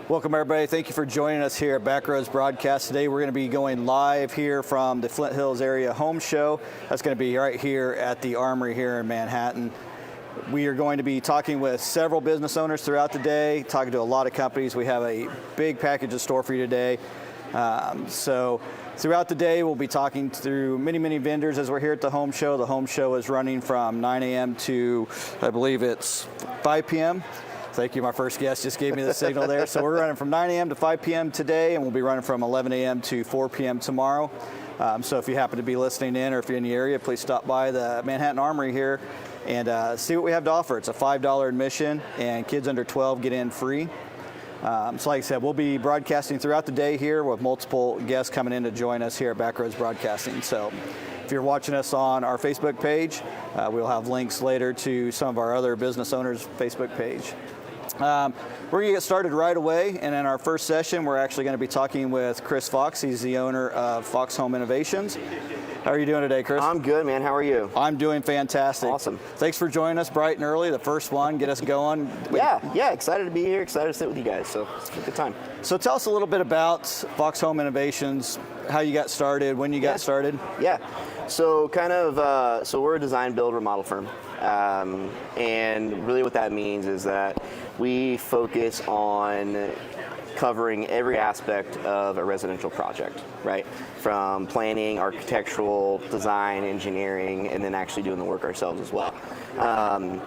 Welcome, everybody. Thank you for joining us here at Backroads Broadcast. Today we're going to be going live here from the Flint Hills Area Home Show. That's going to be right here at the Armory here in Manhattan. We are going to be talking with several business owners throughout the day, talking to a lot of companies. We have a big package in store for you today. So throughout the day, we'll be talking through many vendors as we're here at the home show. The home show is running from 9 a.m. to, I believe it's 5 p.m. Thank you. My first guest just gave me the signal there. So we're running from 9 a.m. to 5 p.m. today, and we'll be running from 11 a.m. to 4 p.m. tomorrow. So if you happen to be listening in or if you're in the area, please stop by the Manhattan Armory here and see what we have to offer. It's a $5 admission, and kids under 12 get in free. So like I said, we'll be broadcasting throughout the day here with multiple guests coming in to join us here at Backroads Broadcasting. So if you're watching us on our Facebook page, we'll have links later to some of our other business owners' Facebook page. We're going to get started right away, and in our first session, we're actually going to be talking with Chris Fox. He's the owner of Fox Home Innovations. How are you doing today, Chris? I'm good, man. How are you? I'm doing fantastic. Awesome. Thanks for joining us bright and early, the first one, get us going. Yeah, excited to be here, excited to sit with you guys, so it's a good time. So tell us a little bit about Fox Home Innovations, how you got started, when you got started. Yeah, so so we're a design, build, remodel firm. And really what that means is that we focus on covering every aspect of a residential project, right? From planning, architectural, design, engineering, and then actually doing the work ourselves as well.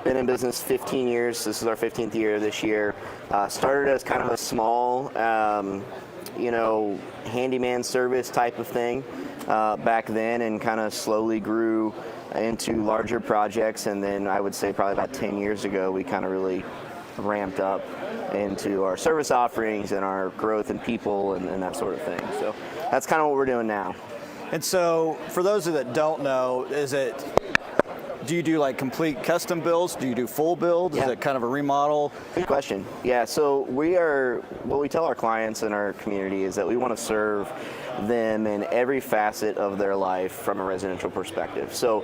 Been in business 15 years. This is our 15th year this year. Started as kind of a small, handyman service type of thing back then, and kind of slowly grew into larger projects. And then I would say probably about 10 years ago, we kind of really ramped up into our service offerings and our growth in people and that sort of thing. So that's kind of what we're doing now. And so for those that don't know, do you do like complete custom builds? Do you do full builds? Yeah. Is it kind of a remodel? Good question. Yeah, so what we tell our clients in our community is that we want to serve them in every facet of their life from a residential perspective. So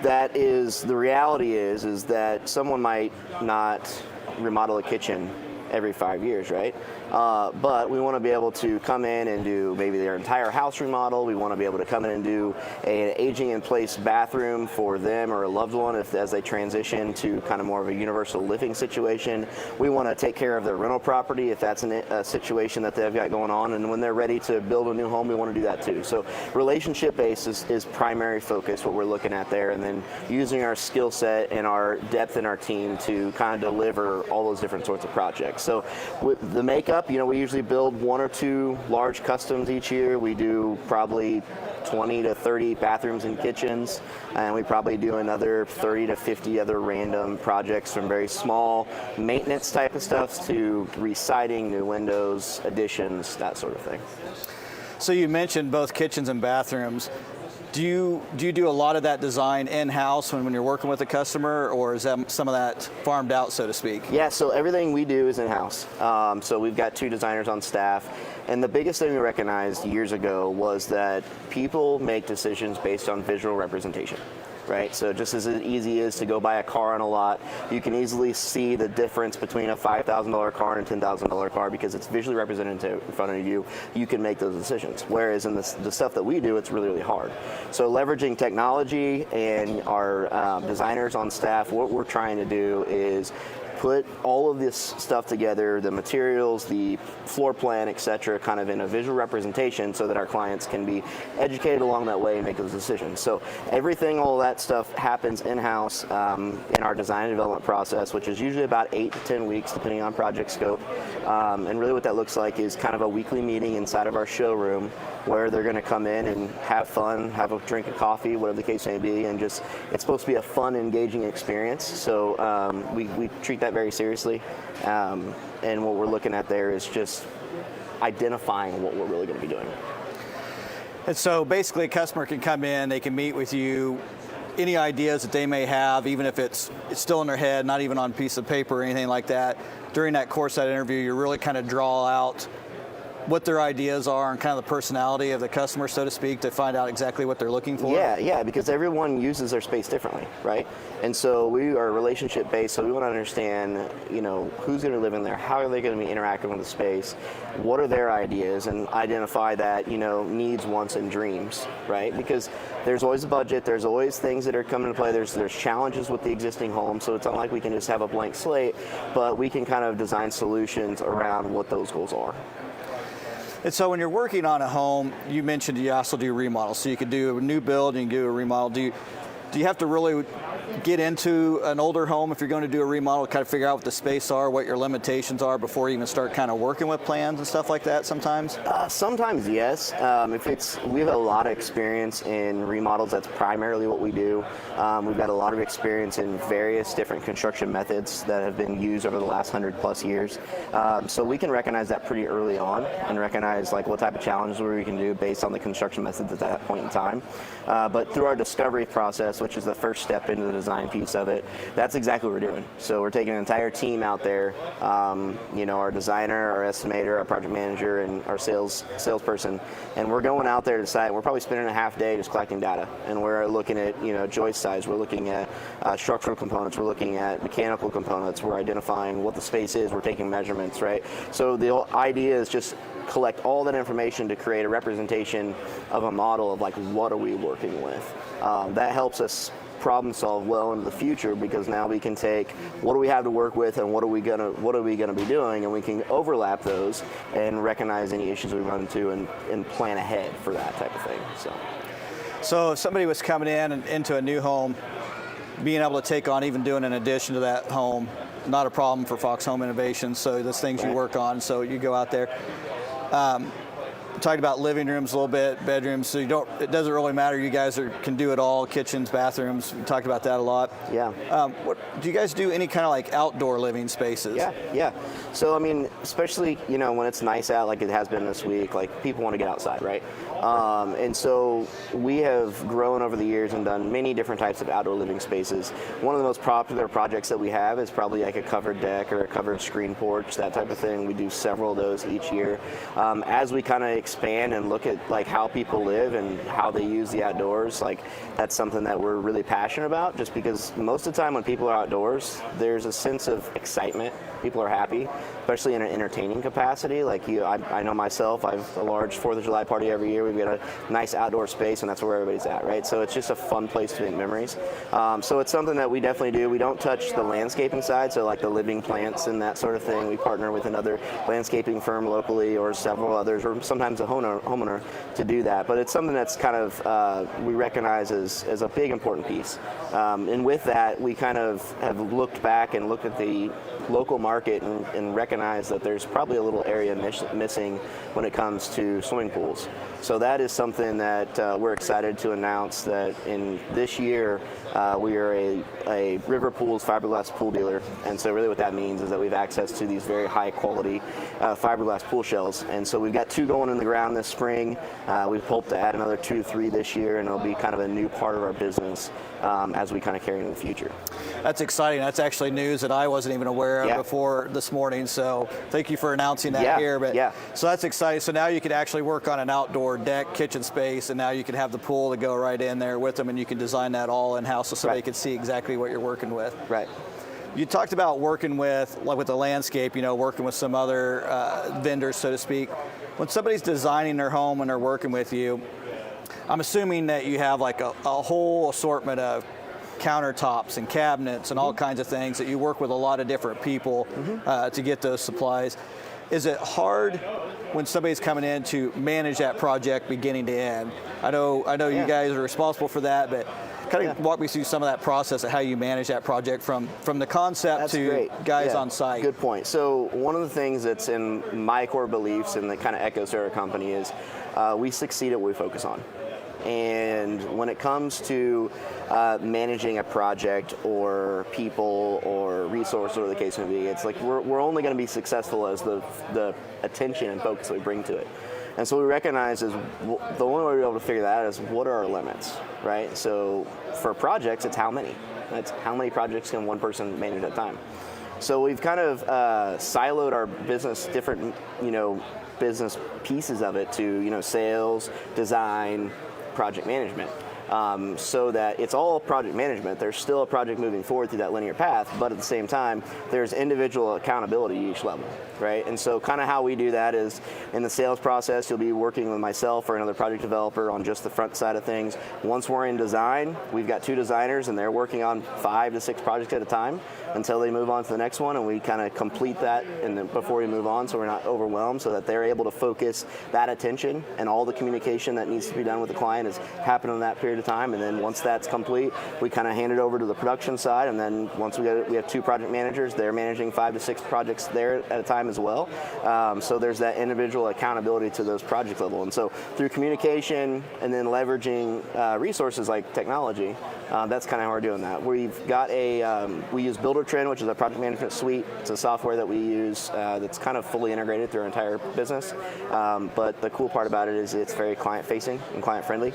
that is, the reality is that someone might not remodel a kitchen every 5 years, right? But we want to be able to come in and do maybe their entire house remodel. We want to be able to come in and do an aging in place bathroom for them or a loved one as they transition to kind of more of a universal living situation. We want to take care of their rental property if that's a situation that they've got going on. And when they're ready to build a new home, we want to do that too. So relationship based is primary focus, what we're looking at there, and then using our skill set and our depth in our team to kind of deliver all those different sorts of projects. So with the makeup, we usually build 1 or 2 large customs each year. We do probably 20 to 30 bathrooms and kitchens, and we probably do another 30 to 50 other random projects, from very small maintenance type of stuff to residing, new windows, additions, that sort of thing. So you mentioned both kitchens and bathrooms. Do you do a lot of that design in-house when you're working with a customer, or is that some of that farmed out, so to speak? Yeah, so everything we do is in-house. So we've got 2 designers on staff, and the biggest thing we recognized years ago was that people make decisions based on visual representation. Right, so just as easy as to go buy a car on a lot, you can easily see the difference between a $5,000 car and a $10,000 car because it's visually represented in front of you. You can make those decisions. Whereas in the stuff that we do, it's really hard. So leveraging technology and our designers on staff, what we're trying to do is put all of this stuff together, the materials, the floor plan, etc., kind of in a visual representation so that our clients can be educated along that way and make those decisions. So everything, all that stuff happens in-house in our design and development process, which is usually about 8 to 10 weeks, depending on project scope. And really what that looks like is kind of a weekly meeting inside of our showroom where they're going to come in and have fun, have a drink of coffee, whatever the case may be, and just, it's supposed to be a fun, engaging experience. So we treat that very seriously, and what we're looking at there is just identifying what we're really going to be doing. And so basically a customer can come in, they can meet with you, any ideas that they may have, even if it's still in their head, not even on a piece of paper or anything like that. During that course, that interview, you really kind of draw out what their ideas are and kind of the personality of the customer, so to speak, to find out exactly what they're looking for? Yeah, because everyone uses their space differently, right? And so we are relationship based, so we want to understand, who's going to live in there, how are they going to be interacting with the space, what are their ideas, and identify that, needs, wants, and dreams, right? Because there's always a budget, there's always things that are coming into play, there's challenges with the existing home, so it's not like we can just have a blank slate, but we can kind of design solutions around what those goals are. And so when you're working on a home, you mentioned you also do remodels. So you could do a new build and you can do a remodel. Do you have to really get into an older home if you're going to do a remodel, kind of figure out what the space are, what your limitations are before you even start kind of working with plans and stuff like that sometimes? Sometimes, yes. We have a lot of experience in remodels. That's primarily what we do. We've got a lot of experience in various different construction methods that have been used over the last 100+ years. So we can recognize that pretty early on and recognize what type of challenges we can do based on the construction methods at that point in time. But through our discovery process, which is the first step into the design piece of it, that's exactly what we're doing. So we're taking an entire team out there, our designer, our estimator, our project manager, and our salesperson, and we're going out there to decide. We're probably spending a half day just collecting data, and we're looking at joist size, we're looking at structural components, we're looking at mechanical components, we're identifying what the space is, we're taking measurements, right? So the idea is just collect all that information to create a representation of a model of what are we working with. That helps us problem solve well into the future, because now we can take what do we have to work with and what are we gonna be doing, and we can overlap those and recognize any issues we run into and plan ahead for that type of thing. So if somebody was coming into a new home, being able to take on even doing an addition to that home, not a problem for Fox Home Innovations. So there's things you work on. So you go out there. Talked about living rooms a little bit, bedrooms. So it doesn't really matter. You guys can do it all. Kitchens, bathrooms. We talked about that a lot. Yeah. Do you guys do any kind of outdoor living spaces? Yeah. So especially when it's nice out, like it has been this week, people want to get outside, right? And so we have grown over the years and done many different types of outdoor living spaces. One of the most popular projects that we have is probably a covered deck or a covered screen porch, that type of thing. We do several of those each year. As we kind of expand and look at how people live and how they use the outdoors, that's something that we're really passionate about, just because most of the time when people are outdoors, there's a sense of excitement. People are happy, especially in an entertaining capacity. I know myself, I have a large 4th of July party every year. We've got a nice outdoor space, and that's where everybody's at, right? So it's just a fun place to make memories. So it's something that we definitely do. We don't touch the landscaping side, so the living plants and that sort of thing. We partner with another landscaping firm locally or several others, or sometimes a homeowner to do that. But it's something that's kind of, we recognize as a big important piece. And with that, we kind of have looked back and looked at the local market and recognize that there's probably a little area missing when it comes to swimming pools. So that is something that we're excited to announce, that in this year we are a River Pools fiberglass pool dealer. And so really what that means is that we have access to these very high quality fiberglass pool shells. And so we've got 2 going in the ground this spring. We hope to add another 2 to 3 this year, and it'll be kind of a new part of our business as we kind of carry into the future. That's exciting. That's actually news that I wasn't even aware of before this morning. So thank you for announcing that here. So that's exciting. So now you can actually work on an outdoor deck, kitchen space, and now you can have the pool to go right in there with them, and you can design that all in-house so somebody can see exactly what you're working with. Right. You talked about working with the landscape, working with some other vendors, so to speak. When somebody's designing their home and they're working with you, I'm assuming that you have a whole assortment of countertops and cabinets and all kinds of things that you work with a lot of different people to get those supplies. Is it hard when somebody's coming in to manage that project beginning to end? I know you guys are responsible for that, but kind of walk me through some of that process of how you manage that project from the concept to guys on site. Good point. So one of the things that's in my core beliefs and that kind of echoes our company is we succeed at what we focus on. And when it comes to managing a project or people or resources, or the case may be, it's we're only going to be successful as the attention and focus that we bring to it. And so we recognize is the only way we're able to figure that out is what are our limits, right? So for projects, it's how many. It's how many projects can one person manage at a time. So we've kind of siloed our business different business pieces of it to, sales, design, project management. So that it's all project management. There's still a project moving forward through that linear path, but at the same time, there's individual accountability at each level, right? And so kind of how we do that is in the sales process, you'll be working with myself or another project developer on just the front side of things. Once we're in design, we've got 2 designers and they're working on 5 to 6 projects at a time until they move on to the next one, and we kind of complete that and then before we move on so we're not overwhelmed, so that they're able to focus that attention and all the communication that needs to be done with the client is happening in that period of time. And then once that's complete, we kind of hand it over to the production side, and then once we have 2 project managers, they're managing 5 to 6 projects there at a time as well. So there's that individual accountability to those project level. And so through communication and then leveraging resources like technology, that's kind of how we're doing that. We've got we use BuilderTrend, which is a project management suite. It's a software that we use that's kind of fully integrated through our entire business. But the cool part about it is it's very client-facing and client-friendly.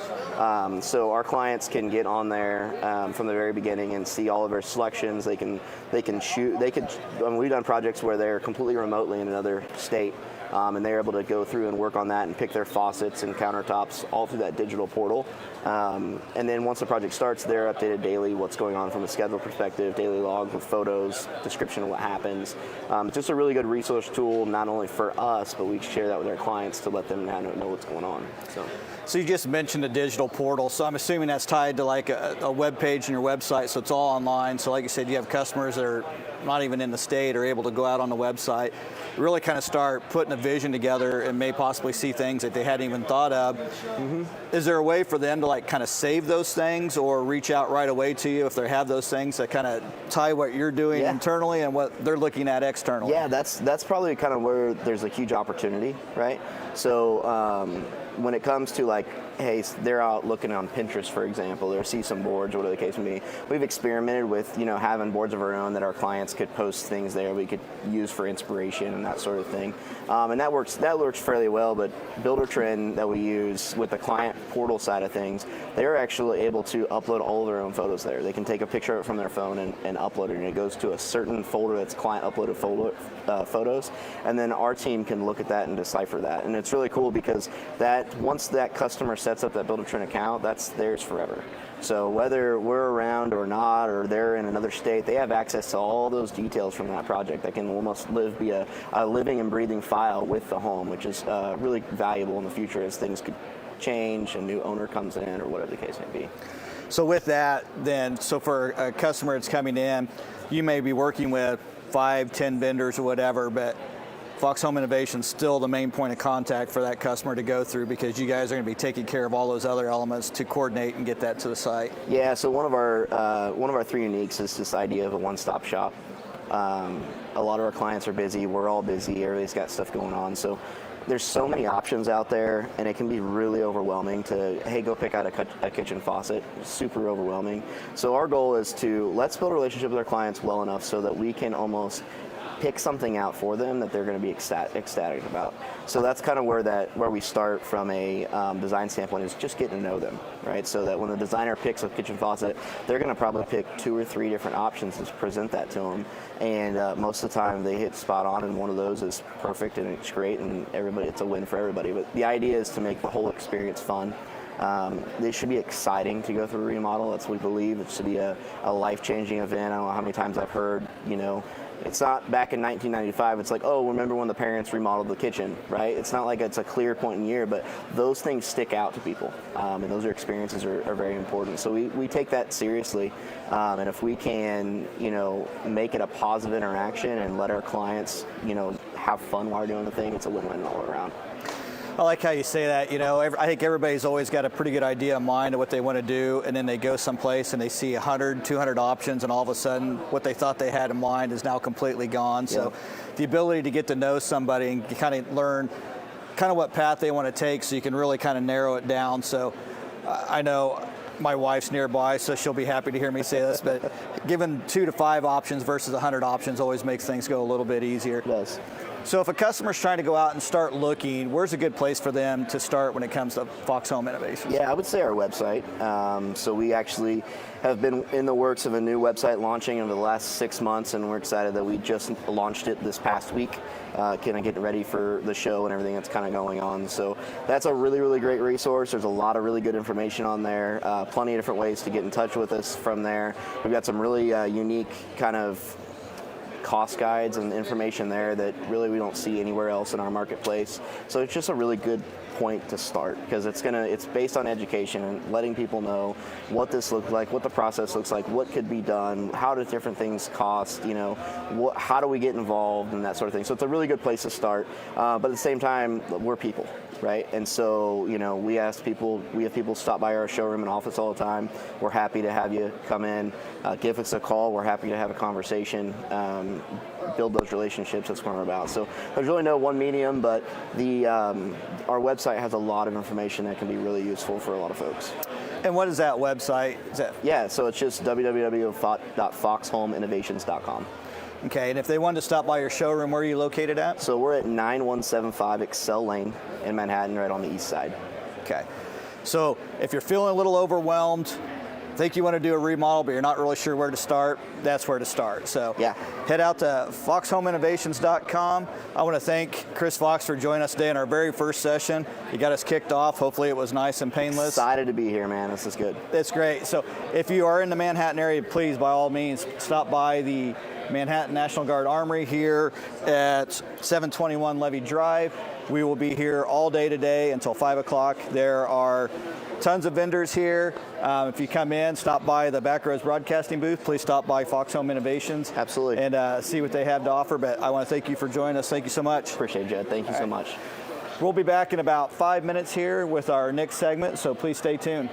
So our clients can get on there from the very beginning and see all of our selections. They can shoot. We've done projects where they're completely remotely in another state. And they're able to go through and work on that and pick their faucets and countertops all through that digital portal. And then once the project starts, they're updated daily what's going on from a schedule perspective, daily log with photos, description of what happens. It's just a really good resource tool, not only for us, but we share that with our clients to let them know what's going on. So you just mentioned a digital portal, so I'm assuming that's tied to like a web page on your website, so it's all online. So like you said, you have customers that are not even in the state are able to go out on the website, really kind of start putting a vision together and may possibly see things that they hadn't even thought of. Mm-hmm. Is there a way for them to like kind of save those things or reach out right away to you if they have those things that kind of tie what you're doing internally and what they're looking at externally? Yeah, that's probably kind of where there's a huge opportunity, right? So when it comes to like, hey, they're out looking on Pinterest, for example, or see some boards, whatever the case may be. We've experimented with, having boards of our own that our clients could post things there we could use for inspiration and that sort of thing. And that works fairly well, but BuilderTrend that we use with the client portal side of things, they're actually able to upload all of their own photos there. They can take a picture of it from their phone and upload it, and it goes to a certain folder that's client uploaded photos, and then our team can look at that and decipher that. And it's really cool because once that customer sets up that BuilderTrend account, that's theirs forever. So whether we're around or not, or they're in another state, they have access to all those details from that project that can almost be a living and breathing file with the home, which is really valuable in the future as things could change, a new owner comes in, or whatever the case may be. So with that, then, so for a customer that's coming in, you may be working with 5, 10 vendors or whatever, but Fox Home Innovation's still the main point of contact for that customer to go through, because you guys are going to be taking care of all those other elements to coordinate and get that to the site. Yeah, so one of our 3 uniques is this idea of a one-stop shop. A lot of our clients are busy, we're all busy, everybody's got stuff going on, so there's so many options out there, and it can be really overwhelming to, hey, go pick out a kitchen faucet. Super overwhelming. So our goal is let's build a relationship with our clients well enough so that we can almost pick something out for them that they're going to be ecstatic about. So that's kind of where we start from a design standpoint, is just getting to know them, right? So that when the designer picks a kitchen faucet, they're going to probably pick 2 or 3 different options to present that to them. And most of the time they hit spot on, and one of those is perfect and it's great, and it's a win for everybody. But the idea is to make the whole experience fun. It should be exciting to go through a remodel. That's what we believe. It should be a life-changing event. I don't know how many times I've heard, it's not back in 1995. It's like, oh, remember when the parents remodeled the kitchen, right? It's not like it's a clear point in the year, but those things stick out to people, and those experiences are very important. So we take that seriously, and if we can, make it a positive interaction and let our clients, have fun while we're doing the thing, it's a win-win all around. I like how you say that. I think everybody's always got a pretty good idea in mind of what they want to do, and then they go someplace and they see 100, 200 options, and all of a sudden what they thought they had in mind is now completely gone. Yeah. So the ability to get to know somebody and kind of learn kind of what path they want to take, so you can really kind of narrow it down. So I know my wife's nearby, so she'll be happy to hear me say this, but given 2 to 5 options versus 100 options always makes things go a little bit easier. It does. So if a customer's trying to go out and start looking, where's a good place for them to start when it comes to Fox Home Innovations? Yeah, I would say our website. So we actually have been in the works of a new website launching over the last 6 months, and we're excited that we just launched it this past week. Kind of getting ready for the show and everything that's kind of going on. So that's a really, really great resource. There's a lot of really good information on there. Plenty of different ways to get in touch with us from there. We've got some really unique kind of cost guides and information there that really we don't see anywhere else in our marketplace. So it's just a really good point to start, because it's based on education and letting people know what this looks like, what the process looks like, what could be done, how do different things cost, how do we get involved, and that sort of thing. So it's a really good place to start. But at the same time, we're people, right? And so, we have people stop by our showroom and office all the time. We're happy to have you come in, give us a call. We're happy to have a conversation, build those relationships. That's what we're about. So there's really no one medium, but our website has a lot of information that can be really useful for a lot of folks. And what is that website? Yeah, so it's just www.foxhomeinnovations.com. Okay, and if they wanted to stop by your showroom, where are you located at? So we're at 9175 Excel Lane in Manhattan, right on the east side. Okay, so if you're feeling a little overwhelmed, think you want to do a remodel, but you're not really sure where to start, that's where to start. So yeah, head out to foxhomeinnovations.com. I want to thank Chris Fox for joining us today in our very first session. You got us kicked off. Hopefully it was nice and painless. Excited to be here, man. This is good. It's great. So if you are in the Manhattan area, please, by all means, stop by the Manhattan National Guard Armory here at 721 Levy Drive. We will be here all day today until 5 o'clock. There are tons of vendors here. If you come in, stop by the Backroads Broadcasting booth. Please stop by Fox Home Innovations. Absolutely. And see what they have to offer. But I want to thank you for joining us. Thank you so much. Appreciate it, Jed. Thank you so much. We'll be back in about 5 minutes here with our next segment, so please stay tuned.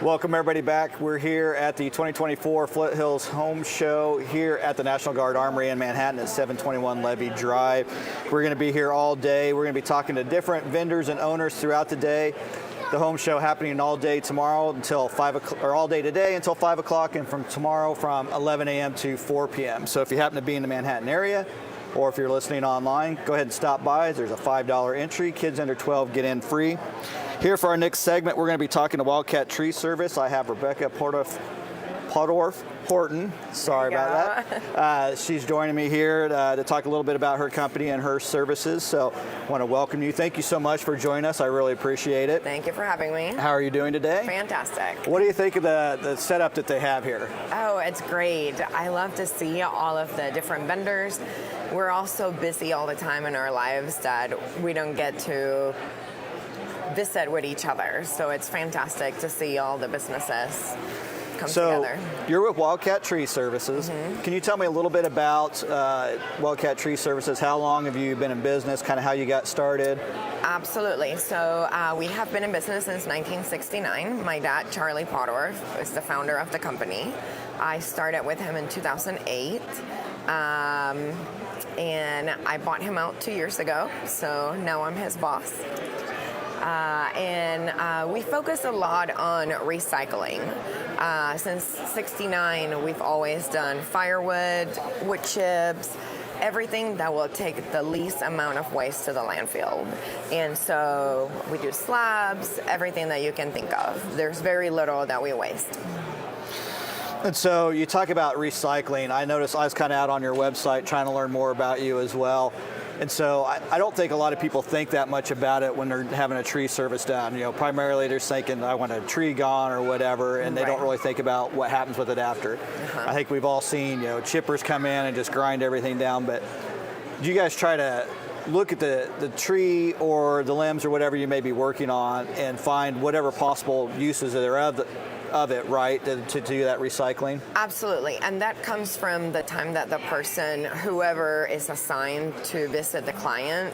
Welcome everybody back. We're here at the 2024 Flint Hills Home Show here at the National Guard Armory in Manhattan at 721 Levy Drive. We're going to be here all day. We're going to be talking to different vendors and owners throughout the day. The home show happening all day tomorrow until 5 o'clock, or all day today until 5 o'clock, and from tomorrow from 11 a.m. to 4 p.m. So if you happen to be in the Manhattan area, or if you're listening online, go ahead and stop by. There's a $5 entry. Kids under 12 get in free. Here for our next segment, we're going to be talking to Wildcat Tree Service. I have Rebecca Horton. Sorry about that. She's joining me here to talk a little bit about her company and her services. So I want to welcome you. Thank you so much for joining us. I really appreciate it. Thank you for having me. How are you doing today? Fantastic. What do you think of the setup that they have here? Oh, it's great. I love to see all of the different vendors. We're all so busy all the time in our lives that we don't get to visit with each other. So it's fantastic to see all the businesses come together. You're with Wildcat Tree Services. Mm-hmm. Can you tell me a little bit about Wildcat Tree Services? How long have you been in business? Kind of how you got started? Absolutely. So we have been in business since 1969. My dad, Charlie Podorf, is the founder of the company. I started with him in 2008. And I bought him out 2 years ago. So now I'm his boss. And we focus a lot on recycling. Since '69, we've always done firewood, wood chips, everything that will take the least amount of waste to the landfill. And so we do slabs, everything that you can think of. There's very little that we waste. And so you talk about recycling. I noticed I was kind of out on your website trying to learn more about you as well. And so I don't think a lot of people think that much about it when they're having a tree service done. You know, primarily they're thinking, I want a tree gone or whatever, and they don't really think about what happens with it after. I think we've all seen, chippers come in and just grind everything down. But do you guys try to look at the tree or the limbs or whatever you may be working on and find whatever possible uses that are of it, right, to do that recycling? Absolutely, and that comes from the time that the person, whoever is assigned to visit the client,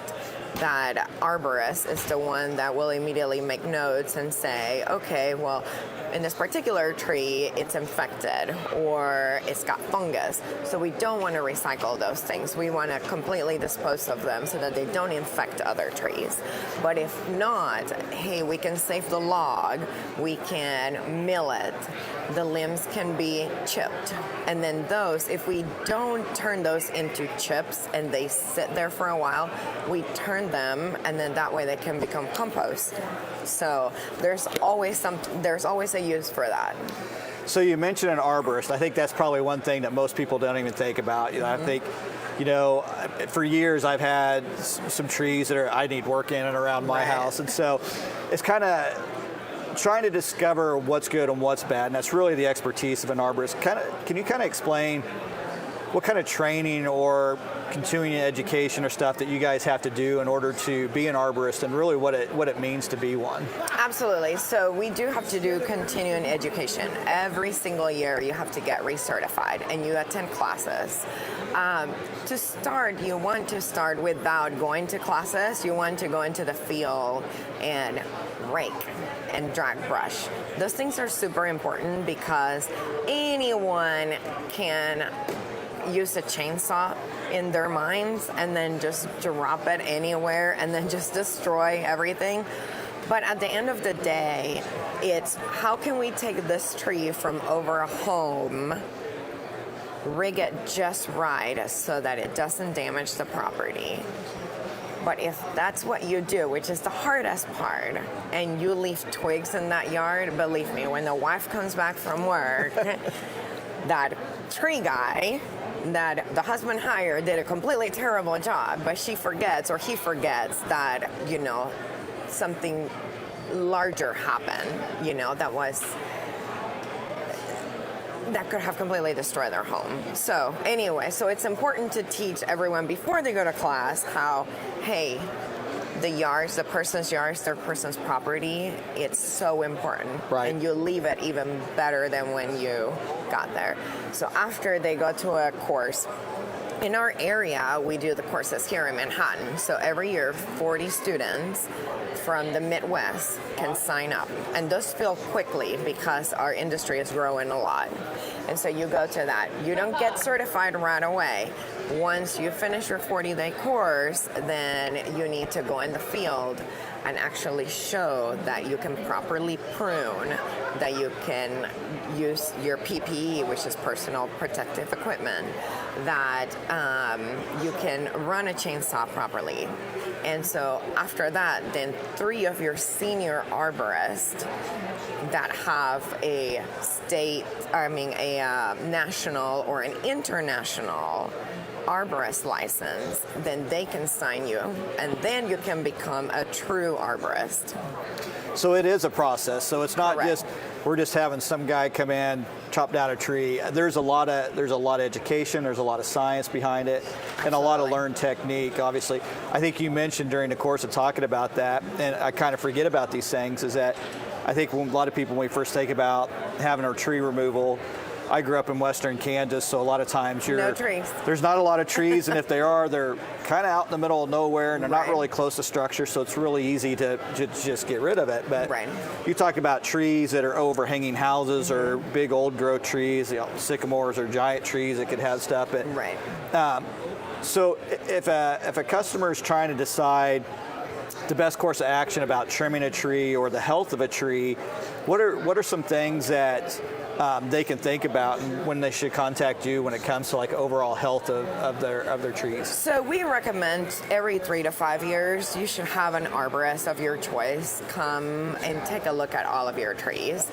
that arborist is the one that will immediately make notes and say, okay, well, in this particular tree, it's infected or it's got fungus. So we don't want to recycle those things. We want to completely dispose of them so that they don't infect other trees. But if not, hey, we can save the log, we can mill it, the limbs can be chipped. And then those, if we don't turn those into chips and they sit there for a while, we turn them, and then that way they can become compost. So there's always a use for that. So you mentioned an arborist. I think that's probably one thing that most people don't even think about. I think, for years I've had some trees that I need work in and around my house, and so it's kind of trying to discover what's good and what's bad, and that's really the expertise of an arborist. Can you explain what kind of training or continuing education or stuff that you guys have to do in order to be an arborist, and really what it means to be one? Absolutely. So we do have to do continuing education. Every single year you have to get recertified and you attend classes. To start, you want to start without going to classes. You want to go into the field and rake and drag brush. Those things are super important because anyone can use a chainsaw in their minds and then just drop it anywhere and then just destroy everything. But at the end of the day, it's how can we take this tree from over a home, rig it just right so that it doesn't damage the property. But if that's what you do, which is the hardest part, and you leave twigs in that yard, believe me, when the wife comes back from work, that tree guy that the husband hired did a completely terrible job, but she forgets or he forgets that, something larger happened, that could have completely destroyed their home. So anyway, it's important to teach everyone before they go to class how, hey, the person's yards, their person's property, it's so important. Right. And you leave it even better than when you got there. So after they go to a course, In our area, we do the courses here in Manhattan. So every year, 40 students from the Midwest can sign up. And those fill quickly because our industry is growing a lot. And so you go to that. You don't get certified right away. Once you finish your 40-day course, then you need to go in the field and actually show that you can properly prune, that you can use your PPE, which is personal protective equipment, that you can run a chainsaw properly. And so after that, then 3 of your senior arborists that have a national or an international arborist license, then they can sign you, and then you can become a true arborist. So it is a process. So it's not Correct. just we're just having some guy come in, chop down a tree. There's a lot of education. There's a lot of science behind it, and a lot of learned technique. Obviously, I think you mentioned during the course of talking about that, and I kind of forget about these things. Is that I think a lot of people, when we first think about having our tree removal. I grew up in western Kansas, so a lot of times No trees. there's not a lot of trees, and if they are, they're kind of out in the middle of nowhere, and they're not Right. really close to structure, so it's really easy to just get rid of it. But Right. you talk about trees that are overhanging houses or big old growth trees, sycamores or giant trees that could have stuff. But, Right. so if a customer is trying to decide the best course of action about trimming a tree or the health of a tree, what are some things that they can think about when they should contact you when it comes to like overall health of their trees? So we recommend every 3 to 5 years, you should have an arborist of your choice come and take a look at all of your trees.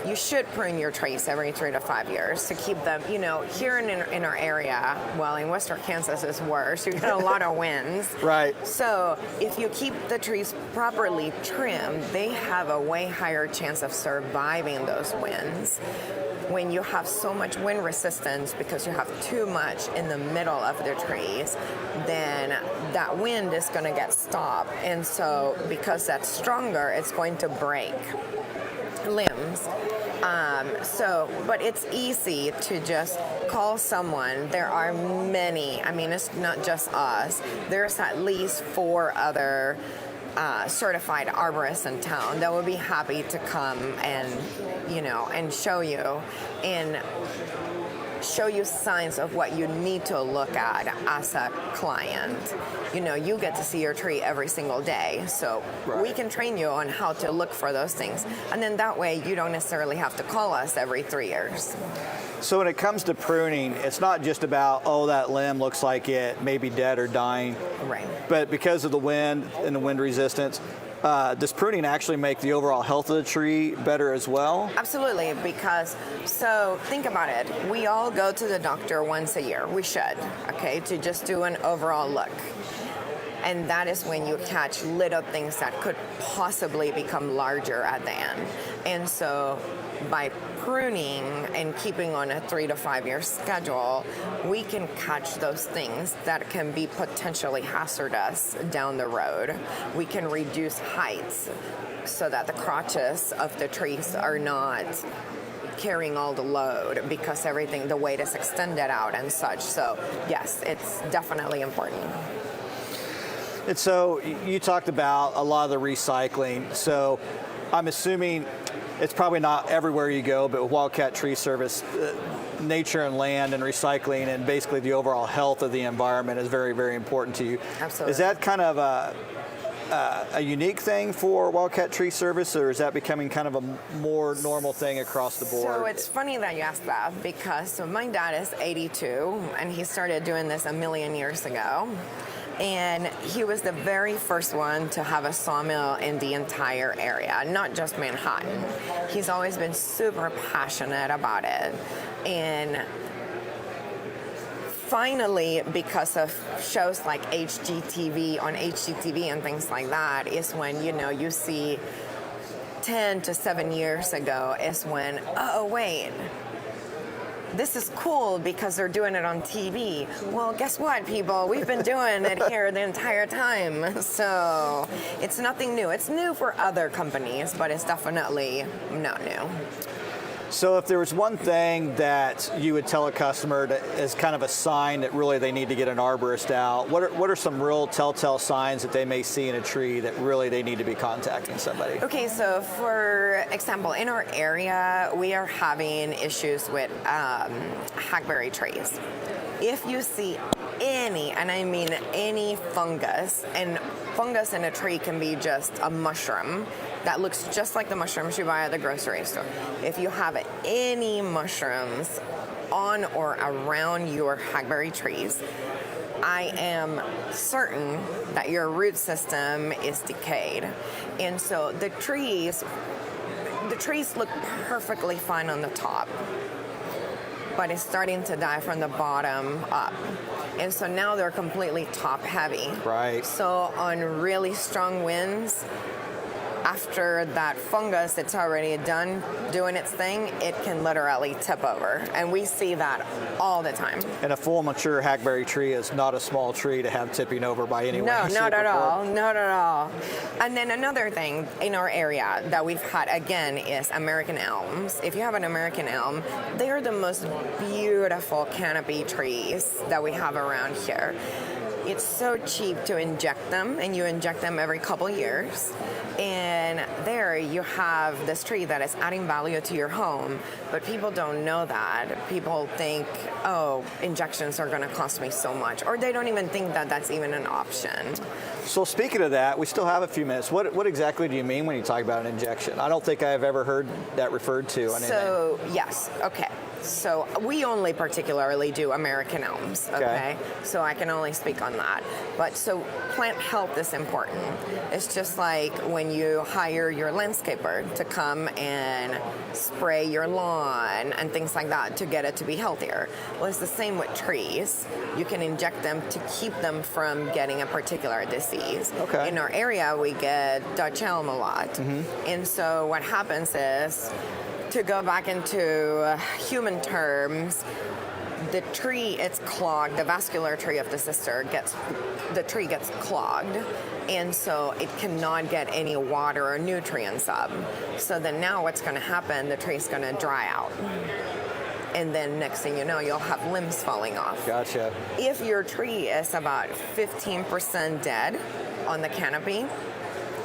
You should prune your trees every 3 to 5 years to keep them, here in our area, well, in western Kansas is worse. You get a lot of winds. Right. So if you keep the trees properly trimmed, they have a way higher chance of surviving those winds. When you have so much wind resistance because you have too much in the middle of the trees, then that wind is going to get stopped. And so because that's stronger, it's going to break limbs. But it's easy to just call someone. There are many, it's not just us. There's at least 4 other certified arborists in town that would be happy to come and show you signs of what you need to look at as a client. You get to see your tree every single day, so Right. we can train you on how to look for those things, and then that way you don't necessarily have to call us every 3 years. So when it comes to pruning, it's not just about, that limb looks like it may be dead or dying. Right. But because of the wind and the wind resistance, does pruning actually make the overall health of the tree better as well? Absolutely, because, so think about it. We all go to the doctor once a year. We should, to just do an overall look. And that is when you catch little things that could possibly become larger at the end. And so by pruning and keeping on a 3 to 5 year schedule, we can catch those things that can be potentially hazardous down the road. We can reduce heights so that the crotches of the trees are not carrying all the load because the weight is extended out and such. So yes, it's definitely important. And so you talked about a lot of the recycling. So I'm assuming it's probably not everywhere you go, but with Wildcat Tree Service, nature and land and recycling and basically the overall health of the environment is very, very important to you. Absolutely. Is that kind of a unique thing for Wildcat Tree Service, or is that becoming kind of a more normal thing across the board? So it's funny that you asked that because my dad is 82 and he started doing this a million years ago. And he was the very first one to have a sawmill in the entire area, not just Manhattan. He's always been super passionate about it. And finally, because of shows like HGTV and things like that, is when, you see 10 to 7 years ago is when, wait, this is cool because they're doing it on TV. Well, guess what, people? We've been doing it here the entire time. So it's nothing new. It's new for other companies, but it's definitely not new. So if there was one thing that you would tell a customer as kind of a sign that really they need to get an arborist out, what are some real telltale signs that they may see in a tree that really they need to be contacting somebody? Okay, so for example, in our area, we are having issues with hackberry trees. If you see any, and I mean any fungus, and fungus in a tree can be just a mushroom that looks just like the mushrooms you buy at the grocery store. If you have any mushrooms on or around your hackberry trees, I am certain that your root system is decayed. And so the trees look perfectly fine on the top, but it's starting to die from the bottom up. And so now they're completely top heavy. Right. So on really strong winds, after that fungus, it's already done doing its thing, it can literally tip over. And we see that all the time. And a full mature hackberry tree is not a small tree to have tipping over by any way. No, not at form. all. Not at all. And then another thing in our area that we've had again is American elms. If you have an American elm, they are the most beautiful canopy trees that we have around here. It's so cheap to inject them, and you inject them every couple years. And there you have this tree that is adding value to your home, but people don't know that. People think, oh, injections are going to cost me so much, or they don't even think that that's even an option. So speaking of that, we still have a few minutes. What exactly do you mean when you talk about an injection? I don't think I've ever heard that referred to on anything. So, yes, okay. So we only particularly do American elms, okay? So I can only speak on that. But so plant health is important. It's just like when you hire your landscaper to come and spray your lawn and things like that to get it to be healthier. Well, it's the same with trees. You can inject them to keep them from getting a particular disease. Okay. In our area, we get Dutch elm a lot. And so what happens is, to go back into human terms, the tree, it's clogged. The vascular tree of the tree gets clogged, and so it cannot get any water or nutrients up. So then now what's going to happen, the tree's going to dry out. And then next thing you know, you'll have limbs falling off. Gotcha. If your tree is about 15% dead on the canopy,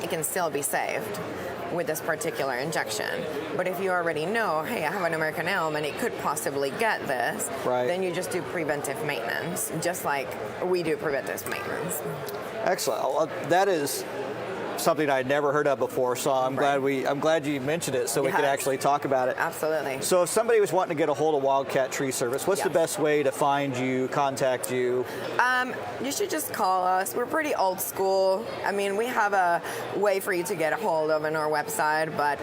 it can still be saved with this particular injection. But if you already know, hey, I have an American elm and it could possibly get this, right, then you just do preventive maintenance, just like we do preventive maintenance. Excellent. Well, that is something I'd never heard of before, so I'm glad you mentioned it so we could actually talk about it. Absolutely. So if somebody was wanting to get a hold of Wildcat Tree Service, what's the best way to find you, contact you? You should just call us. We're pretty old school. I mean, we have a way for you to get a hold of on our website, but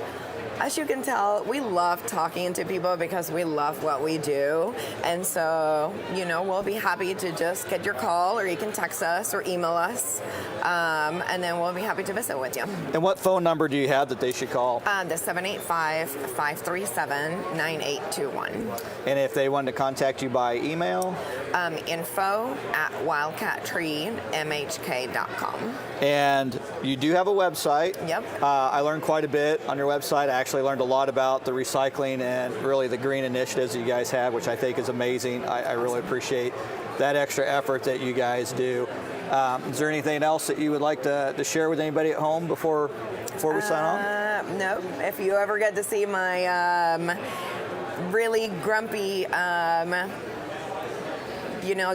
as you can tell, we love talking to people because we love what we do. And so, we'll be happy to just get your call, or you can text us or email us, and then we'll be happy to visit with you. And what phone number do you have that they should call? The 785-537-9821. And if they wanted to contact you by email? info@wildcattreemhk.com. And you do have a website. Yep. I learned quite a bit on your website. I actually learned a lot about the recycling and really the green initiatives that you guys have, which I think is amazing. I really appreciate that extra effort that you guys do. Is there anything else that you would like to share with anybody at home before we sign off? No. If you ever get to see my really grumpy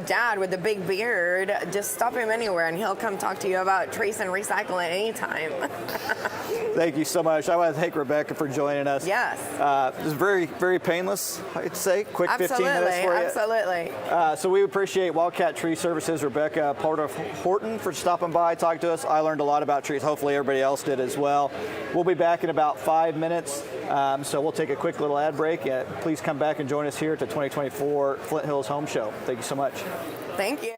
dad with the big beard, just stop him anywhere and he'll come talk to you about trees and recycling anytime. Thank you so much. I want to thank Rebecca for joining us. Yes. It was very, very painless, I'd say. Quick 15 minutes for you. Absolutely. So we appreciate Wildcat Tree Services, Rebecca Porter-Horton, for stopping by, talking to us. I learned a lot about trees. Hopefully everybody else did as well. We'll be back in about 5 minutes. So we'll take a quick little ad break. Please come back and join us here at the 2024 Flint Hills Home Show. Thank you so much. Thank you.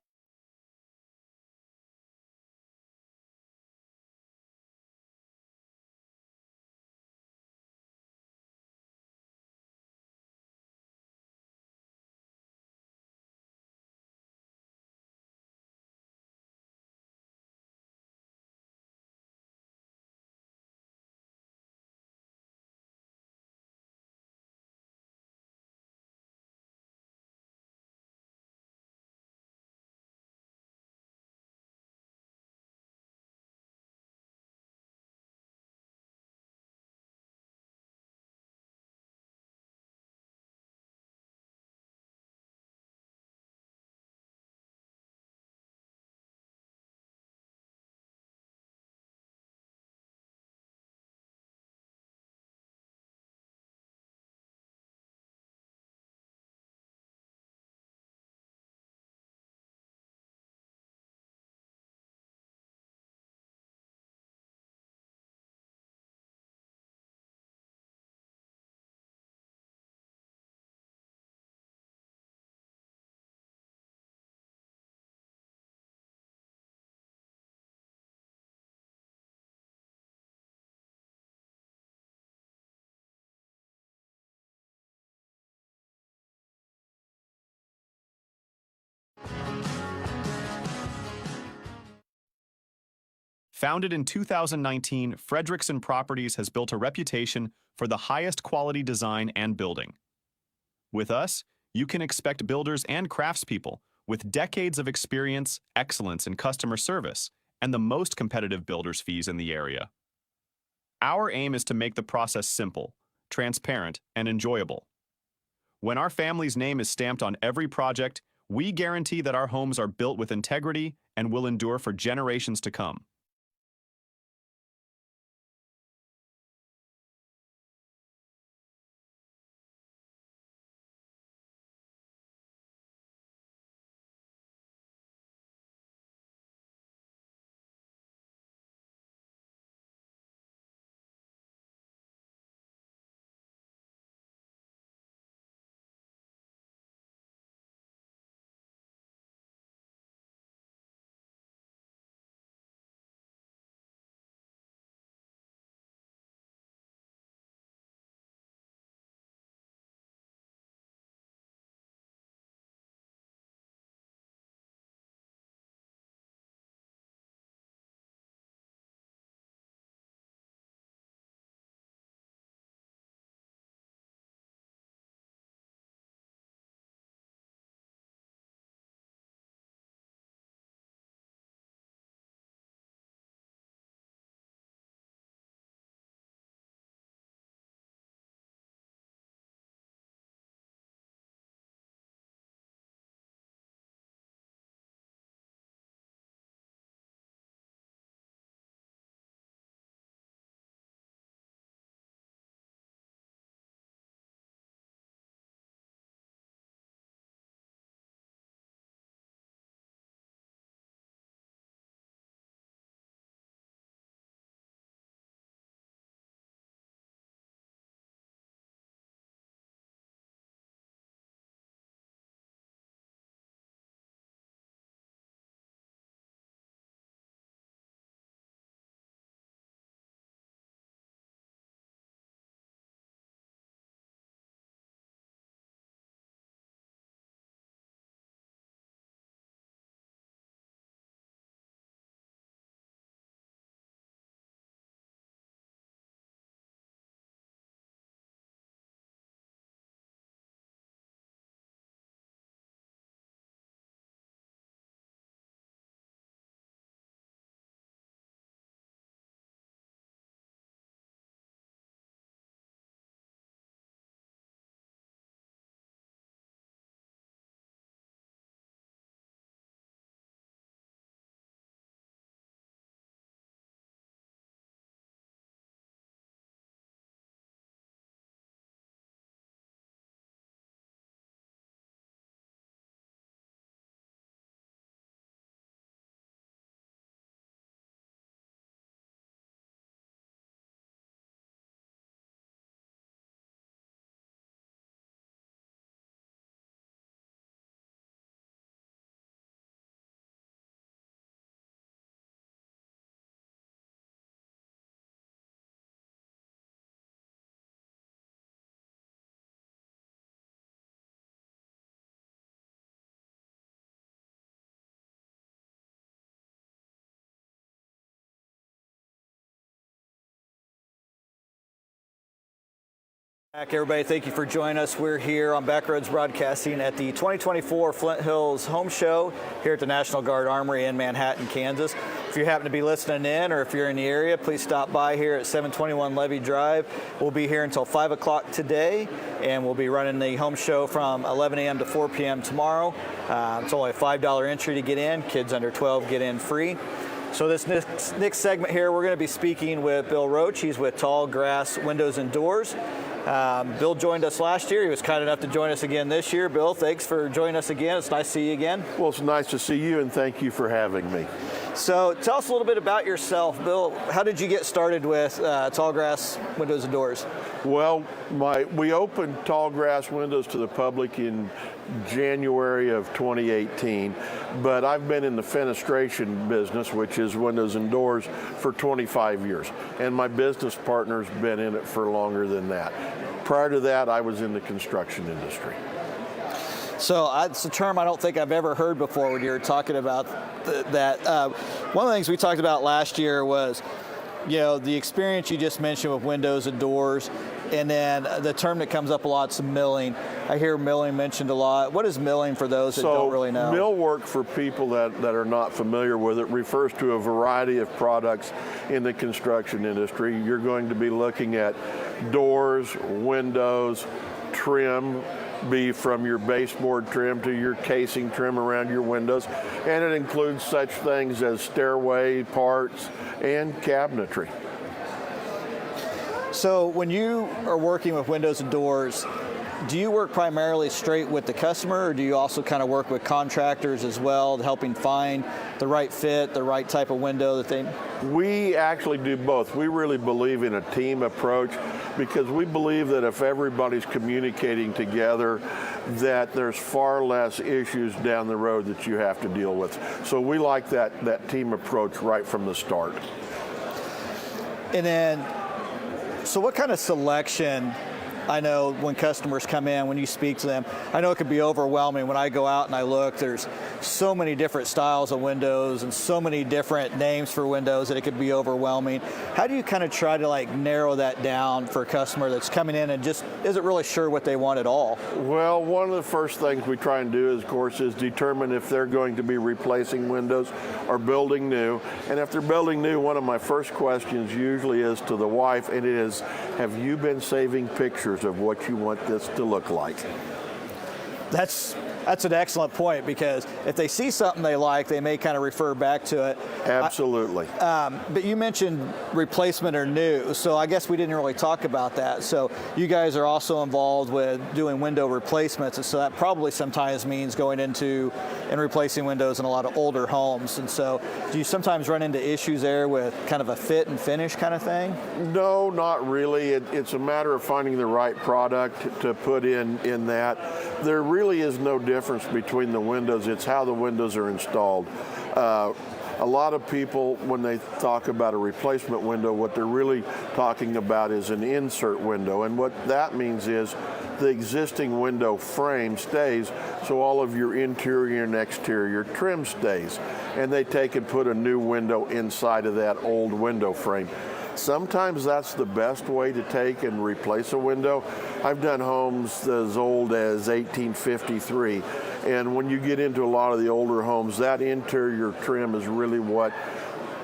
Founded in 2019, Frederickson Properties has built a reputation for the highest quality design and building. With us, you can expect builders and craftspeople with decades of experience, excellence in customer service, and the most competitive builders' fees in the area. Our aim is to make the process simple, transparent, and enjoyable. When our family's name is stamped on every project, we guarantee that our homes are built with integrity and will endure for generations to come. Back, everybody, thank you for joining us. We're here on Backroads Broadcasting at the 2024 Flint Hills Home Show here at the National Guard Armory in Manhattan, Kansas. If you happen to be listening in or if you're in the area, please stop by here at 721 Levy Drive. We'll be here until 5 o'clock today, and we'll be running the home show from 11 a.m. to 4 p.m. tomorrow. It's only a $5 entry to get in. Kids under 12 get in free. So this next segment here, we're going to be speaking with Bill Roach. He's with Tall Grass Windows and Doors. Bill joined us last year. He was kind enough to join us again this year. Bill, thanks for joining us again. It's nice to see you again. Well, it's nice to see you, and thank you for having me. So tell us a little bit about yourself, Bill. How did you get started with Tall Grass Windows and Doors? Well, we opened Tall Grass Windows to the public in January of 2018, but I've been in the fenestration business, which is windows and doors, for 25 years, and my business partner's been in it for longer than that. Prior to that, I was in the construction industry. So it's a term I don't think I've ever heard before when you were talking about that. One of the things we talked about last year was, the experience you just mentioned with windows and doors, and then the term that comes up a lot is milling. I hear milling mentioned a lot. What is milling for those that don't really know? Mill work, for people that are not familiar with it, refers to a variety of products in the construction industry. You're going to be looking at doors, windows, trim, be from your baseboard trim to your casing trim around your windows, and it includes such things as stairway parts and cabinetry. So when you are working with windows and doors, do you work primarily straight with the customer, or do you also kind of work with contractors as well, helping find the right fit, the right type of window that they... We actually do both. We really believe in a team approach, because we believe that if everybody's communicating together, that there's far less issues down the road that you have to deal with. So we like that team approach right from the start. And then, so what kind of selection, I know when customers come in, when you speak to them, I know it can be overwhelming. When I go out and I look, there's so many different styles of windows and so many different names for windows that it could be overwhelming. How do you kind of try to narrow that down for a customer that's coming in and just isn't really sure what they want at all? Well, one of the first things we try and do, of course, is determine if they're going to be replacing windows or building new. And if they're building new, one of my first questions usually is to the wife, and it is, have you been saving pictures of what you want this to look like? That's an excellent point, because if they see something they like, they may kind of refer back to it. Absolutely. But you mentioned replacement or new, so I guess we didn't really talk about that. So you guys are also involved with doing window replacements, and so that probably sometimes means going into and replacing windows in a lot of older homes. And so do you sometimes run into issues there with kind of a fit and finish kind of thing? No, not really. It's a matter of finding the right product to put in that. There really is no difference between the windows. It's how the windows are installed. A lot of people, when they talk about a replacement window, what they're really talking about is an insert window. And what that means is the existing window frame stays, so all of your interior and exterior trim stays. And they take and put a new window inside of that old window frame. Sometimes that's the best way to take and replace a window. I've done homes as old as 1853, and when you get into a lot of the older homes, that interior trim is really what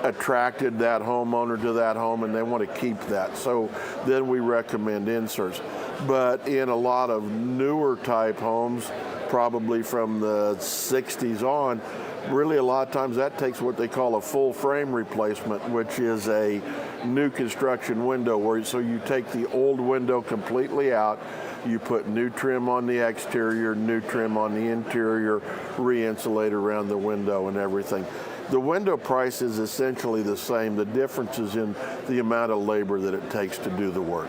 attracted that homeowner to that home, and they want to keep that. So then we recommend inserts. But in a lot of newer type homes, probably from the 60s on, really a lot of times that takes what they call a full frame replacement, which is a new construction window, so you take the old window completely out, you put new trim on the exterior, new trim on the interior, re-insulate around the window and everything. The window price is essentially the same. The difference is in the amount of labor that it takes to do the work.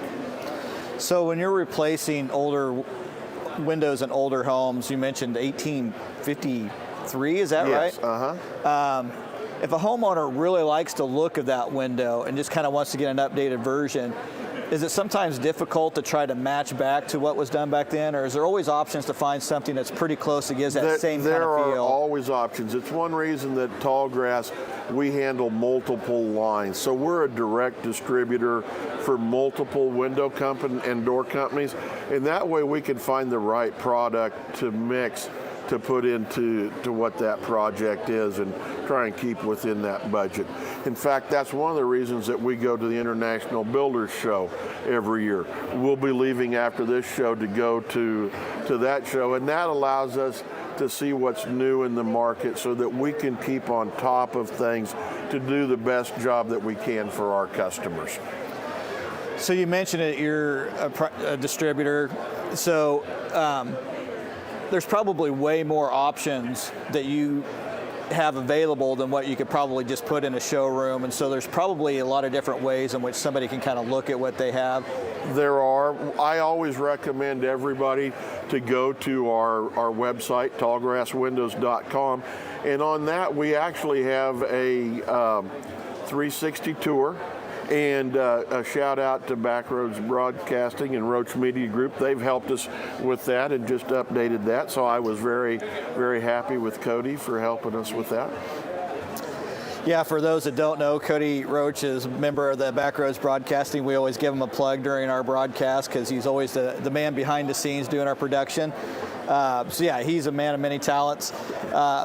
So when you're replacing older windows in older homes, you mentioned 1853, is that right? Yes, uh-huh. If a homeowner really likes the look of that window and just kind of wants to get an updated version, is it sometimes difficult to try to match back to what was done back then, or is there always options to find something that's pretty close that gives that same kind of feel? There are always options. It's one reason that Tallgrass, we handle multiple lines. So we're a direct distributor for multiple window company and door companies, and that way we can find the right product to mix to put into what that project is and try and keep within that budget. In fact, that's one of the reasons that we go to the International Builders Show every year. We'll be leaving after this show to go to that show, and that allows us to see what's new in the market so that we can keep on top of things to do the best job that we can for our customers. So you mentioned that you're a distributor, so there's probably way more options that you have available than what you could probably just put in a showroom, and so there's probably a lot of different ways in which somebody can kind of look at what they have. There are. I always recommend everybody to go to our website, tallgrasswindows.com, and on that we actually have a 360 tour And a shout out to Backroads Broadcasting and Roach Media Group. They've helped us with that and just updated that. So I was very, very happy with Cody for helping us with that. Yeah, for those that don't know, Cody Roach is a member of the Backroads Broadcasting. We always give him a plug during our broadcast because he's always the man behind the scenes doing our production. So yeah, he's a man of many talents.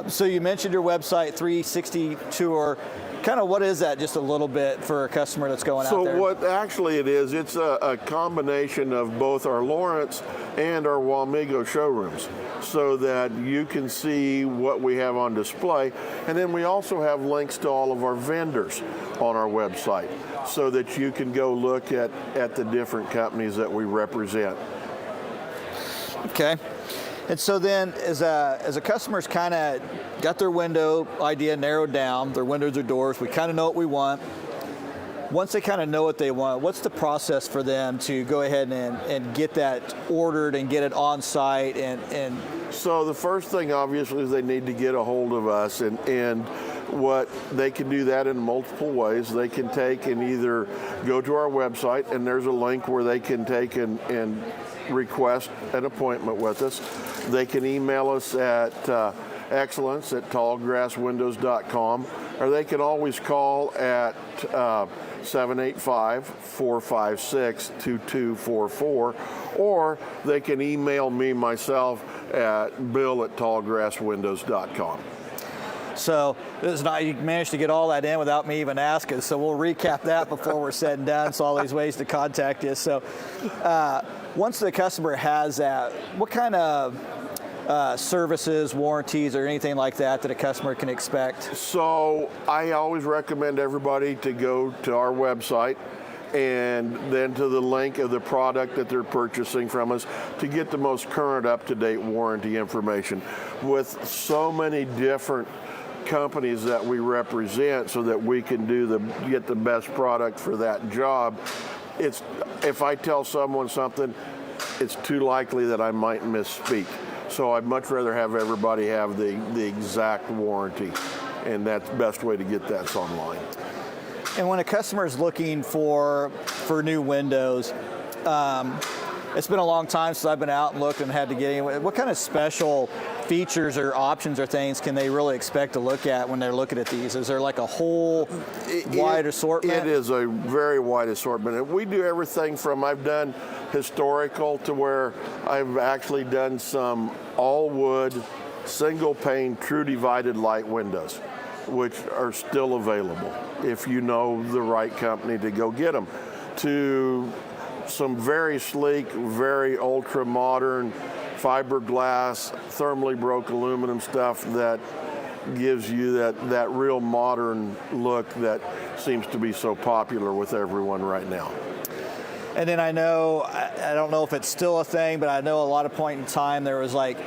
So you mentioned your website, 360 Tour. Kind of what is that, just a little bit for a customer that's going out there? So what actually it is, it's a combination of both our Lawrence and our Wamego showrooms so that you can see what we have on display. And then we also have links to all of our vendors on our website so that you can go look at the different companies that we represent. Okay. And so then as a customer's kind of got their window idea narrowed down, their windows or doors, we kind of know what we want. Once they kind of know what they want, what's the process for them to go ahead and get that ordered and get it on site? And So the first thing obviously is they need to get a hold of us, and what they can do that in multiple ways. They can take and either go to our website, and there's a link where they can take and request an appointment with us. They can email us at excellence@tallgrasswindows.com, or they can always call at 785-456-2244, or they can email me myself at bill@tallgrasswindows.com. so this is not, you managed to get all that in without me even asking, so we'll recap that before we're said and done, so all these ways to contact you. So once the customer has that, what kind of services, warranties, or anything like that a customer can expect? So I always recommend everybody to go to our website and then to the link of the product that they're purchasing from us to get the most current, up-to-date warranty information. With so many different companies that we represent so that we can get the best product for that job, if I tell someone something, it's too likely that I might misspeak. So I'd much rather have everybody have the exact warranty, and that's the best way to get that online. And when a customer is looking for new windows, it's been a long time since I've been out and looked and had to get in. What kind of special features or options or things can they really expect to look at when they're looking at these? Is there like a whole wide assortment? It is a very wide assortment. And we do everything from, I've done historical to where I've actually done some all wood, single pane, true divided light windows, which are still available if you know the right company to go get them, to some very sleek, very ultra modern fiberglass, thermally broke aluminum stuff that gives you that real modern look that seems to be so popular with everyone right now. And then I know, I don't know if it's still a thing, but I know a lot of point in time there was like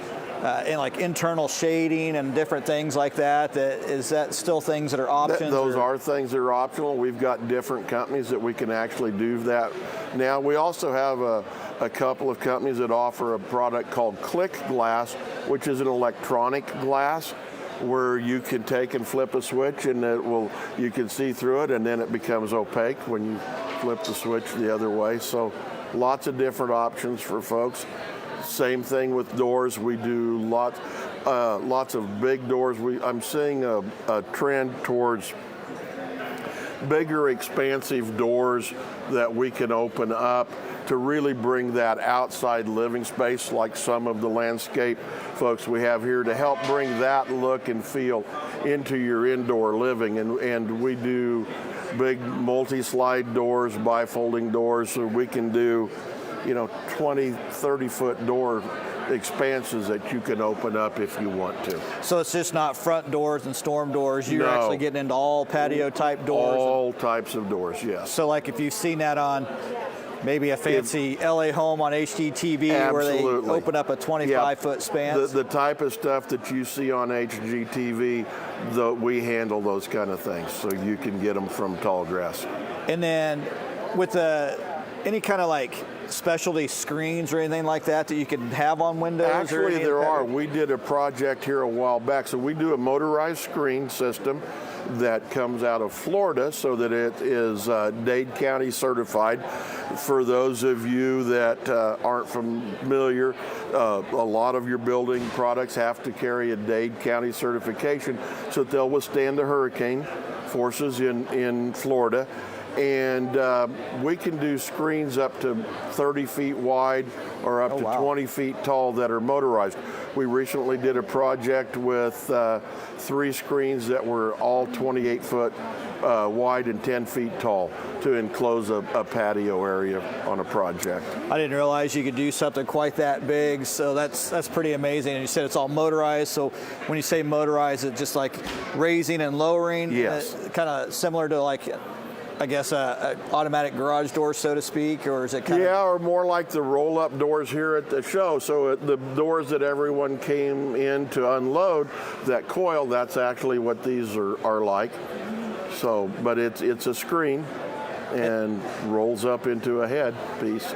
internal shading and different things like that. Is that still things that are options? Those are things that are optional. We've got different companies that we can actually do that. Now we also have a couple of companies that offer a product called Click Glass, which is an electronic glass where you can take and flip a switch and you can see through it, and then it becomes opaque when you flip the switch the other way. So lots of different options for folks. Same thing with doors. We do lots of big doors. I'm seeing a trend towards bigger, expansive doors that we can open up to really bring that outside living space, like some of the landscape folks we have here, to help bring that look and feel into your indoor living. And we do big multi-slide doors, bifolding doors, so we can do 20, 30-foot door expanses that you can open up if you want to. So it's just not front doors and storm doors. You're actually getting into all patio type doors. All types of doors, yes. So like if you've seen that on maybe a fancy LA home on HGTV, absolutely, where they open up a 25-foot span. The type of stuff that you see on HGTV, we handle those kind of things, so you can get them from Tallgrass. And then with any kind of like specialty screens or anything like that that you can have on windows? Actually, there are. We did a project here a while back. So we do a motorized screen system that comes out of Florida so that it is Dade County certified. For those of you that aren't familiar, a lot of your building products have to carry a Dade County certification so that they'll withstand the hurricane forces in Florida. And we can do screens up to 30 feet wide or up to 20 feet tall that are motorized. We recently did a project with 3 screens that were all 28 foot wide and 10 feet tall to enclose a patio area on a project. I didn't realize you could do something quite that big, so that's pretty amazing. And you said it's all motorized, so when you say motorized, it's just like raising and lowering? Yes. Kind of similar to like, I guess, a automatic garage door, so to speak, or is it kind of? Yeah, or more like the roll-up doors here at the show. So the doors that everyone came in to unload, that coil, that's actually what these are like. So, but it's a screen and rolls up into a head piece.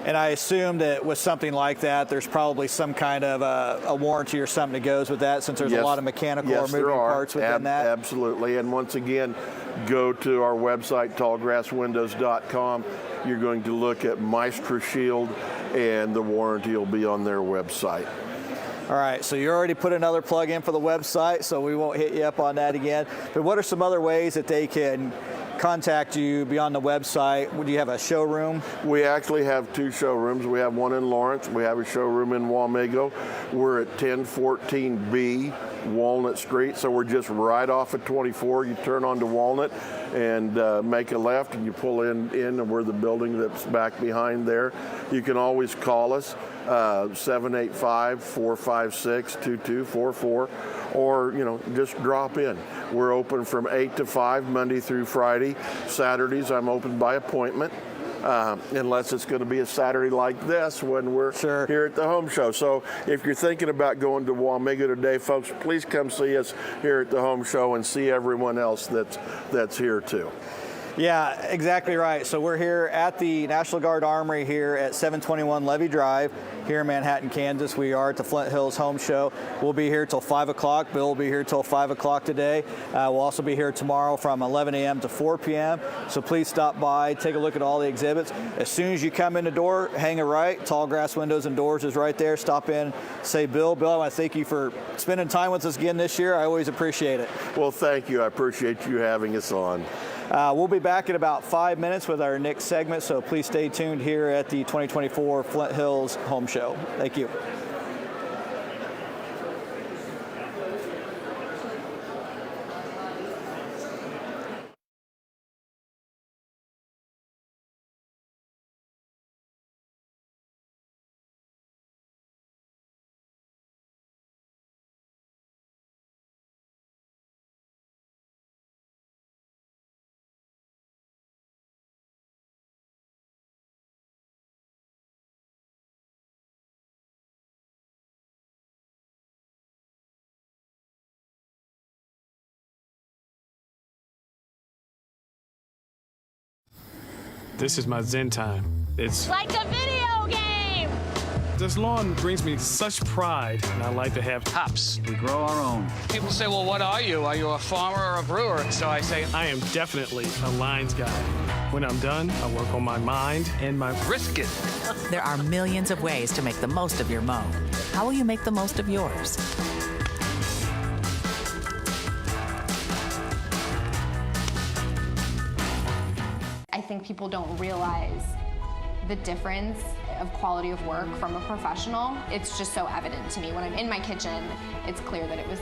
And I assume that with something like that, there's probably some kind of a warranty or something that goes with that, since there's a lot of mechanical or moving parts within that. Absolutely. And once again, go to our website, tallgrasswindows.com. You're going to look at Maestro Shield, and the warranty will be on their website. All right, so you already put another plug in for the website, so we won't hit you up on that again. But what are some other ways that they can contact you beyond the website? Do you have a showroom? We actually have 2 showrooms. We have one in Lawrence. We have a showroom in Wamego. We're at 1014B Walnut Street, so we're just right off of 24. You turn onto Walnut and make a left, and you pull in, and we're the building that's back behind there. You can always call us, 785-456-2244, or just drop in. We're open from 8 to 5 Monday through Friday. Saturdays I'm open by appointment, unless it's going to be a Saturday like this when we're here at the home show. So if you're thinking about going to Wamego today, folks, please come see us here at the home show and see everyone else that's here too. Yeah, exactly right. So we're here at the National Guard Armory here at 721 Levy Drive here in Manhattan, Kansas. We are at the Flint Hills Home Show. We'll be here till 5 o'clock. Bill will be here till 5 o'clock today. We'll also be here tomorrow from 11 a.m. to 4 p.m. So please stop by, take a look at all the exhibits. As soon as you come in the door, hang a right. Tall Grass Windows and Doors is right there. Stop in, say, Bill, I want to thank you for spending time with us again this year. I always appreciate it. Well, thank you. I appreciate you having us on. We'll be back in about 5 minutes with our next segment, so please stay tuned here at the 2024 Flint Hills Home Show. Thank you. This is my zen time. It's like a video game! This lawn brings me such pride, and I like to have hops. We grow our own. People say, well, what are you? Are you a farmer or a brewer? So I say, I am definitely a lines guy. When I'm done, I work on my mind and my brisket. There are millions of ways to make the most of your mow. How will you make the most of yours? I think people don't realize the difference of quality of work from a professional. It's just so evident to me. When I'm in my kitchen, it's clear that it was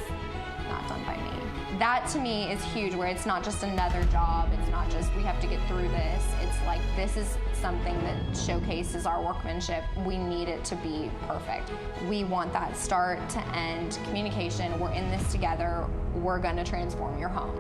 not done by me. That to me is huge, where it's not just another job, it's not just we have to get through this. It's like this is something that showcases our workmanship. We need it to be perfect. We want that start to end communication. We're in this together. We're gonna transform your home.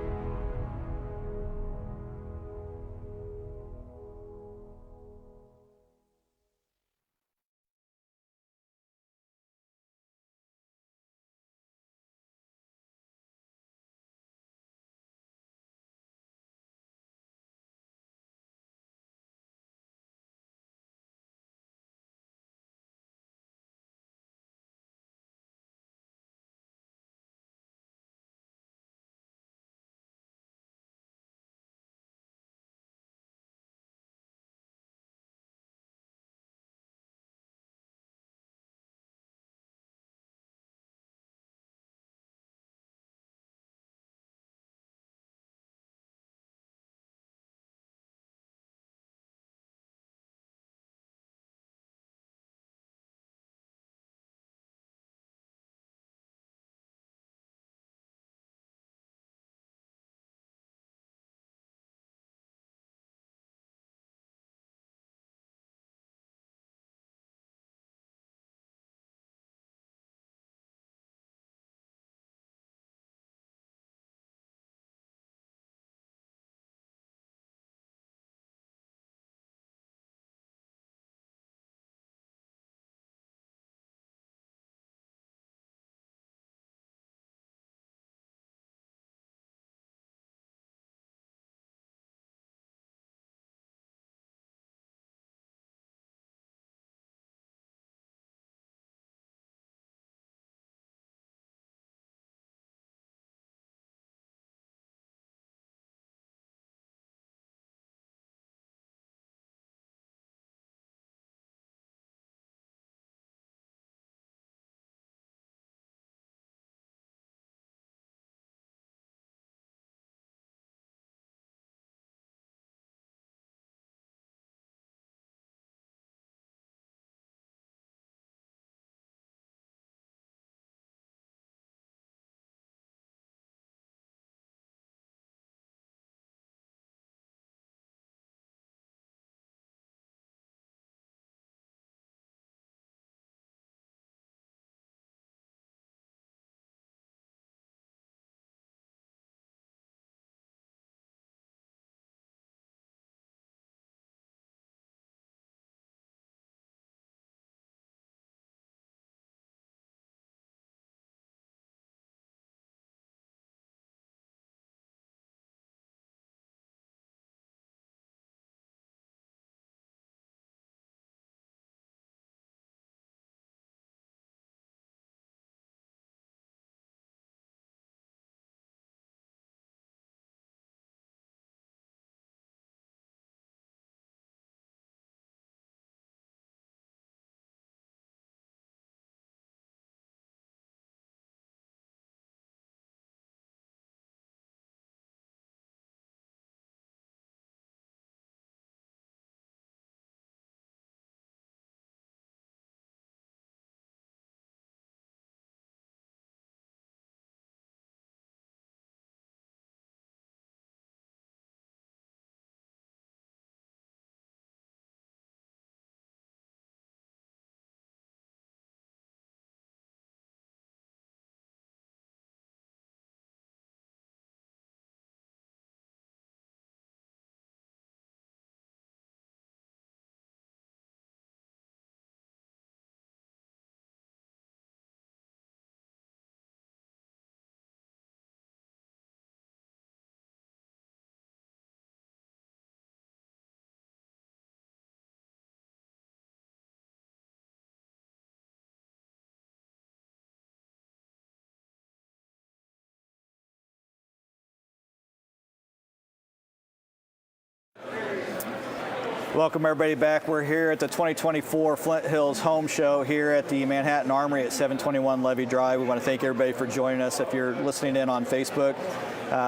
Welcome everybody back. We're here at the 2024 Flint Hills Home Show here at the Manhattan Armory at 721 Levy Drive. We want to thank everybody for joining us. If you're listening in on Facebook,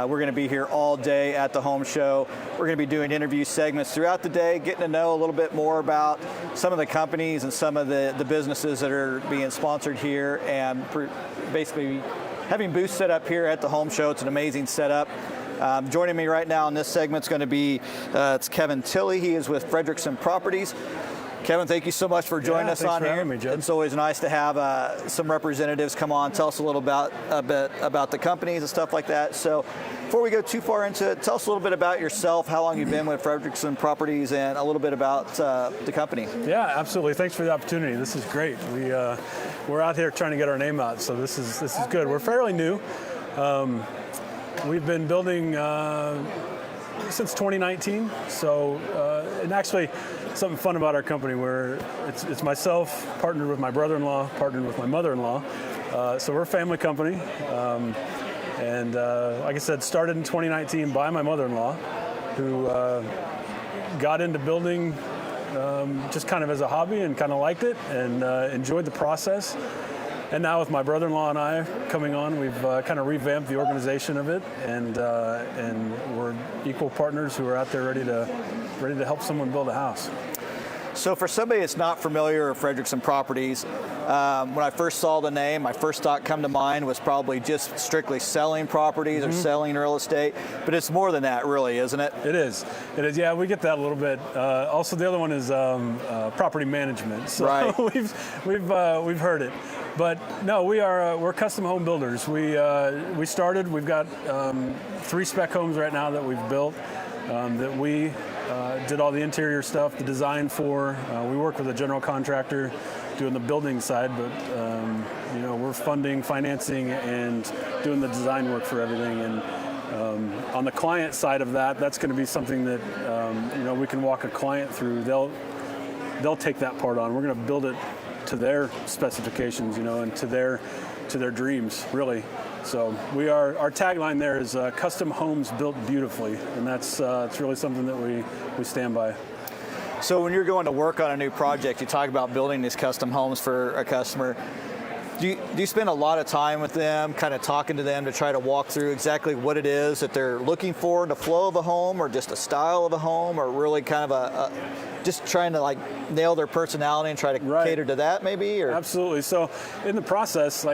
we're going to be here all day at the home show. We're going to be doing interview segments throughout the day, getting to know a little bit more about some of the companies and some of the businesses that are being sponsored here, and basically having booths set up here at the home show. It's an amazing setup. Joining me right now in this segment is going to be it's Kevin Tilley. He is with Frederickson Properties. Kevin, thank you so much for joining us on here. Me, it's always nice to have some representatives come on, tell us a little bit about the companies and stuff like that. So before we go too far into it, tell us a little bit about yourself, how long you've been with Frederickson Properties, and a little bit about the company. Yeah, absolutely. Thanks for the opportunity. This is great. We're out here trying to get our name out, so this is good. We're fairly new. We've been building since 2019. So, and actually, something fun about our company where it's myself, partnered with my brother-in-law, partnered with my mother-in-law. So we're a family company. And like I said, started in 2019 by my mother-in-law, who got into building just kind of as a hobby and kind of liked it and enjoyed the process. And now with my brother-in-law and I coming on, we've kind of revamped the organization of it, and we're equal partners who are out there ready to help someone build a house. So for somebody that's not familiar with Frederickson Properties, when I first saw the name, my first thought come to mind was probably just strictly selling properties or selling real estate, but it's more than that, really, isn't it? It is. Yeah, we get that a little bit. Also, the other one is property management. So right. we've heard it. But no, we're custom home builders. We've got 3 spec homes right now that we've built that we did all the interior stuff, the design for. We work with a general contractor doing the building side, but we're funding, financing, and doing the design work for everything. And on the client side of that, that's going to be something that we can walk a client through. They'll take that part on. We're going to build it to their specifications, and to their dreams, really. So our tagline there is custom homes built beautifully, and that's it's really something that we stand by. So when you're going to work on a new project, you talk about building these custom homes for a customer. Do you spend a lot of time with them, kind of talking to them to try to walk through exactly what it is that they're looking for in the flow of a home, or just a style of a home, or really kind of just trying to nail their personality and try to cater to that maybe? Or? Absolutely. So in the process,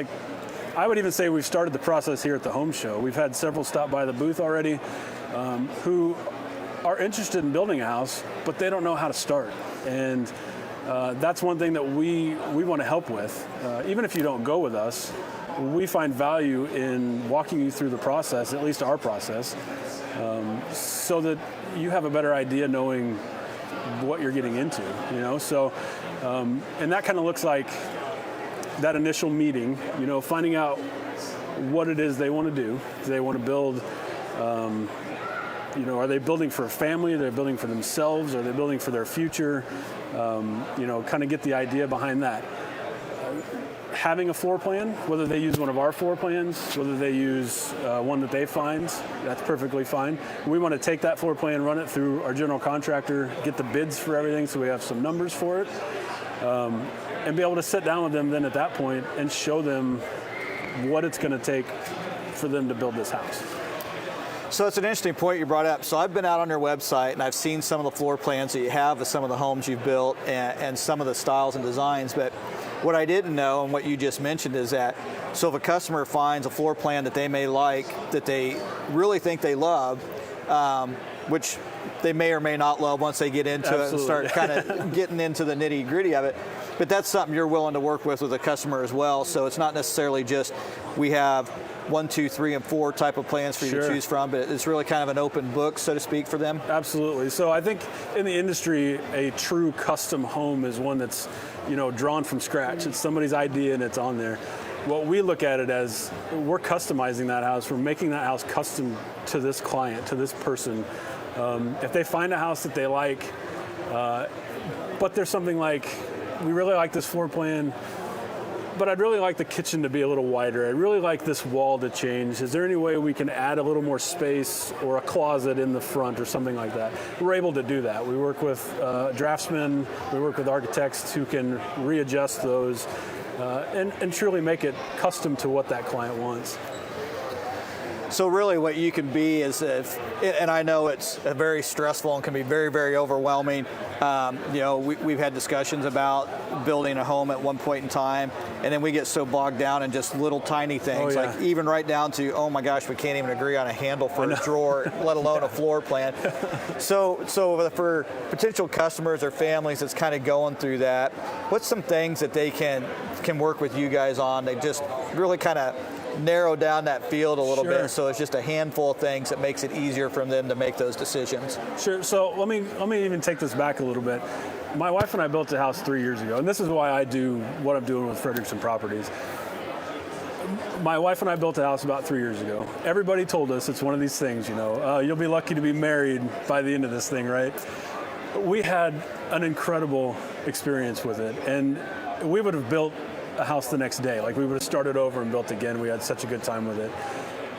I would even say we've started the process here at the home show. We've had several stop by the booth already who are interested in building a house, but they don't know how to start. And that's one thing that we want to help with. Even if you don't go with us, we find value in walking you through the process, at least our process, so that you have a better idea knowing what you're getting into, So, and that kind of looks like that initial meeting, finding out what it is they want to do. Do they want to build, are they building for a family? Are they building for themselves? Are they building for their future? Kind of get the idea behind that. Having a floor plan, whether they use one of our floor plans, whether they use one that they find, that's perfectly fine. We want to take that floor plan, run it through our general contractor, get the bids for everything so we have some numbers for it, and be able to sit down with them then at that point and show them what it's going to take for them to build this house. So it's an interesting point you brought up. So I've been out on your website and I've seen some of the floor plans that you have of some of the homes you've built and some of the styles and designs. But what I didn't know, and what you just mentioned, is that so if a customer finds a floor plan that they may like, that they really think they love, which they may or may not love once they get into it and start kind of getting into the nitty gritty of it. But that's something you're willing to work with a customer as well. So it's not necessarily just we have 1, 2, 3, and 4 type of plans for you to choose from, but it's really kind of an open book, so to speak, for them. Absolutely. So I think in the industry, a true custom home is one that's, drawn from scratch. It's somebody's idea and it's on there. What we look at it as, we're customizing that house. We're making that house custom to this client, to this person. If they find a house that they like, but there's something like, we really like this floor plan, but I'd really like the kitchen to be a little wider. I'd really like this wall to change. Is there any way we can add a little more space or a closet in the front or something like that? We're able to do that. We work with draftsmen, we work with architects who can readjust those and truly make it custom to what that client wants. So really what you can be is, and I know it's very stressful and can be very, very overwhelming. We've had discussions about building a home at one point in time, and then we get so bogged down in just little tiny things, like even right down to, oh my gosh, we can't even agree on a handle for a drawer, let alone a floor plan. So for potential customers or families that's kind of going through that, what's some things that they can work with you guys on? They just really kind of narrow down that field a little bit, so it's just a handful of things that makes it easier for them to make those decisions. Sure. So let me even take this back a little bit. My wife and I built a house 3 years ago, and this is why I do what I'm doing with Fredrickson Properties. My wife and I built a house about 3 years ago. Everybody told us it's one of these things, you'll be lucky to be married by the end of this thing, right? We had an incredible experience with it, and we would have built a house the next day. Like, we would have started over and built again. We had such a good time with it.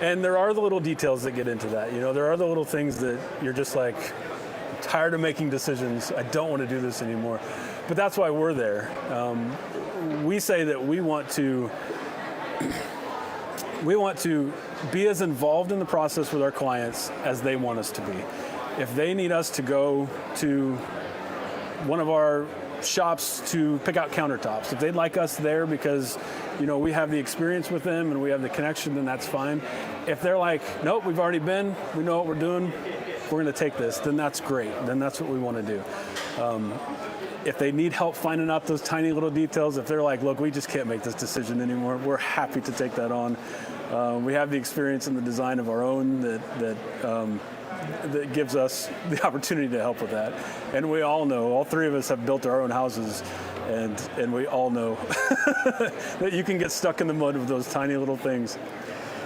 And there are the little details that get into that. There are the little things that you're just like, I'm tired of making decisions. I don't want to do this anymore. But that's why we're there. We say that we want to be as involved in the process with our clients as they want us to be. If they need us to go to one of our shops to pick out countertops, if they'd like us there because we have the experience with them and we have the connection, then that's fine. If they're like, nope, we've already been, we know what we're doing, we're going to take this, then that's great. Then that's what we want to do. If they need help finding out those tiny little details, if they're like, look, we just can't make this decision anymore, we're happy to take that on. We have the experience in the design of our own that gives us the opportunity to help with that. And we all know, all three of us have built our own houses, and we all know that you can get stuck in the mud with those tiny little things.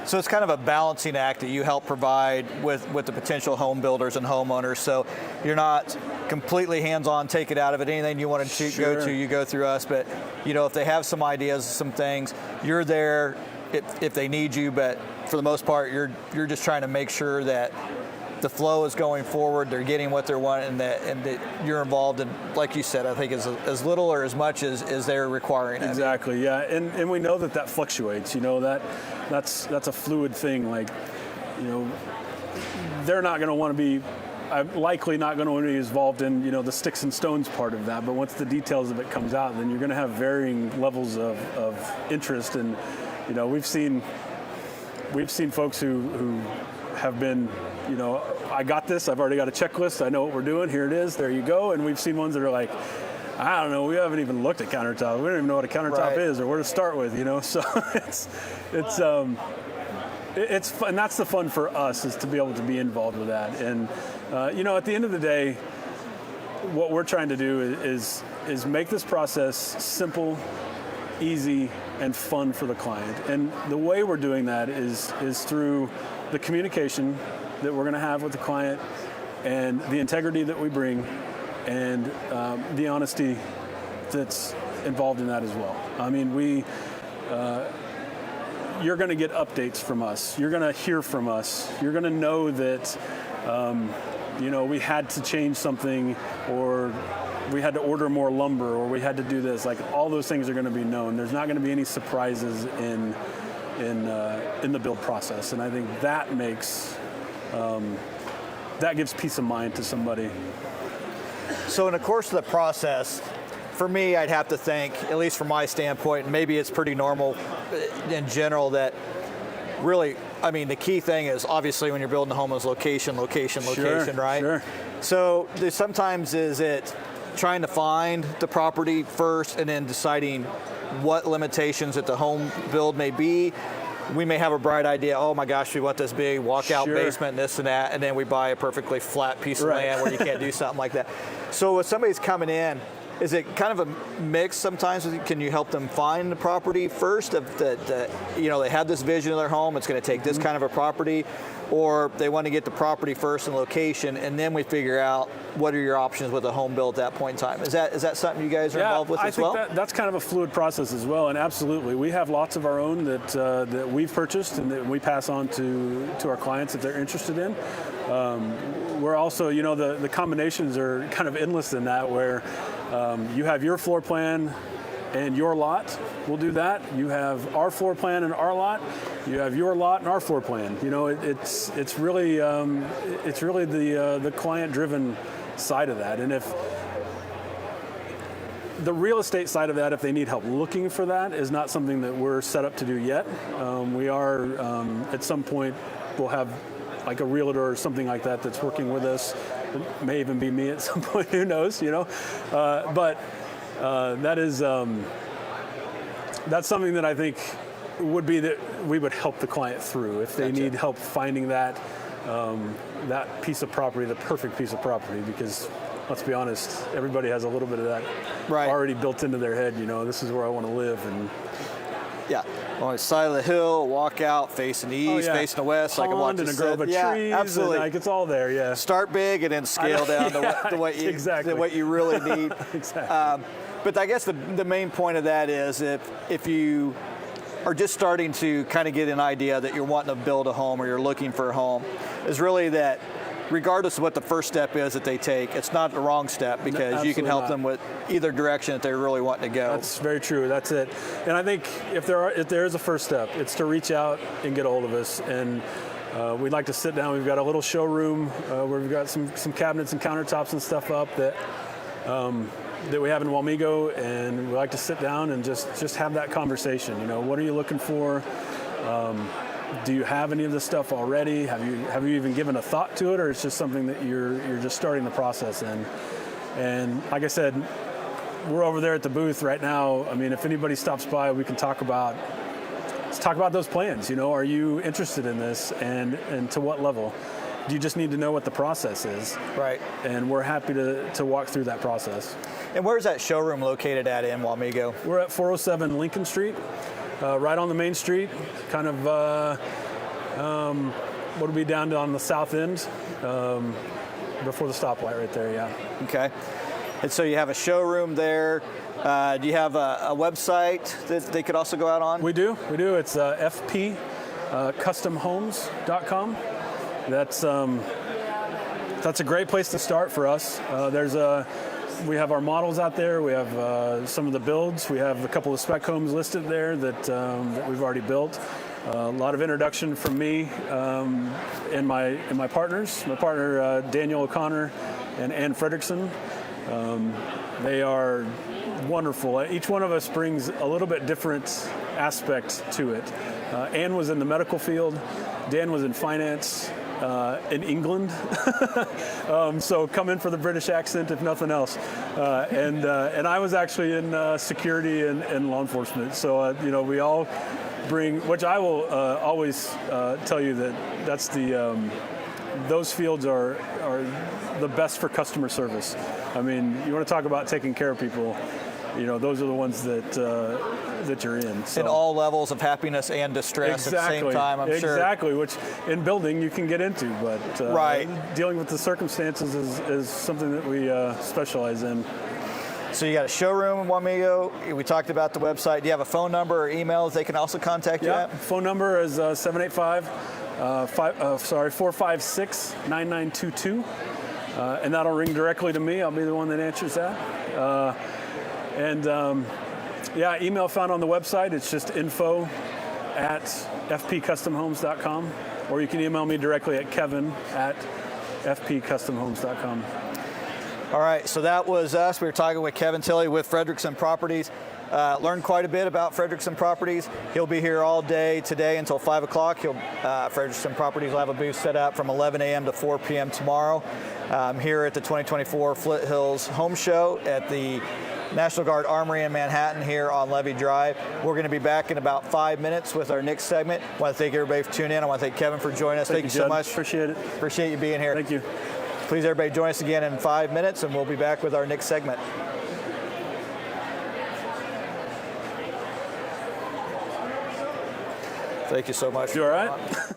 So it's kind of a balancing act that you help provide with the potential home builders and homeowners. So you're not completely hands-on, take it out of it. Anything you want to go to, you go through us. But if they have some ideas, some things, you're there if they need you. But for the most part, you're just trying to make sure that the flow is going forward, they're getting what they're wanting, and that you're involved in, like you said, I think as little or as much as they're requiring. Exactly, yeah, and we know that fluctuates. That's a fluid thing. Like, they're not going to want to be, likely not going to want to be involved in the sticks and stones part of that. But once the details of it comes out, then you're going to have varying levels of interest. And we've seen folks who have been, I got this, I've already got a checklist, I know what we're doing, here it is, there you go. And we've seen ones that are like, I don't know, we haven't even looked at countertop, we don't even know what a countertop is or where to start with, So it's fun, and that's the fun for us, is to be able to be involved with that. And at the end of the day, what we're trying to do is make this process simple, easy, and fun for the client. And the way we're doing that is through the communication that we're going to have with the client, and the integrity that we bring, and the honesty that's involved in that as well. I mean, you're going to get updates from us. You're going to hear from us. You're going to know that, we had to change something, or we had to order more lumber, or we had to do this. Like, all those things are going to be known. There's not going to be any surprises in the build process, and I think that makes that gives peace of mind to somebody. So in the course of the process, for me, I'd have to think, at least from my standpoint, and maybe it's pretty normal in general, that really, I mean, the key thing is obviously when you're building a home is location, right? Sure. So sometimes is it trying to find the property first and then deciding what limitations that the home build may be. We may have a bright idea, oh my gosh, we want this big walkout basement and this and that, and then we buy a perfectly flat piece of land where you can't do something like that. So if somebody's coming in, is it kind of a mix sometimes? Can you help them find the property first? They have this vision of their home, it's going to take this kind of a property, or they want to get the property first and location, and then we figure out what are your options with a home built at that point in time. Is that something you guys are involved with as well? I think that's kind of a fluid process as well, and absolutely. We have lots of our own that we've purchased and that we pass on to our clients if they're interested in. We're also, the combinations are kind of endless in that, where you have your floor plan and your lot, we'll do that. You have our floor plan and our lot. You have your lot and our floor plan. It's really the client-driven side of that. And if the real estate side of that, if they need help looking for that, is not something that we're set up to do yet. We are at some point we'll have like a realtor or something like that that's working with us. It may even be me at some point. Who knows? But that is that's something that I think would be that we would help the client through if they need help finding that piece of property, the perfect piece of property. Because let's be honest, everybody has a little bit of that already built into their head. This is where I want to live, and on the side of the hill, walk out, facing the east, facing the west. Pond, like I watch and a grove of trees. Absolutely. And it's all there. Yeah. Start big and then scale down to what you really need. Exactly. But I guess the main point of that is if you are just starting to kind of get an idea that you're wanting to build a home or you're looking for a home, is really that regardless of what the first step is that they take, it's not the wrong step, because you can help them with either direction that they're really wanting to go. That's very true. That's it. And I think if there is a first step, it's to reach out and get a hold of us. And we'd like to sit down. We've got a little showroom where we've got some cabinets and countertops and stuff up that we have in Wamego, and we like to sit down and just have that conversation. What are you looking for? Do you have any of this stuff already? Have you even given a thought to it, or it's just something that you're just starting the process in? And like I said, we're over there at the booth right now. I mean, if anybody stops by, we can talk about those plans. Are you interested in this, and to what level? Do you just need to know what the process is? Right. And we're happy to walk through that process. And where's that showroom located at in Wamego? We're at 407 Lincoln Street. Right on the main street, kind of what would be down on the south end, before the stoplight right there, yeah. Okay. And so you have a showroom there. Do you have a website that they could also go out on? We do. It's fpcustomhomes.com. That's a great place to start for us. We have our models out there. We have some of the builds. We have a couple of spec homes listed there that we've already built. A lot of introduction from me and my partners. My partner Daniel O'Connor and Ann Fredrickson. They are wonderful. Each one of us brings a little bit different aspect to it. Ann was in the medical field. Dan was in finance. In England, so come in for the British accent if nothing else. And I was actually in security and law enforcement. So we all bring, which I will always tell you that's those fields are the best for customer service. I mean, you want to talk about taking care of people. Those are the ones that you're in. So. In all levels of happiness and distress at the same time, I'm sure. Exactly, which in building you can get into, but dealing with the circumstances is something that we specialize in. So you got a showroom in Wamego. We talked about the website. Do you have a phone number or emails they can also contact you at? Phone number is 456-9922. And that'll ring directly to me. I'll be the one that answers that. Email found on the website. It's just info@fpcustomhomes.com, or you can email me directly at kevin@fpcustomhomes.com. All right, so that was us. We were talking with Kevin Tilley with Fredrickson Properties. Learned quite a bit about Fredrickson Properties. He'll be here all day today until 5 o'clock. Fredrickson Properties will have a booth set up from 11 a.m. to 4 p.m. tomorrow here at the 2024 Flint Hills Home Show at the National Guard Armory in Manhattan here on Levy Drive. We're going to be back in about 5 minutes with our next segment. I want to thank everybody for tuning in. I want to thank Kevin for joining us. Thank you so much. Appreciate it. Appreciate you being here. Thank you. Please, everybody, join us again in 5 minutes, and we'll be back with our next segment. Thank you so much. You all right?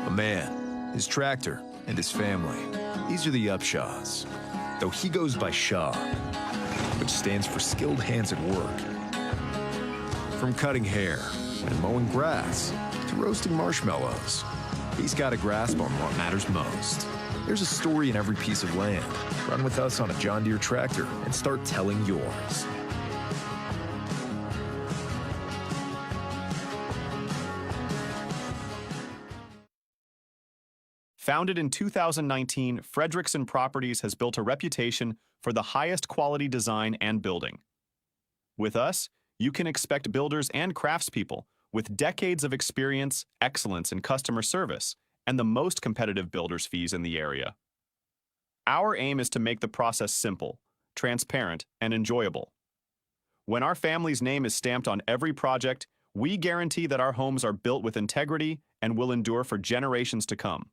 A man, his tractor, and his family. These are the Upshaws. Though he goes by Shaw, which stands for skilled hands at work. From cutting hair and mowing grass to roasting marshmallows, he's got a grasp on what matters most. There's a story in every piece of land. Run with us on a John Deere tractor and start telling yours. Founded in 2019, Fredrickson Properties has built a reputation for the highest quality design and building. With us, you can expect builders and craftspeople with decades of experience, excellence in customer service, and the most competitive builders' fees in the area. Our aim is to make the process simple, transparent, and enjoyable. When our family's name is stamped on every project, we guarantee that our homes are built with integrity and will endure for generations to come.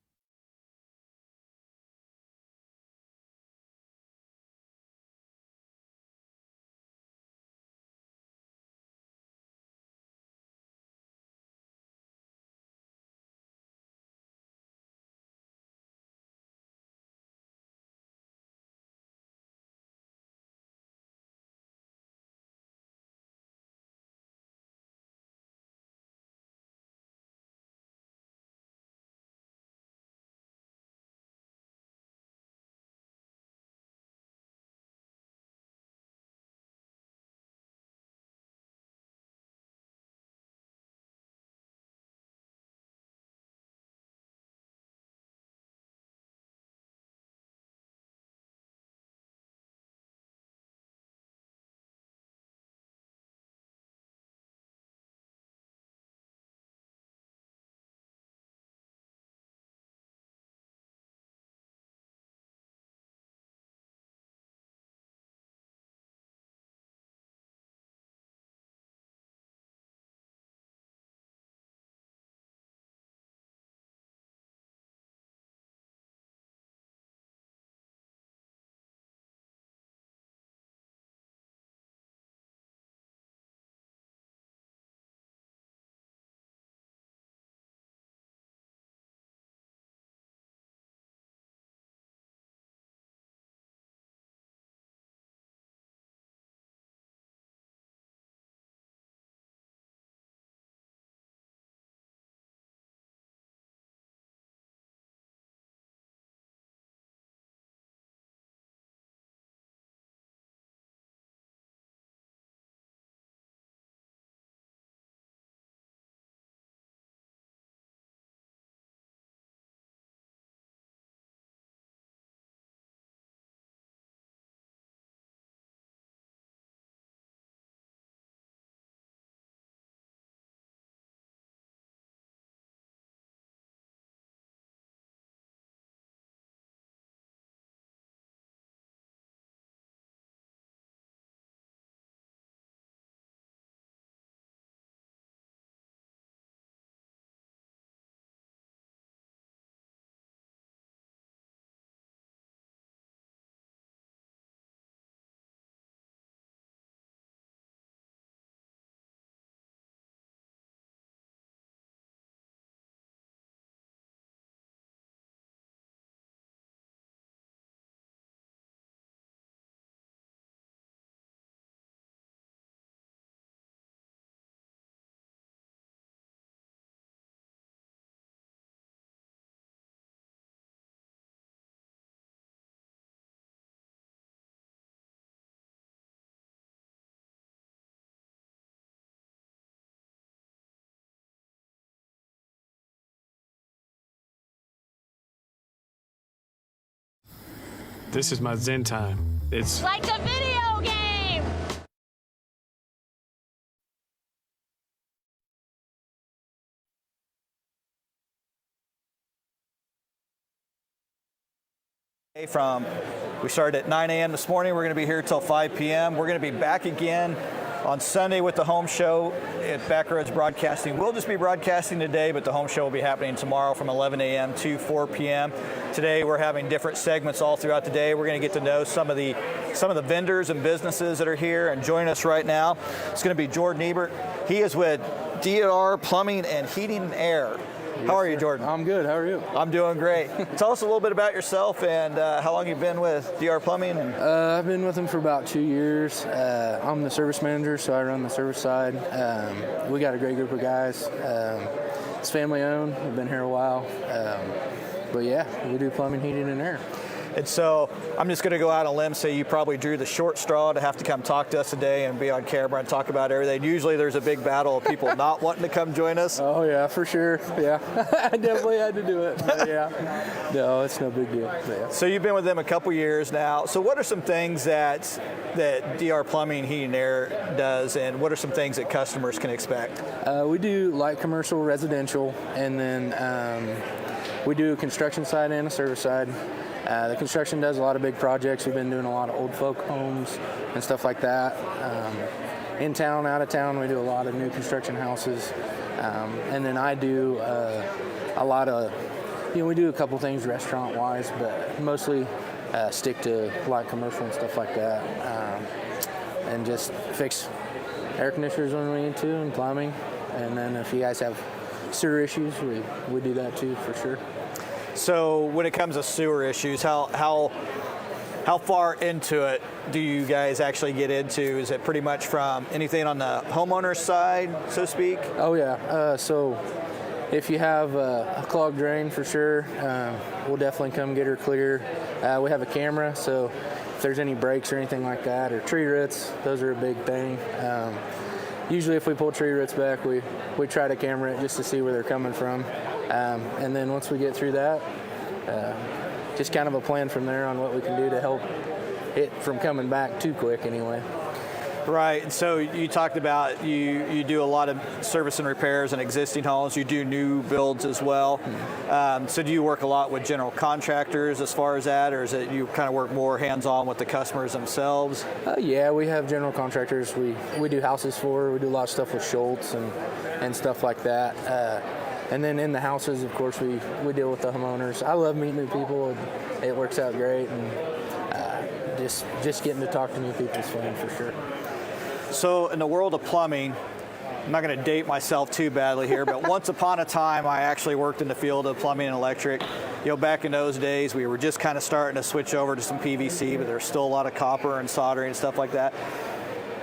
This is my zen time. It's like a video game. We started at 9 a.m. this morning. We're going to be here till 5 p.m. We're going to be back again on Sunday with the home show at Backroads Broadcasting. We'll just be broadcasting today, but the home show will be happening tomorrow from 11 a.m. to 4 p.m. Today we're having different segments all throughout the day. We're going to get to know some of the vendors and businesses that are here. And joining us right now, it's going to be Jordan Ebert. He is with DR Plumbing and Heating and Air. How are you, Jordan? I'm good. How are you? I'm doing great. Tell us a little bit about yourself and how long you've been with DR Plumbing. I've been with them for about 2 years. I'm the service manager, so I run the service side. We got a great group of guys. It's family owned. We've been here a while. But yeah, we do plumbing, heating, and air. And so I'm just going to go out on a limb and say you probably drew the short straw to have to come talk to us today and be on camera and talk about everything. Usually there's a big battle of people not wanting to come join us. Oh, yeah, for sure. Yeah, I definitely had to do it. But yeah, no, it's no big deal. Yeah. So you've been with them a couple years now. So what are some things that DR Plumbing, Heating, and Air does, and what are some things that customers can expect? We do light commercial, residential, and then we do a construction side and a service side. The construction does a lot of big projects. We've been doing a lot of old folk homes and stuff like that. In town, out of town, we do a lot of new construction houses. And then I do a lot of, we do a couple things restaurant-wise, but mostly stick to light commercial and stuff like that. And just fix air conditioners when we need to and plumbing. And then if you guys have sewer issues, we do that too, for sure. So when it comes to sewer issues, how far into it do you guys actually get into? Is it pretty much from anything on the homeowner's side, so to speak? Oh yeah. So if you have a clogged drain, for sure, we'll definitely come get her clear. We have a camera, so if there's any breaks or anything like that, or tree roots, those are a big thing. Usually if we pull tree roots back, we try to camera it just to see where they're coming from. And then once we get through that, just kind of a plan from there on what we can do to help it from coming back too quick anyway. Right. So you talked about you do a lot of service and repairs in existing homes. You do new builds as well. So do you work a lot with general contractors as far as that, or is it you kind of work more hands-on with the customers themselves? Yeah, we have general contractors we do houses for. We do a lot of stuff with Schultz and stuff like that. And then in the houses, of course, we deal with the homeowners. I love meeting new people. It works out great, and just getting to talk to new people is fun for sure. So in the world of plumbing, I'm not going to date myself too badly here, but once upon a time, I actually worked in the field of plumbing and electric. Back in those days, we were just kind of starting to switch over to some PVC, but there's still a lot of copper and soldering and stuff like that.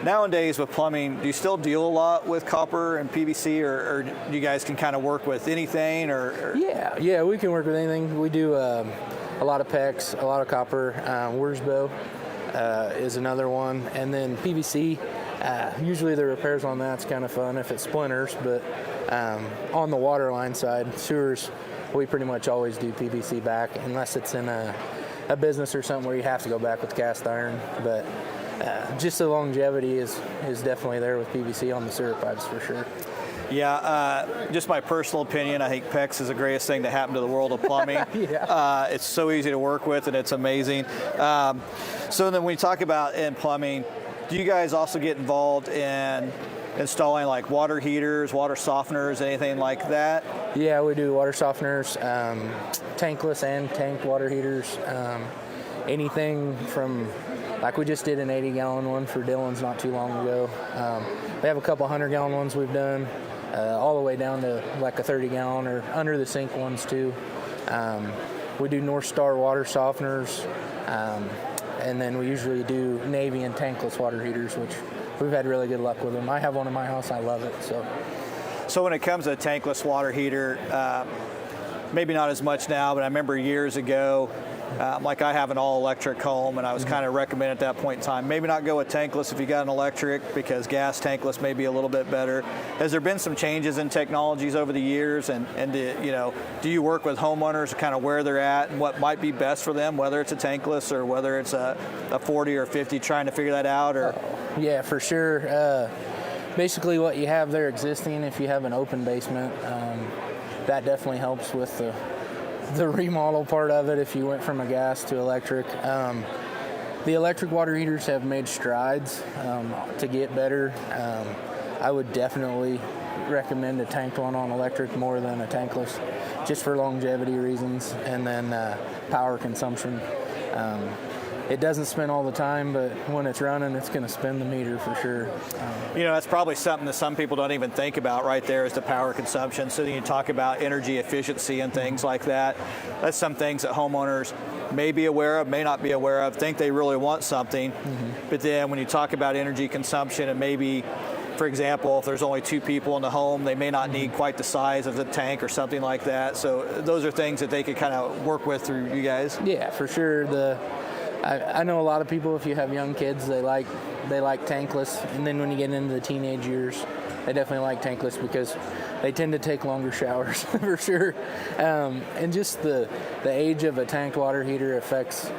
Nowadays with plumbing, do you still deal a lot with copper and PVC, or you guys can kind of work with anything? Or? Yeah, we can work with anything. We do a lot of PEX, a lot of copper. Wurzbo is another one, and then PVC. Usually the repairs on that's kind of fun if it splinters, but on the water line side, sewers, we pretty much always do PVC back, unless it's in a business or something where you have to go back with cast iron. But just the longevity is definitely there with PVC on the sewer pipes for sure. Yeah, just my personal opinion, I think PEX is the greatest thing that happened to the world of plumbing. Yeah. It's so easy to work with, and it's amazing. So then when you talk about in plumbing, do you guys also get involved in installing like water heaters, water softeners, anything like that? Yeah, we do water softeners, tankless and tanked water heaters, anything from, like we just did an 80-gallon one for Dillon's not too long ago. We have a couple 100-gallon ones we've done, all the way down to like a 30-gallon or under the sink ones too. We do North Star water softeners, and then we usually do Navy and tankless water heaters, which we've had really good luck with them. I have one in my house. I love it. So when it comes to a tankless water heater, maybe not as much now, but I remember years ago, Like I have an all-electric home, and I was kind of recommending at that point in time, maybe not go with tankless if you got an electric, because gas tankless may be a little bit better. Has there been some changes in technologies over the years, and do you work with homeowners kind of where they're at and what might be best for them, whether it's a tankless or whether it's a 40 or 50, trying to figure that out? Or Yeah, for sure. Basically what you have there existing, if you have an open basement, that definitely helps with the remodel part of it if you went from a gas to electric. The electric water heaters have made strides to get better. I would definitely recommend a tanked one on electric more than a tankless, just for longevity reasons, and then power consumption. It doesn't spin all the time, but when it's running, it's going to spin the meter for sure. That's probably something that some people don't even think about right there, is the power consumption. So then you talk about energy efficiency and things like that. That's some things that homeowners may be aware of, may not be aware of, think they really want something. But then when you talk about energy consumption, and maybe, for example, if there's only 2 people in the home, they may not need quite the size of the tank or something like that. So those are things that they could kind of work with through you guys. Yeah, for sure. I know a lot of people, if you have young kids, they like tankless, and then when you get into the teenage years, they definitely like tankless because they tend to take longer showers for sure. And just the age of a tanked water heater affects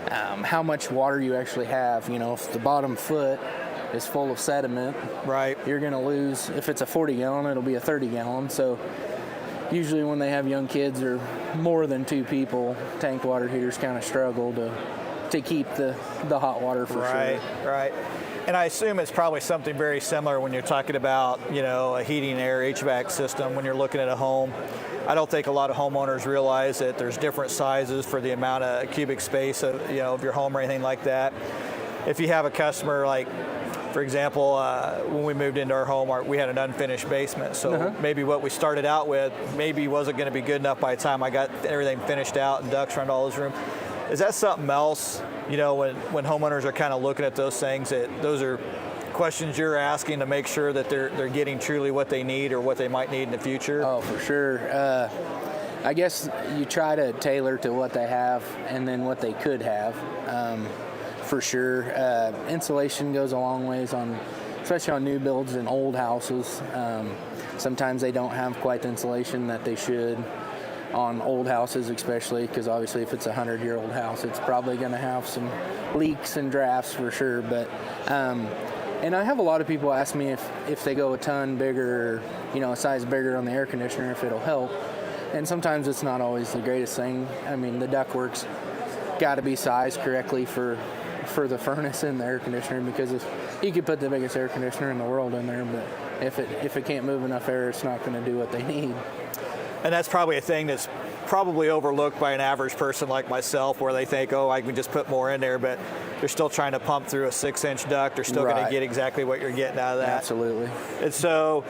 how much water you actually have. If the bottom foot is full of sediment, right, you're going to lose. If it's a 40 gallon, it'll be a 30 gallon. So usually when they have young kids or more than 2 people, tanked water heaters kind of struggle to keep the hot water for sure. Right. And I assume it's probably something very similar when you're talking about, a heating air HVAC system when you're looking at a home. I don't think a lot of homeowners realize that there's different sizes for the amount of cubic space of your home or anything like that. If you have a customer, like, for example, when we moved into our home, we had an unfinished basement. So maybe what we started out with maybe wasn't going to be good enough by the time I got everything finished out and ducts around all those rooms. Is that something else, when homeowners are kind of looking at those things, that those are questions you're asking to make sure that they're getting truly what they need or what they might need in the future? Oh, for sure. I guess you try to tailor to what they have and then what they could have, for sure. Insulation goes a long ways especially on new builds and old houses. Sometimes they don't have quite the insulation that they should. On old houses especially, because obviously if it's a 100-year-old house, it's probably going to have some leaks and drafts for sure. But and I have a lot of people ask me if they go a ton bigger, a size bigger on the air conditioner, if it'll help. And sometimes it's not always the greatest thing. I mean, the ductwork's got to be sized correctly for the furnace and the air conditioner, because if you could put the biggest air conditioner in the world in there, but if it can't move enough air, it's not going to do what they need. And that's probably a thing that's probably overlooked by an average person like myself, where they think, I can just put more in there, but they're still trying to pump through a 6-inch duct. They're still going to get exactly what you're getting out of that. Absolutely. And so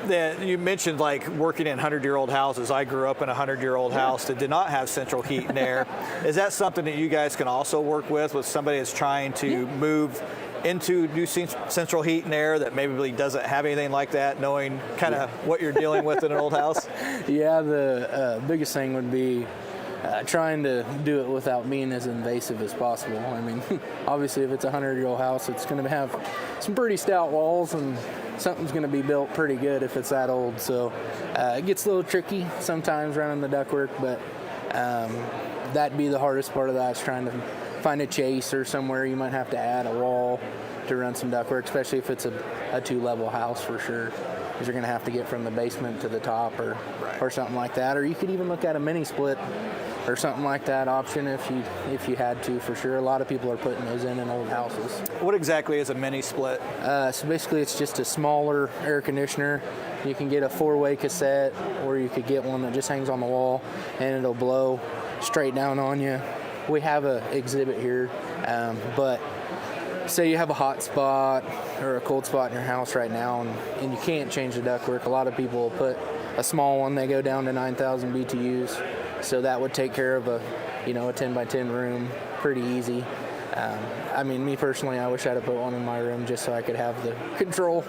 then you mentioned like working in 100-year-old houses. I grew up in a 100-year-old house that did not have central heat and air. Is that something that you guys can also work with somebody that's trying to move into new central heat and air that maybe doesn't have anything like that, knowing kind of what you're dealing with in an old house? Yeah, the biggest thing would be trying to do it without being as invasive as possible. I mean, obviously if it's a 100-year-old house, it's going to have some pretty stout walls, and something's going to be built pretty good if it's that old. So it gets a little tricky sometimes running the ductwork, but that'd be the hardest part of that, is trying to find a chase or somewhere you might have to add a wall to run some ductwork, especially if it's a 2-level house for sure, because you're going to have to get from the basement to the top or something like that. Or you could even look at a mini split or something like that option if you had to, for sure. A lot of people are putting those in old houses. What exactly is a mini split? So basically it's just a smaller air conditioner. You can get a 4-way cassette, or you could get one that just hangs on the wall and it'll blow straight down on you. We have an exhibit here, but say you have a hot spot or a cold spot in your house right now, and you can't change the ductwork. A lot of people will put a small one. They go down to 9,000 BTUs, so that would take care of a 10 by 10 room pretty easy. I mean, me personally, I wish I'd have put one in my room just so I could have the control,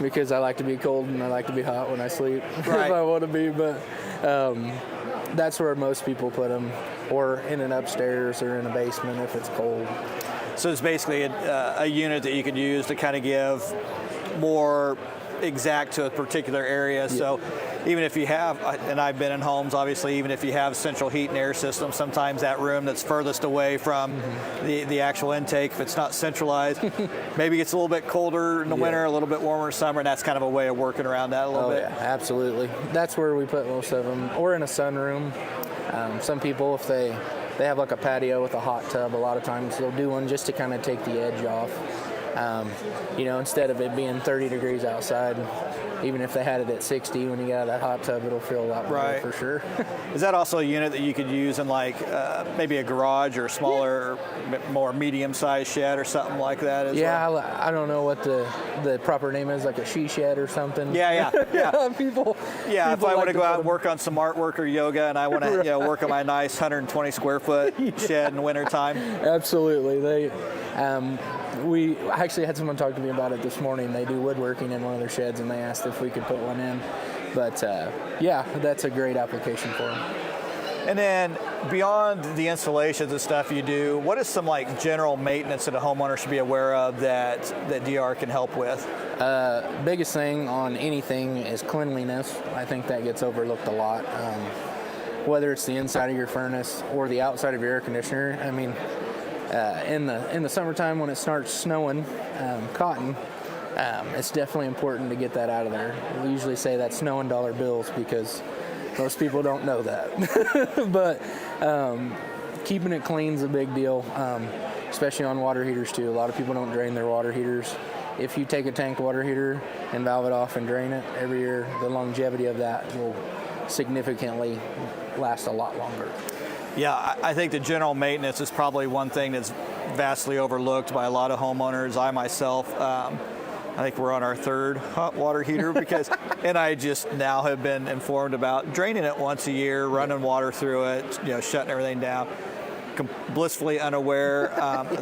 because I like to be cold and I like to be hot when I sleep if I want to be. But That's where most people put them, or in an upstairs or in a basement if it's cold. So it's basically a unit that you could use to kind of give more exact to a particular area. Yeah. So even if you have, and I've been in homes, obviously, even if you have central heat and air system, sometimes that room that's furthest away from the actual intake, if it's not centralized, maybe it's a little bit colder in the winter, a little bit warmer in summer, and that's kind of a way of working around that a little bit. Yeah, absolutely. That's where we put most of them, or in a sunroom. Some people, if they have like a patio with a hot tub, a lot of times they'll do one just to kind of take the edge off. Instead of it being 30 degrees outside, even if they had it at 60, when you get out of that hot tub, it'll feel a lot better for sure. Is that also a unit that you could use in like maybe a garage or a smaller, more medium-sized shed or something like that as well? I don't know what the proper name is, like a she shed or something. Yeah. people if I like want to go out and work on some artwork or yoga and I want to work on my nice 120 square foot shed in wintertime. Absolutely. We actually had someone talk to me about it this morning. They do woodworking in one of their sheds, and they asked if we could put one in. But that's a great application for them. And then beyond the installations and stuff you do, what is some like general maintenance that a homeowner should be aware of that DR can help with? Biggest thing on anything is cleanliness. I think that gets overlooked a lot. Whether it's the inside of your furnace or the outside of your air conditioner. I mean, in the summertime when it starts snowing, cotton, it's definitely important to get that out of there. We usually say that's snowing dollar bills because most people don't know that. But keeping it clean is a big deal, especially on water heaters too. A lot of people don't drain their water heaters. If you take a tank water heater and valve it off and drain it every year, the longevity of that will significantly last a lot longer. Yeah, I think the general maintenance is probably one thing that's vastly overlooked by a lot of homeowners. I myself, I think we're on our third hot water heater because, and I just now have been informed about draining it once a year, running water through it, shutting everything down. Blissfully unaware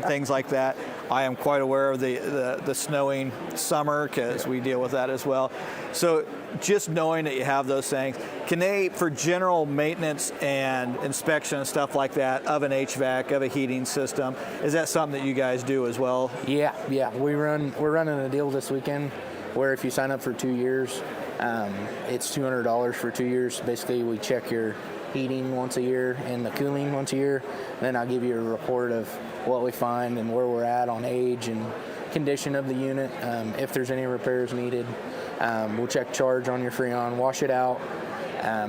things like that. I am quite aware of the snowing summer because we deal with that as well. So just knowing that you have those things, can they, for general maintenance and inspection and stuff like that of an HVAC, of a heating system, is that something that you guys do as well? Yeah. We're running a deal this weekend where if you sign up for 2 years, it's $200 for 2 years. Basically, we check your heating once a year and the cooling once a year. Then I'll give you a report of what we find and where we're at on age and condition of the unit. If there's any repairs needed, we'll check charge on your Freon, wash it out,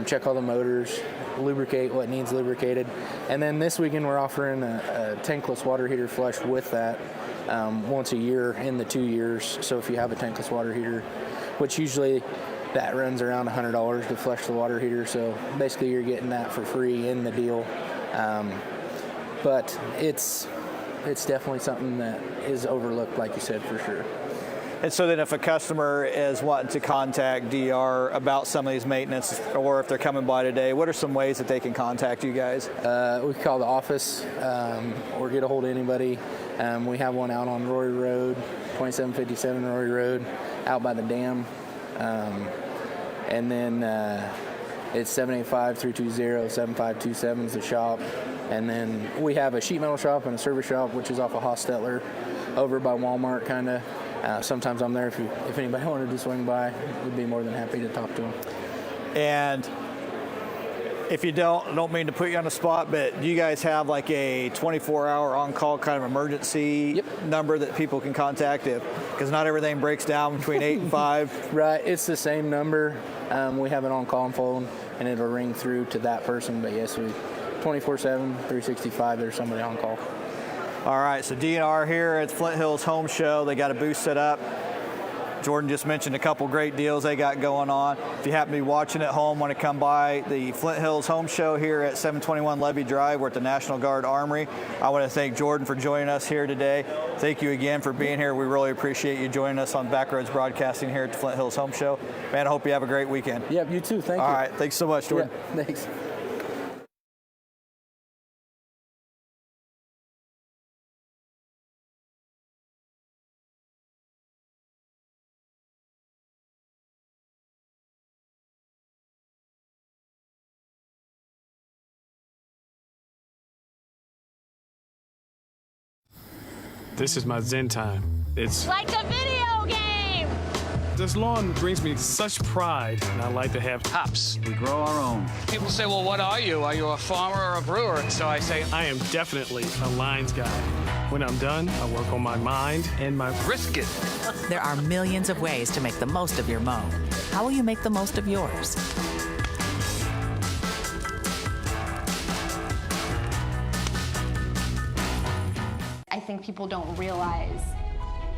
check all the motors, lubricate what needs lubricated. And then this weekend we're offering a tankless water heater flush with that once a year in the 2 years. So if you have a tankless water heater, which usually that runs around $100 to flush the water heater, so basically you're getting that for free in the deal. But it's definitely something that is overlooked, like you said, for sure. And so then if a customer is wanting to contact DR about some of these maintenance, or if they're coming by today, what are some ways that they can contact you guys? We can call the office or get a hold of anybody. We have one out on Rory Road, 2757 Rory Road, out by the dam. And then it's 785-320-7527 is the shop. And then we have a sheet metal shop and a service shop, which is off of Hostetler, over by Walmart, kind of. Sometimes I'm there if anybody wanted to swing by. We'd be more than happy to talk to them. And if you don't mean to put you on the spot, but do you guys have like a 24-hour on-call kind of emergency number that people can contact because not everything breaks down between 8 and 5? Right, it's the same number. We have it on call and phone, and it'll ring through to that person. But yes, we 24/7, 365. There's somebody on call. All right, so DNR here at Flint Hills Home Show. They got a booth set up. Jordan just mentioned a couple great deals they got going on. If you happen to be watching at home, want to come by the Flint Hills Home Show here at 721 Levy Drive. We're at the National Guard Armory. I want to thank Jordan for joining us here today. Thank you again for being here. We really appreciate you joining us on Backroads Broadcasting here at the Flint Hills Home Show. Man, I hope you have a great weekend. Yep, you too. Thank you. All right, thanks so much, Jordan. Yeah, thanks. This is my zen time. It's Like a video game. this lawn brings me such pride, and I like to have Hops. We grow our own. People say, well, what are you? Are you a farmer or a brewer? And so I say, I am definitely a lines guy. When I'm done, I work on my mind and my brisket. There are millions of ways to make the most of your mow. How will you make the most of yours? I think people don't realize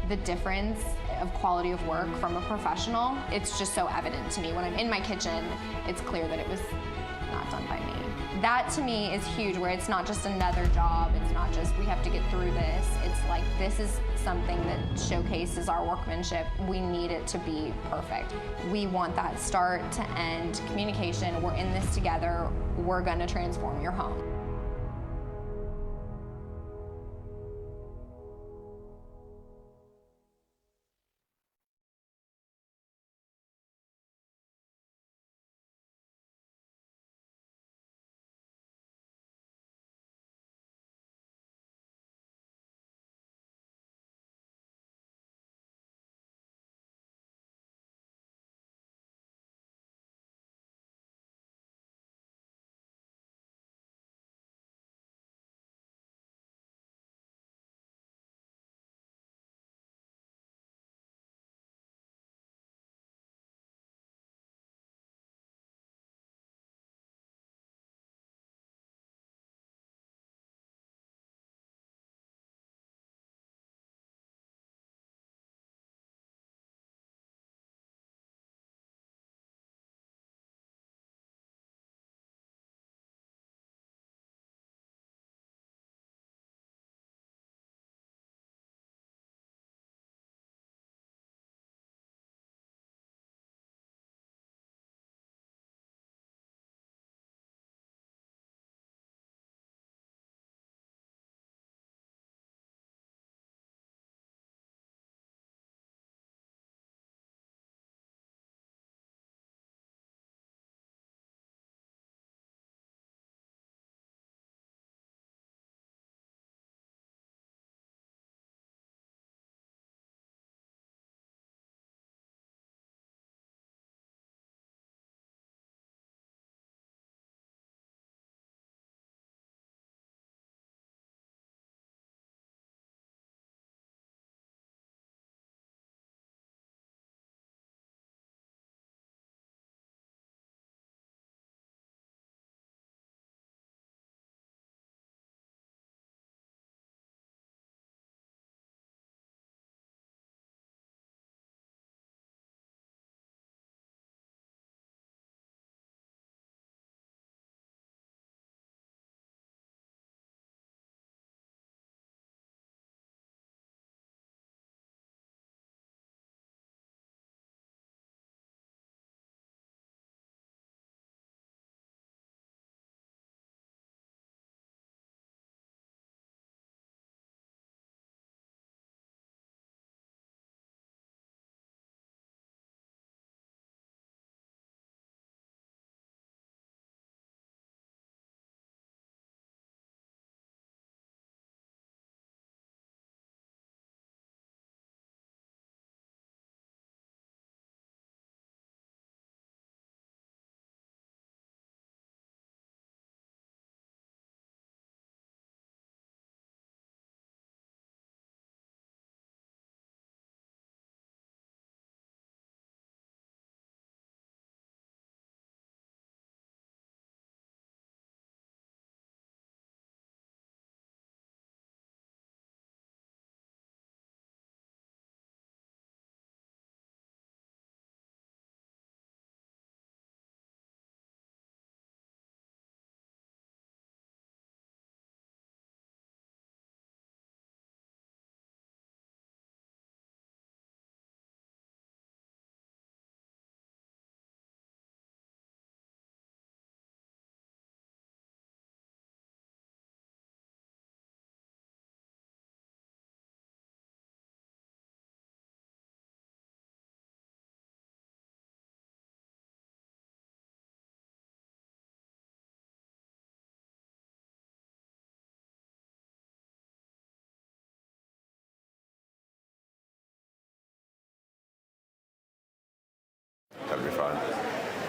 the difference of quality of work from a professional. It's just so evident to me. When I'm in my kitchen, it's clear that it was not done by me. That to me is huge, where it's not just another job, it's not just we have to get through this. It's like this is something that showcases our workmanship. We need it to be perfect. We want that start to end communication. We're in this together. We're gonna transform your home.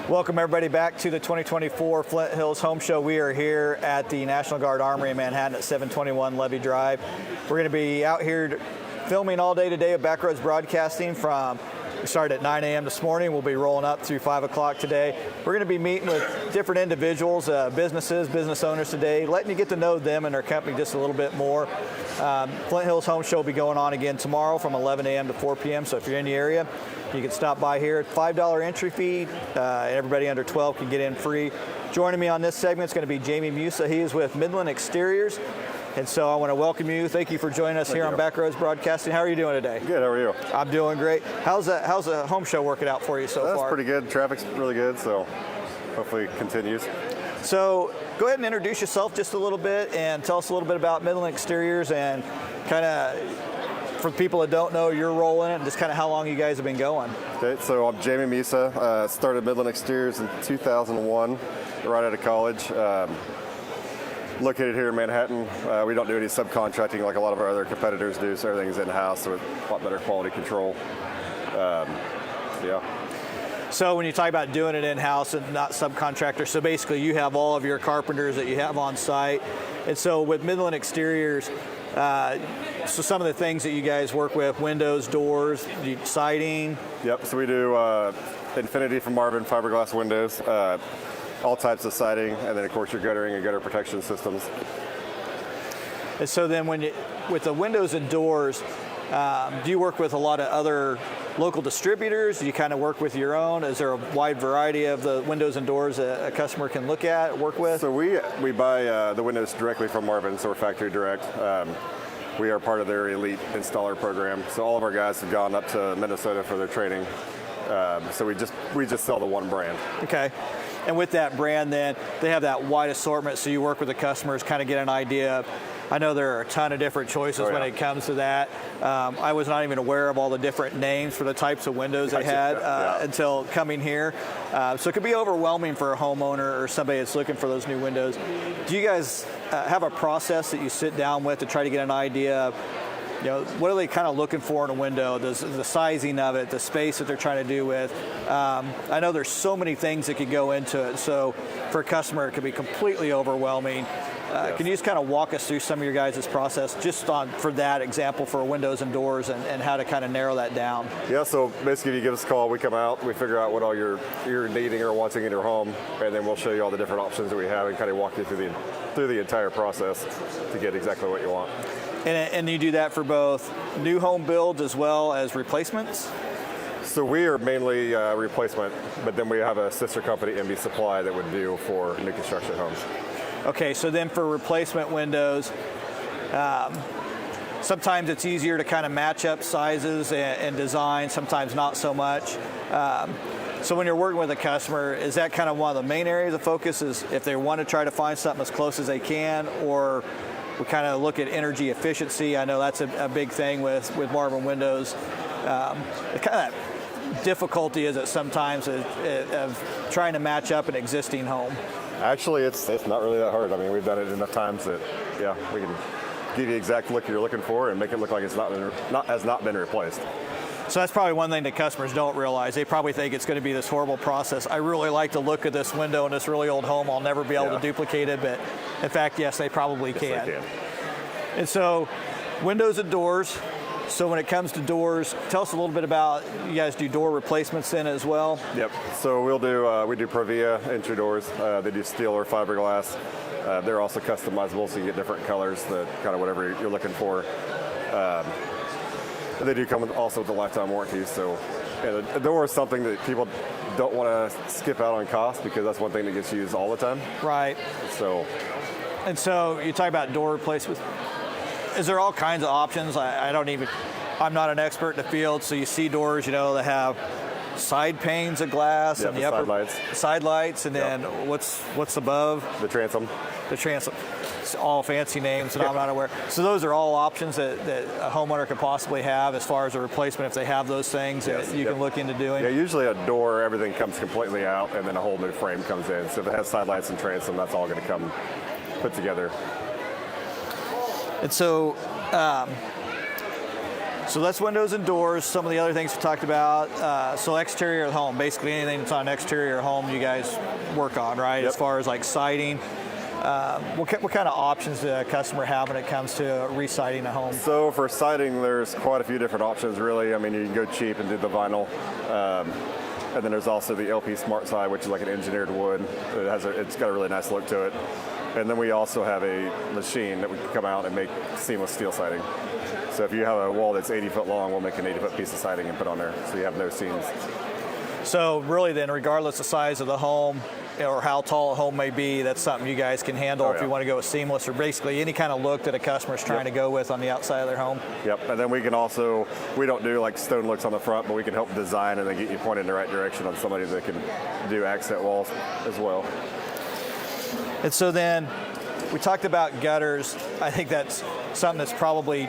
Welcome everybody back to the 2024 Flint Hills Home Show. We are here at the National Guard Armory in Manhattan at 721 Levy Drive. We're going to be out here filming all day today at Backroads Broadcasting we started at 9 a.m. this morning. We'll be rolling up through 5 o'clock today. We're going to be meeting with different individuals, business owners today, letting you get to know them and their company just a little bit more. Flint Hills Home Show will be going on again tomorrow from 11 a.m. to 4 p.m. So if you're in the area, you can stop by here. $5 entry fee. Everybody under 12 can get in free. Joining me on this segment is going to be Jamie Musa. He is with Midland Exteriors. And so I want to welcome you. Thank you for joining us here on Backroads Broadcasting. How are you doing today? Good. How are you? I'm doing great. How's the home show working out for you so far? That's pretty good. Traffic's really good, so hopefully it continues. So go ahead and introduce yourself just a little bit and tell us a little bit about Midland Exteriors and kind of, for people that don't know, your role in it and just kind of how long you guys have been going. Okay, so I'm Jamie Musa. Started Midland Exteriors in 2001, right out of college. Located here in Manhattan. We don't do any subcontracting like a lot of our other competitors do, so everything's in-house, so with a lot better quality control. Yeah. So when you talk about doing it in-house and not subcontractor, so basically you have all of your carpenters that you have on site. And so with Midland Exteriors, so some of the things that you guys work with, windows, doors, siding. Yep, so we do Infinity from Marvin fiberglass windows, all types of siding, and then of course your guttering and gutter protection systems. And so then with the windows and doors, do you work with a lot of other local distributors? Do you kind of work with your own? Is there a wide variety of the windows and doors a customer can look at, work with? So we buy the windows directly from Marvin, so we're factory direct. We are part of their elite installer program. So all of our guys have gone up to Minnesota for their training. So we just sell the one brand. Okay. And with that brand then, they have that wide assortment, so you work with the customers, kind of get an idea. I know there are a ton of different choices when it comes to that. I was not even aware of all the different names for the types of windows they had until coming here. So it could be overwhelming for a homeowner or somebody that's looking for those new windows. Do you guys have a process that you sit down with to try to get an idea of, what are they kind of looking for in a window, the sizing of it, the space that they're trying to do with? I know there's so many things that could go into it, so for a customer it could be completely overwhelming. Can you just kind of walk us through some of your guys' process just for that example for windows and doors and how to kind of narrow that down? Yeah, so basically you give us a call, we come out, we figure out what all you're needing or wanting in your home, and then we'll show you all the different options that we have and kind of walk you through the entire process to get exactly what you want. And you do that for both new home builds as well as replacements? So we are mainly replacement, but then we have a sister company, MB Supply, that would do for new construction homes. Okay, so then for replacement windows, sometimes it's easier to kind of match up sizes and design, sometimes not so much. So when you're working with a customer, is that kind of one of the main areas of focus, is if they want to try to find something as close as they can, or we kind of look at energy efficiency? I know that's a big thing with Marvin Windows. The kind of difficulty is it sometimes of trying to match up an existing home. Actually, it's not really that hard. I mean, we've done it enough times that, we can give you the exact look you're looking for and make it look like it's not been replaced. So that's probably one thing that customers don't realize. They probably think it's going to be this horrible process. I really like the look of this window in this really old home. I'll never be able to duplicate it, but in fact, yes, they probably can. Yes, they can. And so, windows and doors. So when it comes to doors, tell us a little bit about, you guys do door replacements then as well? Yep. So we do Provia entry doors. They do steel or fiberglass. They're also customizable, so you get different colors, kind of whatever you're looking for. They do come also with a lifetime warranty. So a door is something that people don't want to skip out on cost, because that's one thing that gets used all the time. Right. And so you talk about door replacements. Is there all kinds of options? I'm not an expert in the field, so you see doors, that have side panes of glass and the upper side lights, and then what's above? The transom. The transom. It's all fancy names that I'm not aware. So those are all options that a homeowner could possibly have as far as a replacement if they have those things that you can look into doing. Yeah, usually a door, everything comes completely out, and then a whole new frame comes in. So if it has side lights and transom, that's all going to come put together. And so, So that's windows and doors. Some of the other things we talked about. So exterior of the home, basically anything that's on an exterior home you guys work on, right? Yep. As far as like siding. What kind of options does a customer have when it comes to re-siding a home? So for siding, there's quite a few different options, really. I mean, you can go cheap and do the vinyl. And then there's also the LP Smart Side, which is like an engineered wood. It's got a really nice look to it. And then we also have a machine that we can come out and make seamless steel siding. So if you have a wall that's 80 foot long, we'll make an 80-foot piece of siding and put on there, so you have no seams. So really then, regardless of size of the home or how tall a home may be, that's something you guys can handle if you want to go with seamless or basically any kind of look that a customer's trying to go with on the outside of their home. Yep, and then we can also, we don't do like stone looks on the front, but we can help design and then get you pointed in the right direction on somebody that can do accent walls as well. And so then we talked about gutters. I think that's something that's probably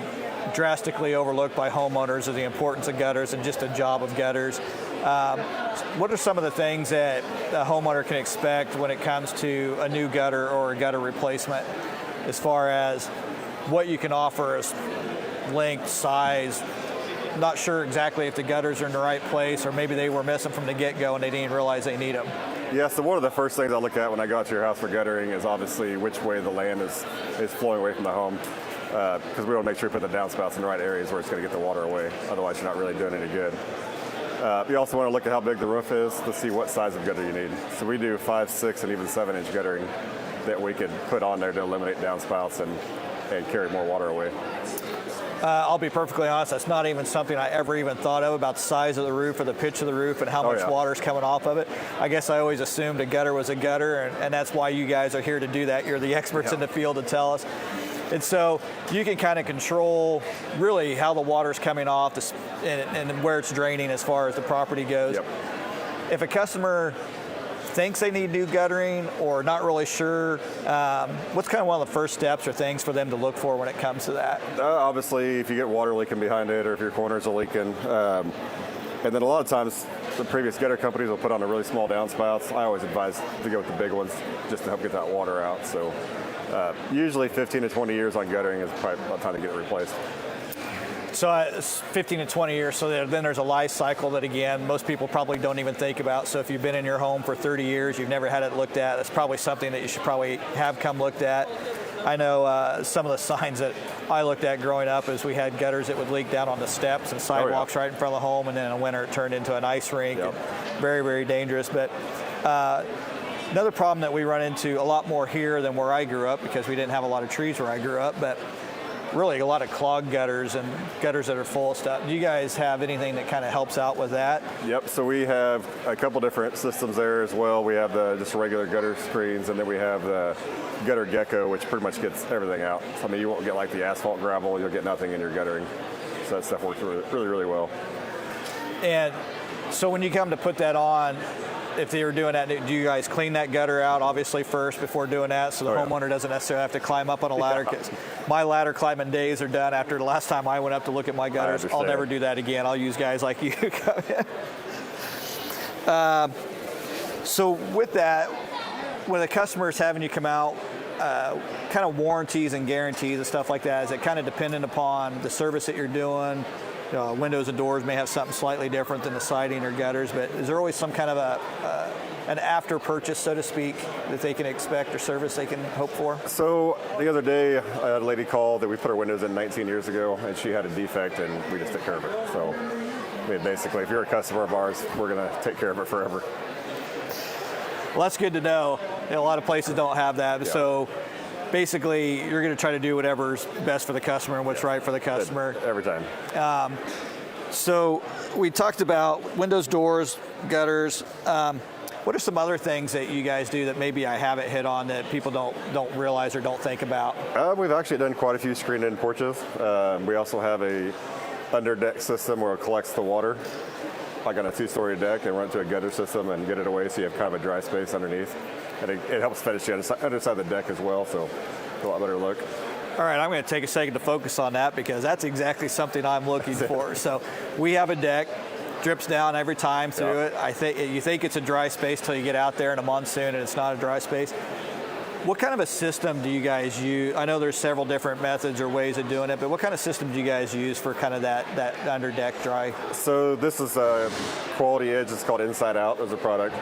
drastically overlooked by homeowners, is the importance of gutters and just a job of gutters. What are some of the things that a homeowner can expect when it comes to a new gutter or a gutter replacement, as far as what you can offer as length, size? Not sure exactly if the gutters are in the right place, or maybe they were missing from the get-go and they didn't even realize they need them. Yeah, so one of the first things I look at when I go out to your house for guttering is obviously which way the land is flowing away from the home, because we want to make sure we put the downspouts in the right areas where it's going to get the water away. Otherwise, you're not really doing any good. You also want to look at how big the roof is to see what size of gutter you need. So we do 5, 6, and even 7-inch guttering that we could put on there to eliminate downspouts and carry more water away. I'll be perfectly honest, that's not even something I ever even thought of, about the size of the roof or the pitch of the roof and how much water's coming off of it. I guess I always assumed a gutter was a gutter, and that's why you guys are here to do that. You're the experts in the field to tell us. And so you can kind of control really how the water's coming off and where it's draining as far as the property goes. Yep. If a customer thinks they need new guttering or not really sure, what's kind of one of the first steps or things for them to look for when it comes to that? Obviously, if you get water leaking behind it or if your corners are leaking. And then a lot of times, the previous gutter companies will put on the really small downspouts. I always advise to go with the big ones just to help get that water out. So usually 15 to 20 years on guttering is probably about time to get it replaced. So it's 15 to 20 years, so then there's a life cycle that, again, most people probably don't even think about. So if you've been in your home for 30 years, you've never had it looked at, that's probably something that you should probably have come looked at. I know some of the signs that I looked at growing up is we had gutters that would leak down on the steps and sidewalks right in front of the home, and then in the winter it turned into an ice rink. Very, very dangerous. But another problem that we run into a lot more here than where I grew up, because we didn't have a lot of trees where I grew up, but really a lot of clogged gutters and gutters that are full of stuff. Do you guys have anything that kind of helps out with that? Yep, so we have a couple different systems there as well. We have the just regular gutter screens, and then we have the gutter gecko, which pretty much gets everything out. So, I mean, you won't get like the asphalt gravel, you'll get nothing in your guttering. So that stuff works really, really, really well. And so when you come to put that on, if they were doing that, do you guys clean that gutter out obviously first before doing that, so the homeowner doesn't necessarily have to climb up on a ladder? Because my ladder climbing days are done after the last time I went up to look at my gutters. I'll never do that again. I'll use guys like you to come in. So with that, when the customer is having you come out, kind of warranties and guarantees and stuff like that, is it kind of dependent upon the service that you're doing? Windows and doors may have something slightly different than the siding or gutters, but is there always some kind of an after purchase, so to speak, that they can expect or service they can hope for? So the other day, I had a lady call that we put her windows in 19 years ago, and she had a defect, and we just took care of it. So I mean, basically, if you're a customer of ours, we're going to take care of it forever. Well, that's good to know. A lot of places don't have that. Yeah. So basically, you're going to try to do whatever's best for the customer and what's right for the customer. Every time. So we talked about windows, doors, gutters. What are some other things that you guys do that maybe I haven't hit on that people don't realize or don't think about? We've actually done quite a few screened-in porches. We also have a under-deck system where it collects the water, like on a 2-story deck, and run it to a gutter system and get it away so you have kind of a dry space underneath. And it helps finish the underside of the deck as well, so it's a lot better look. All right, I'm going to take a second to focus on that because that's exactly something I'm looking for. So we have a deck, drips down every time through it. You think it's a dry space till you get out there in a monsoon and it's not a dry space. What kind of a system do you guys use? I know there's several different methods or ways of doing it, but what kind of system do you guys use for kind of that under deck dry? So this is a Quality Edge. It's called Inside Out as a product.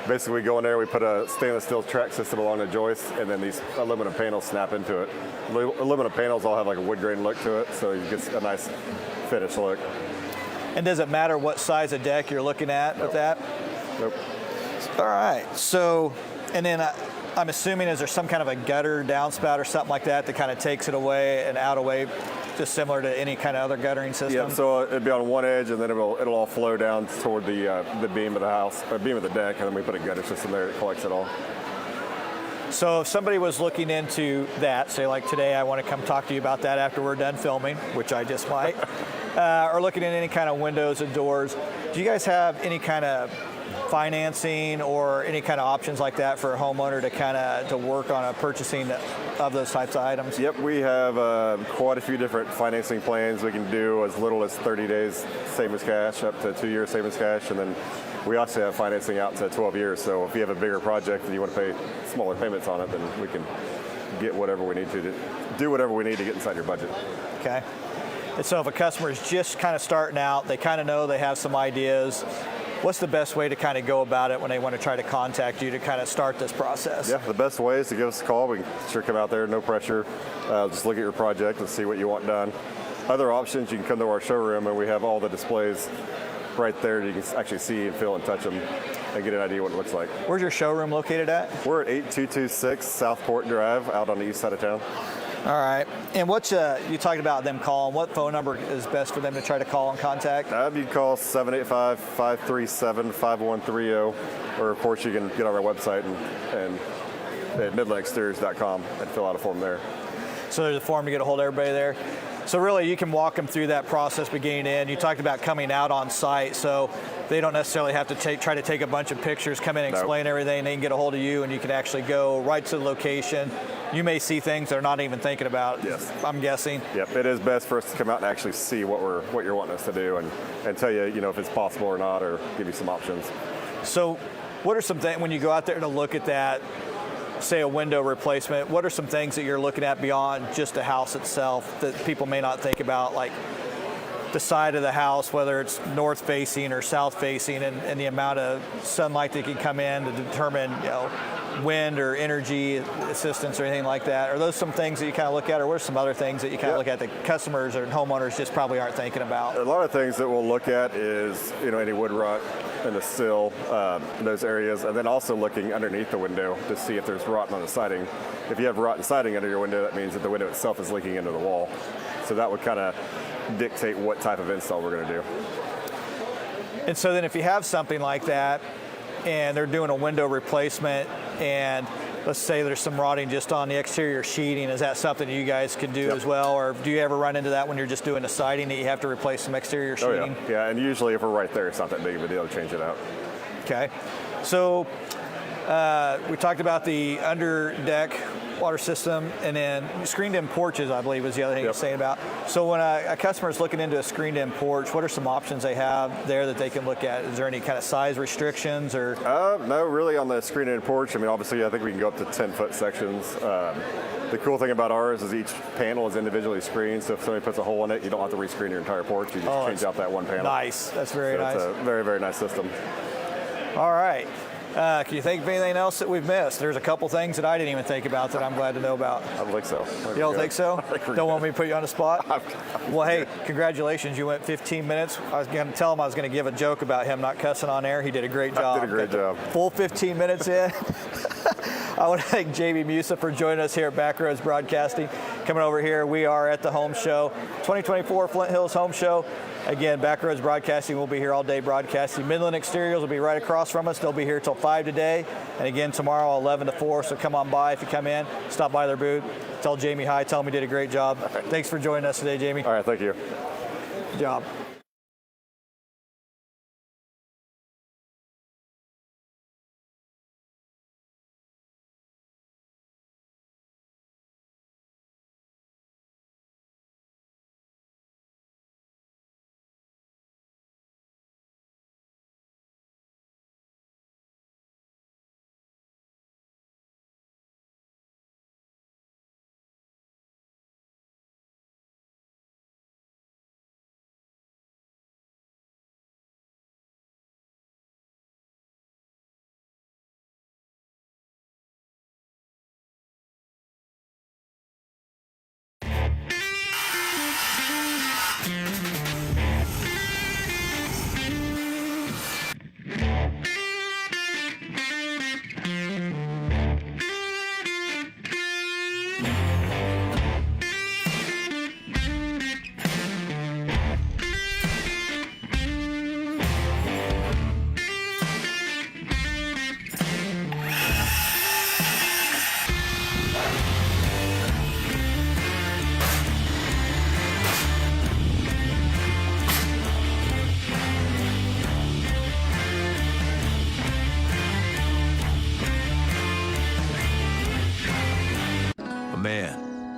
Basically, we go in there, we put a stainless steel track system along the joist, and then these aluminum panels snap into it. Aluminum panels all have like a wood grain look to it, so you get a nice finish look. And does it matter what size of deck you're looking at with that? Nope. All right. So, and then I'm assuming is there some kind of a gutter downspout or something like that kind of takes it away and out away, just similar to any kind of other guttering system? Yeah, so it'd be on one edge, and then it'll all flow down toward the beam of the house, or beam of the deck, and then we put a gutter system there that collects it all. So if somebody was looking into that, say like today, I want to come talk to you about that after we're done filming, which I just might, or looking at any kind of windows and doors, do you guys have any kind of financing or any kind of options like that for a homeowner to work on a purchasing of those types of items? Yep, we have quite a few different financing plans. We can do as little as 30 days same as cash, up to 2 years same as cash, and then we also have financing out to 12 years. So if you have a bigger project and you want to pay smaller payments on it, then we can get whatever we need to do whatever we need to get inside your budget. Okay. And so if a customer is just kind of starting out, they kind of know they have some ideas, what's the best way to kind of go about it when they want to try to contact you to kind of start this process? Yeah, the best way is to give us a call. We can sure come out there, no pressure. Just look at your project and see what you want done. Other options, you can come to our showroom and we have all the displays right there. You can actually see and feel and touch them and get an idea what it looks like. Where's your showroom located at? We're at 8226 Southport Drive out on the east side of town. All right. And what you talked about them calling. What phone number is best for them to try to call and contact? You'd call 785-537-5130, or of course you can get on our website and at midlandexteriors.com and fill out a form there. So there's a form to get a hold of everybody there. So really you can walk them through that process beginning to end. You talked about coming out on site, so they don't necessarily have to try to take a bunch of pictures, come in and explain everything. They can get a hold of you and you can actually go right to the location. You may see things they're not even thinking about, yes. I'm guessing. Yep, it is best for us to come out and actually see what you're wanting us to do and tell you, if it's possible or not, or give you some options. So what are some things, when you go out there to look at that, say a window replacement, what are some things that you're looking at beyond just the house itself that people may not think about, like the side of the house, whether it's north facing or south facing, and the amount of sunlight that can come in to determine, wind or energy assistance or anything like that? Are those some things that you kind of look at, or what are some other things that you kind of look at that customers or homeowners just probably aren't thinking about? A lot of things that we'll look at is, any wood rot in the sill, those areas, and then also looking underneath the window to see if there's rot on the siding. If you have rotten siding under your window, that means that the window itself is leaking into the wall. So that would kind of dictate what type of install we're going to do. And so then if you have something like that and they're doing a window replacement and let's say there's some rotting just on the exterior sheeting, is that something you guys can do as well? Or do you ever run into that when you're just doing the siding that you have to replace some exterior sheeting? Oh, yeah, and usually if we're right there, it's not that big of a deal to change it out. Okay. So we talked about the under deck water system, and then screened-in porches, I believe, was the other thing you're saying about. So when a customer is looking into a screened-in porch, what are some options they have there that they can look at? Is there any kind of size restrictions or? No, really on the screened-in porch. I mean, obviously, I think we can go up to 10-foot sections. The cool thing about ours is each panel is individually screened, so if somebody puts a hole in it, you don't have to rescreen your entire porch. You just change out that one panel. Nice. That's very nice. It's a very, very nice system. All right. Can you think of anything else that we've missed? There's a couple things that I didn't even think about that I'm glad to know about. I don't think so. You don't think so? Don't want me to put you on the spot? Well, hey, congratulations. You went 15 minutes. I was going to tell him I was going to give a joke about him not cussing on air. He did a great job. Did a great job. Full 15 minutes in. I want to thank Jamie Musa for joining us here at Backroads Broadcasting. Coming over here, we are at the Home Show, 2024 Flint Hills Home Show. Again, Backroads Broadcasting will be here all day broadcasting. Midland Exteriors will be right across from us. They'll be here till 5 today. And again, tomorrow, 11 to 4. So come on by if you come in. Stop by their booth. Tell Jamie hi. Tell him he did a great job. Right. Thanks for joining us today, Jamie. All right, thank you. Good job.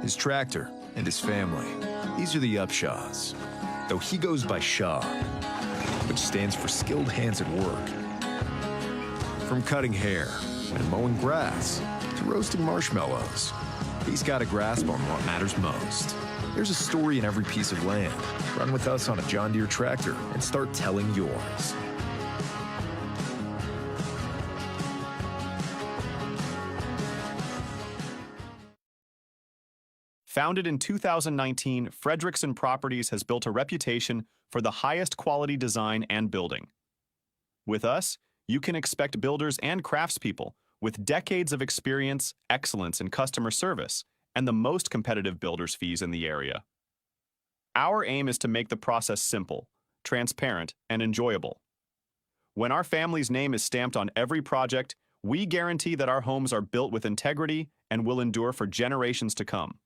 his tractor, and his family. These are the Upshaws, though he goes by Shaw, which stands for skilled hands at work. From cutting hair and mowing grass to roasting marshmallows, he's got a grasp on what matters most. There's a story in every piece of land. Run with us on a John Deere tractor and start telling yours. Founded in 2019, Fredrickson Properties has built a reputation for the highest quality design and building. With us, you can expect builders and craftspeople with decades of experience, excellence in customer service, and the most competitive builders' fees in the area. Our aim is to make the process simple, transparent, and enjoyable. When our family's name is stamped on every project, we guarantee that our homes are built with integrity and will endure for generations to come.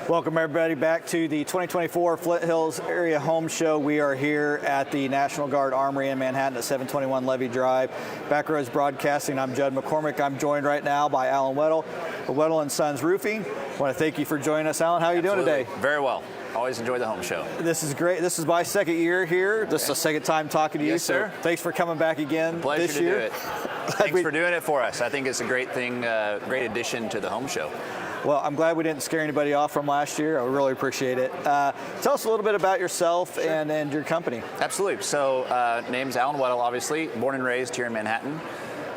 Welcome everybody back to the 2024 Flint Hills Area Home Show. We are here at the National Guard Armory in Manhattan at 721 Levy Drive. Backroads Broadcasting, I'm Judd McCormick. I'm joined right now by Alan Weddle of Weddle & Sons Roofing. I want to thank you for joining us, Alan. How are you doing today? Very well. Always enjoy the home show. This is great. This is my second year here. This is the second time talking to you. Yes, sir. So thanks for coming back again this year. Pleasure to do it. Thanks for doing it for us. I think it's a great thing, great addition to the home show. Well, I'm glad we didn't scare anybody off from last year. I really appreciate it. Tell us a little bit about yourself and your company. Absolutely. So, name's Alan Weddle, obviously. Born and raised here in Manhattan.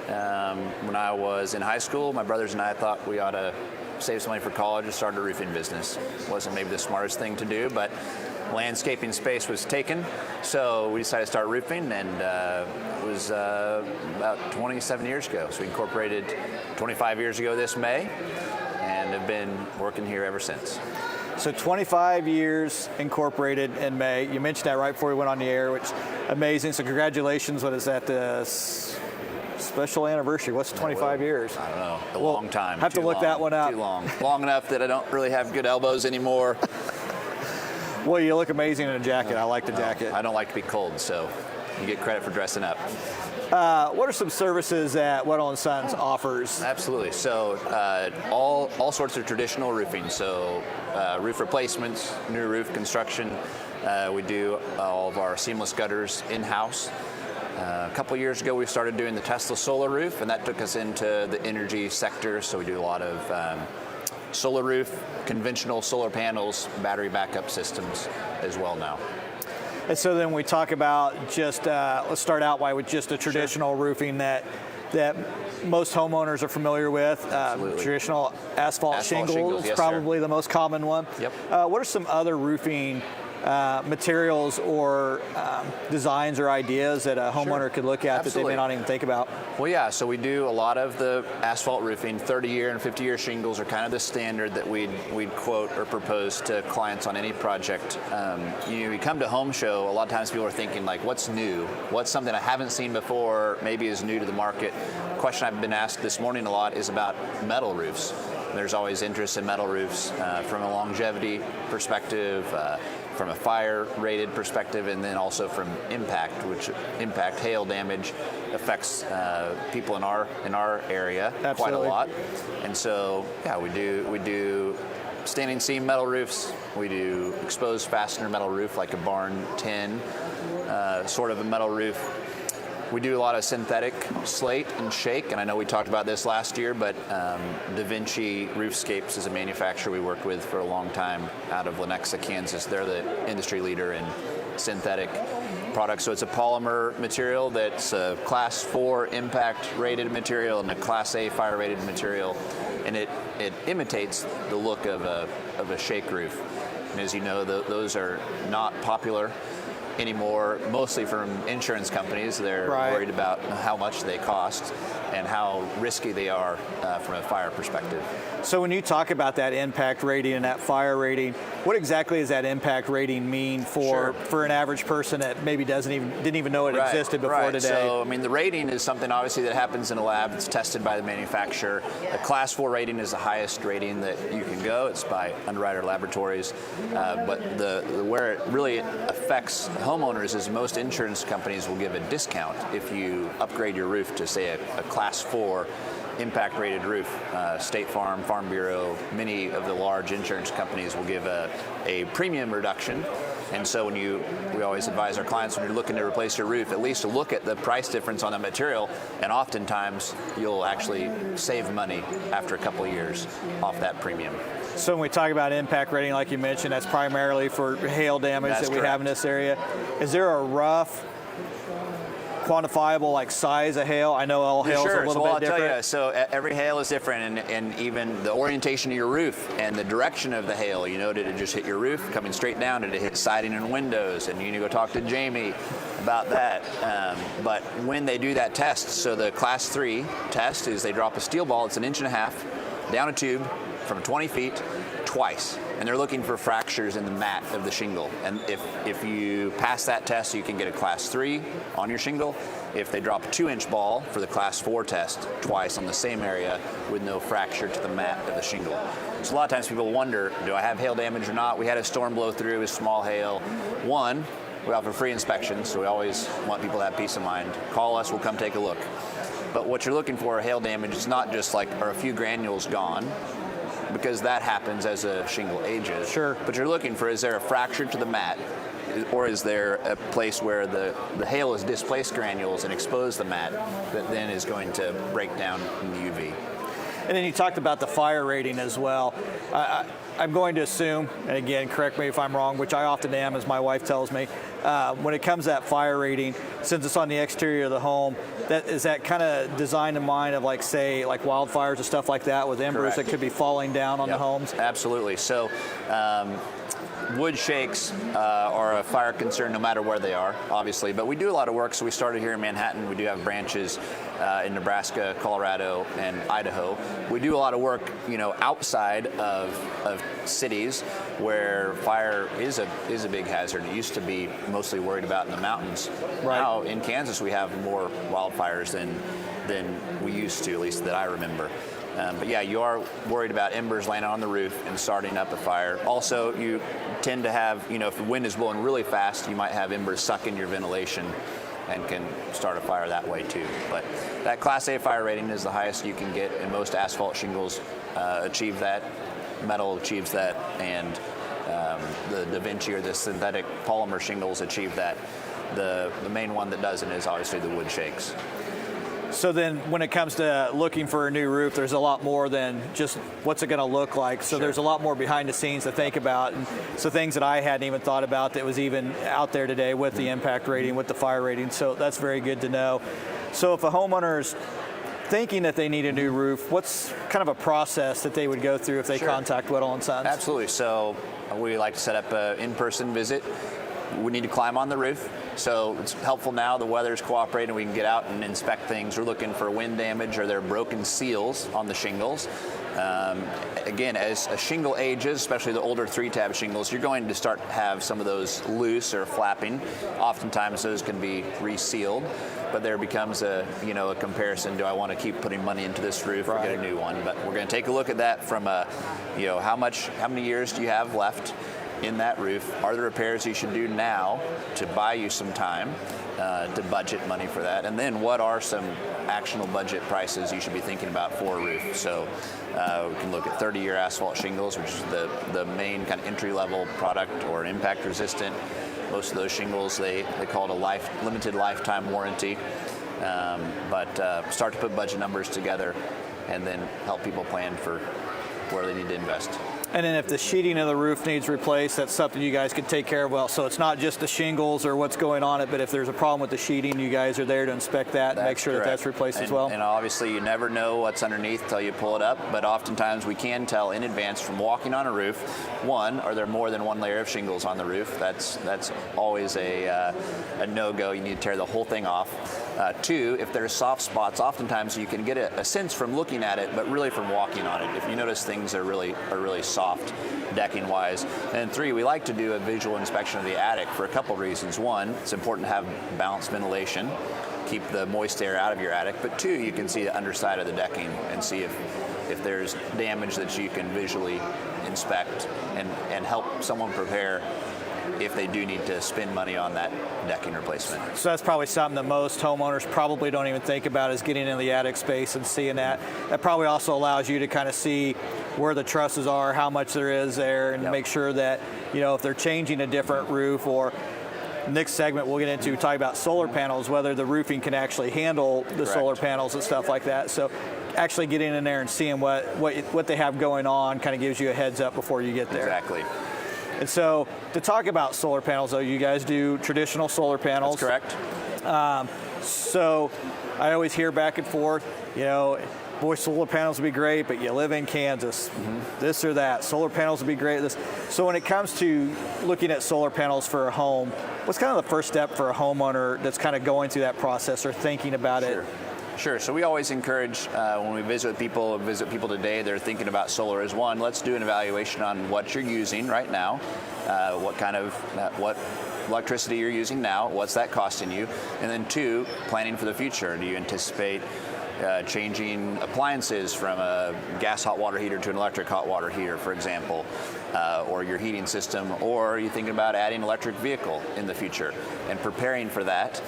When I was in high school, my brothers and I thought we ought to save some money for college and start a roofing business. Wasn't maybe the smartest thing to do, but landscaping space was taken, so we decided to start roofing, and it was about 27 years ago. So we incorporated 25 years ago this May, and have been working here ever since. So 25 years incorporated in May. You mentioned that right before we went on the air, which is amazing. So congratulations. What is that? Special anniversary. What's 25 years? I don't know. A long time. Have to look that one up. Too long. Long enough that I don't really have good elbows anymore. Well, you look amazing in a jacket. I like the jacket. I don't like to be cold, so you get credit for dressing up. What are some services that Weddle & Sons offers? Absolutely. So all sorts of traditional roofing. So roof replacements, new roof construction. We do all of our seamless gutters in-house. A couple years ago, we started doing the Tesla solar roof, and that took us into the energy sector. So we do a lot of solar roof, conventional solar panels, battery backup systems as well now. And so then we talk about just, let's start out with just the traditional roofing that most homeowners are familiar with. Traditional asphalt shingles is probably the most common one. Yep. What are some other roofing materials or designs or ideas that a homeowner could look at that they may not even think about? Well, yeah, so we do a lot of the asphalt roofing. 30-year and 50-year shingles are kind of the standard that we'd quote or propose to clients on any project. You come to Home Show, a lot of times people are thinking, like, what's new? What's something I haven't seen before, maybe is new to the market? The question I've been asked this morning a lot is about metal roofs. There's always interest in metal roofs from a longevity perspective, from a fire-rated perspective, and then also from impact, which hail damage affects people in our area quite a lot. And so, yeah, we do standing seam metal roofs. We do exposed fastener metal roof, like a barn tin, sort of a metal roof. We do a lot of synthetic slate and shake, and I know we talked about this last year, but Da Vinci Roofscapes is a manufacturer we worked with for a long time out of Lenexa, Kansas. They're the industry leader in synthetic products. So it's a polymer material that's a Class 4 impact rated material and a Class A fire rated material, and it imitates the look of a shake roof. And as you know, those are not popular anymore, mostly from insurance companies. They're worried about how much they cost and how risky they are from a fire perspective. So when you talk about that impact rating and that fire rating, what exactly does that impact rating mean for an average person that maybe didn't even know it existed before today? So, I mean, the rating is something obviously that happens in a lab. It's tested by the manufacturer. The Class 4 rating is the highest rating that you can go. It's by Underwriter Laboratories. But where it really affects homeowners is most insurance companies will give a discount if you upgrade your roof to, say, a Class 4 impact rated roof. State Farm, Farm Bureau, many of the large insurance companies will give a premium reduction. And so we always advise our clients when you're looking to replace your roof, at least to look at the price difference on the material, and oftentimes you'll actually save money after a couple of years off that premium. So when we talk about impact rating, like you mentioned, that's primarily for hail damage that we have in this area. Is there a rough quantifiable size of hail? I know all hail is a little bit different. Tell you, so every hail is different, and even the orientation of your roof and the direction of the hail. Did it just hit your roof coming straight down? Did it hit siding and windows? And you need to go talk to Jamie about that. But when they do that test, so the Class 3 test is they drop a steel ball, it's 1.5 inches down a tube from 20 feet twice, and they're looking for fractures in the mat of the shingle. And if you pass that test, you can get a Class 3 on your shingle. If they drop a 2-inch ball for the Class 4 test twice on the same area with no fracture to the mat of the shingle. So a lot of times people wonder, do I have hail damage or not? We had a storm blow through, it was small hail. We offer free inspections, so we always want people to have peace of mind. Call us, we'll come take a look. But what you're looking for, hail damage, is not just are a few granules gone, because that happens as a shingle ages. Sure. But you're looking for, is there a fracture to the mat, or is there a place where the hail has displaced granules and exposed the mat that then is going to break down in the UV? And then you talked about the fire rating as well. I'm going to assume, and again, correct me if I'm wrong, which I often am, as my wife tells me, when it comes to that fire rating, since it's on the exterior of the home, is that kind of designed in mind of like, say, like wildfires and stuff like that with embers Correct. that could be falling down on the homes? Absolutely. So wood shakes are a fire concern no matter where they are, obviously, but we do a lot of work. So we started here in Manhattan. We do have branches in Nebraska, Colorado, and Idaho. We do a lot of work, outside of cities where fire is a big hazard. It used to be mostly worried about in the mountains. Right. Now in Kansas we have more wildfires than we used to, at least that I remember. But yeah, you are worried about embers landing on the roof and starting up a fire. Also, you tend to have, if the wind is blowing really fast, you might have embers suck in your ventilation and can start a fire that way too. But that Class A fire rating is the highest you can get, and most asphalt shingles achieve that. Metal achieves that, and the Da Vinci or the synthetic polymer shingles achieve that. The main one that doesn't is obviously the wood shakes. So then when it comes to looking for a new roof, there's a lot more than just what's it going to look like. So there's a lot more behind the scenes to think about. And so things that I hadn't even thought about that was even out there today with the impact rating, with the fire rating. So that's very good to know. So if a homeowner is thinking that they need a new roof, what's kind of a process that they would go through if they contact Weddle & Sons? Absolutely. So we like to set up an in-person visit. We need to climb on the roof. So it's helpful now, the weather's cooperating, we can get out and inspect things. We're looking for wind damage or there are broken seals on the shingles. Again, as a shingle ages, especially the older 3-tab shingles, you're going to start to have some of those loose or flapping. Oftentimes those can be resealed, but there becomes a comparison. Do I want to keep putting money into this roof or get a new one? But we're going to take a look at that from how many years do you have left in that roof? Are there repairs you should do now to buy you some time to budget money for that? And then what are some actionable budget prices you should be thinking about for a roof? So we can look at 30-year asphalt shingles, which is the main kind of entry-level product, or impact resistant. Most of those shingles, they call it a limited lifetime warranty. But start to put budget numbers together and then help people plan for where they need to invest. And then if the sheeting of the roof needs replaced, that's something you guys can take care of well. So it's not just the shingles or what's going on it, but if there's a problem with the sheeting, you guys are there to inspect that and make sure that that's replaced as well. And obviously you never know what's underneath until you pull it up, but oftentimes we can tell in advance from walking on a roof, one, are there more than one layer of shingles on the roof? That's always a no-go. You need to tear the whole thing off. Two, if there's soft spots, oftentimes you can get a sense from looking at it, but really from walking on it. If you notice things are really soft decking wise. And three, we like to do a visual inspection of the attic for a couple reasons. One, it's important to have balanced ventilation, keep the moist air out of your attic. But two, you can see the underside of the decking and see if there's damage that you can visually inspect and help someone prepare if they do need to spend money on that decking replacement. So that's probably something that most homeowners probably don't even think about, is getting in the attic space and seeing that. That probably also allows you to kind of see where the trusses are, how much there is there, and make sure that, if they're changing a different roof, or next segment we'll get into talking about solar panels, whether the roofing can actually handle the solar panels and stuff like that. So actually getting in there and seeing what they have going on kind of gives you a heads up before you get there. Exactly. And so to talk about solar panels, though, you guys do traditional solar panels. That's correct. So I always hear back and forth, boy, solar panels would be great, but you live in Kansas, this or that. Solar panels would be great. So when it comes to looking at solar panels for a home, what's kind of the first step for a homeowner that's kind of going through that process or thinking about it? Sure. So we always encourage when we visit people today, they're thinking about solar as one, let's do an evaluation on what you're using right now, what electricity you're using now, what's that costing you, and then two, planning for the future. Do you anticipate changing appliances from a gas hot water heater to an electric hot water heater, for example, or your heating system, or are you thinking about adding an electric vehicle in the future and preparing for that?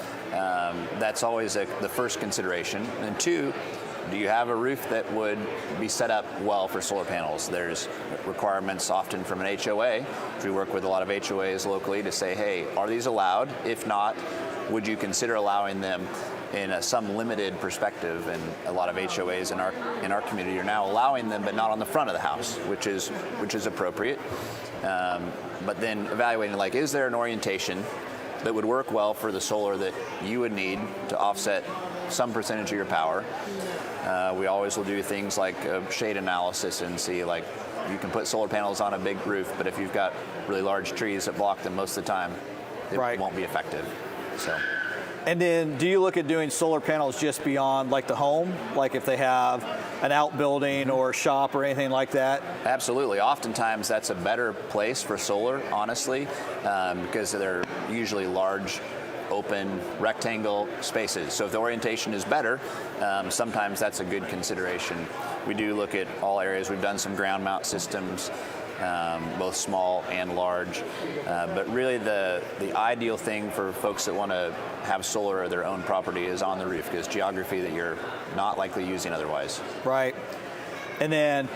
That's always the first consideration. And two, do you have a roof that would be set up well for solar panels? There's requirements often from an HOA, which we work with a lot of HOAs locally, to say, hey, are these allowed? If not, would you consider allowing them in some limited perspective? And a lot of HOAs in our community are now allowing them, but not on the front of the house, which is appropriate. But then evaluating, is there an orientation that would work well for the solar that you would need to offset some percentage of your power. We always will do things like shade analysis and see, like, you can put solar panels on a big roof, but if you've got really large trees that block them most of the time, it won't be effective. So. And then do you look at doing solar panels just beyond like the home, like if they have an outbuilding or a shop or anything like that? Absolutely. Oftentimes that's a better place for solar, honestly, because they're usually large, open, rectangle spaces. So if the orientation is better, sometimes that's a good consideration. We do look at all areas. We've done some ground mount systems, both small and large. But really the ideal thing for folks that want to have solar or their own property is on the roof, because geography that you're not likely using otherwise. Right. And then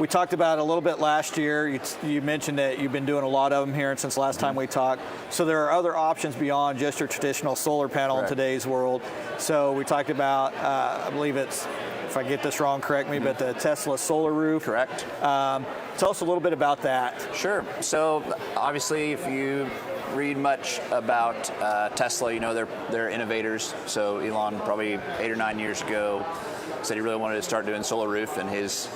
we talked about it a little bit last year. You mentioned that you've been doing a lot of them here since last time we talked. So there are other options beyond just your traditional solar panel in today's world. So we talked about, I believe it's, if I get this wrong, correct me, but the Tesla solar roof. Correct. Tell us a little bit about that. Sure. So obviously, if you read much about Tesla, you know they're innovators. So Elon, probably 8 or 9 years ago, said he really wanted to start doing solar roof, and his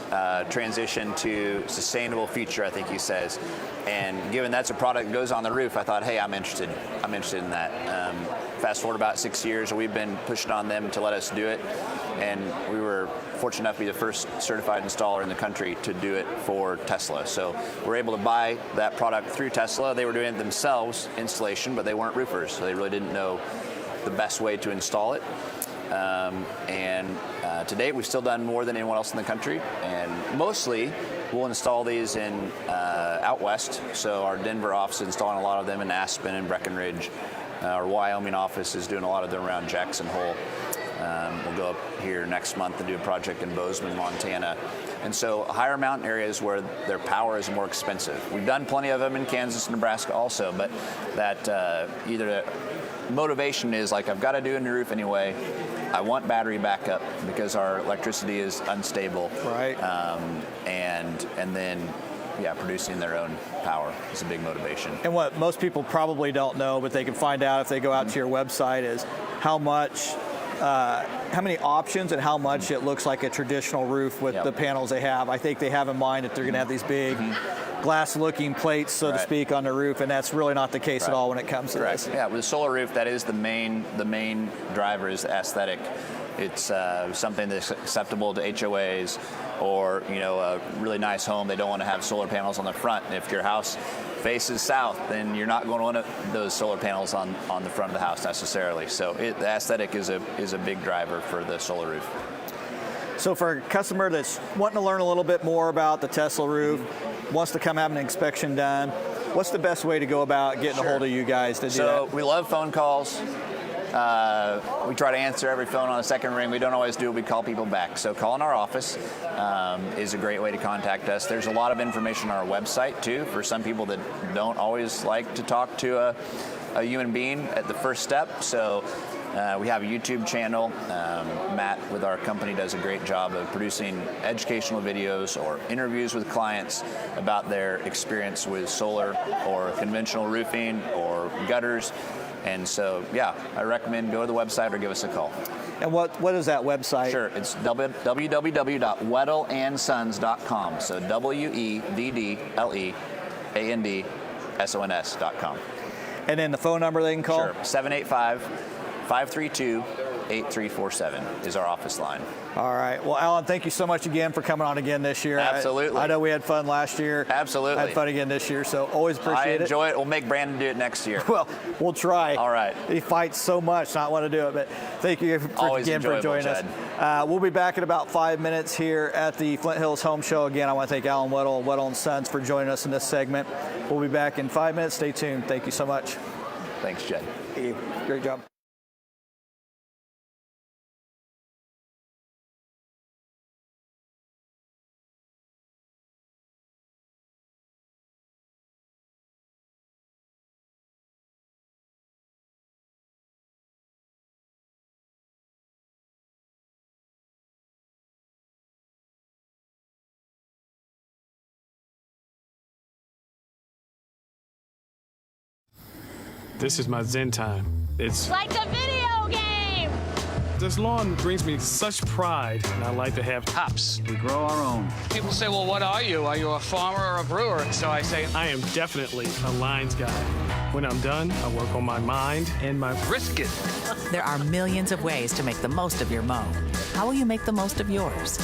transition to sustainable future, I think he says. And given that's a product that goes on the roof, I thought, hey, I'm interested in that. Fast forward about 6 years, we've been pushing on them to let us do it. And we were fortunate enough to be the first certified installer in the country to do it for Tesla. So we're able to buy that product through Tesla. They were doing it themselves, installation, but they weren't roofers, so they really didn't know the best way to install it. To date, we've still done more than anyone else in the country, and mostly we'll install these in out west. So our Denver office is installing a lot of them in Aspen and Breckenridge. Our Wyoming office is doing a lot of them around Jackson Hole. We'll go up here next month and do a project in Bozeman, Montana. And so higher mountain areas where their power is more expensive. We've done plenty of them in Kansas and Nebraska also, but that either the motivation is like, I've got to do a new roof anyway. I want battery backup because our electricity is unstable. Right. And then, yeah, producing their own power is a big motivation. And what most people probably don't know, but they can find out if they go out to your website, is how many options and how much it looks like a traditional roof with the panels they have. I think they have in mind that they're going to have these big glass-looking plates, so to speak, on the roof, and that's really not the case at all when it comes to this. Yeah, with a solar roof, that is the main driver is the aesthetic. It's something that's acceptable to HOAs, or a really nice home. They don't want to have solar panels on the front. And if your house faces south, then you're not going to want those solar panels on the front of the house necessarily. So the aesthetic is a big driver for the solar roof. So for a customer that's wanting to learn a little bit more about the Tesla roof, wants to come have an inspection done, what's the best way to go about getting a hold of you guys to do that? So we love phone calls. We try to answer every phone on the second ring. We don't always do it. We call people back. So calling our office is a great way to contact us. There's a lot of information on our website, too, for some people that don't always like to talk to a human being at the first step. So we have a YouTube channel. Matt with our company does a great job of producing educational videos or interviews with clients about their experience with solar or conventional roofing or gutters. And so, yeah, I recommend go to the website or give us a call. And what is that website? Sure, it's www.weddleandsons.com. So WEDDLEANDSONS.com. And then the phone number they can call? Sure, 785-532-8347 is our office line. All right. Well, Alan, thank you so much again for coming on again this year. Absolutely. I know we had fun last year. Absolutely. I had fun again this year, so always appreciate it. I enjoy it. We'll make Brandon do it next year. Well, we'll try. All right. He fights so much not want to do it, but thank you again for joining us. We'll be back in about 5 minutes here at the Flint Hills Home Show. Again, I want to thank Alan Weddle, Weddle & Sons, for joining us in this segment. We'll be back in 5 minutes. Stay tuned. Thank you so much. Thanks, Jed. Great job. This is my zen time. It's Like a video game. This lawn brings me such pride, and I like to have Hops. We grow our own. People say, well, what are you? Are you a farmer or a brewer? So I say, I am definitely a lines guy. When I'm done, I work on my mind and my brisket. There are millions of ways to make the most of your mow. How will you make the most of yours?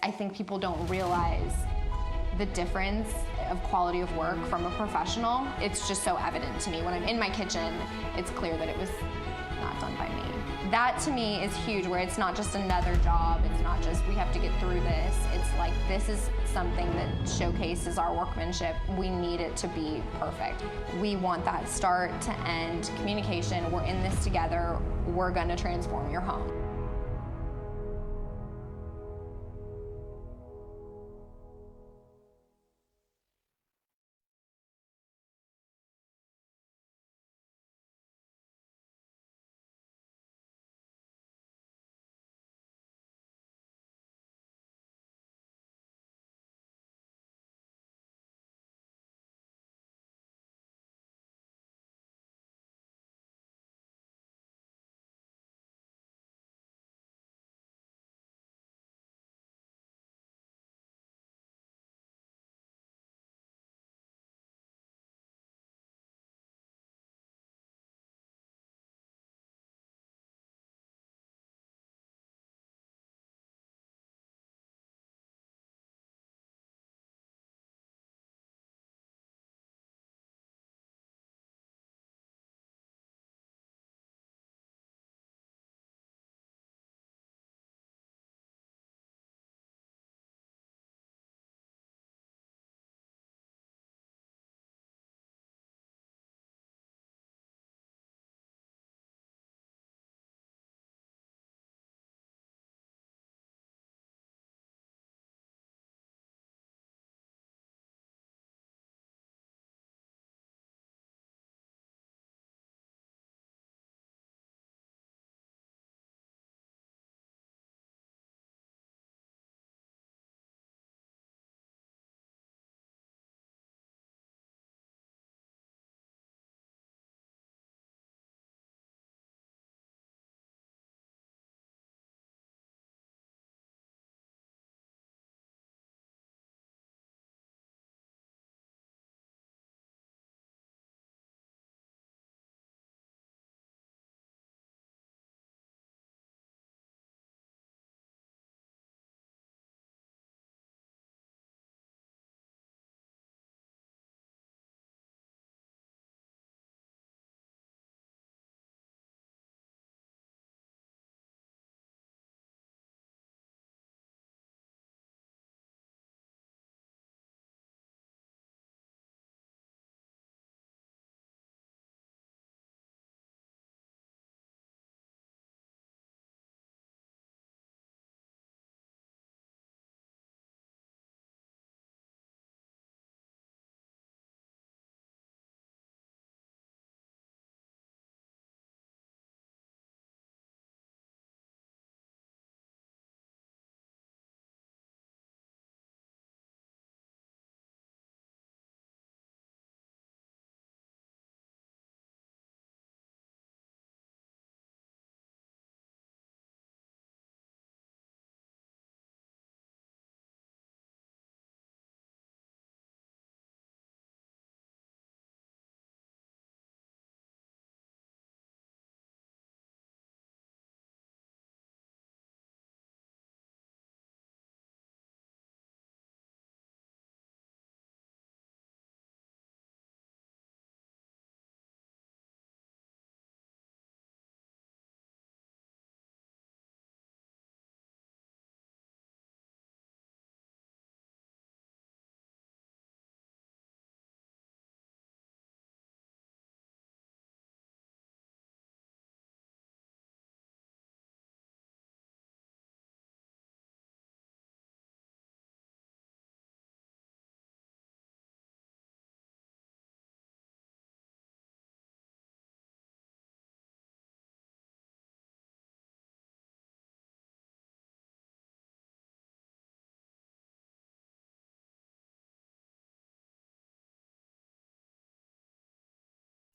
I think people don't realize the difference of quality of work from a professional. It's just so evident to me. When I'm in my kitchen, it's clear that it was not done by me. That to me is huge, where it's not just another job, it's not just we have to get through this. It's like this is something that showcases our workmanship. We need it to be perfect. We want that start to end communication. We're in this together. We're gonna transform your home.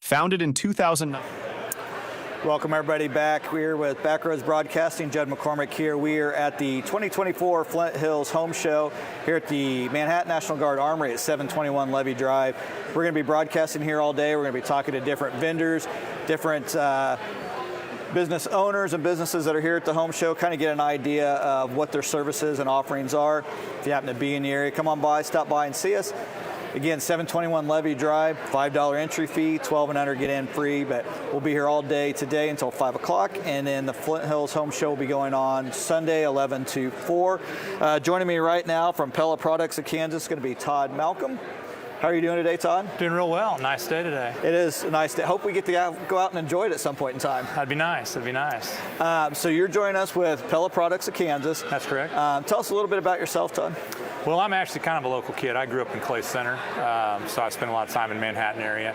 Founded in 2009. Welcome everybody back. We're with Backroads Broadcasting. Judd McCormick here. We are at the 2024 Flint Hills Home Show here at the Manhattan National Guard Armory at 721 Levy Drive. We're going to be broadcasting here all day. We're going to be talking to different vendors, different business owners and businesses that are here at the home show, kind of get an idea of what their services and offerings are. If you happen to be in the area, come on by, stop by and see us. Again, 721 Levy Drive, $5 entry fee, 12 and under get in free, but we'll be here all day today until 5 o'clock, and then the Flint Hills Home Show will be going on Sunday, 11 to 4. Joining me right now from Pella Products of Kansas is going to be Todd Malcolm. How are you doing today, Todd? Doing real well. Nice day today. It is a nice day. Hope we get to go out and enjoy it at some point in time. That'd be nice. That'd be nice. So you're joining us with Pella Products of Kansas. That's correct. Tell us a little bit about yourself, Todd. Well, I'm actually kind of a local kid. I grew up in Clay Center, so I spent a lot of time in Manhattan area.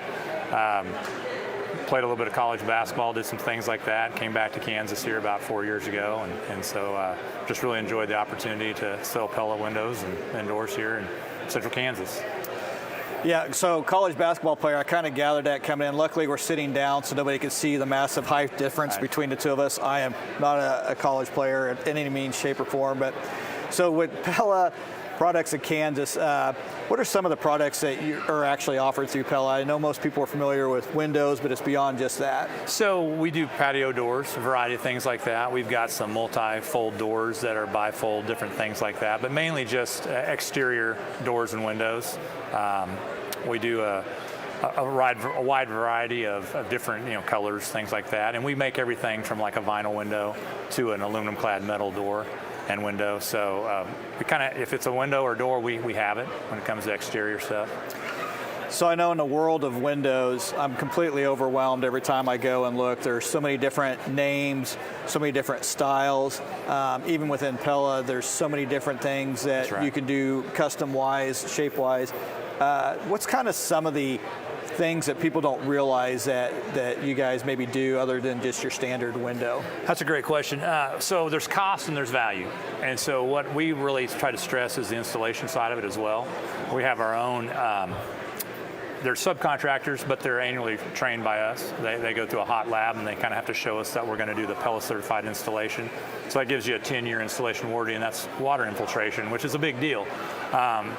Played a little bit of college basketball, did some things like that. Came back to Kansas here about 4 years ago, and so just really enjoyed the opportunity to sell Pella windows and doors here in Central Kansas. Yeah, so college basketball player, I kind of gathered that coming in. Luckily, we're sitting down so nobody can see the massive height difference between the two of us. I am not a college player in any means, shape, or form. But so with Pella Products of Kansas, what are some of the products that you are actually offered through Pella? I know most people are familiar with windows, but it's beyond just that. So we do patio doors, a variety of things like that. We've got some multi-fold doors that are bifold, different things like that, but mainly just exterior doors and windows. We do a wide variety of different colors, things like that, and we make everything from like a vinyl window to an aluminum-clad metal door and window. So we kind of, if it's a window or door, we have it when it comes to exterior stuff. So I know in the world of windows, I'm completely overwhelmed every time I go and look. There's so many different names, so many different styles. Even within Pella, there's so many different things that you can do custom-wise, shape-wise. What's kind of some of the things that people don't realize that you guys maybe do other than just your standard window? That's a great question. So there's cost and there's value. And so what we really try to stress is the installation side of it as well. We have our own, they're subcontractors, but they're annually trained by us. They go through a hot lab and they kind of have to show us that we're going to do the Pella certified installation. So that gives you a 10-year installation warranty, and that's water infiltration, which is a big deal.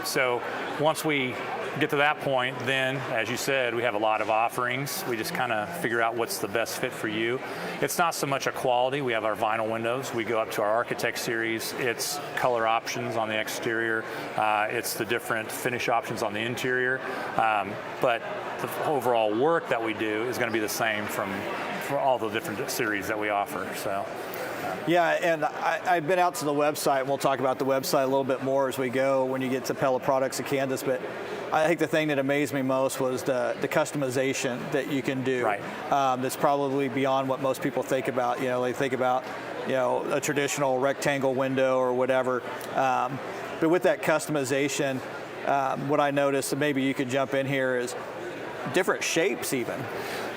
So once we get to that point, then, as you said, we have a lot of offerings. We just kind of figure out what's the best fit for you. It's not so much a quality. We have our vinyl windows. We go up to our Architect series. It's color options on the exterior. It's the different finish options on the interior. But the overall work that we do is going to be the same for all the different series that we offer. So. Yeah, and I've been out to the website, and we'll talk about the website a little bit more as we go when you get to Pella Products of Kansas, but I think the thing that amazed me most was the customization that you can do. Right. That's probably beyond what most people think about. They think about, a traditional rectangle window or whatever. But with that customization, what I noticed, and maybe you could jump in here, is different shapes even.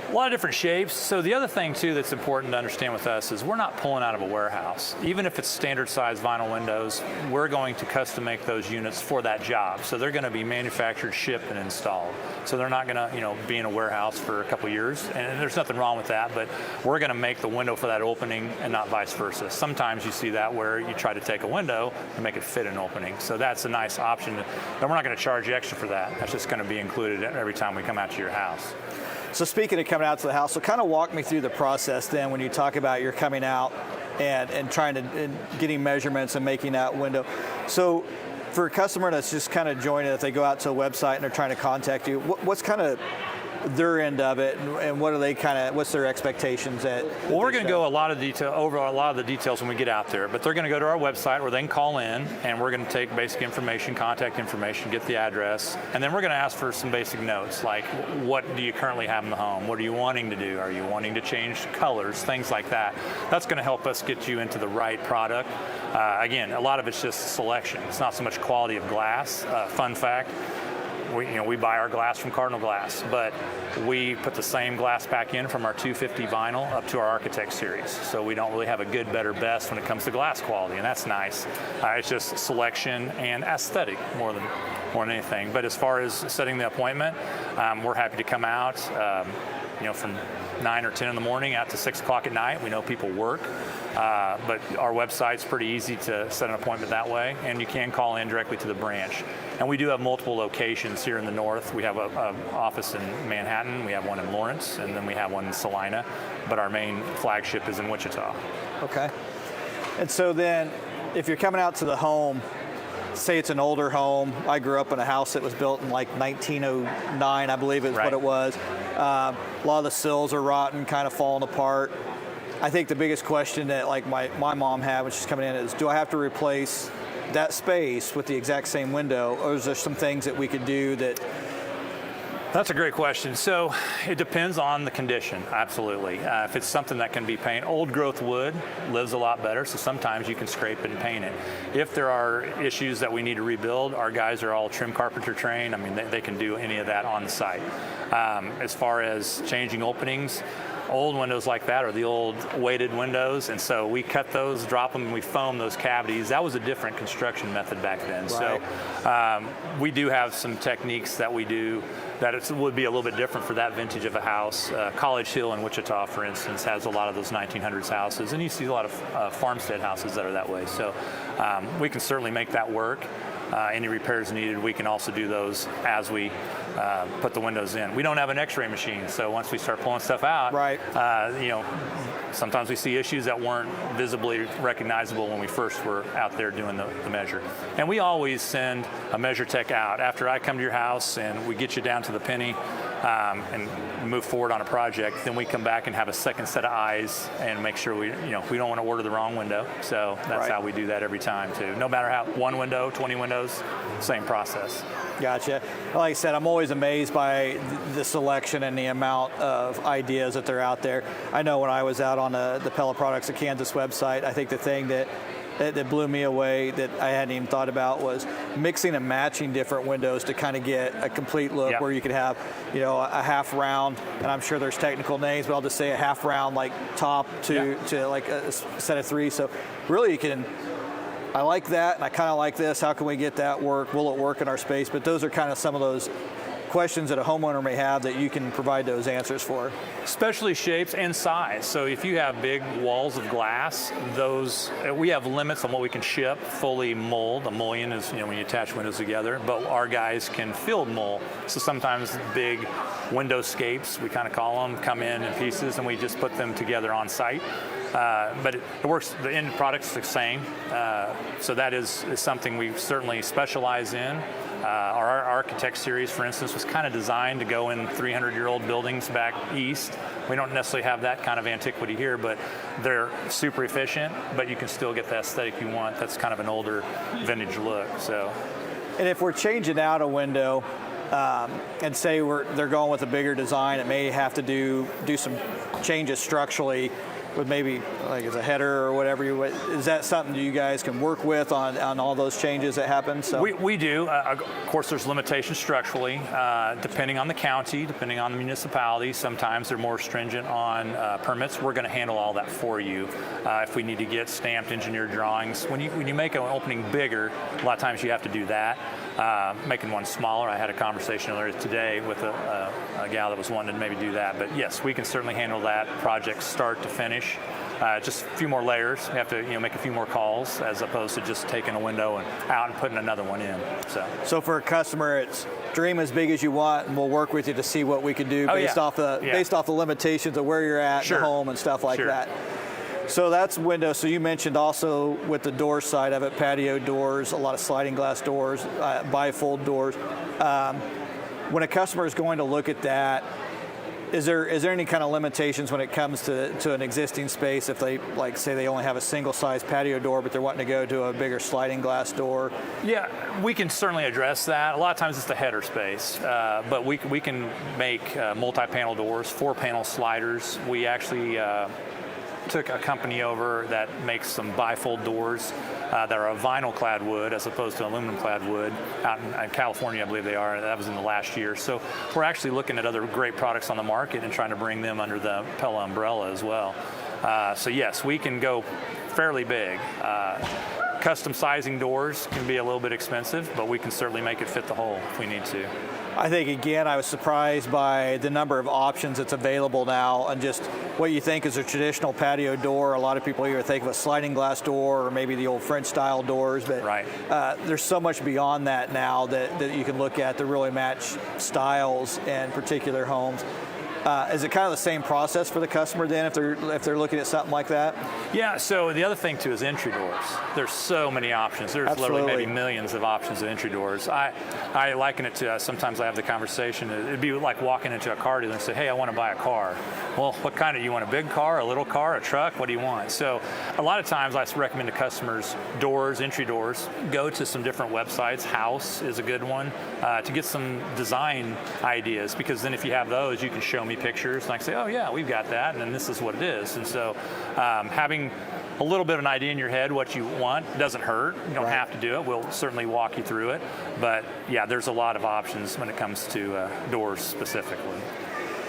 A lot of different shapes. So the other thing too that's important to understand with us is we're not pulling out of a warehouse. Even if it's standard size vinyl windows, we're going to custom make those units for that job. So they're going to be manufactured, shipped, and installed. So they're not going to, be in a warehouse for a couple years, and there's nothing wrong with that, but we're going to make the window for that opening and not vice versa. Sometimes you see that where you try to take a window and make it fit an opening. So that's a nice option. And we're not going to charge you extra for that. That's just going to be included every time we come out to your house. So speaking of coming out to the house, so kind of walk me through the process then when you talk about you're coming out and trying to and getting measurements and making that window. So for a customer that's just kind of joining, if they go out to a website and they're trying to contact you, what's kind of their end of it, and what are they what's their expectations at? Well, we're going to go over a lot of the details when we get out there, but they're going to go to our website where they can call in, and we're going to take basic information, contact information, get the address, and then we're going to ask for some basic notes, like what do you currently have in the home? What are you wanting to do? Are you wanting to change colors? Things like that. That's going to help us get you into the right product. Again, a lot of it's just selection. It's not so much quality of glass. Fun fact, we buy our glass from Cardinal Glass, but we put the same glass back in from our 250 vinyl up to our Architect series. So we don't really have a good, better, best when it comes to glass quality, and that's nice. It's just selection and aesthetic more than anything. But as far as setting the appointment, we're happy to come out. from 9 or 10 in the morning out to 6 o'clock at night. We know people work, but our website's pretty easy to set an appointment that way, and you can call in directly to the branch. And we do have multiple locations here in the north. We have an office in Manhattan, we have one in Lawrence, and then we have one in Salina, but our main flagship is in Wichita. Okay. And so then, if you're coming out to the home, say it's an older home. I grew up in a house that was built in like 1909, I believe is what it was. A lot of the sills are rotten, kind of falling apart. I think the biggest question that like my mom had when she's coming in is, do I have to replace that space with the exact same window, or is there some things that we could do that? That's a great question. So it depends on the condition, absolutely. If it's something that can be painted, old growth wood lives a lot better, so sometimes you can scrape and paint it. If there are issues that we need to rebuild, our guys are all trim carpenter trained. I mean, they can do any of that on the site. As far as changing openings, old windows like that are the old weighted windows, and so we cut those, drop them, and we foam those cavities. That was a different construction method back then. Right. So we do have some techniques that we do that it would be a little bit different for that vintage of a house. College Hill in Wichita, for instance, has a lot of those 1900s houses, and you see a lot of farmstead houses that are that way. So we can certainly make that work. Any repairs needed, we can also do those as we put the windows in. We don't have an x-ray machine, so once we start pulling stuff out, sometimes we see issues that weren't visibly recognizable when we first were out there doing the measure. And we always send a measure tech out. After I come to your house and we get you down to the penny and move forward on a project, then we come back and have a second set of eyes and make sure we don't want to order the wrong window. So that's how we do that every time too. No matter how, one window, 20 windows, same process. Gotcha. Like I said, I'm always amazed by the selection and the amount of ideas that they're out there. I know when I was out on the Pella Products of Kansas website, I think the thing that blew me away that I hadn't even thought about was mixing and matching different windows to kind of get a complete look where you could have, a half round, and I'm sure there's technical names, but I'll just say a half round like top to like a set of 3. So really you can, I like that, and I kind of like this. How can we get that work? Will it work in our space? But those are kind of some of those questions that a homeowner may have that you can provide those answers for. Especially shapes and size. So if you have big walls of glass, we have limits on what we can ship, fully mold. A mullion is when you attach windows together, but our guys can field mold. So sometimes big windowscapes, we kind of call them, come in pieces, and we just put them together on site. But it works, the end product's the same. So that is something we certainly specialize in. Our Architect series, for instance, was kind of designed to go in 300-year-old buildings back east. We don't necessarily have that kind of antiquity here, but they're super efficient, but you can still get the aesthetic you want. That's kind of an older vintage look. So, and if we're changing out a window, and say they're going with a bigger design, it may have to do some changes structurally with maybe like as a header or whatever. Is that something you guys can work with on all those changes that happen? So we do. Of course, there's limitations structurally, depending on the county, depending on the municipality. Sometimes they're more stringent on permits. We're going to handle all that for you. If we need to get stamped engineered drawings, when you make an opening bigger, a lot of times you have to do that. Making one smaller, I had a conversation earlier today with a gal that was wanting to maybe do that. But yes, we can certainly handle that project start to finish. Just a few more layers. We have to make a few more calls as opposed to just taking a window out and putting another one in. So for a customer, it's dream as big as you want, and we'll work with you to see what we can do based off the limitations of where you're at in the home and stuff like that. So that's windows. So you mentioned also with the door side of it, patio doors, a lot of sliding glass doors, bifold doors. When a customer is going to look at that, is there any kind of limitations when it comes to an existing space if they, like, say they only have a single size patio door but they're wanting to go to a bigger sliding glass door? Yeah, we can certainly address that. A lot of times it's the header space, but we can make multi-panel doors, 4-panel sliders. We actually took a company over that makes some bifold doors that are a vinyl clad wood as opposed to aluminum clad wood out in California, I believe they are. That was in the last year. So we're actually looking at other great products on the market and trying to bring them under the Pella umbrella as well. So yes, we can go fairly big. custom sizing doors can be a little bit expensive, but we can certainly make it fit the hole if we need to. I think, again, I was surprised by the number of options that's available now, and just what you think is a traditional patio door. A lot of people either think of a sliding glass door or maybe the old French style doors, but right. There's so much beyond that now that you can look at to really match styles and particular homes. Is it kind of the same process for the customer then if they're looking at something like that? Yeah, so the other thing too is entry doors. There's so many options. There's Absolutely. literally maybe millions of options of entry doors. I liken it to, sometimes I have the conversation, it'd be like walking into a car dealer and say, hey, I want to buy a car. Well, what kind of, you want a big car, a little car, a truck? What do you want? So a lot of times I recommend to customers doors, entry doors, go to some different websites. House is a good one to get some design ideas, because then if you have those, you can show me pictures and I can say, oh yeah, we've got that, and then this is what it is. And so having a little bit of an idea in your head what you want doesn't hurt. You don't have to do it. We'll certainly walk you through it. But yeah, there's a lot of options when it comes to doors specifically.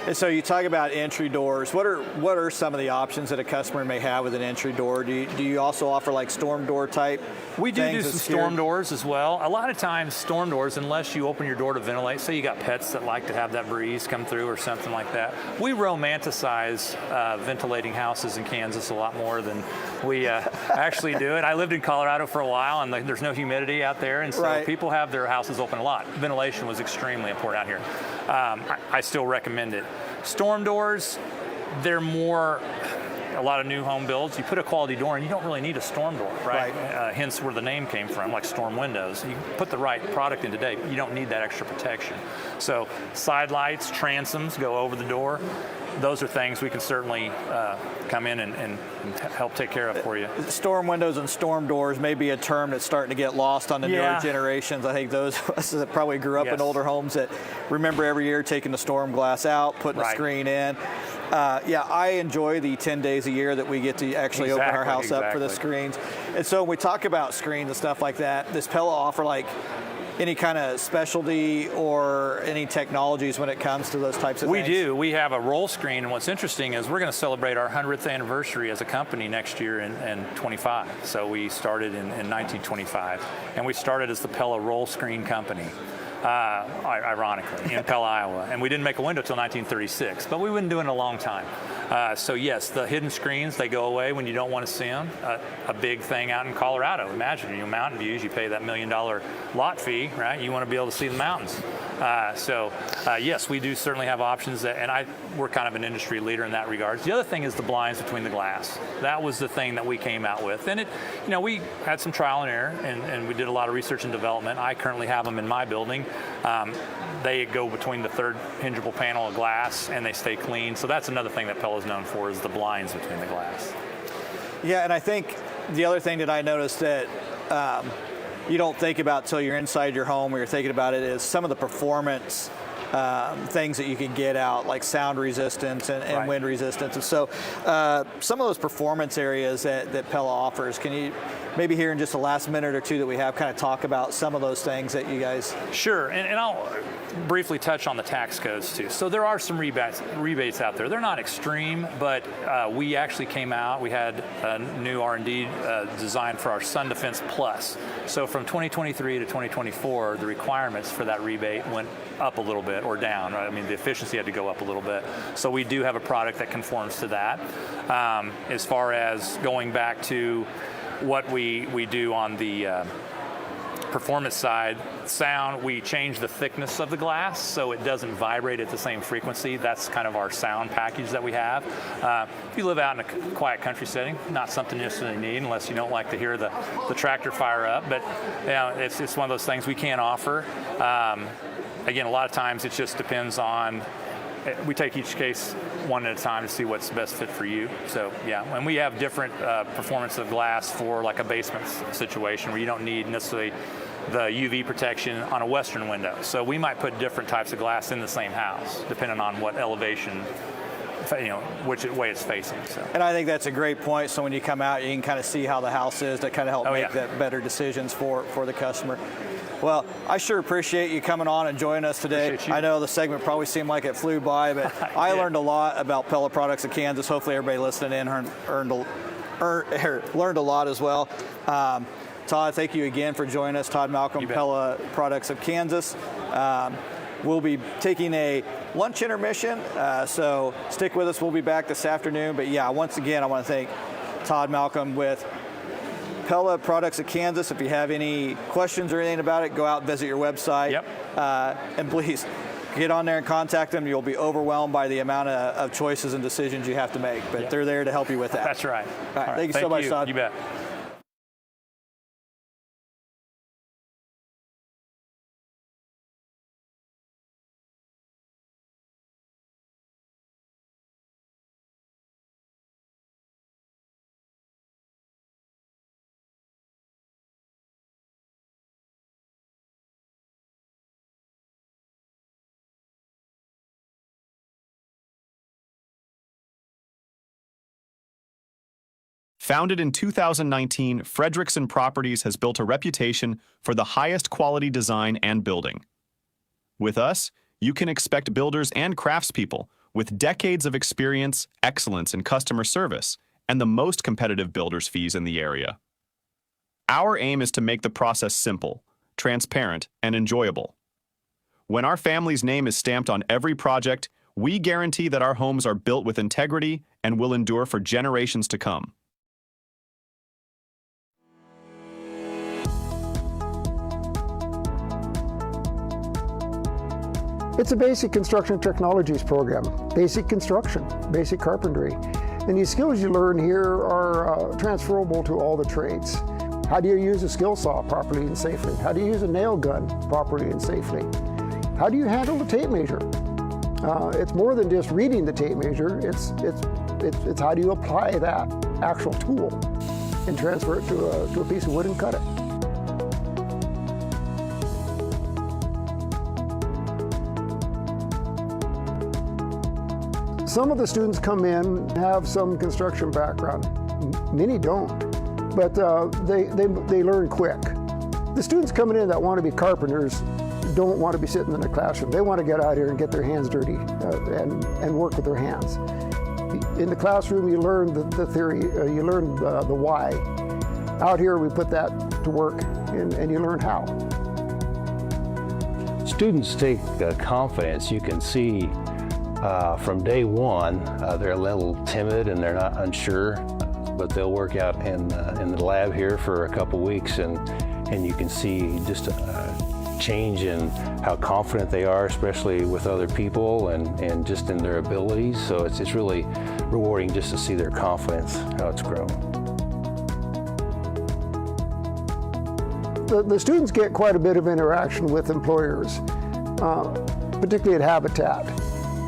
And so you talk about entry doors. What are some of the options that a customer may have with an entry door? Do you also offer like storm door type? We do some storm doors as well. A lot of times storm doors, unless you open your door to ventilate, say you got pets that like to have that breeze come through or something like that. We romanticize ventilating houses in Kansas a lot more than we actually do it. I lived in Colorado for a while, and there's no humidity out there, and so people have their houses open a lot. Ventilation was extremely important out here. I still recommend it. Storm doors, they're more, a lot of new home builds, you put a quality door in, you don't really need a storm door, right? Hence where the name came from, like storm windows. You put the right product in today, you don't need that extra protection. So side lights, transoms go over the door. Those are things we can certainly come in and help take care of for you. Storm windows and storm doors may be a term that's starting to get lost on the newer generations. I think those of us that probably grew up in older homes that remember every year taking the storm glass out, putting a screen in. I enjoy the 10 days a year that we get to actually open our house up for the screens. And so when we talk about screens and stuff like that, does Pella offer like any kind of specialty or any technologies when it comes to those types of things? We do. We have a roll screen, and what's interesting is we're going to celebrate our 100th anniversary as a company next year in 25. So we started in 1925, and we started as the Pella Roll Screen Company. Ironically, in Pella, Iowa. And we didn't make a window until 1936, but we've been doing it a long time. So yes, the hidden screens, they go away when you don't want to see them. A big thing out in Colorado. Imagine, mountain views, you pay that $1 million lot fee, right? You want to be able to see the mountains. Yes, we do certainly have options, and we're kind of an industry leader in that regard. The other thing is the blinds between the glass. That was the thing that we came out with. And we had some trial and error, and we did a lot of research and development. I currently have them in my building. They go between the third hingeable panel of glass, and they stay clean. So that's another thing that Pella is known for, is the blinds between the glass. Yeah, and I think the other thing that I noticed that you don't think about till you're inside your home or you're thinking about it is some of the performance things that you can get out, like sound resistance and wind resistance. And so some of those performance areas that Pella offers, can you maybe here in just the last minute or two that we have kind of talk about some of those things that you guys... Sure, and I'll briefly touch on the tax codes too. So there are some rebates out there. They're not extreme, but we actually came out, we had a new R&D design for our Sun Defense Plus. So from 2023 to 2024, the requirements for that rebate went up a little bit or down, right? I mean, the efficiency had to go up a little bit. So we do have a product that conforms to that. As far as going back to what we do on the performance side, sound, we change the thickness of the glass so it doesn't vibrate at the same frequency. That's kind of our sound package that we have. If you live out in a quiet country setting, not something you necessarily need unless you don't like to hear the tractor fire up, but it's one of those things we can't offer. Again, a lot of times it just depends on, we take each case one at a time to see what's the best fit for you. So yeah, and we have different performance of glass for like a basement situation where you don't need necessarily the UV protection on a western window. So we might put different types of glass in the same house, depending on what elevation, which way it's facing. So. And I think that's a great point. So when you come out, you can kind of see how the house is to kind of help make that better decisions for the customer. Well, I sure appreciate you coming on and joining us today. I know the segment probably seemed like it flew by, but I learned a lot about Pella products of Kansas. Hopefully everybody listening in learned a lot as well. Talked Todd, thank you again for joining us. Todd Malcolm, Pella Products of Kansas. We'll be taking a lunch intermission, so stick with us. We'll be back this afternoon. But yeah, once again, I want to thank Todd Malcolm with Pella Products of Kansas. If you have any questions or anything about it, go out and visit your website. Yep. And please get on there and contact them. You'll be overwhelmed by the amount of choices and decisions you have to make, but they're there to help you with that. That's right. All right. Thank you so much, Todd. You bet. Founded in 2019, Fredrickson Properties has built a reputation for the highest quality design and building. With us, you can expect builders and craftspeople with decades of experience, excellence in customer service, and the most competitive builders' fees in the area. Our aim is to make the process simple, transparent, and enjoyable. When our family's name is stamped on every project, we guarantee that our homes are built with integrity and will endure for generations to come. It's a basic construction technologies program, basic construction, basic carpentry. And these skills you learn here are transferable to all the trades. How do you use a skill saw properly and safely? How do you use a nail gun properly and safely? How do you handle the tape measure? It's more than just reading the tape measure, it's how do you apply that actual tool and transfer it to a piece of wood and cut it. Some of the students come in and have some construction background. Many don't, but they learn quick. The students coming in that want to be carpenters don't want to be sitting in the classroom. They want to get out here and get their hands dirty and work with their hands. In the classroom, you learn the theory, you learn the why. Out here, we put that to work and you learn how. Students take confidence. You can see from day one, they're a little timid and they're not unsure, but they'll work out in the lab here for a couple weeks, and you can see just a change in how confident they are, especially with other people and just in their abilities. So it's really rewarding just to see their confidence, how it's grown. The students get quite a bit of interaction with employers, particularly at Habitat.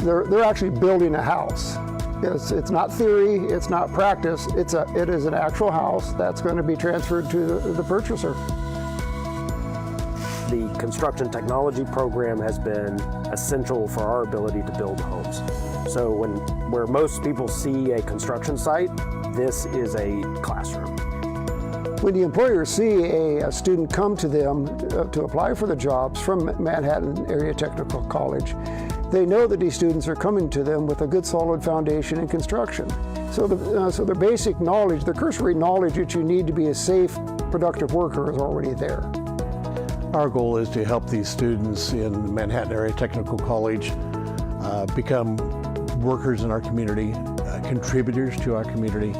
They're actually building a house. It's not theory, it's not practice, it is an actual house that's going to be transferred to the purchaser. The construction technology program has been essential for our ability to build homes. So where most people see a construction site, this is a classroom. When the employers see a student come to them to apply for the jobs from Manhattan Area Technical College, they know that these students are coming to them with a good solid foundation in construction. So their basic knowledge, the cursory knowledge that you need to be a safe, productive worker is already there. Our goal is to help these students in Manhattan Area Technical College become workers in our community, contributors to our community.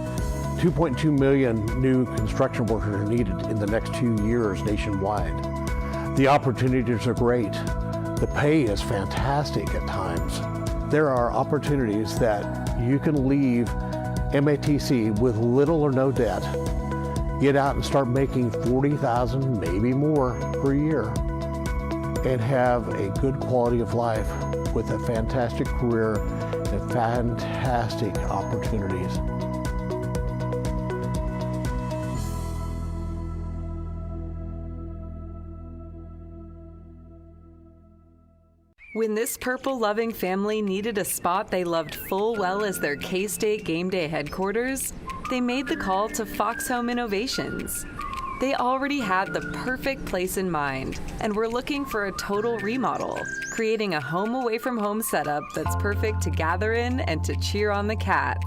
2.2 million new construction workers are needed in the next 2 years nationwide. The opportunities are great. The pay is fantastic at times. There are opportunities that you can leave MATC with little or no debt, get out and start making $40,000, maybe more per year, and have a good quality of life with a fantastic career and fantastic opportunities. When this purple-loving family needed a spot they loved full well as their K-State game day headquarters, they made the call to Fox Home Innovations. They already had the perfect place in mind and were looking for a total remodel, creating a home-away-from-home setup that's perfect to gather in and to cheer on the cats.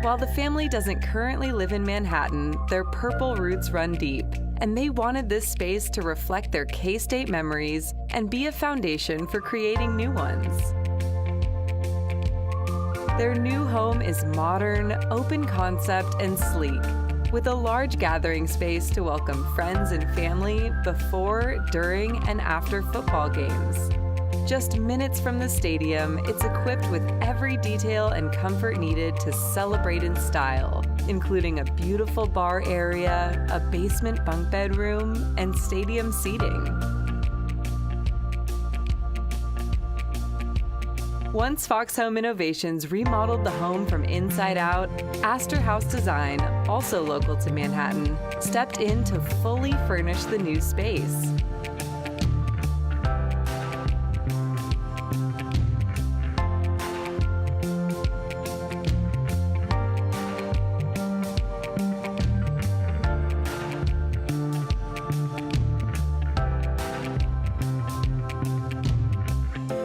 While the family doesn't currently live in Manhattan, their purple roots run deep, and they wanted this space to reflect their K-State memories and be a foundation for creating new ones. Their new home is modern, open concept, and sleek, with a large gathering space to welcome friends and family before, during, and after football games. Just minutes from the stadium, it's equipped with every detail and comfort needed to celebrate in style, including a beautiful bar area, a basement bunk bedroom, and stadium seating. Once Fox Home Innovations remodeled the home from inside out, Astor House Design, also local to Manhattan, stepped in to fully furnish the new space.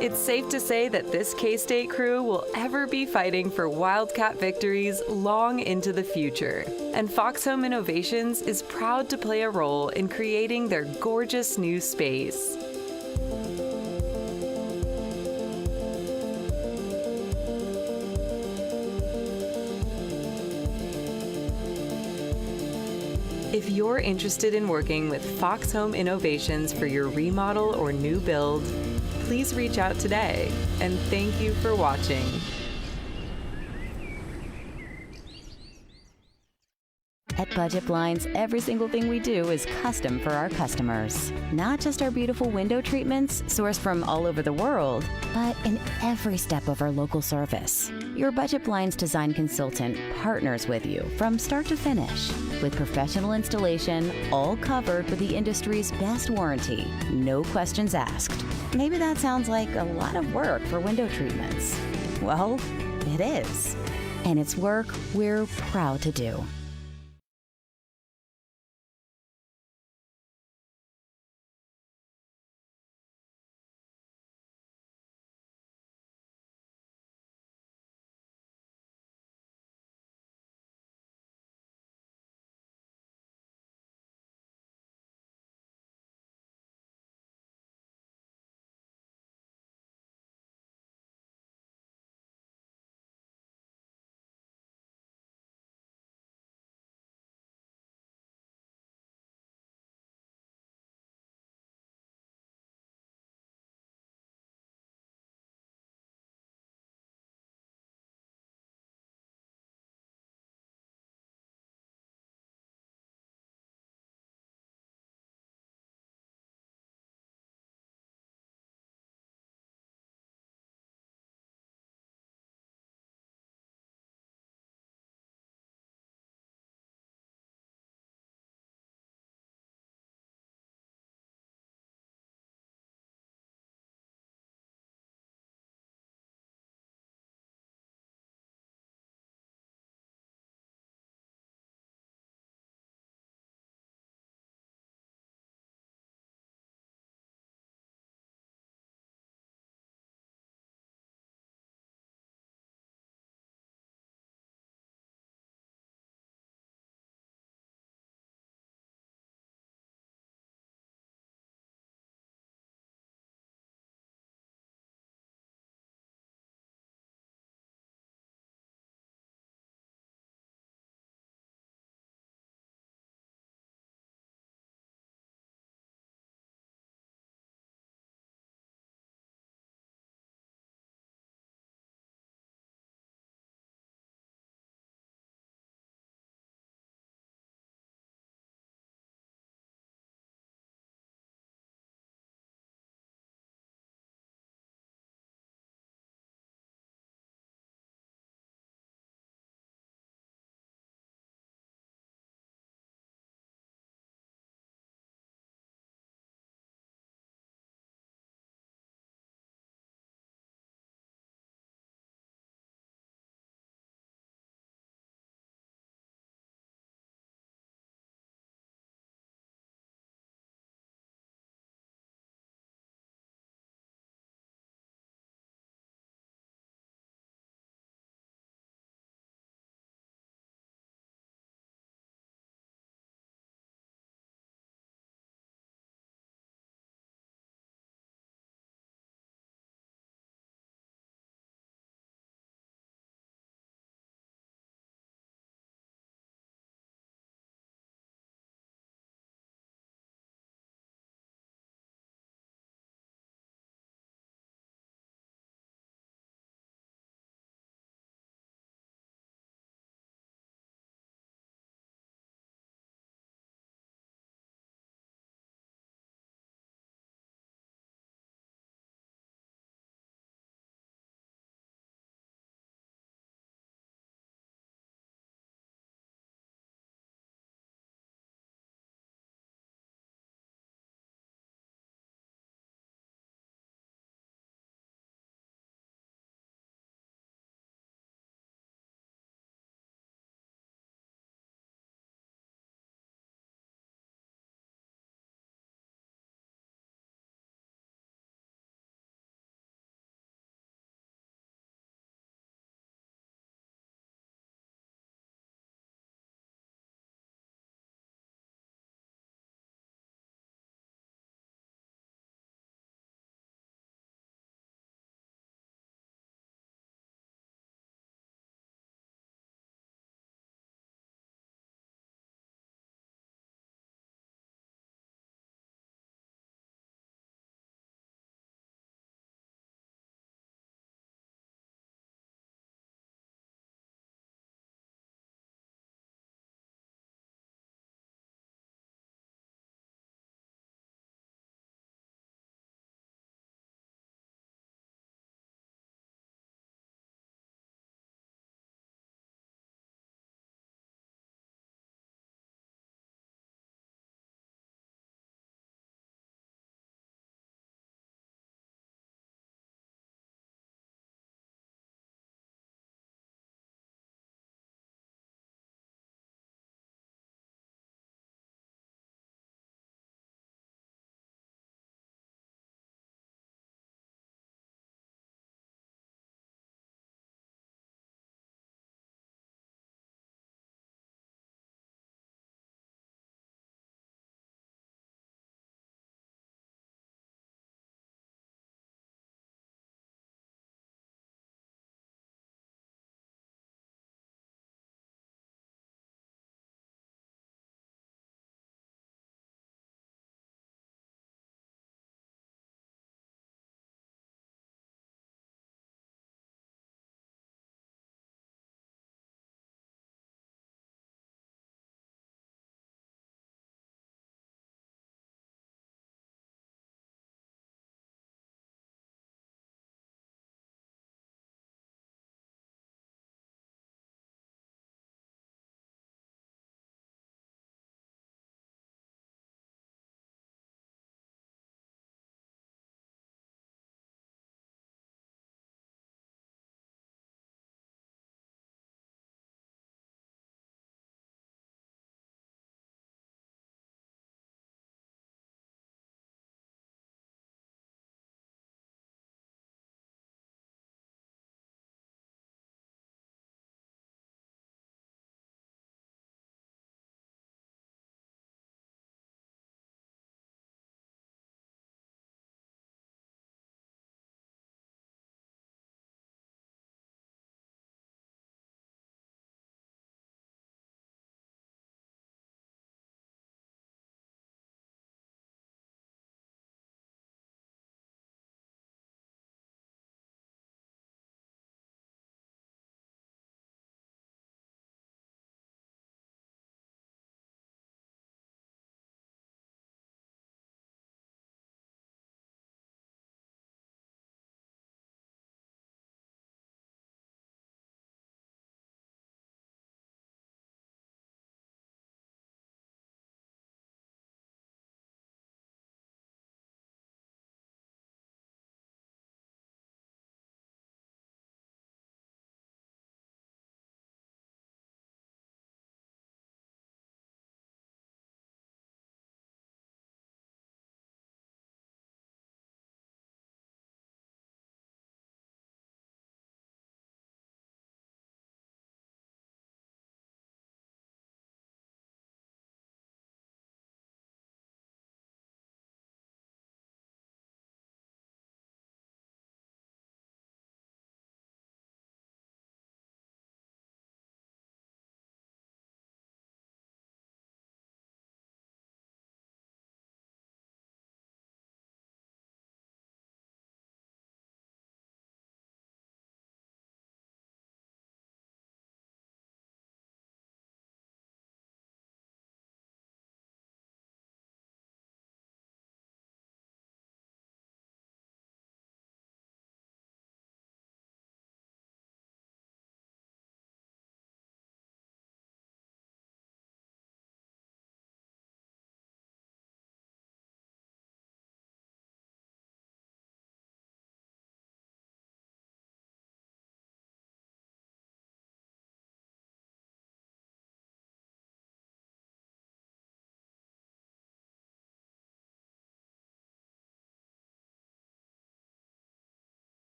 It's safe to say that this K-State crew will ever be fighting for Wildcat victories long into the future. And Fox Home Innovations is proud to play a role in creating their gorgeous new space. If you're interested in working with Fox Home Innovations for your remodel or new build, please reach out today, and thank you for watching. At Budget Blinds, every single thing we do is custom for our customers. Not just our beautiful window treatments sourced from all over the world, but in every step of our local service. Your Budget Blinds design consultant partners with you from start to finish, with professional installation, all covered with the industry's best warranty, no questions asked. Maybe that sounds like a lot of work for window treatments. Well, it is. And it's work we're proud to do.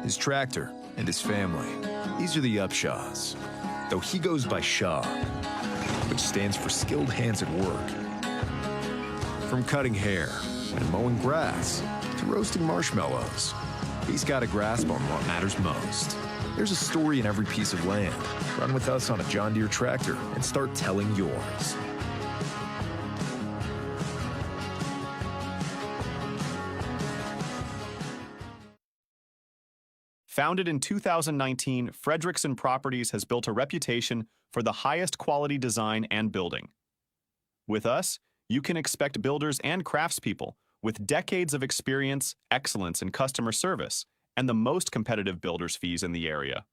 his tractor, and his family. These are the Upshaws, though he goes by Shaw, which stands for skilled hands at work. From cutting hair and mowing grass to roasting marshmallows, he's got a grasp on what matters most. There's a story in every piece of land. Run with us on a John Deere tractor and start telling yours. Founded in 2019, Fredrickson Properties has built a reputation for the highest quality design and building. With us, you can expect builders and craftspeople with decades of experience, excellence in customer service, and the most competitive builders' fees in the area.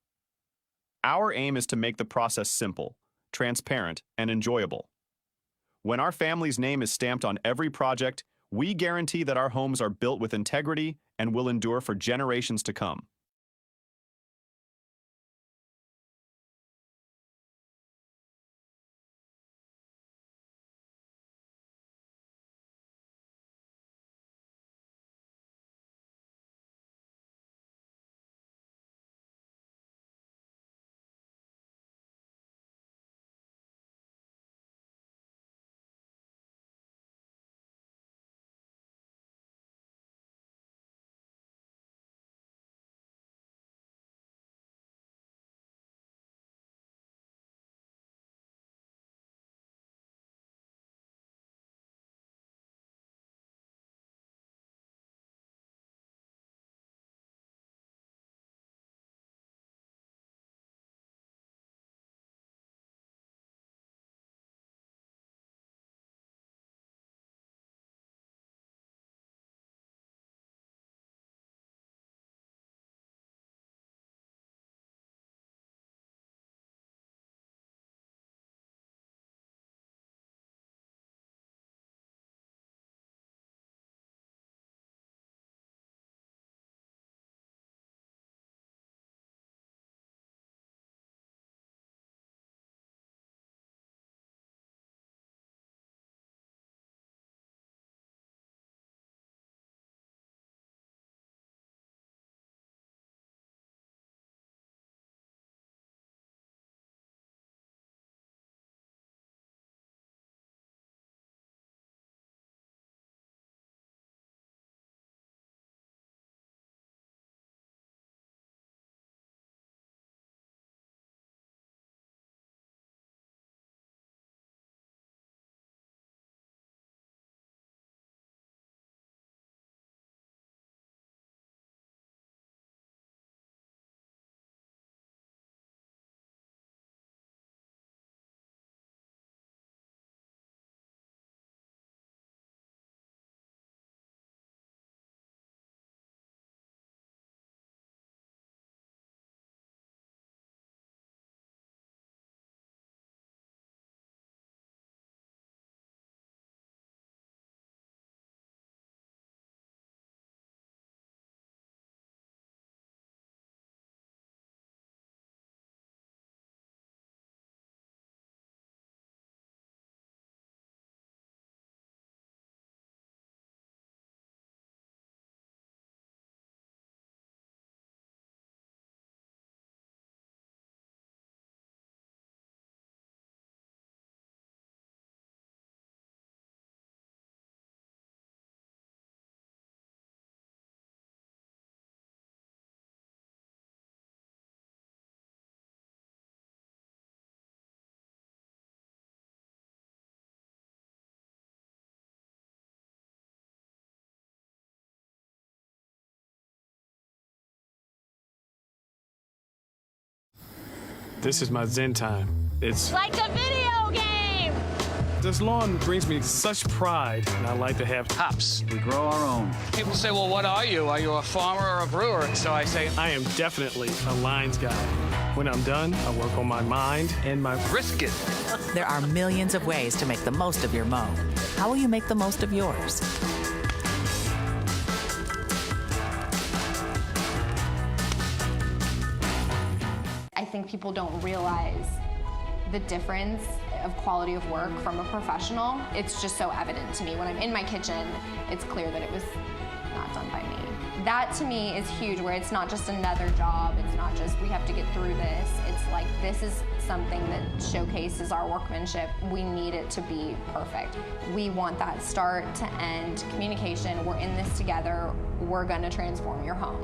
Our aim is to make the process simple, transparent, and enjoyable. When our family's name is stamped on every project, we guarantee that our homes are built with integrity and will endure for generations to come. This is my zen time. It's like a video game. This lawn brings me such pride, and I like to have hops. We grow our own. People say, well, what are you? Are you a farmer or a brewer? So I say, I am definitely a lines guy. When I'm done, I work on my mind and my brisket. There are millions of ways to make the most of your mow. How will you make the most of yours? I think people don't realize the difference of quality of work from a professional. It's just so evident to me. When I'm in my kitchen, it's clear that it was not done by me. That to me is huge, where it's not just another job, it's not just we have to get through this. It's like this is something that showcases our workmanship. We need it to be perfect. We want that start to end communication. We're in this together. We're gonna transform your home.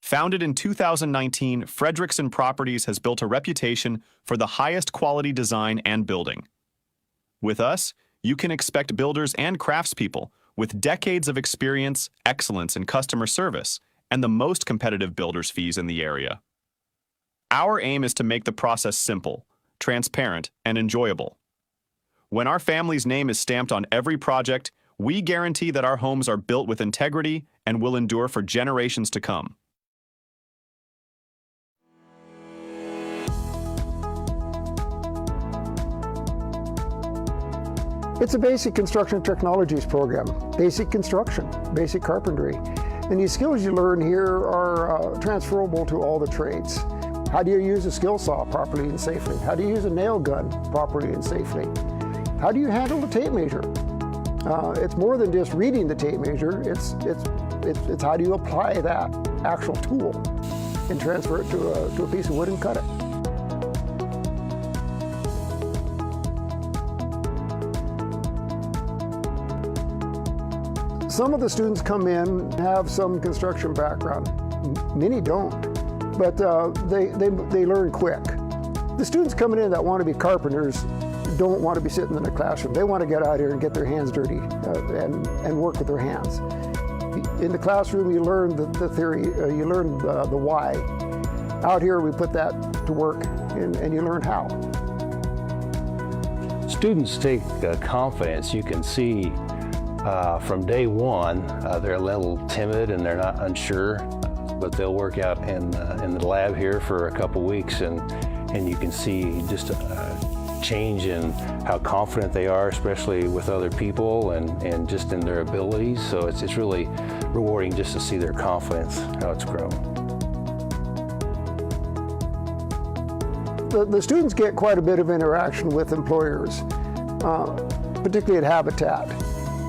Founded in 2019, Fredrickson Properties has built a reputation for the highest quality design and building. With us, you can expect builders and craftspeople with decades of experience, excellence in customer service, and the most competitive builders' fees in the area. Our aim is to make the process simple, transparent, and enjoyable. When our family's name is stamped on every project, we guarantee that our homes are built with integrity and will endure for generations to come. It's a basic construction technologies program, basic construction, basic carpentry. And these skills you learn here are transferable to all the trades. How do you use a skill saw properly and safely? How do you use a nail gun properly and safely? How do you handle a tape measure? It's more than just reading the tape measure. It's how do you apply that actual tool and transfer it to a piece of wood and cut it. Some of the students come in and have some construction background. Many don't, but they learn quick. The students coming in that want to be carpenters don't want to be sitting in the classroom. They want to get out here and get their hands dirty and work with their hands. In the classroom, you learn the theory, you learn the why. Out here, we put that to work and you learn how. Students take confidence. You can see from day one, they're a little timid and they're not unsure, but they'll work out in the lab here for a couple weeks, and you can see just a change in how confident they are, especially with other people and just in their abilities. So it's really rewarding just to see their confidence, how it's grown. The students get quite a bit of interaction with employers, particularly at Habitat.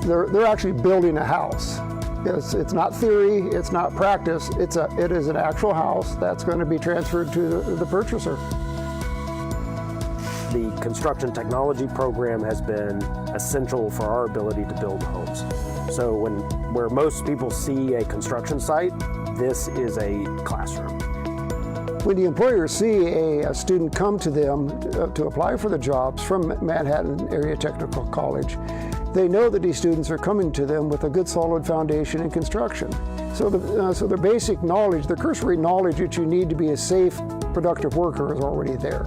They're actually building a house. It's not theory, it's not practice, it is an actual house that's going to be transferred to the purchaser. The construction technology program has been essential for our ability to build homes. So where most people see a construction site, this is a classroom. When the employers see a student come to them to apply for the jobs from Manhattan Area Technical College, they know that these students are coming to them with a good solid foundation in construction. So their basic knowledge, the cursory knowledge that you need to be a safe, productive worker is already there.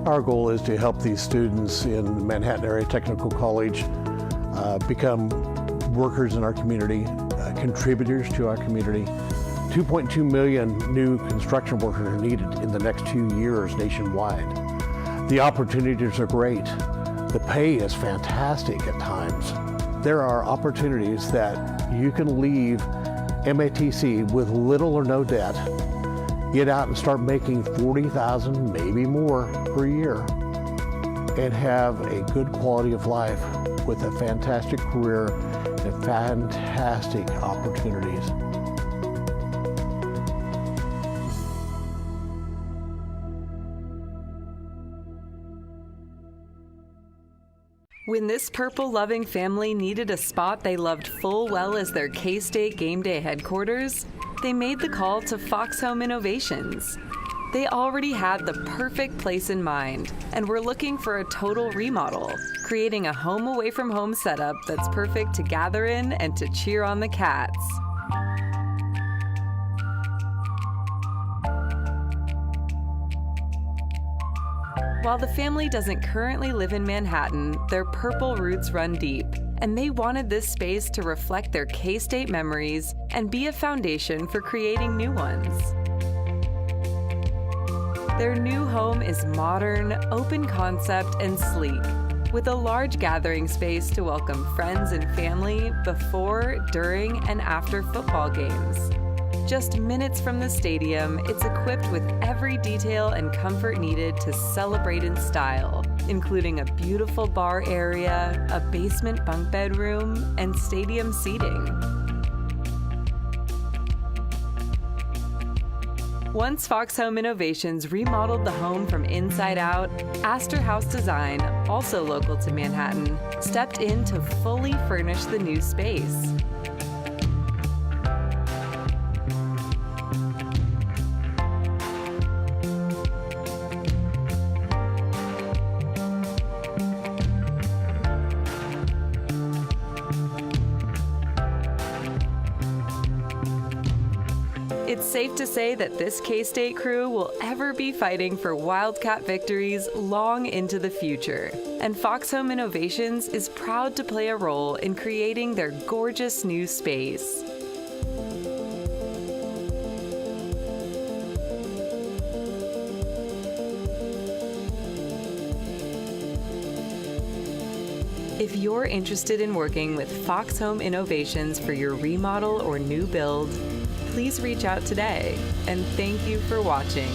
Our goal is to help these students in Manhattan Area Technical College become workers in our community, contributors to our community. 2.2 million new construction workers are needed in the next 2 years nationwide. The opportunities are great. The pay is fantastic at times. There are opportunities that you can leave MATC with little or no debt, get out and start making $40,000, maybe more per year, and have a good quality of life with a fantastic career and fantastic opportunities. When this purple-loving family needed a spot they loved full well as their K-State game day headquarters, they made the call to Fox Home Innovations. They already had the perfect place in mind and were looking for a total remodel, creating a home away from home setup that's perfect to gather in and to cheer on the cats. While the family doesn't currently live in Manhattan, their purple roots run deep, and they wanted this space to reflect their K-State memories and be a foundation for creating new ones. Their new home is modern, open concept, and sleek, with a large gathering space to welcome friends and family before, during, and after football games. Just minutes from the stadium, it's equipped with every detail and comfort needed to celebrate in style, including a beautiful bar area, a basement bunk bedroom, and stadium seating. Once Fox Home Innovations remodeled the home from inside out, Astor House Design, also local to Manhattan, stepped in to fully furnish the new space. It's safe to say that this K-State crew will ever be fighting for Wildcat victories long into the future. And Fox Home Innovations is proud to play a role in creating their gorgeous new space. If you're interested in working with Fox Home Innovations for your remodel or new build, please reach out today. And thank you for watching.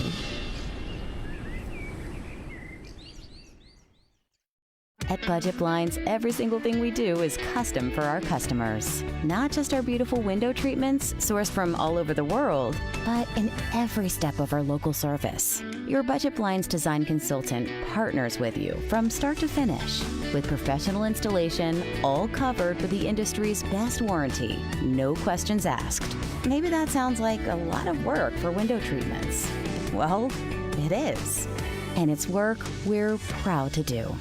At Budget Blinds, every single thing we do is custom for our customers. Not just our beautiful window treatments sourced from all over the world, but in every step of our local service. Your Budget Blinds design consultant partners with you from start to finish with professional installation, all covered with the industry's best warranty. No questions asked. Maybe that sounds like a lot of work for window treatments. Well, it is. And it's work we're proud to do.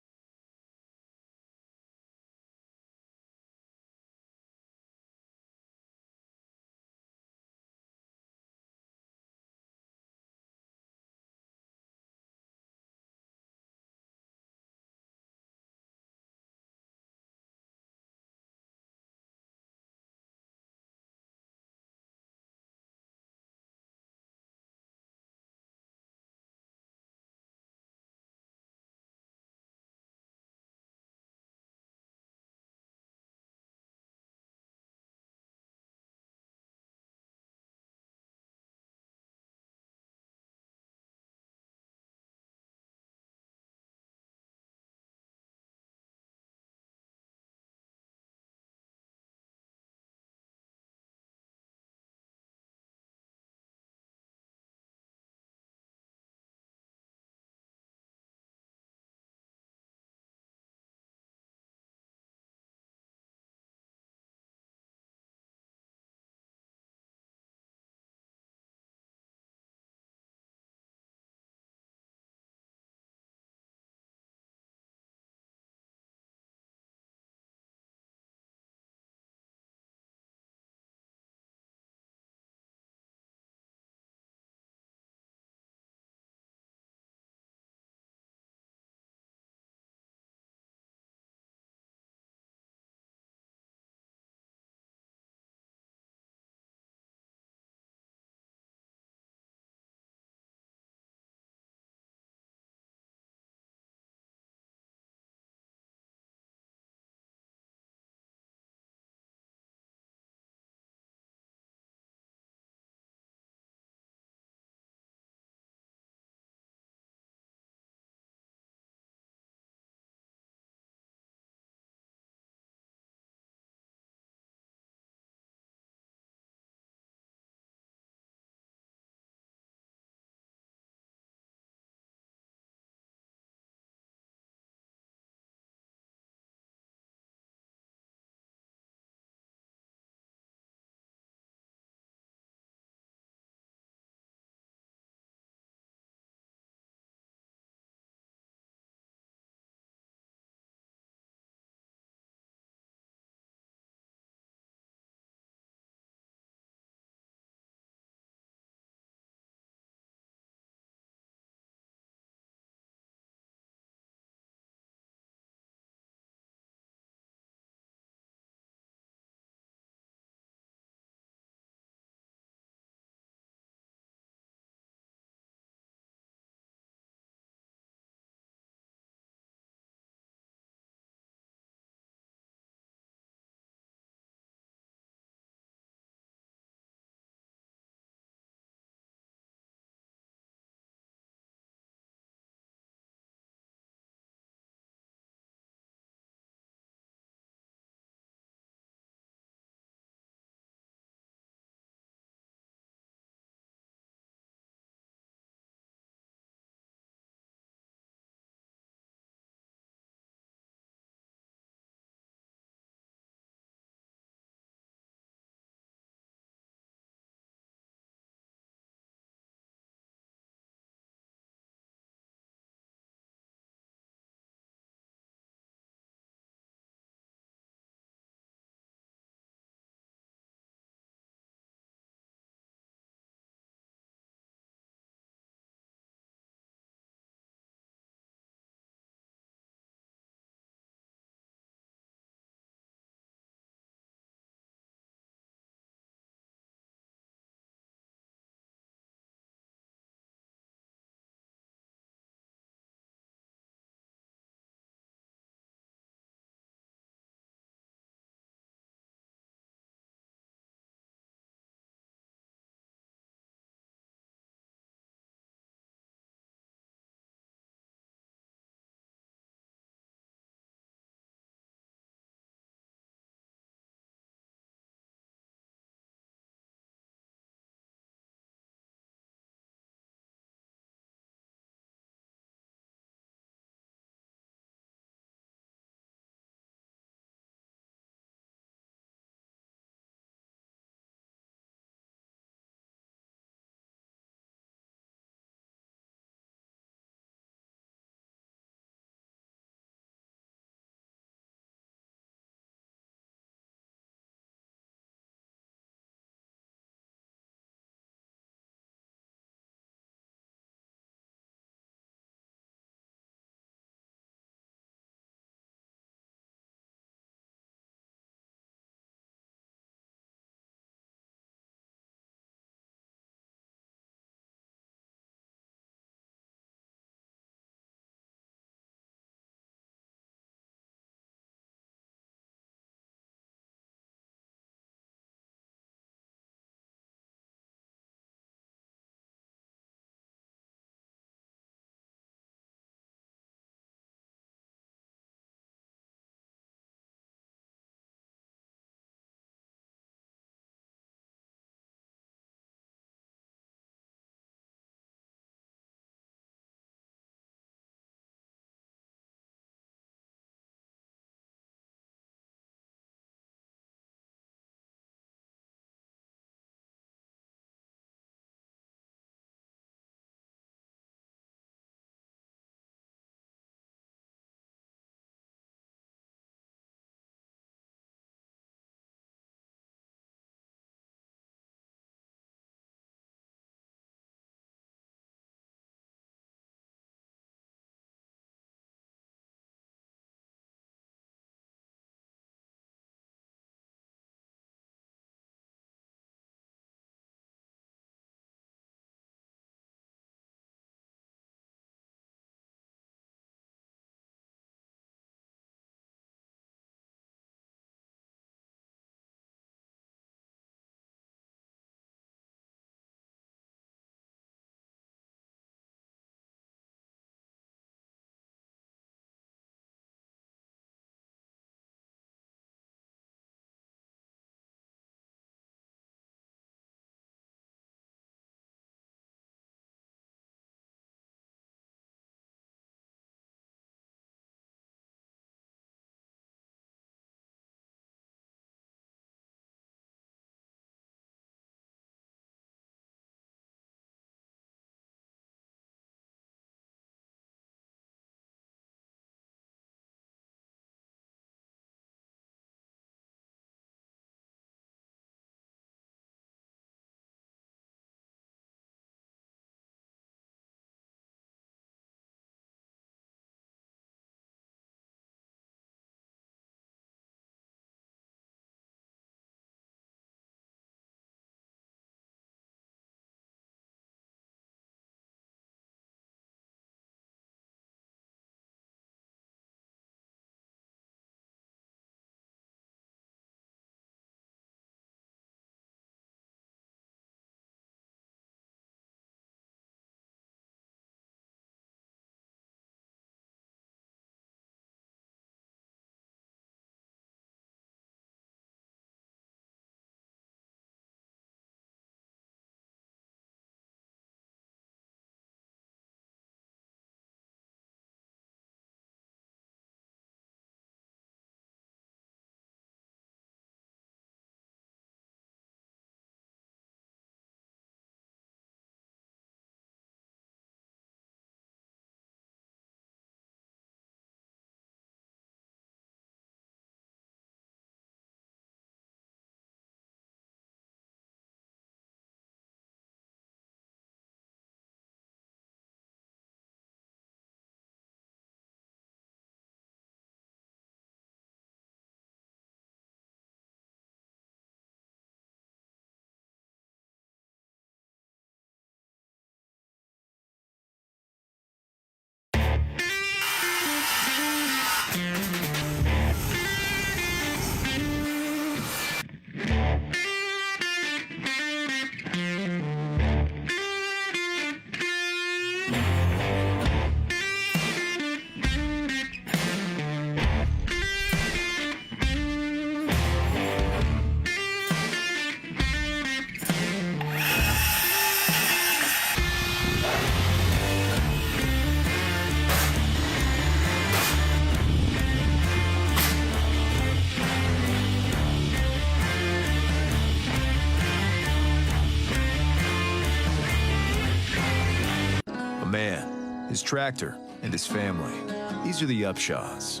man, his tractor, and his family. These are the Upshaws.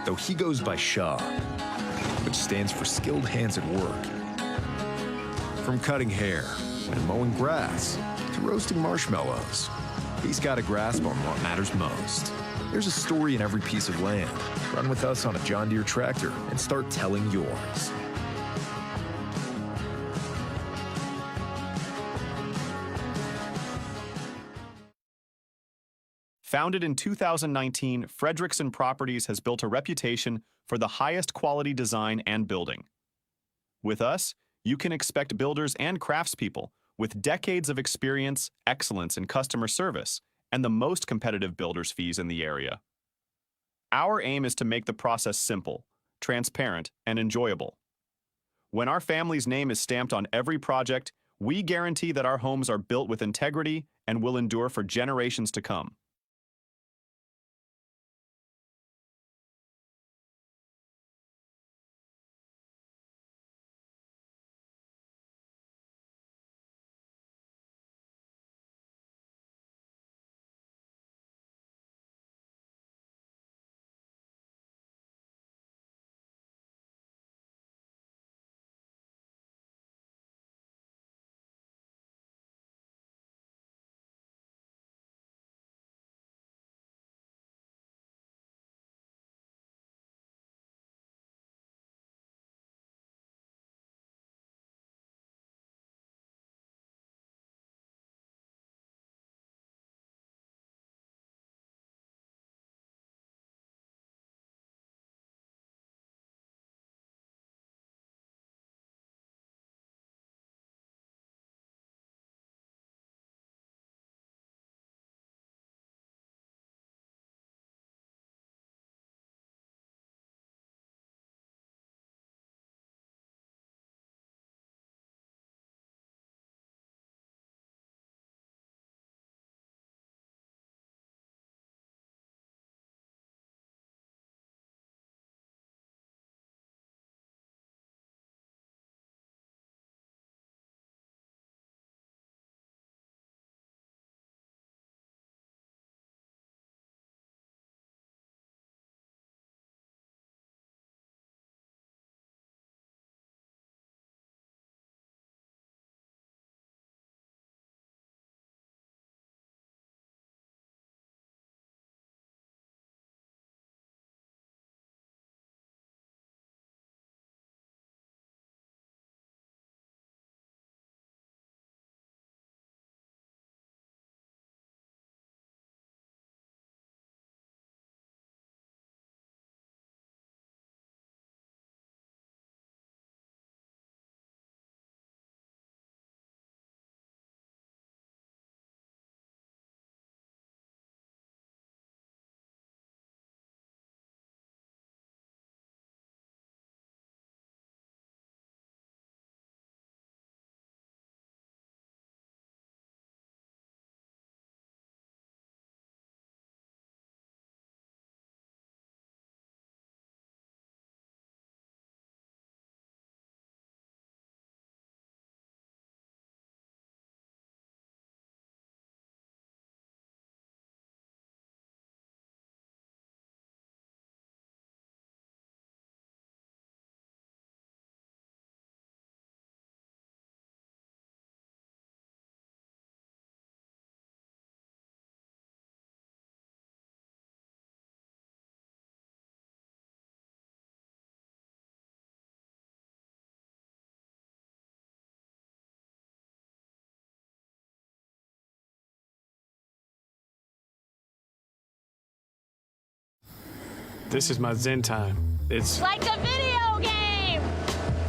Though he goes by Shaw, which stands for skilled hands at work. From cutting hair and mowing grass to roasting marshmallows, he's got a grasp on what matters most. There's a story in every piece of land. Run with us on a John Deere tractor and start telling yours. Founded in 2019, Fredrickson Properties has built a reputation for the highest quality design and building. With us, you can expect builders and craftspeople with decades of experience, excellence in customer service, and the most competitive builders' fees in the area. Our aim is to make the process simple, transparent, and enjoyable. When our family's name is stamped on every project, we guarantee that our homes are built with integrity and will endure for generations to come. This is my zen time. It's like a video game.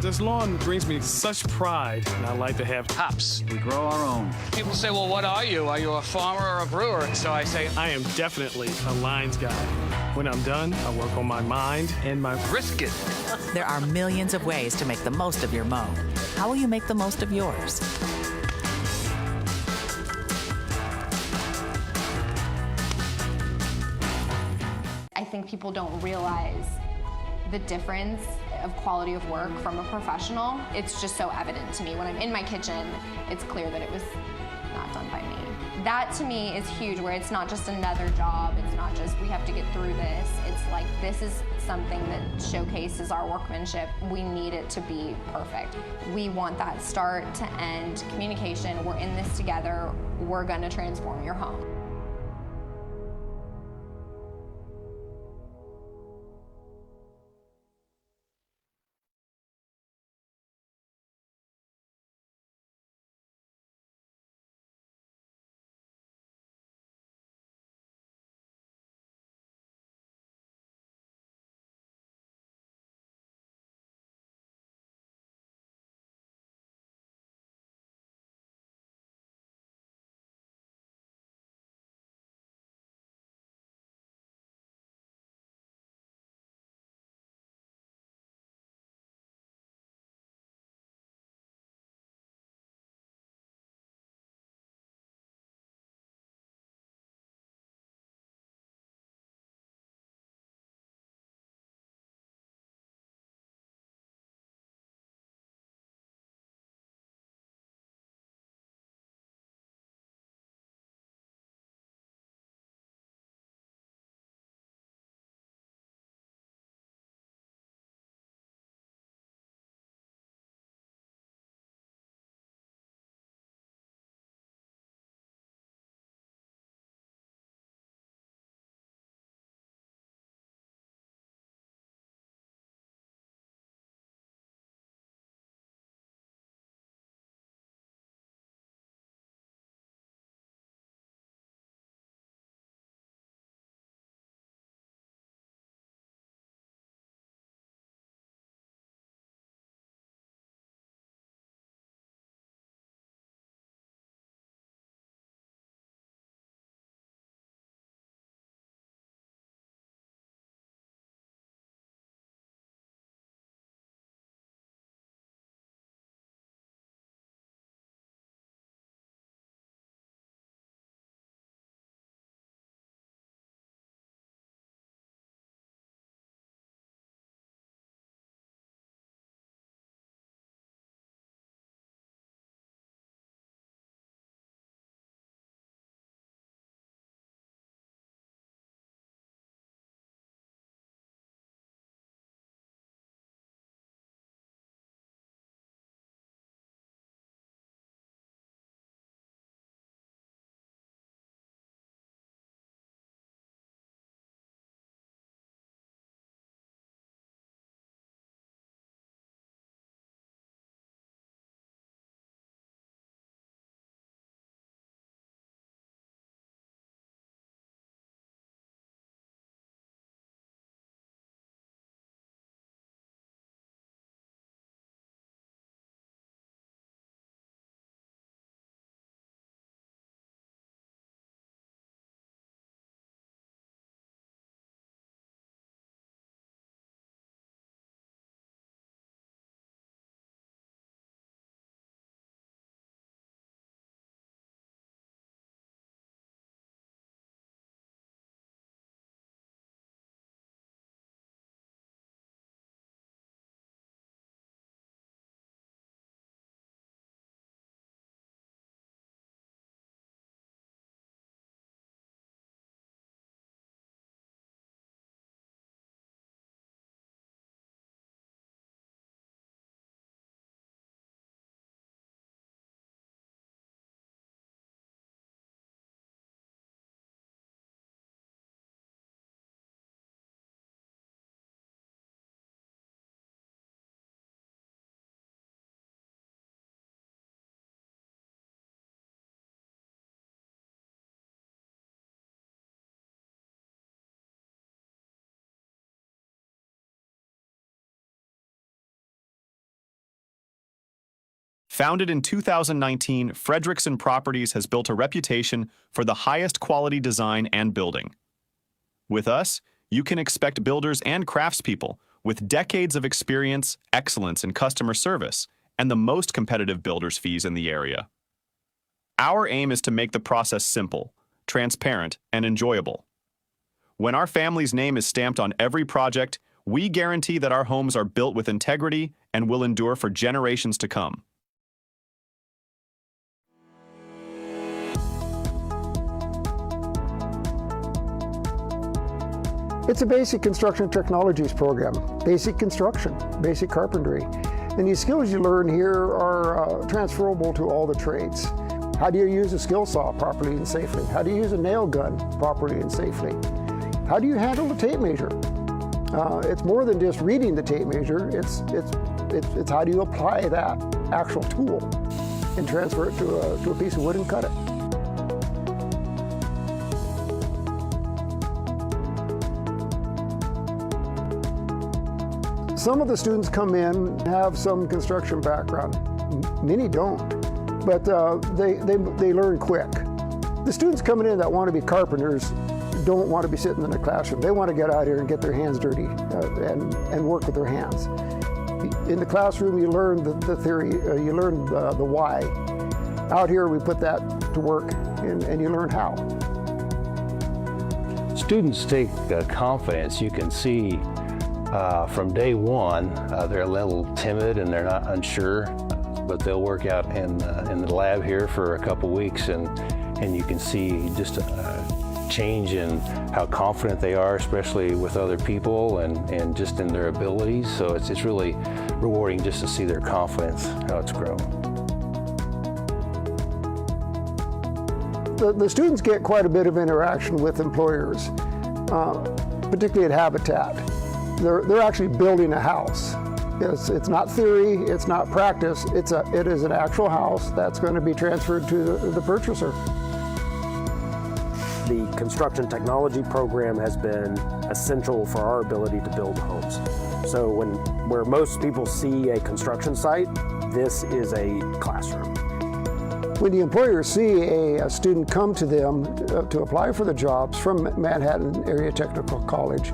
This lawn brings me such pride, and I like to have hops. We grow our own. People say, well, what are you? Are you a farmer or a brewer? So I say, I am definitely a lines guy. When I'm done, I work on my mind and my brisket. There are millions of ways to make the most of your mow. How will you make the most of yours? I think people don't realize the difference of quality of work from a professional. It's just so evident to me. When I'm in my kitchen, it's clear that it was not done by me. That to me is huge, where it's not just another job, it's not just we have to get through this, it's like this is something that showcases our workmanship. We need it to be perfect. We want that start to end communication. We're in this together. We're gonna transform your home. Founded in 2019, Fredrickson Properties has built a reputation for the highest quality design and building. With us, you can expect builders and craftspeople with decades of experience, excellence in customer service, and the most competitive builders' fees in the area. Our aim is to make the process simple, transparent, and enjoyable. When our family's name is stamped on every project, we guarantee that our homes are built with integrity and will endure for generations to come. It's a basic construction technologies program, basic construction, basic carpentry. And these skills you learn here are transferable to all the trades. How do you use a skill saw properly and safely? How do you use a nail gun properly and safely? How do you handle a tape measure? It's more than just reading the tape measure. It's how do you apply that actual tool and transfer it to a piece of wood and cut it. Some of the students come in and have some construction background. Many don't, but they learn quick. The students coming in that want to be carpenters don't want to be sitting in the classroom. They want to get out here and get their hands dirty and work with their hands. In the classroom, you learn the theory, you learn the why. Out here, we put that to work and you learn how. Students take confidence. You can see from day one, they're a little timid and they're not unsure, but they'll work out in the lab here for a couple weeks, and you can see just a change in how confident they are, especially with other people and just in their abilities. So it's really rewarding just to see their confidence, how it's grown. The students get quite a bit of interaction with employers, particularly at Habitat. They're actually building a house. It's not theory, it's not practice, it is an actual house that's going to be transferred to the purchaser. The construction technology program has been essential for our ability to build homes. So where most people see a construction site, this is a classroom. When the employers see a student come to them to apply for the jobs from Manhattan Area Technical College,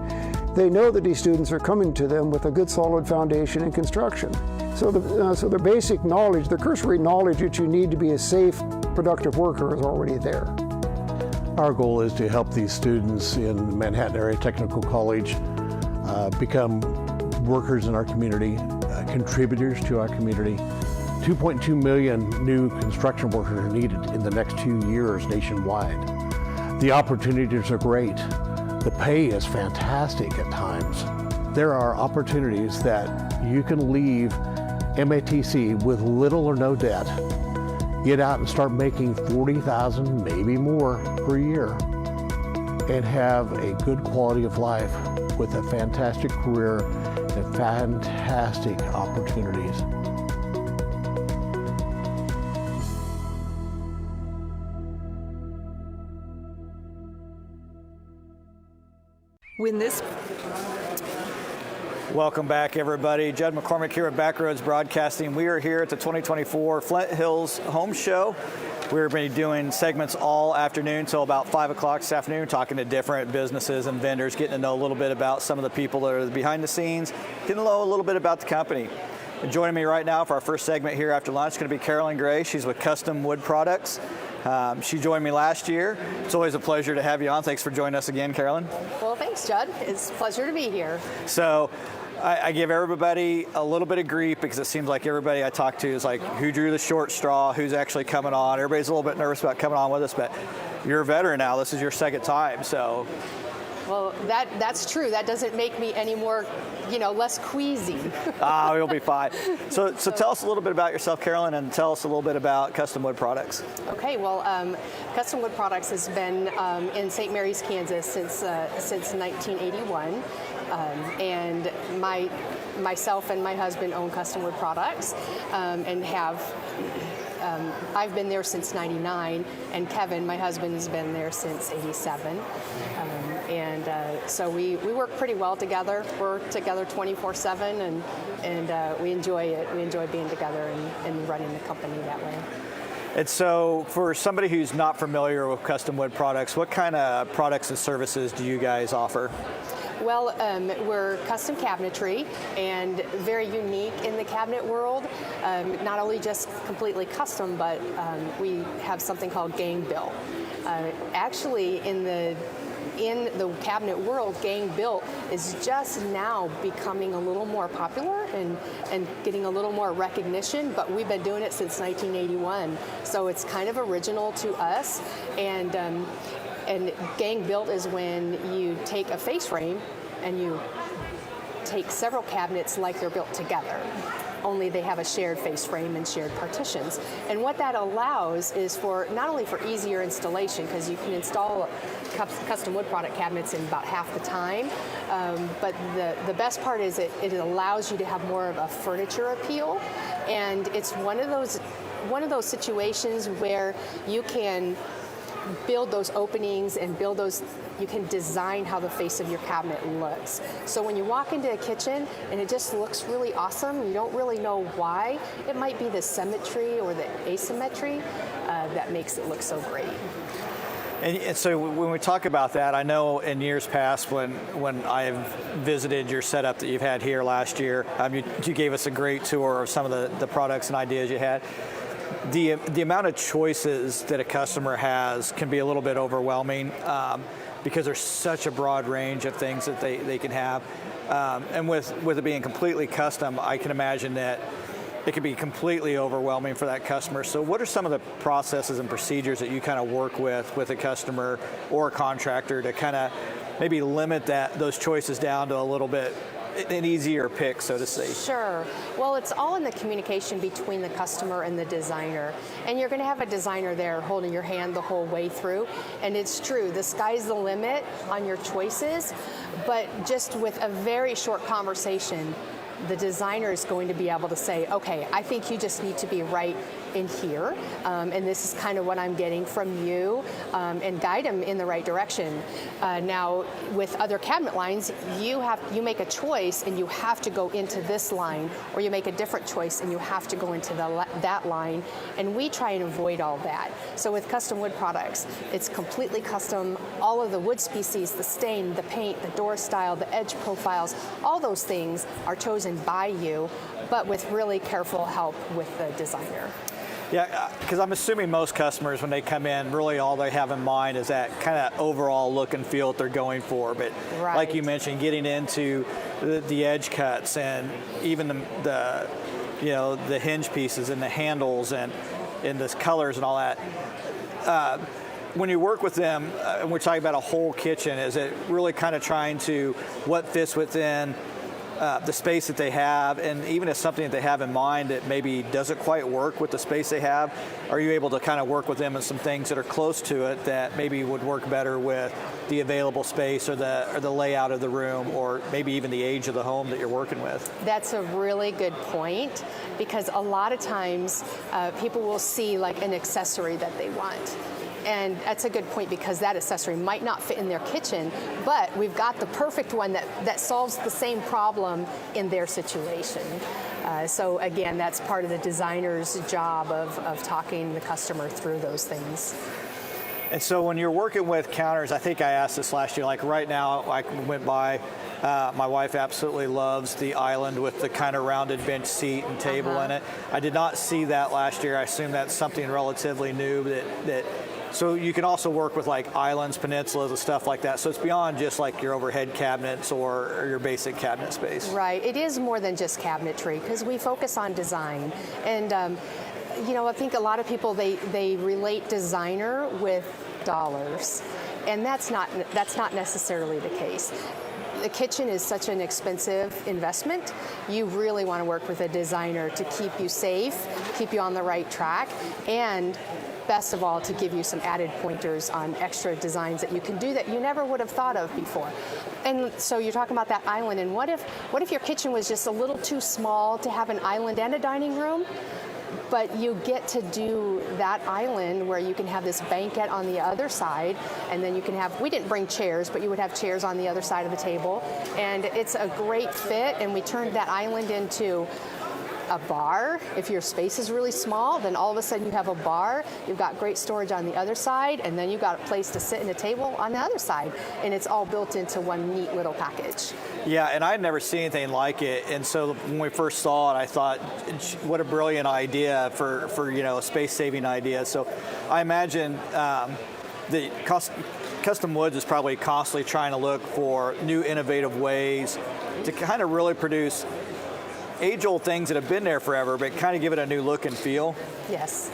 they know that these students are coming to them with a good solid foundation in construction. So their basic knowledge, the cursory knowledge that you need to be a safe, productive worker is already there. Our goal is to help these students in Manhattan Area Technical College become workers in our community, contributors to our community. 2.2 million new construction workers are needed in the next 2 years nationwide. The opportunities are great. The pay is fantastic at times. There are opportunities that you can leave MATC with little or no debt, get out and start making $40,000, maybe more per year, and have a good quality of life with a fantastic career and fantastic opportunities. Welcome back, everybody. Judd McCormick here at Backroads Broadcasting. We are here at the 2024 Flint Hills Home Show. We're going to be doing segments all afternoon until about 5 o'clock this afternoon, talking to different businesses and vendors, getting to know a little bit about some of the people that are behind the scenes, getting to know a little bit about the company. And joining me right now for our first segment here after lunch is going to be Carolyn Gray. She's with Custom Wood Products. She joined me last year. It's always a pleasure to have you on. Thanks for joining us again, Carolyn. Well, thanks, Judd. It's a pleasure to be here. So I give everybody a little bit of grief because it seems like everybody I talk to is like, who drew the short straw, who's actually coming on. Everybody's a little bit nervous about coming on with us, but you're a veteran now. This is your second time, so. Well, that's true. That doesn't make me any more, less queasy. You'll be fine. So tell us a little bit about yourself, Carolyn, and tell us a little bit about Custom Wood Products. Okay, well, Custom Wood Products has been in St. Mary's, Kansas since 1981. And myself and my husband own Custom Wood Products and have. I've been there since '99, and Kevin, my husband's been there since '87. So we work pretty well together. We're together 24/7, and we enjoy it. We enjoy being together and running the company that way. And so for somebody who's not familiar with Custom Wood Products, what kind of products and services do you guys offer? Well, we're custom cabinetry and very unique in the cabinet world. Not only just completely custom, but we have something called gang built. Actually, in the cabinet world, gang built is just now becoming a little more popular and getting a little more recognition, but we've been doing it since 1981. So it's kind of original to us. And And gang built is when you take a face frame and you take several cabinets like they're built together, only they have a shared face frame and shared partitions. And what that allows is for not only for easier installation, because you can install custom wood product cabinets in about half the time, but the best part is it allows you to have more of a furniture appeal. And it's one of those situations where you can build those openings and you can design how the face of your cabinet looks. So when you walk into a kitchen and it just looks really awesome, you don't really know why. It might be the symmetry or the asymmetry that makes it look so great. And so when we talk about that, I know in years past when I've visited your setup that you've had here last year, you gave us a great tour of some of the products and ideas you had. The amount of choices that a customer has can be a little bit overwhelming because there's such a broad range of things that they can have. And with it being completely custom, I can imagine that it can be completely overwhelming for that customer. So what are some of the processes and procedures that you kind of work with a customer or a contractor to kind of maybe limit those choices down to a little bit an easier pick, so to say? Sure. Well, it's all in the communication between the customer and the designer. And you're going to have a designer there holding your hand the whole way through. And it's true, the sky's the limit on your choices, but just with a very short conversation, the designer is going to be able to say, okay, I think you just need to be right in here, and this is kind of what I'm getting from you, and guide them in the right direction. Now, with other cabinet lines, you make a choice and you have to go into this line, or you make a different choice and you have to go into that line, and we try and avoid all that. So with custom wood products, it's completely custom. All of the wood species, the stain, the paint, the door style, the edge profiles, all those things are chosen by you, but with really careful help with the designer. Yeah, because I'm assuming most customers, when they come in, really all they have in mind is that kind of overall look and feel that they're going for. But right. Like you mentioned, getting into the edge cuts and even the hinge pieces and the handles and the colors and all that. When you work with them, and we're talking about a whole kitchen, is it really kind of trying to what fits within the space that they have, and even if something that they have in mind that maybe doesn't quite work with the space they have, are you able to kind of work with them on some things that are close to it that maybe would work better with the available space or the layout of the room, or maybe even the age of the home that you're working with? That's a really good point, because a lot of times people will see like an accessory that they want. And that's a good point, because that accessory might not fit in their kitchen, but we've got the perfect one that solves the same problem in their situation. So again, that's part of the designer's job of talking the customer through those things. And so when you're working with counters, I think I asked this last year, like right now I went by, my wife absolutely loves the island with the kind of rounded bench seat and table in it. I did not see that last year. I assume that's something relatively new that so you can also work with like islands, peninsulas, and stuff like that. So it's beyond just like your overhead cabinets or your basic cabinet space. Right. It is more than just cabinetry, because we focus on design. And I think a lot of people, they relate designer with dollars, and that's not necessarily the case. The kitchen is such an expensive investment. You really want to work with a designer to keep you safe, keep you on the right track, and best of all, to give you some added pointers on extra designs that you can do that you never would have thought of before. And so you're talking about that island, and what if your kitchen was just a little too small to have an island and a dining room? But you get to do that island where you can have this banquette on the other side, and then you can have, we didn't bring chairs, but you would have chairs on the other side of the table, and it's a great fit, and we turned that island into a bar. If your space is really small, then all of a sudden you have a bar, you've got great storage on the other side, and then you've got a place to sit in a table on the other side, and it's all built into one neat little package. Yeah, and I'd never seen anything like it, and so when we first saw it, I thought, what a brilliant idea for a space-saving idea. So I imagine the Custom Woods is probably constantly trying to look for new innovative ways to kind of really produce age-old things that have been there forever, but kind of give it a new look and feel. Yes.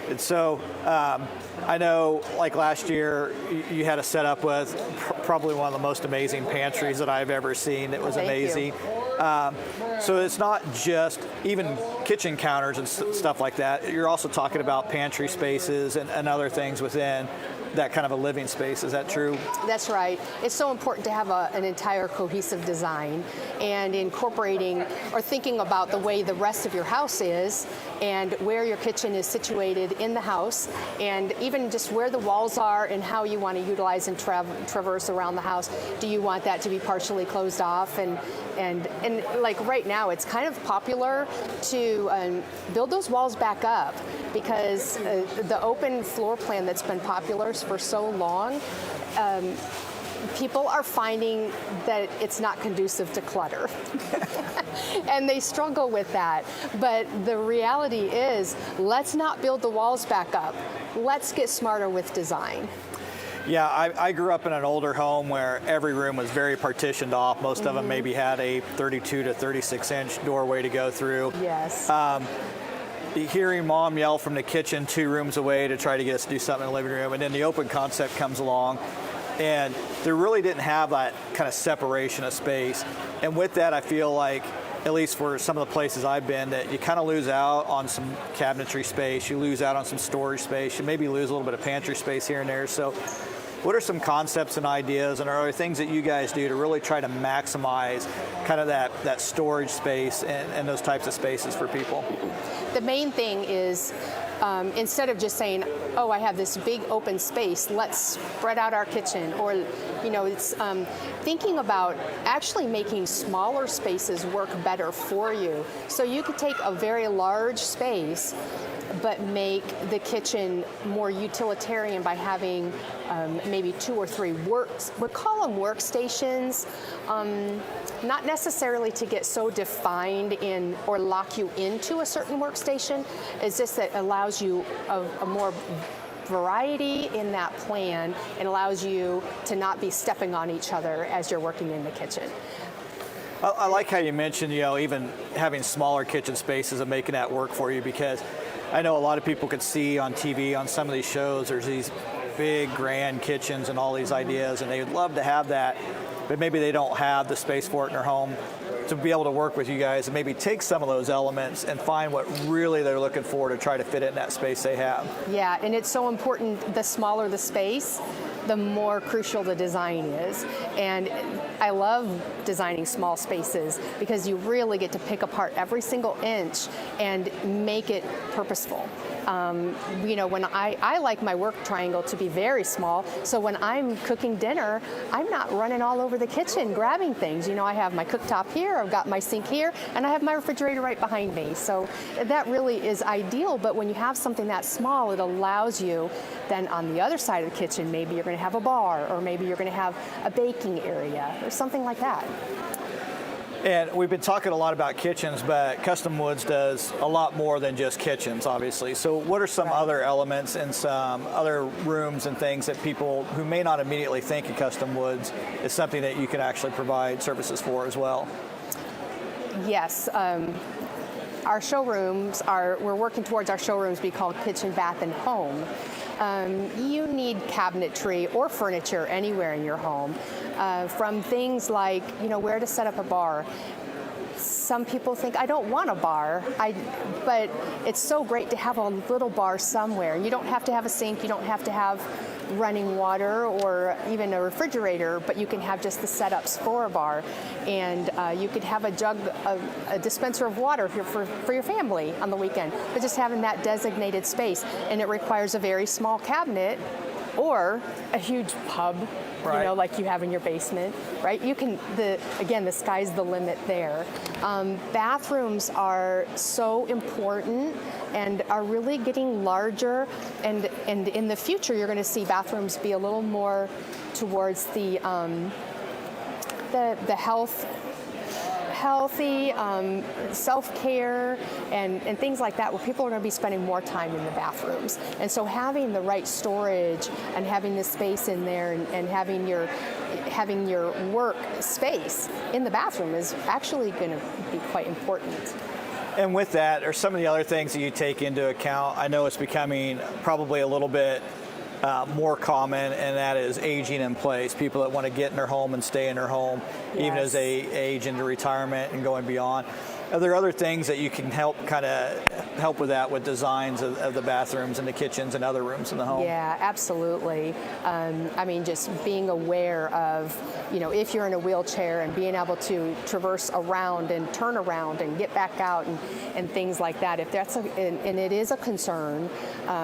And so I know, like last year, you had a setup with probably one of the most amazing pantries that I've ever seen. It was amazing. So it's not just even kitchen counters and stuff like that. You're also talking about pantry spaces and other things within that kind of a living space. Is that true? That's right. It's so important to have an entire cohesive design, and incorporating or thinking about the way the rest of your house is and where your kitchen is situated in the house, and even just where the walls are and how you want to utilize and traverse around the house. Do you want that to be partially closed off? And like right now, it's kind of popular to build those walls back up, because the open floor plan that's been popular for so long, people are finding that it's not conducive to clutter. And they struggle with that. But the reality is, let's not build the walls back up. Let's get smarter with design. Yeah, I grew up in an older home where every room was very partitioned off. Most of them maybe had a 32 to 36 inch doorway to go through. Yes. Hearing Mom yell from the kitchen 2 rooms away to try to get us to do something in the living room, and then the open concept comes along, and they really didn't have that kind of separation of space. And with that, I feel like, at least for some of the places I've been, that you kind of lose out on some cabinetry space, you lose out on some storage space, you maybe lose a little bit of pantry space here and there. So what are some concepts and ideas, and are there things that you guys do to really try to maximize kind of that storage space and those types of spaces for people? The main thing is, instead of just saying, oh, I have this big open space, let's spread out our kitchen, or, it's thinking about actually making smaller spaces work better for you. So you could take a very large space, but make the kitchen more utilitarian by having maybe 2 or 3 we call them workstations, not necessarily to get so defined in or lock you into a certain workstation. It's just that allows you a more variety in that plan, and allows you to not be stepping on each other as you're working in the kitchen. I like how you mentioned, even having smaller kitchen spaces and making that work for you, because I know a lot of people could see on TV on some of these shows, there's these big grand kitchens and all these ideas, and they would love to have that, but maybe they don't have the space for it in their home. To be able to work with you guys and maybe take some of those elements and find what really they're looking for to try to fit it in that space they have. Yeah, and it's so important, the smaller the space, the more crucial the design is. And I love designing small spaces because you really get to pick apart every single inch and make it purposeful. When I like my work triangle to be very small, so when I'm cooking dinner, I'm not running all over the kitchen grabbing things. I have my cooktop here, I've got my sink here, and I have my refrigerator right behind me. So that really is ideal, but when you have something that small, it allows you then on the other side of the kitchen, maybe you're going to have a bar, or maybe you're going to have a baking area, or something like that. And we've been talking a lot about kitchens, but Custom Woods does a lot more than just kitchens, obviously. So what are some other elements and some other rooms and things that people who may not immediately think of Custom Woods is something that you can actually provide services for as well? Yes. Our showrooms we're working towards our showrooms be called Kitchen, Bath, and Home. You need cabinetry or furniture anywhere in your home, from things like, where to set up a bar. Some people think, I don't want a bar, but it's so great to have a little bar somewhere. You don't have to have a sink, you don't have to have running water or even a refrigerator, but you can have just the setups for a bar. And you could have a dispenser of water for your family on the weekend, but just having that designated space. And it requires a very small cabinet or a huge pub, right, like you have in your basement, right? You can, again, the sky's the limit there. Bathrooms are so important and are really getting larger, and in the future you're going to see bathrooms be a little healthy, self-care, and things like that, where people are going to be spending more time in the bathrooms. And so having the right storage and having the space in there and having your work space in the bathroom is actually going to be quite important. And with that, are some of the other things that you take into account? I know it's becoming probably a little bit more common, and that is aging in place. People that want to get in their home and stay in their home, even as they age into retirement and going beyond. Are there other things that you can help with that, with designs of the bathrooms and the kitchens and other rooms in the home? Yeah, absolutely. I mean, just being aware of, if you're in a wheelchair and being able to traverse around and turn around and get back out and things like that. If that's and it is a concern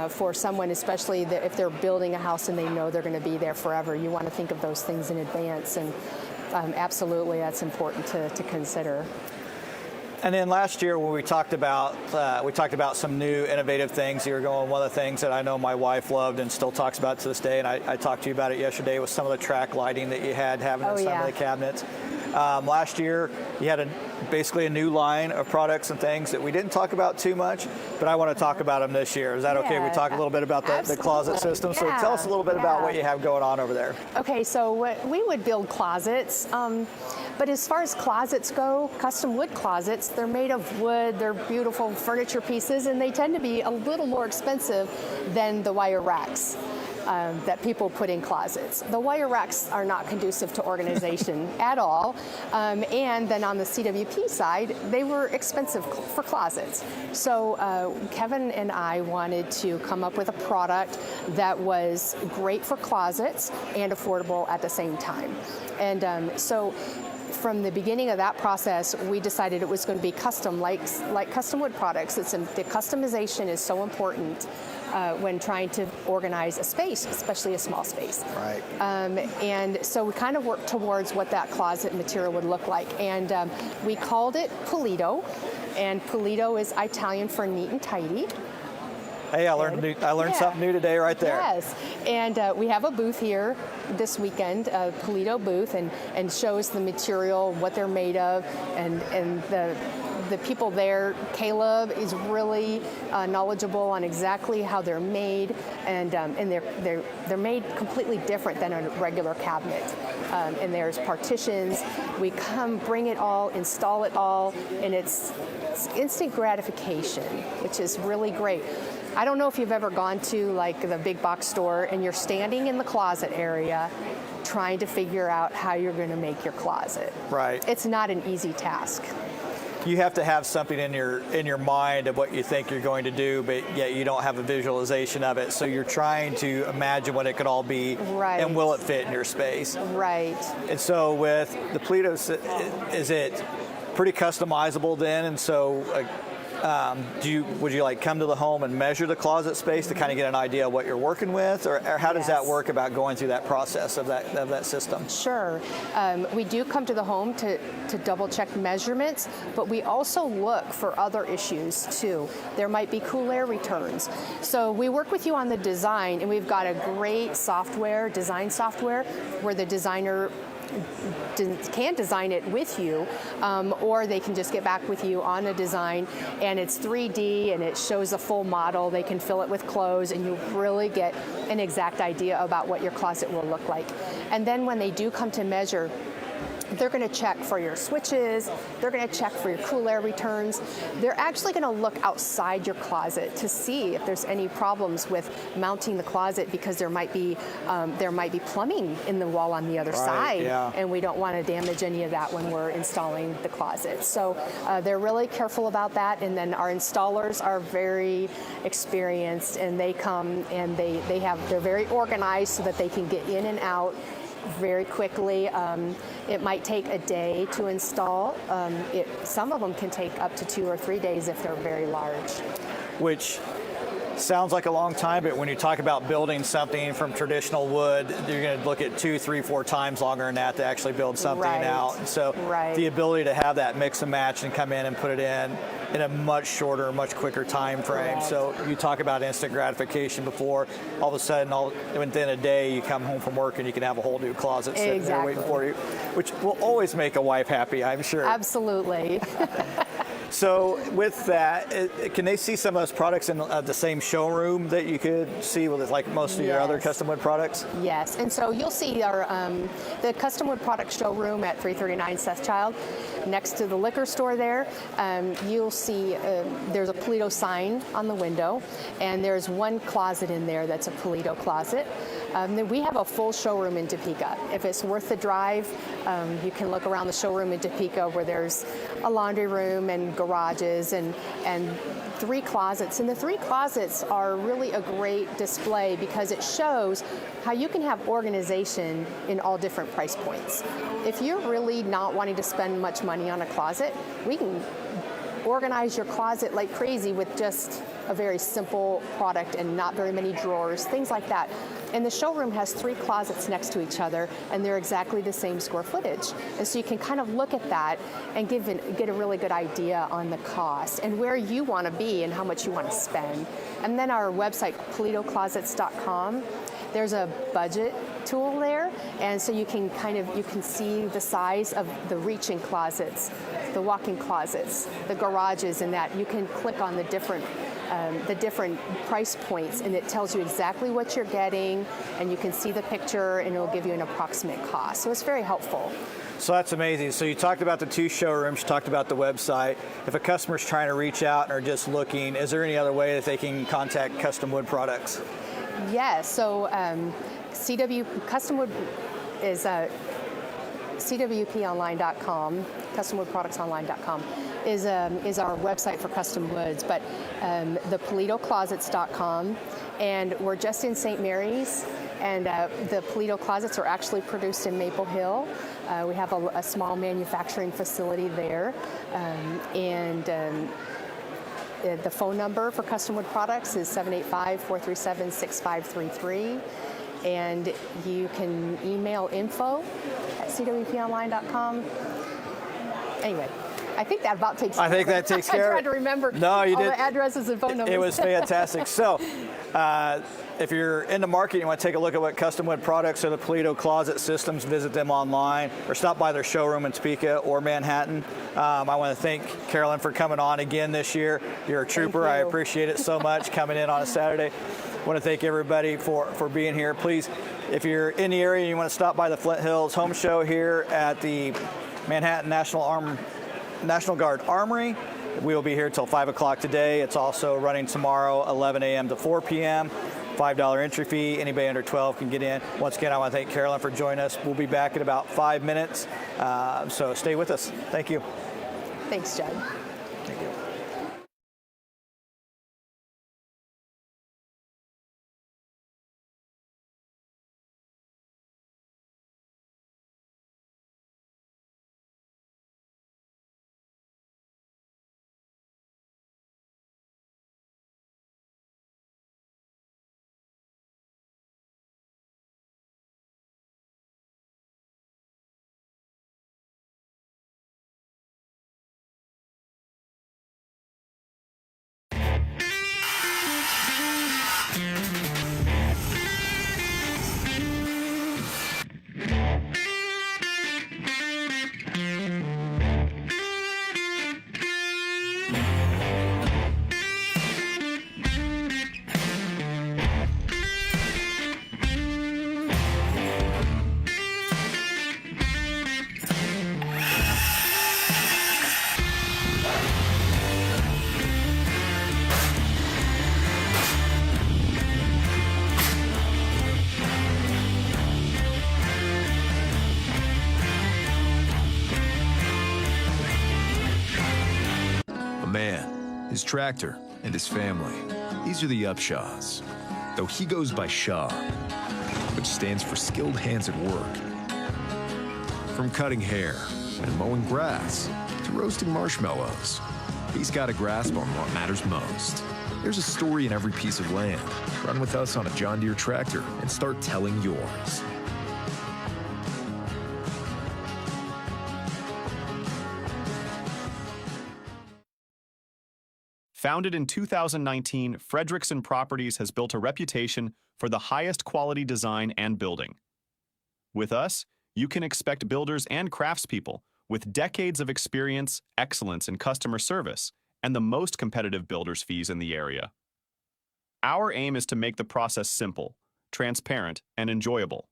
for someone, especially if they're building a house and they know they're going to be there forever. You want to think of those things in advance, and absolutely, that's important to consider. And then last year when we talked about some new innovative things, you were going, one of the things that I know my wife loved and still talks about to this day, and I talked to you about it yesterday, was some of the track lighting that you had having in some of the cabinets. Last year you had basically a new line of products and things that we didn't talk about too much, but I want to talk about them this year. Is that okay? We talk a little bit about the closet system. So tell us a little bit about what you have going on over there. Okay, so we would build closets, but as far as closets go, custom wood closets, they're made of wood, they're beautiful furniture pieces, and they tend to be a little more expensive than the wire racks that people put in closets. The wire racks are not conducive to organization at all. And then on the CWP side, they were expensive for closets. So Kevin and I wanted to come up with a product that was great for closets and affordable at the same time. And so from the beginning of that process, we decided it was going to be custom, like custom wood products. The customization is so important when trying to organize a space, especially a small space. Right. And so we kind of worked towards what that closet material would look like. And we called it Pulito. And Pulito is Italian for neat and tidy. Hey, I learned something new today right there. Yes, and we have a booth here this weekend, a Pulito booth, and shows the material, what they're made of, and the people there. Caleb is really knowledgeable on exactly how they're made, and they're made completely different than a regular cabinet. And there's partitions. We come, bring it all, install it all, and it's instant gratification, which is really great. I don't know if you've ever gone to like the big box store and you're standing in the closet area trying to figure out how you're going to make your closet. Right. It's not an easy task. You have to have something in your mind of what you think you're going to do, but yet you don't have a visualization of it. So you're trying to imagine what it could all be, right, and will it fit in your space? Right. And so with the Pulito, is it pretty customizable then? And so would you like come to the home and measure the closet space to kind of get an idea of what you're working with, or how does that work about going through that process of that system? Sure. We do come to the home to double check measurements, but we also look for other issues too. There might be cool air returns. So we work with you on the design, and we've got a great design software, where the designer can design it with you, or they can just get back with you on a design, and it's 3D and it shows a full model. They can fill it with clothes, and you really get an exact idea about what your closet will look like. And then when they do come to measure, they're going to check for your switches, they're going to check for your cool air returns. They're actually going to look outside your closet to see if there's any problems with mounting the closet, because there might be plumbing in the wall on the other side, and we don't want to damage any of that when we're installing the closet. So they're really careful about that, and then our installers are very experienced, and they come and they're very organized so that they can get in and out very quickly. It might take a day to install. Some of them can take up to 2 or 3 days if they're very large. Which Sounds like a long time, but when you talk about building something from traditional wood, you're going to look at 2, 3, 4 times longer than that to actually build something out. And so the ability to have that mix and match and come in and put it in a much shorter, much quicker time frame. So you talk about instant gratification before, all of a sudden, within a day, you come home from work and you can have a whole new closet sitting there waiting for you, which will always make a wife happy, I'm sure. Absolutely. So with that, can they see some of those products in the same showroom that you could see with like most of your other custom wood products? Yes, and so you'll see our the custom wood product showroom at 339 Sethchild. Next to the liquor store there, you'll see there's a Polito sign on the window, and there's one closet in there that's a Polito closet. Then we have a full showroom in Topeka. If it's worth the drive, you can look around the showroom in Topeka where there's a laundry room and garages and 3 closets. And the 3 closets are really a great display because it shows how you can have organization in all different price points. If you're really not wanting to spend much money on a closet, we can organize your closet like crazy with just a very simple product and not very many drawers, things like that. And the showroom has 3 closets next to each other, and they're exactly the same square footage. And so you can kind of look at that and get a really good idea on the cost and where you want to be and how much you want to spend. And then our website, PolitoClosets.com, there's a budget tool there, and so you can see the size of the reach-in closets, the walk-in closets, the garages, and that you can click on the different price points, and it tells you exactly what you're getting, and you can see the picture, and it'll give you an approximate cost. So it's very helpful. So that's amazing. So you talked about the 2 showrooms, you talked about the website. If a customer's trying to reach out or just looking, is there any other way that they can contact Custom Wood Products? Yes, so Custom Wood is CWPonline.com, CustomWoodProductsOnline.com is our website for custom woods, but the PolitoClosets.com, and we're just in St. Mary's, and the Polito closets are actually produced in Maple Hill. We have a small manufacturing facility there, the phone number for Custom Wood Products is 785-437-6533, and you can email info@cwponline.com. Anyway, I think that about takes care of it. I think that takes care of it. I tried to remember all the addresses and phone numbers. It was fantastic. So, if you're in the market, you want to take a look at what Custom Wood Products or the Polito Closet Systems, visit them online or stop by their showroom in Topeka or Manhattan. I want to thank Carolyn for coming on again this year. You're a trooper. I appreciate it so much coming in on a Saturday. I want to thank everybody for being here. Please, if you're in the area and you want to stop by the Flint Hills Home Show here at the Manhattan National Guard Armory, we will be here till 5 o'clock today. It's also running tomorrow, 11 a.m. to 4 p.m. $5 entry fee. Anybody under 12 can get in. Once again, I want to thank Carolyn for joining us. We'll be back in about 5 minutes, so stay with us. Thank you. Thanks, Judd. Thank you. his tractor, and his family. These are the Upshaws, though he goes by Shaw, which stands for skilled hands at work. From cutting hair and mowing grass to roasting marshmallows, he's got a grasp on what matters most. There's a story in every piece of land. Run with us on a John Deere tractor and start telling yours. Founded in 2019, Fredrickson Properties has built a reputation for the highest quality design and building. With us, you can expect builders and craftspeople with decades of experience, excellence in customer service, and the most competitive builders' fees in the area. Our aim is to make the process simple, transparent, and enjoyable.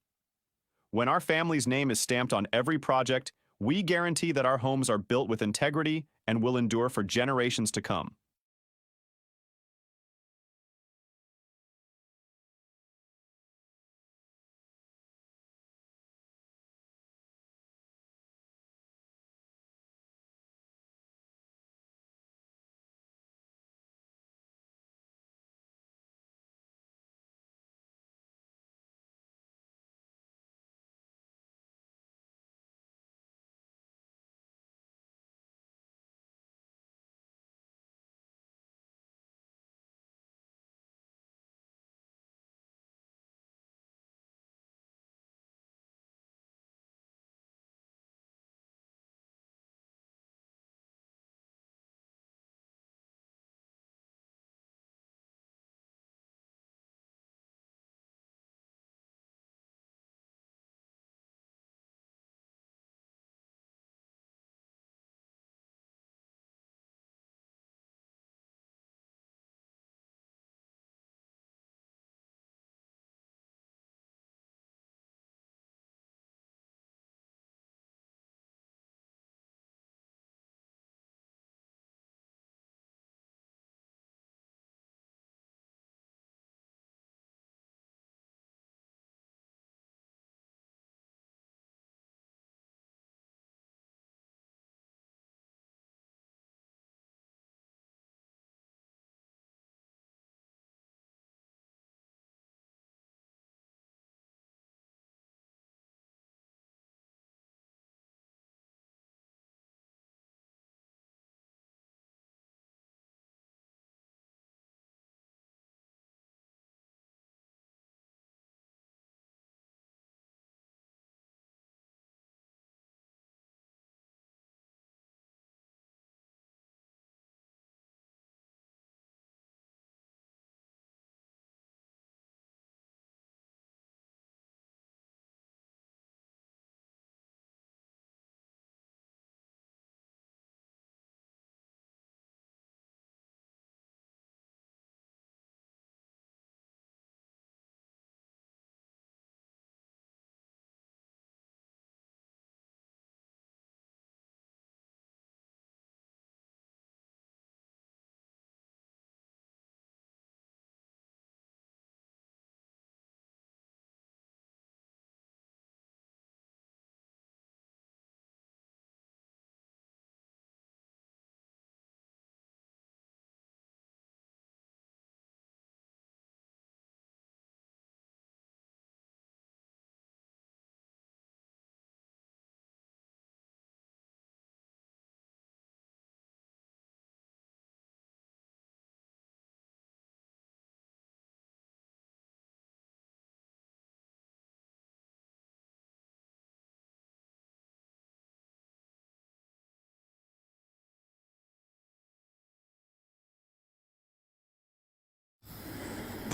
When our family's name is stamped on every project, we guarantee that our homes are built with integrity and will endure for generations to come.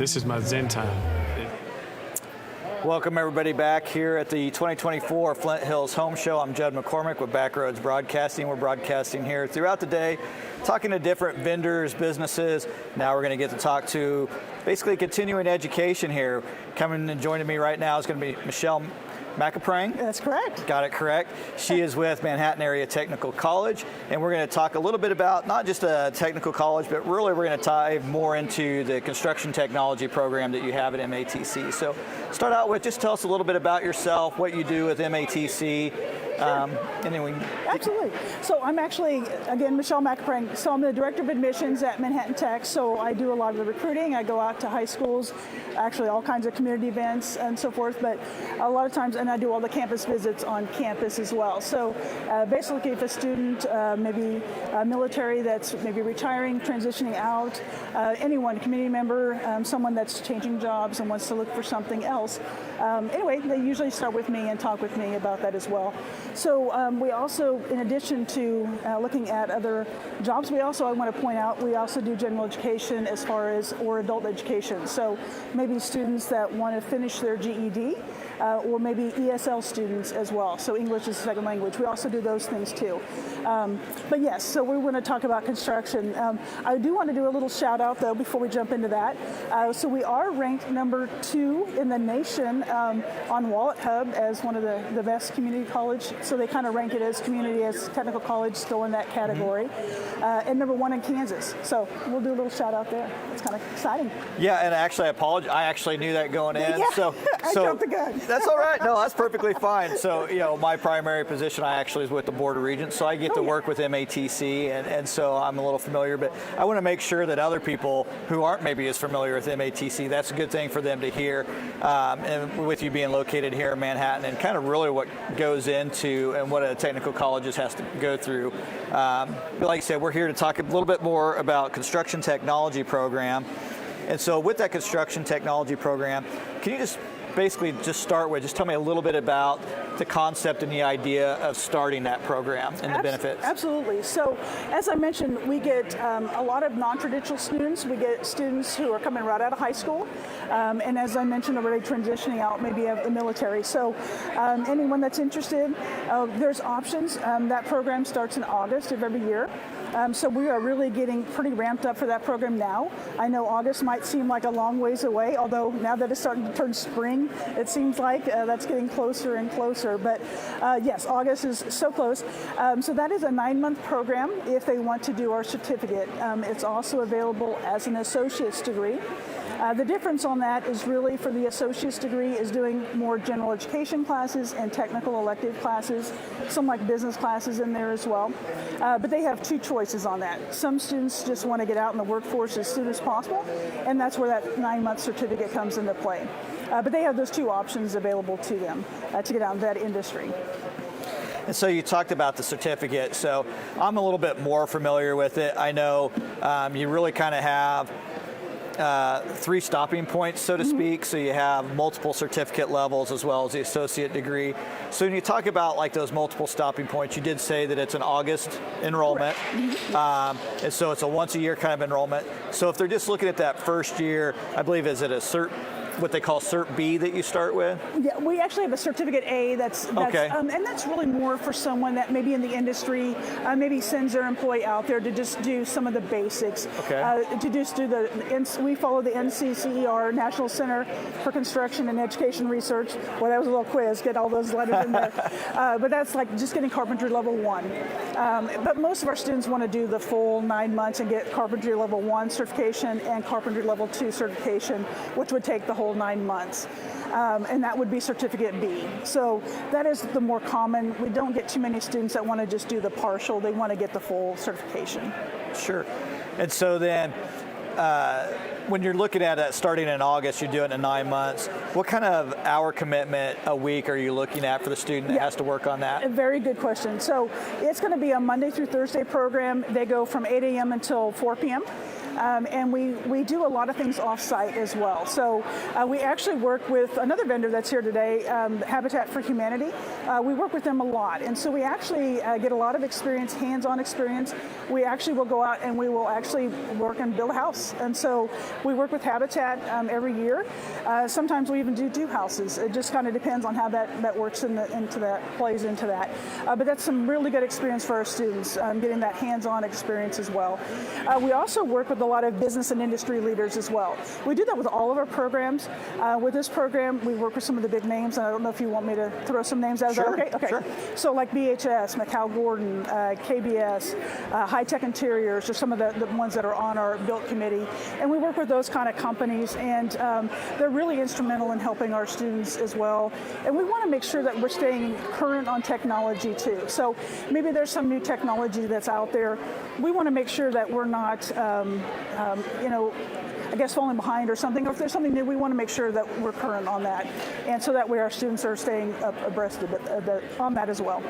This is my Zen time. Welcome everybody back here at the 2024 Flint Hills Home Show. I'm Judd McCormick with Backroads Broadcasting. We're broadcasting here throughout the day, talking to different vendors, businesses. Now we're going to get to talk to basically continuing education here. Coming and joining me right now is going to be Michelle McAprang. That's correct. Got it correct. She is with Manhattan Area Technical College, and we're going to talk a little bit about not just a technical college, but really we're going to dive more into the construction technology program that you have at MATC. So start out with just tell us a little bit about yourself, what you do with MATC. And then we Absolutely. So I'm actually, again, Michelle McAprang. So I'm the Director of Admissions at Manhattan Tech. So I do a lot of the recruiting. I go out to high schools, actually all kinds of community events and so forth. But a lot of times and I do all the campus visits on campus as well. So basically, if a student, maybe military that's maybe retiring, transitioning out, anyone, community member, someone that's changing jobs and wants to look for something else, anyway, they usually start with me and talk with me about that as well. So we also, in addition to looking at other jobs, I want to point out, we also do general education as far as, or adult education. So maybe students that want to finish their GED, or maybe ESL students as well. So English as a second language. We also do those things too. But yes, so we want to talk about construction. I do want to do a little shout out though before we jump into that. So we are ranked #2 in the nation on Wallet Hub as one of the best community college. So they kind of rank it as community, as technical college, still in that category. And #1 in Kansas. So we'll do a little shout out there. It's kind of exciting. Yeah, and actually I apologize. I actually knew that going in. Yeah, so I jumped the gun. That's all right. No, that's perfectly fine. So, my primary position, I actually is with the Board of Regents, so I get to work with MATC, and so I'm a little familiar, but I want to make sure that other people who aren't maybe as familiar with MATC, that's a good thing for them to hear, and with you being located here in Manhattan, and kind of really what goes into and what a technical college has to go through. But like I said, we're here to talk a little bit more about construction technology program. And so with that construction technology program, can you just basically just start with, just tell me a little bit about the concept and the idea of starting that program and the benefits. Absolutely. So as I mentioned, we get a lot of non-traditional students. We get students who are coming right out of high school. And as I mentioned, already transitioning out maybe of the military. So anyone that's interested, there's options. That program starts in August of every year. So we are really getting pretty ramped up for that program now. I know August might seem like a long ways away, although now that it's starting to turn spring, it seems like that's getting closer and closer. But yes, August is so close. So that is a 9-month program if they want to do our certificate. It's also available as an associate's degree. The difference on that is really for the associate's degree is doing more general education classes and technical elective classes, some like business classes in there as well. But they have 2 choices on that. Some students just want to get out in the workforce as soon as possible, and that's where that 9-month certificate comes into play. But they have those 2 options available to them to get out in that industry. And so you talked about the certificate, so I'm a little bit more familiar with it. I know you really kind of have 3 stopping points, so to speak. So you have multiple certificate levels as well as the associate degree. So when you talk about like those multiple stopping points, you did say that it's an August enrollment. And so it's a once a year kind of enrollment. So if they're just looking at that first year, I believe, is it a cert, what they call Cert B that you start with? Yeah, we actually have a Certificate A that's okay. And that's really more for someone that maybe in the industry maybe sends their employee out there to just do some of the basics. Okay. To just do we follow the NCCER, National Center for Construction and Education Research. Well, that was a little quiz, get all those letters in there. But that's like just getting carpentry level 1. But most of our students want to do the full 9 months and get carpentry level 1 certification and carpentry level 2 certification, which would take the whole 9 months. And that would be Certificate B. So that is the more common. We don't get too many students that want to just do the partial. They want to get the full certification. Sure. And so then when you're looking at it starting in August, you're doing it in 9 months. What kind of hour commitment a week are you looking at for the student that has to work on that? A very good question. So it's going to be a Monday through Thursday program. They go from 8 a.m. until 4 p.m. And we do a lot of things off-site as well. So we actually work with another vendor that's here today, Habitat for Humanity. We work with them a lot. And so we actually get a lot of experience, hands-on experience. We actually will go out and we will actually work and build a house. And so we work with Habitat every year. Sometimes we even do 2 houses. It just kind of depends on how that works plays into that. But that's some really good experience for our students, getting that hands-on experience as well. We also work with a lot of business and industry leaders as well. We do that with all of our programs. With this program, we work with some of the big names, and I don't know if you want me to throw some names out. Sure, okay? Sure. So like BHS, McCall-Gordon, KBS, High Tech Interiors are some of the ones that are on our built committee. And we work with those kind of companies, and they're really instrumental in helping our students as well. And we want to make sure that we're staying current on technology too. So maybe there's some new technology that's out there. We want to make sure that we're not I guess falling behind or something, or if there's something new, we want to make sure that we're current on that, and so that way our students are staying abreast of it, on that as well.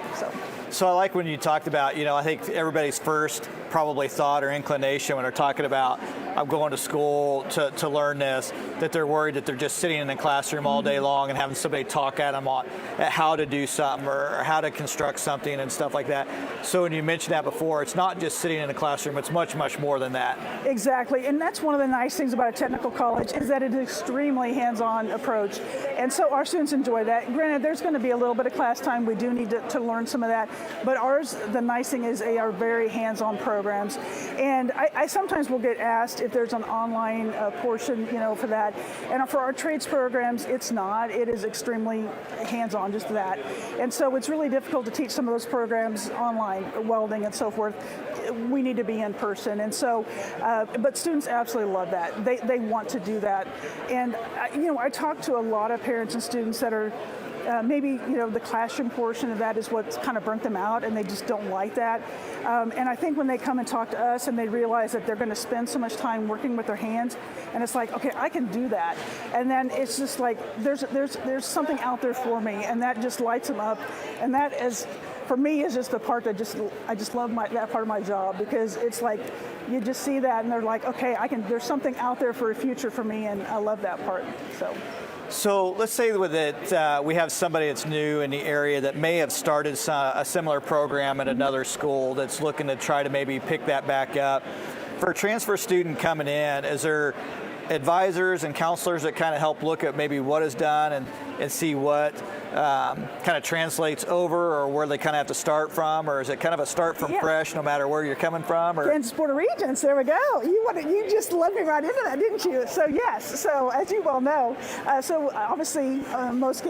So I like when you talked about, I think everybody's first probably thought or inclination when they're talking about I'm going to school to learn this, that they're worried that they're just sitting in the classroom all day long and having somebody talk at them at how to do something or how to construct something and stuff like that. So when you mentioned that before, it's not just sitting in the classroom, it's much, much more than that. Exactly, and that's one of the nice things about a technical college is that it's an extremely hands-on approach, and so our students enjoy that. Granted, there's going to be a little bit of class time. We do need to learn some of that, but ours, the nice thing is they are very hands-on programs, and I sometimes will get asked if there's an online portion, for that, and for our trades programs, it's not. It is extremely hands-on, just that, and so it's really difficult to teach some of those programs online, welding and so forth. We need to be in person, and so, but students absolutely love that. They want to do that, and I talk to a lot of parents and students that are maybe the classroom portion of that is what's kind of burnt them out, and they just don't like that. And I think when they come and talk to us and they realize that they're going to spend so much time working with their hands, and it's like, okay, I can do that, and then it's just like there's something out there for me, and that just lights them up, and that is, for me, is just the part that I just love that part of my job, because it's like you just see that and they're like, okay, there's something out there for a future for me, and I love that part. So let's say that we have somebody that's new in the area that may have started a similar program at another school that's looking to try to maybe pick that back up. For a transfer student coming in, is there advisors and counselors that kind of help look at maybe what is done and see what kind of translates over, or where they kind of have to start from, or is it kind of a start from fresh no matter where you're coming from? Or Kansas Board of Regents, there we go. You just led me right into that, didn't you? So yes, so as you well know, so obviously most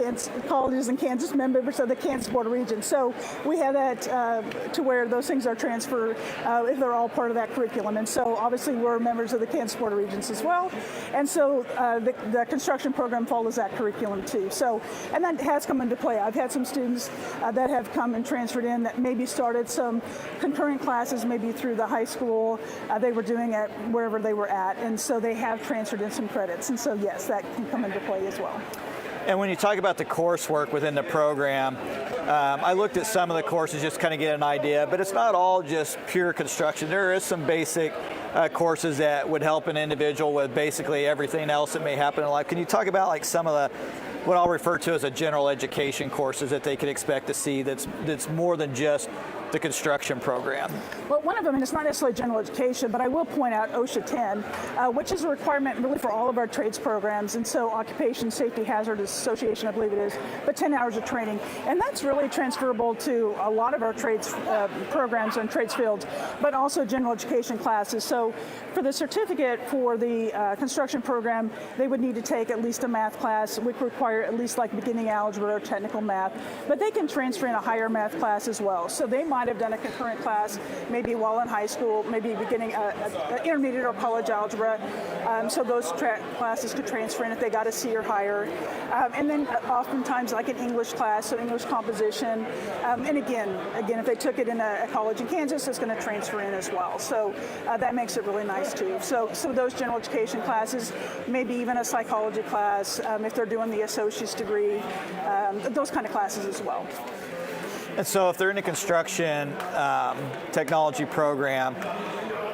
colleges in Kansas members of the Kansas Board of Regents. So we have that to where those things are transferred if they're all part of that curriculum. And so obviously we're members of the Kansas Board of Regents as well. And so the construction program follows that curriculum too. So, and that has come into play. I've had some students that have come and transferred in that maybe started some concurrent classes maybe through the high school they were doing at wherever they were at, and so they have transferred in some credits, and so yes, that can come into play as well. And when you talk about the coursework within the program, I looked at some of the courses just kind of get an idea, but it's not all just pure construction. There is some basic courses that would help an individual with basically everything else that may happen in life. Can you talk about like some of the what I'll refer to as a general education courses that they can expect to see that's more than just the construction program? Well, one of them, and it's not necessarily general education, but I will point out OSHA 10, which is a requirement really for all of our trades programs, and so Occupation Safety Hazard Association, I believe it is, but 10 hours of training. And that's really transferable to a lot of our trades programs and trades fields, but also general education classes. So for the certificate for the construction program, they would need to take at least a math class, which require at least like beginning algebra or technical math, but they can transfer in a higher math class as well. So they might have done a concurrent class, maybe while in high school, maybe beginning intermediate or college algebra. So those classes could transfer in if they got a C or higher. And then oftentimes like an English class, so English composition. And again, if they took it in a college in Kansas, it's going to transfer in as well. So that makes it really nice too. So those general education classes, maybe even a psychology class, if they're doing the associate's degree, those kind of classes as well. And so if they're in a construction technology program,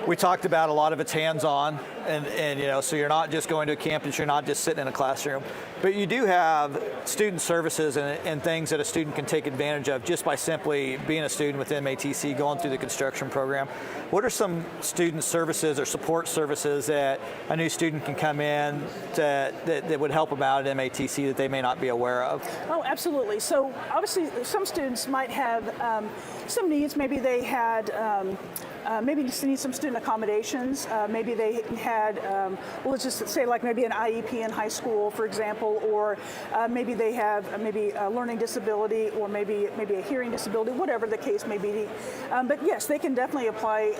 we talked about a lot of it's hands-on, and so you're not just going to a campus, you're not just sitting in a classroom, but you do have student services and things that a student can take advantage of just by simply being a student with MATC, going through the construction program. What are some student services or support services that a new student can come in that would help them out at MATC that they may not be aware of? Oh, absolutely. So obviously some students might have some needs. Maybe they had maybe just need some student accommodations. Maybe they had, well, let's just say like maybe an IEP in high school, for example, or maybe they have maybe a learning disability, or maybe a hearing disability, whatever the case may be. But yes, they can definitely apply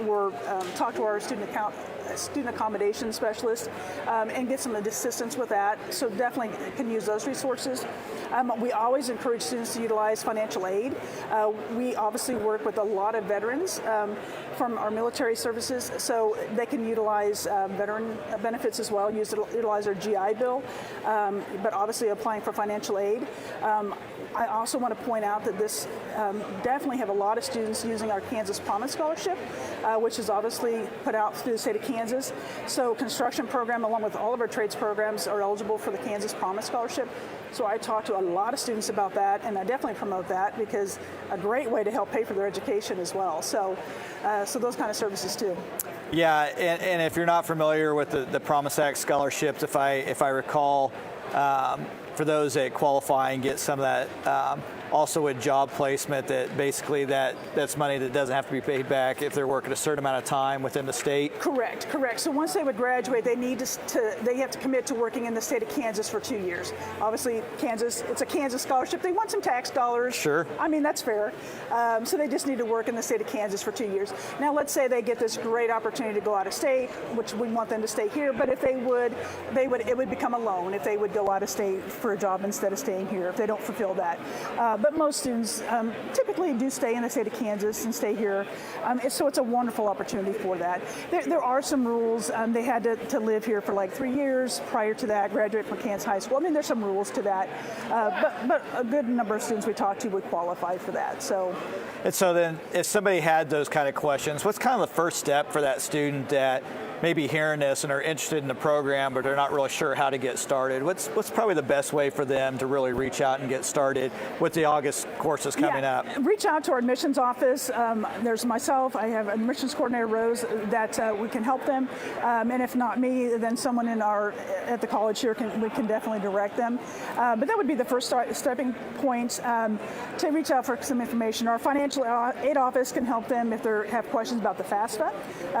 or talk to our student student accommodation specialist and get some assistance with that. So definitely can use those resources. We always encourage students to utilize financial aid. We obviously work with a lot of veterans from our military services, so they can utilize veteran benefits as well, utilize their GI Bill, but obviously applying for financial aid. I also want to point out that this definitely have a lot of students using our Kansas Promise Scholarship, which is obviously put out through the state of Kansas. So construction program, along with all of our trades programs, are eligible for the Kansas Promise Scholarship. So I talk to a lot of students about that, and I definitely promote that because a great way to help pay for their education as well. So, so those kind of services too. Yeah, and if you're not familiar with the Promise Act scholarships, if I recall, for those that qualify and get some of that, also with job placement, that basically that's money that doesn't have to be paid back if they're working a certain amount of time within the state. Correct. So once they would graduate, they need they have to commit to working in the state of Kansas for 2 years. Obviously, Kansas, it's a Kansas scholarship. They want some tax dollars. Sure. I mean, that's fair. So they just need to work in the state of Kansas for 2 years. Now, let's say they get this great opportunity to go out of state, which we want them to stay here. But if it would become a loan if they would go out of state for a job instead of staying here if they don't fulfill that. But most students typically do stay in the state of Kansas and stay here. So it's a wonderful opportunity for that. There are some rules. They had to live here for like 3 years prior to that, graduate from Kansas High School. I mean, there's some rules to that. But a good number of students we talked to would qualify for that. So. And so then if somebody had those kind of questions, what's kind of the first step for that student that may be hearing this and are interested in the program, but they're not really sure how to get started? What's probably the best way for them to really reach out and get started with the August courses coming up? Reach out to our admissions office. There's myself. I have admissions coordinator Rose that we can help them. And if not me, then someone at the college here we can definitely direct them. But that would be the first stepping point to reach out for some information. Our financial aid office can help them if they have questions about the FAFSA,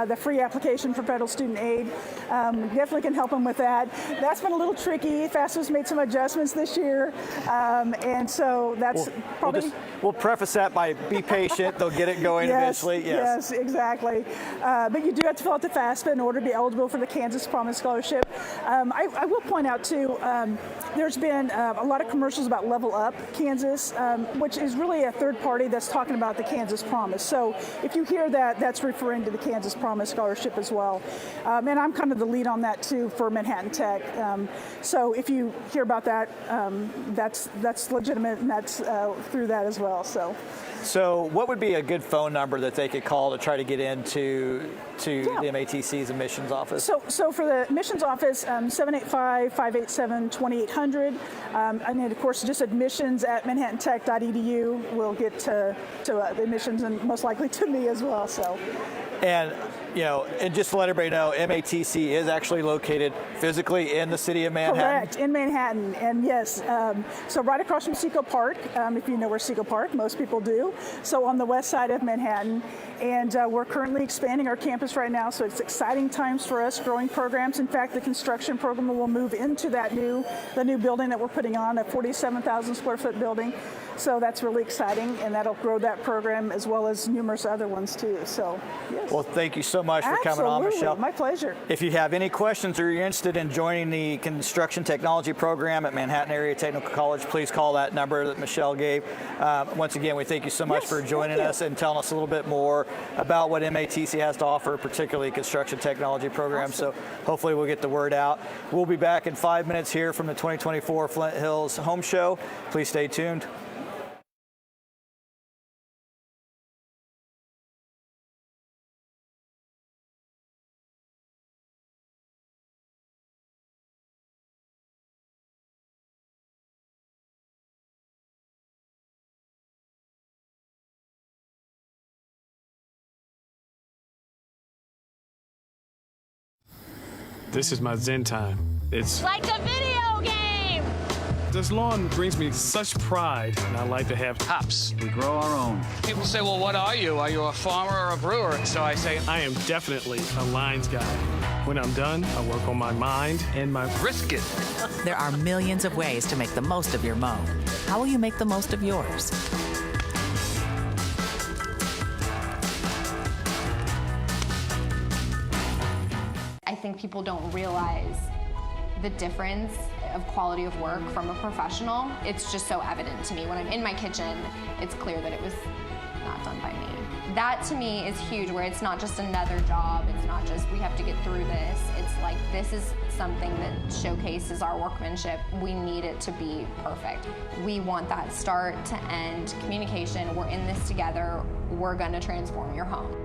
the free application for federal student aid. Definitely can help them with that. That's been a little tricky. FAFSA's made some adjustments this year, and so that's probably. We'll preface that by be patient. They'll get it going eventually. Yes, exactly. But you do have to fill out the FAFSA in order to be eligible for the Kansas Promise Scholarship. I will point out too, there's been a lot of commercials about Level Up Kansas, which is really a third party that's talking about the Kansas Promise. So if you hear that, that's referring to the Kansas Promise Scholarship as well. And I'm kind of the lead on that too for Manhattan Tech. So if you hear about that, that's legitimate, and that's through that as well. So what would be a good phone number that they could call to try to get into the MATC's admissions office? So for the admissions office, 785-587-2800. And then, of course, just admissions at manhattantech.edu will get to admissions and most likely to me as well. And and just to let everybody know, MATC is actually located physically in the city of Manhattan. Correct, in Manhattan, and yes, so right across from Seco Park, if you know where Seco Park, most people do. So on the west side of Manhattan, and we're currently expanding our campus right now, so it's exciting times for us, growing programs. In fact, the construction program will move into the new building that we're putting on, a 47,000 square foot building. So that's really exciting, and that'll grow that program as well as numerous other ones too. So, yes. Well, thank you so much for coming on, Michelle. My pleasure. If you have any questions or you're interested in joining the construction technology program at Manhattan Area Technical College, please call that number that Michelle gave. Once again, we thank you so much for joining us and telling us a little bit more about what MATC has to offer, particularly construction technology program. So hopefully we'll get the word out. We'll be back in 5 minutes here from the 2024 Flint Hills Home Show. Please stay tuned. This is my zen time. It's like a video game. This lawn brings me such pride, and I like to have hops. We grow our own. People say, well, what are you? Are you a farmer or a brewer? So I say, I am definitely a lines guy. When I'm done, I work on my mind and my brisket. There are millions of ways to make the most of your mow. How will you make the most of yours? think people don't realize the difference of quality of work from a professional. It's just so evident to me. When I'm in my kitchen, it's clear that it was not done by me. That to me is huge, where it's not just another job, it's not just we have to get through this, it's like this is something that showcases our workmanship. We need it to be perfect. We want that start to end communication. We're in this together. We're going to transform your home.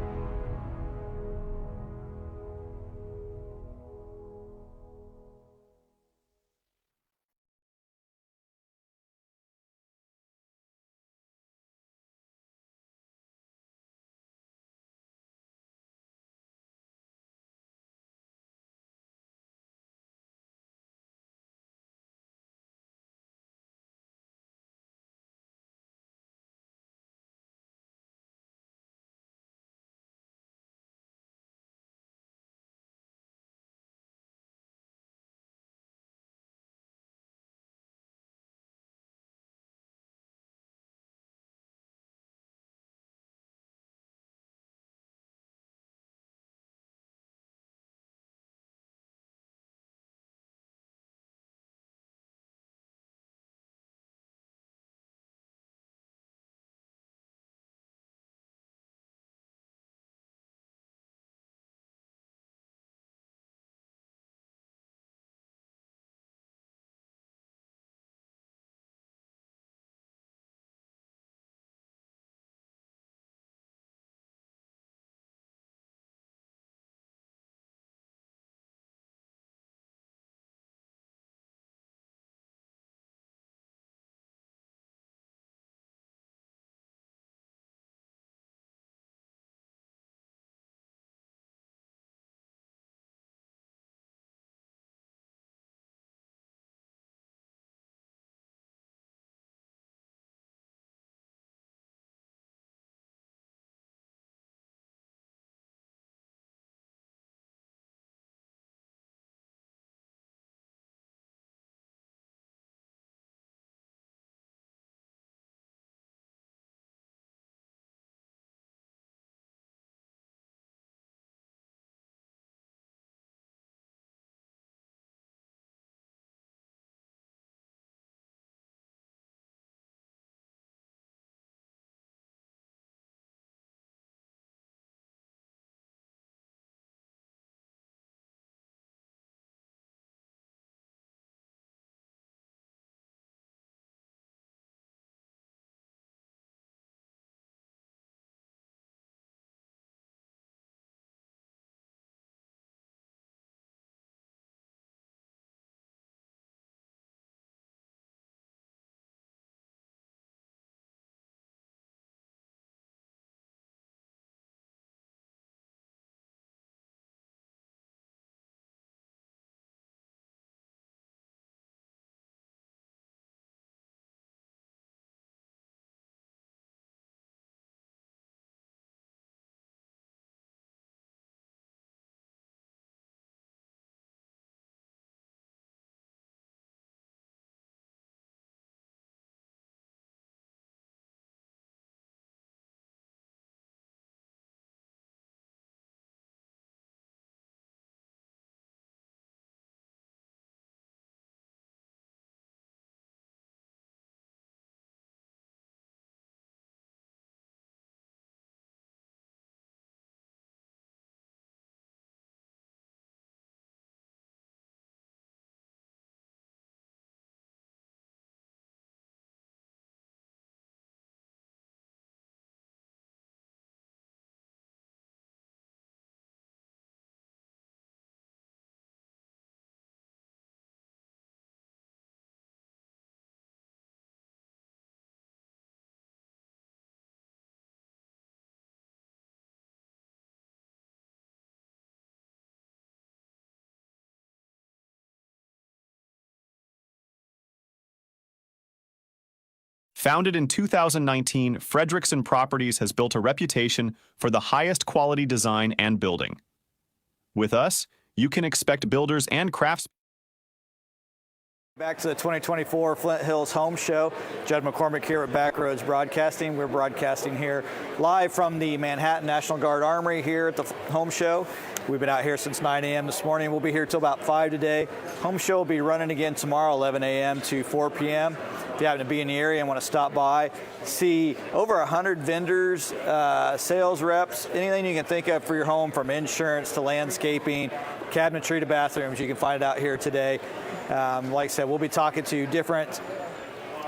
Founded in 2019, Fredrickson Properties has built a reputation for the highest quality design and building. With us, you can expect builders and craftspeople Back to the 2024 Flint Hills Home Show. Judd McCormick here at Backroads Broadcasting. We're broadcasting here live from the Manhattan National Guard Armory here at the Home Show. We've been out here since 9 a.m. this morning. We'll be here till about 5 today. Home Show will be running again tomorrow, 11 a.m. to 4 p.m. If you happen to be in the area and want to stop by, see over 100 vendors, sales reps, anything you can think of for your home, from insurance to landscaping, cabinetry to bathrooms. You can find it out here today. Like I said, we'll be talking to different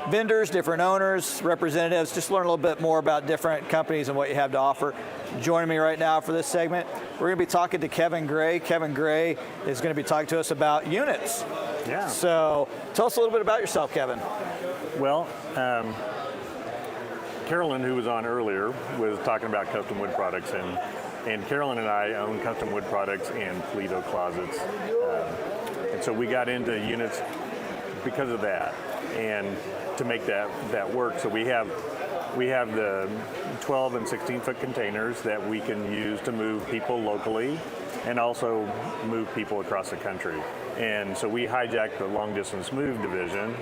vendors, different owners, representatives, just learn a little bit more about different companies and what you have to offer. Joining me right now for this segment, we're going to be talking to Kevin Gray. Kevin Gray is going to be talking to us about units. Yeah. So tell us a little bit about yourself, Kevin. Well, Carolyn, who was on earlier, was talking about custom wood products, and Carolyn and I own custom wood products and Toledo closets. And so we got into units because of that, and to make that work. So we have the 12 and 16 foot containers that we can use to move people locally and also move people across the country. And so we hijacked the long distance move division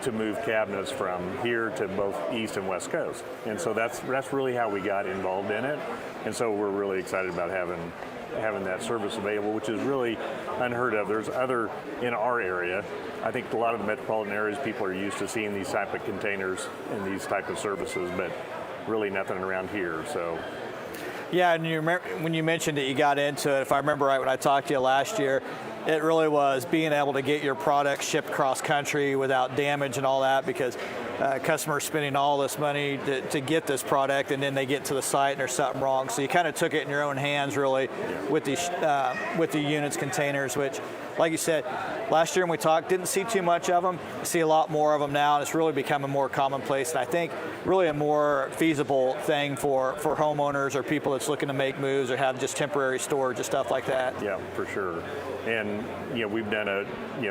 to move cabinets from here to both East and West Coast. And so that's really how we got involved in it. And so we're really excited about having that service available, which is really unheard of. There's other in our area. I think a lot of the metropolitan areas, people are used to seeing these type of containers and these type of services, but really nothing around here. So. Yeah, and you remember when you mentioned that you got into it, if I remember right when I talked to you last year, it really was being able to get your product shipped cross country without damage and all that, because customers spending all this money to get this product, and then they get to the site and there's something wrong. So you kind of took it in your own hands, really, with the units containers, which, like you said, last year when we talked, didn't see too much of them. You see a lot more of them now, and it's really becoming more commonplace, and I think really a more feasible thing for homeowners or people that's looking to make moves or have just temporary storage and stuff like that. Yeah, for sure. And we've done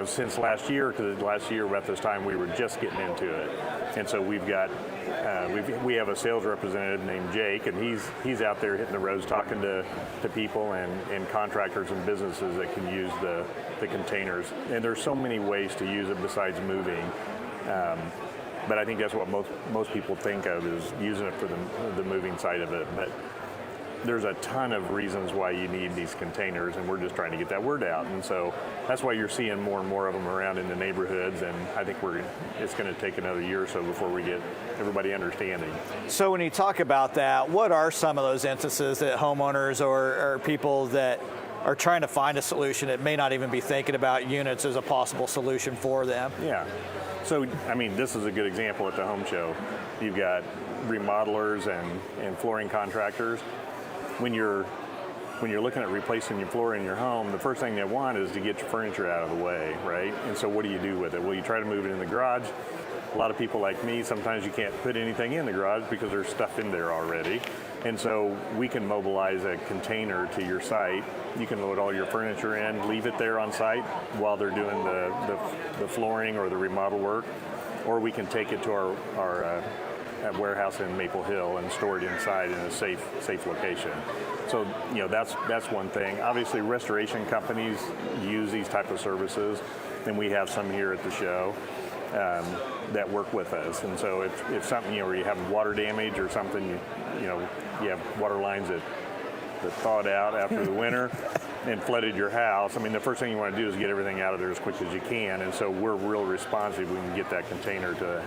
since last year, because last year about this time we were just getting into it, and so we've got we have a sales representative named Jake, and he's out there hitting the roads talking to people and contractors and businesses that can use the containers. And there's so many ways to use it besides moving. But I think that's what most people think of, is using it for the moving side of it. But there's a ton of reasons why you need these containers, and we're just trying to get that word out. And so that's why you're seeing more and more of them around in the neighborhoods, and I think it's going to take another year or so before we get everybody understanding. So when you talk about that, what are some of those instances that homeowners or people that are trying to find a solution that may not even be thinking about units as a possible solution for them? Yeah. So, I mean, this is a good example at the Home Show. You've got remodelers and flooring contractors. When you're looking at replacing your floor in your home, the first thing they want is to get your furniture out of the way, right? And so what do you do with it? Well, you try to move it in the garage. A lot of people like me, sometimes you can't put anything in the garage because there's stuff in there already. And so we can mobilize a container to your site. You can load all your furniture in, leave it there on site while they're doing the flooring or the remodel work, or we can take it to our warehouse in Maple Hill and store it inside in a safe location. So that's one thing. Obviously, restoration companies use these type of services, and we have some here at the show that work with us. And so if something, where you have water damage or something, you have water lines that thawed out after the winter and flooded your house, I mean, the first thing you want to do is get everything out of there as quick as you can. And so we're real responsive. We can get that container to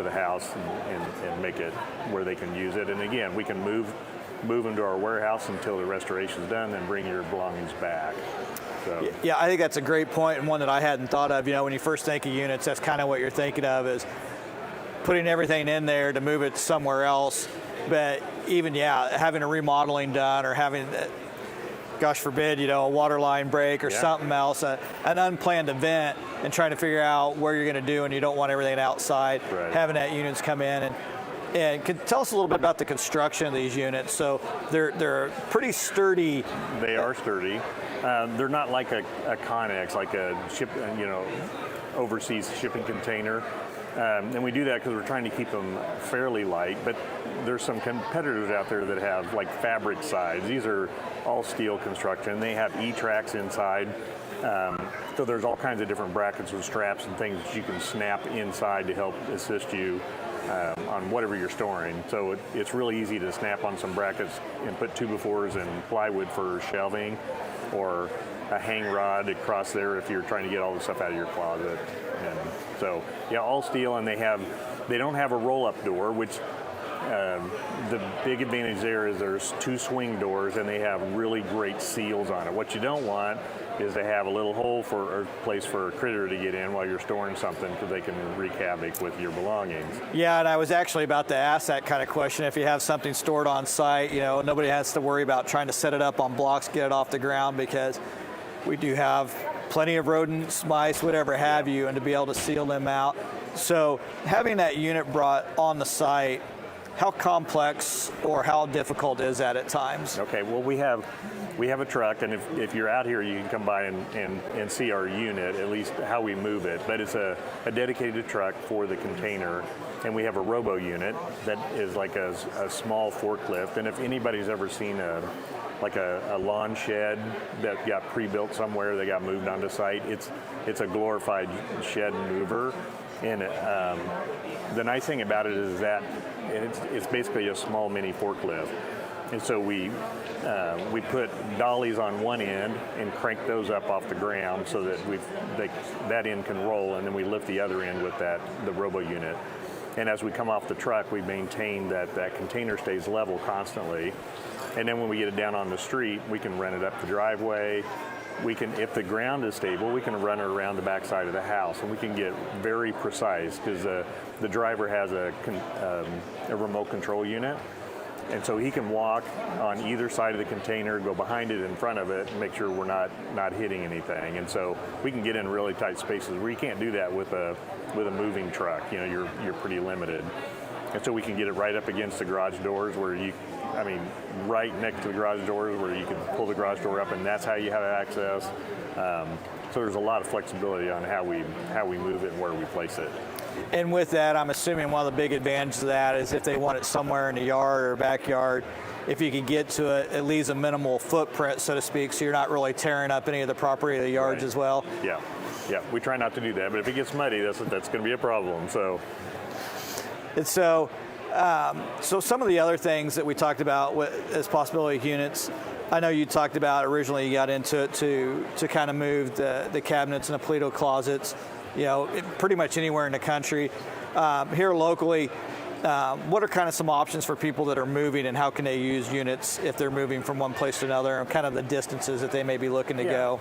the house and make it where they can use it. And again, we can move them to our warehouse until the restoration's done, and bring your belongings back. So. Yeah, I think that's a great point, and one that I hadn't thought of. When you first think of units, that's kind of what you're thinking of, is putting everything in there to move it somewhere else. But even, having a remodeling done, or having, gosh forbid, a water line break or something else, an unplanned event, and trying to figure out where you're going to do, and you don't want everything outside, having that units come in. And tell us a little bit about the construction of these units. So they're pretty sturdy. They are sturdy. They're not like a Connex, like a overseas shipping container. And we do that because we're trying to keep them fairly light, but there's some competitors out there that have like fabric sides. These are all steel construction. They have E-tracks inside, So there's all kinds of different brackets and straps and things that you can snap inside to help assist you on whatever you're storing. So it's really easy to snap on some brackets and put 2x4s and plywood for shelving, or a hang rod across there if you're trying to get all the stuff out of your closet. And so yeah, all steel, and they don't have a roll-up door, which the big advantage there is there's 2 swing doors, and they have really great seals on it. What you don't want is to have a little hole or place for a critter to get in while you're storing something, because they can wreak havoc with your belongings. Yeah, and I was actually about to ask that kind of question. If you have something stored on site, nobody has to worry about trying to set it up on blocks, get it off the ground, because we do have plenty of rodents, mice, whatever have you, and to be able to seal them out. So having that unit brought on the site, how complex or how difficult is that at times? Okay, well, we have a truck, and if you're out here, you can come by and see our unit, at least how we move it. But it's a dedicated truck for the container, and we have a robo unit that is like a small forklift. And if anybody's ever seen a lawn shed that got pre-built somewhere, that got moved onto site, it's a glorified shed mover. And the nice thing about it is that it's basically a small mini forklift. And so we put dollies on one end and crank those up off the ground so that that end can roll, and then we lift the other end with the robo unit. And as we come off the truck, we maintain that container stays level constantly. And then when we get it down on the street, we can run it up the driveway. We can, if the ground is stable, we can run it around the back side of the house, and we can get very precise, because the driver has a remote control unit. And so he can walk on either side of the container, go behind it, in front of it, and make sure we're not hitting anything. And so we can get in really tight spaces where you can't do that with a moving truck. You're pretty limited. And so we can get it right up against the garage doors, right next to the garage doors, where you can pull the garage door up, and that's how you have access. So there's a lot of flexibility on how we move it and where we place it. And with that, I'm assuming one of the big advantages of that is if they want it somewhere in the yard or backyard, if you can get to it, it leaves a minimal footprint, so to speak, so you're not really tearing up any of the property of the yards as well. Yeah, we try not to do that, but if it gets muddy, that's going to be a problem. So. And so some of the other things that we talked about as possibility units, I know you talked about originally you got into it to kind of move the cabinets and the Polito closets, pretty much anywhere in the country. Here locally, what are kind of some options for people that are moving, and how can they use units if they're moving from one place to another, and kind of the distances that they may be looking to go?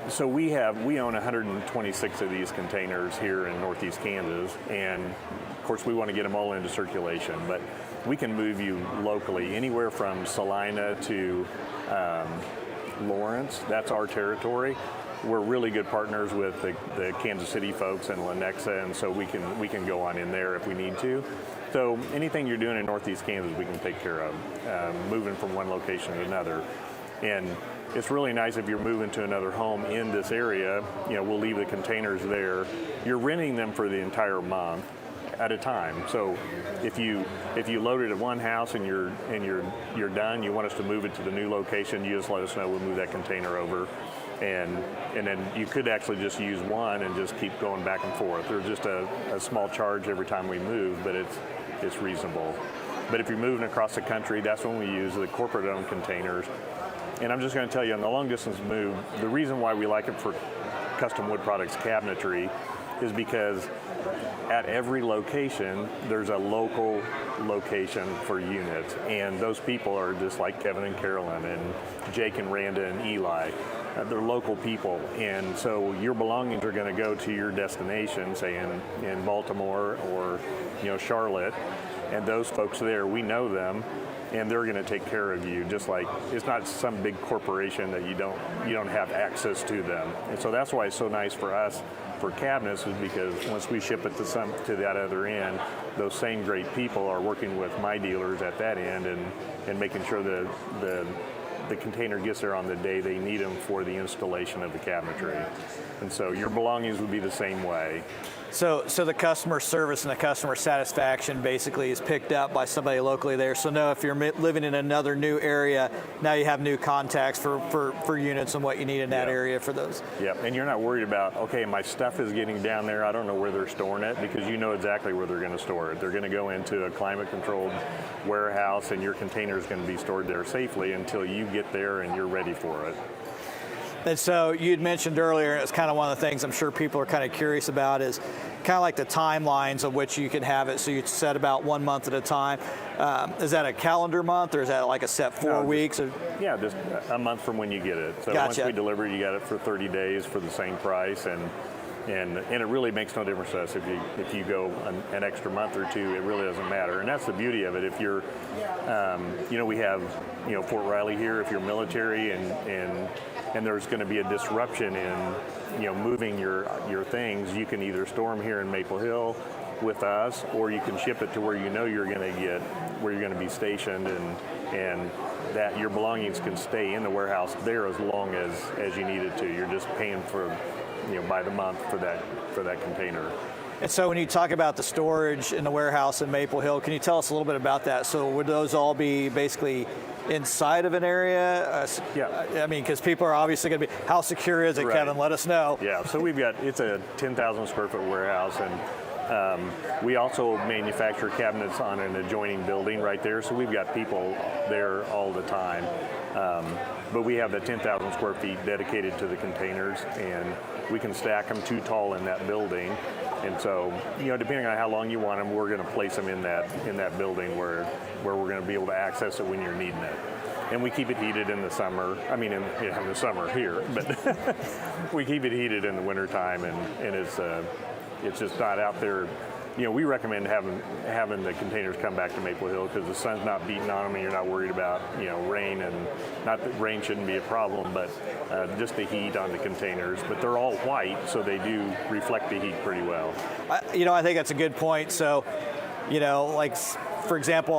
So we own 126 of these containers here in Northeast Kansas, and of course we want to get them all into circulation, but we can move you locally anywhere from Salina to Lawrence. That's our territory. We're really good partners with the Kansas City folks and Lenexa, and so we can go on in there if we need to. So anything you're doing in Northeast Kansas, we can take care of, moving from one location to another. And it's really nice if you're moving to another home in this area. We'll leave the containers there. You're renting them for the entire month at a time. So if you load it at one house and you're done, you want us to move it to the new location, you just let us know. We'll move that container over, and then you could actually just use one and just keep going back and forth. There's just a small charge every time we move, but it's reasonable. But if you're moving across the country, that's when we use the corporate-owned containers. And I'm just going to tell you, on the long-distance move, the reason why we like it for custom wood products cabinetry is because at every location, there's a local location for units. And those people are just like Kevin and Carolyn and Jake and Randa and Eli. They're local people. And so your belongings are going to go to your destination, say in Baltimore or Charlotte. And those folks there, we know them, and they're going to take care of you. Just like it's not some big corporation that you don't have access to them. And so that's why it's so nice for us for cabinets, is because once we ship it to that other end, those same great people are working with my dealers at that end and making sure that the container gets there on the day they need them for the installation of the cabinetry. And so your belongings would be the same way. So the customer service and the customer satisfaction basically is picked up by somebody locally there. So now if you're living in another new area, now you have new contacts for units and what you need in that area for those. Yep, and you're not worried about, okay, my stuff is getting down there, I don't know where they're storing it, because you know exactly where they're going to store it. They're going to go into a climate-controlled warehouse, and your container is going to be stored there safely until you get there and you're ready for it. And so you'd mentioned earlier, and it's kind of one of the things I'm sure people are kind of curious about, is kind of like the timelines of which you can have it. So you set about 1 month at a time. Is that a calendar month, or is that like a set 4 weeks? Or? Yeah, just a month from when you get it. So Gotcha. Once we deliver, you got it for 30 days for the same price, and it really makes no difference to us if you go an extra month or two. It really doesn't matter, and that's the beauty of it. If you're, we have, Fort Riley here. If you're military and there's going to be a disruption in, moving your things, you can either store them here in Maple Hill with us, or you can ship it to where you're going to be stationed, and that your belongings can stay in the warehouse there as long as you need it to. You're just paying for, by the month for that container. And so when you talk about the storage in the warehouse in Maple Hill, can you tell us a little bit about that? So would those all be basically inside of an area? Yeah. I mean, because people are obviously going to be, how secure is it, Right. Kevin? Let us know. Yeah, so it's a 10,000 square foot warehouse, and we also manufacture cabinets on an adjoining building right there, so we've got people there all the time. But we have the 10,000 square feet dedicated to the containers, and we can stack them 2 tall in that building. And so, depending on how long you want them, we're going to place them in that building where we're going to be able to access it when you're needing it. And we keep it heated in the summer. I mean, in the summer here, but we keep it heated in the wintertime, and it's just not out there. We recommend having the containers come back to Maple Hill because the sun's not beating on them, and you're not worried about rain. And not that rain shouldn't be a problem, but just the heat on the containers. But they're all white, so they do reflect the heat pretty well. I think that's a good point. So, like, for example,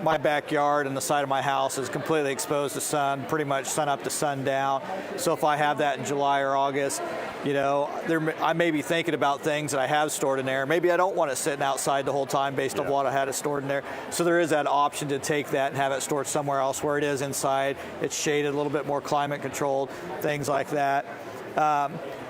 my backyard and the side of my house is completely exposed to sun, pretty much sun up to sundown. So if I have that in July or August, I may be thinking about things that I have stored in there. Maybe I don't want it sitting outside the whole time based on what I had it stored in there. So there is that option to take that and have it stored somewhere else where it is inside. It's shaded, a little bit more climate controlled, things like that.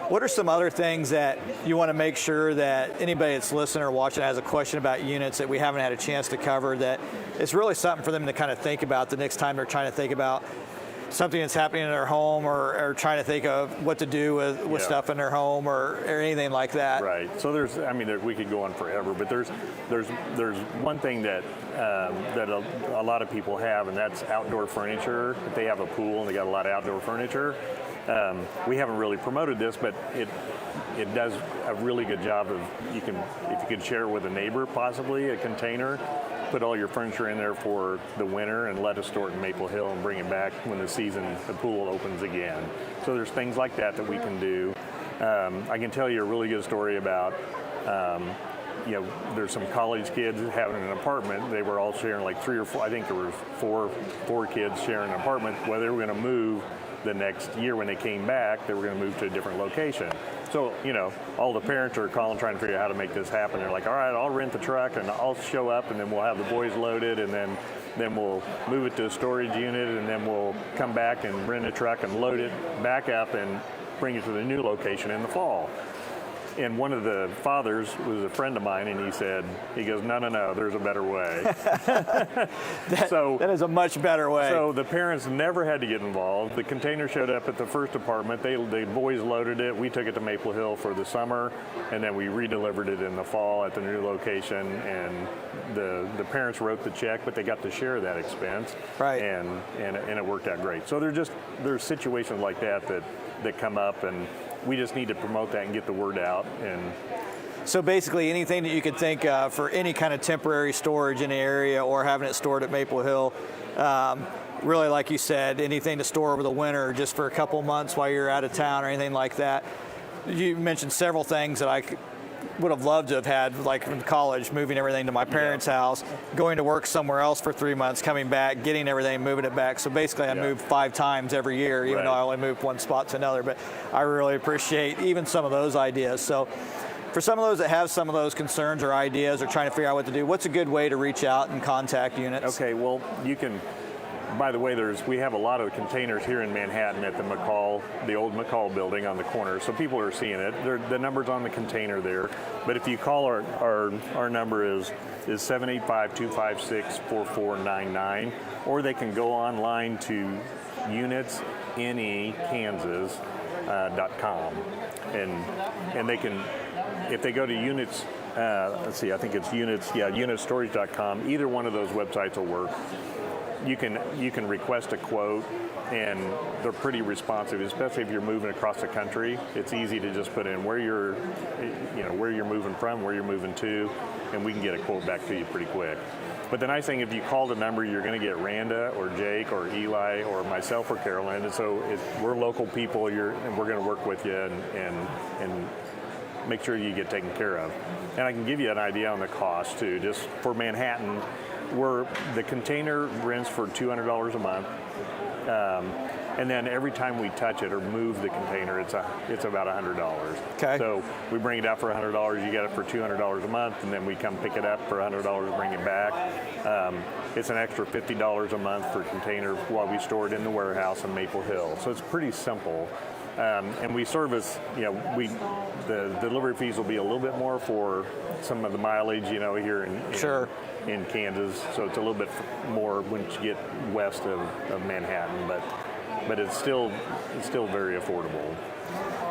What are some other things that you want to make sure that anybody that's listening or watching has a question about units that we haven't had a chance to cover, that it's really something for them to kind of think about the next time they're trying to think about something that's happening in their home, or trying to think of what to do with stuff in their home or anything like that? Right. So we could go on forever, but there's one thing that a lot of people have, and that's outdoor furniture. If they have a pool and they got a lot of outdoor furniture, we haven't really promoted this, but it does a really good job of, if you could share it with a neighbor, possibly a container, put all your furniture in there for the winter and let us store it in Maple Hill and bring it back when the pool opens again. So there's things like that we can do. I can tell you a really good story about, there's some college kids having an apartment. They were all sharing like 3 or 4, I think there was four kids sharing an apartment. Well, they were going to move the next year. When they came back, they were going to move to a different location. So, all the parents are calling, trying to figure out how to make this happen. They're like, all right, I'll rent the truck and I'll show up, and then we'll have the boys loaded, and then we'll move it to a storage unit, and then we'll come back and rent a truck and load it back up and bring it to the new location in the fall. And one of the fathers was a friend of mine, and he goes, no, there's a better way. That is a much better way. So the parents never had to get involved. The container showed up at the first apartment. The boys loaded it. We took it to Maple Hill for the summer, and then we redelivered it in the fall at the new location. And the parents wrote the check, but they got to share that expense. Right. And it worked out great. So there's situations like that come up, and we just need to promote that and get the word out. And so basically anything that you could think of for any kind of temporary storage in the area, or having it stored at Maple Hill, really, like you said, anything to store over the winter just for a couple months while you're out of town or anything like that. You mentioned several things that would have loved to have had, like in college, moving everything to my parents' house, going to work somewhere else for 3 months, coming back, getting everything, moving it back. So basically I moved 5 times every year, even though I only moved one spot to another. But I really appreciate even some of those ideas. So for some of those that have some of those concerns or ideas or trying to figure out what to do, what's a good way to reach out and contact units? Okay, well, you can, by the way, we have a lot of containers here in Manhattan at the old McCall building on the corner, so people are seeing it. The number's on the container there, but if you call our number is 785-256-4499, or they can go online to unitsnekansas.com, and they can, if they go to units, let's see, I think it's unitstorage.com, either one of those websites will work. You can request a quote, and they're pretty responsive, especially if you're moving across the country. It's easy to just put in where you're moving from, where you're moving to, and we can get a quote back to you pretty quick. But the nice thing, if you call the number, you're going to get Randa or Jake or Eli or myself or Carolyn, and so we're local people, and we're going to work with you and make sure you get taken care of. And I can give you an idea on the cost too. Just for Manhattan, the container rents for $200 a month, and then every time we touch it or move the container, it's about $100. Okay. So we bring it out for $100, you get it for $200 a month, and then we come pick it up for $100 and bring it back. It's an extra $50 a month for container while we store it in the warehouse in Maple Hill. So it's pretty simple. And we service, the delivery fees will be a little bit more for some of the mileage, here in Kansas. So it's a little bit more once you get west of Manhattan, but it's still very affordable.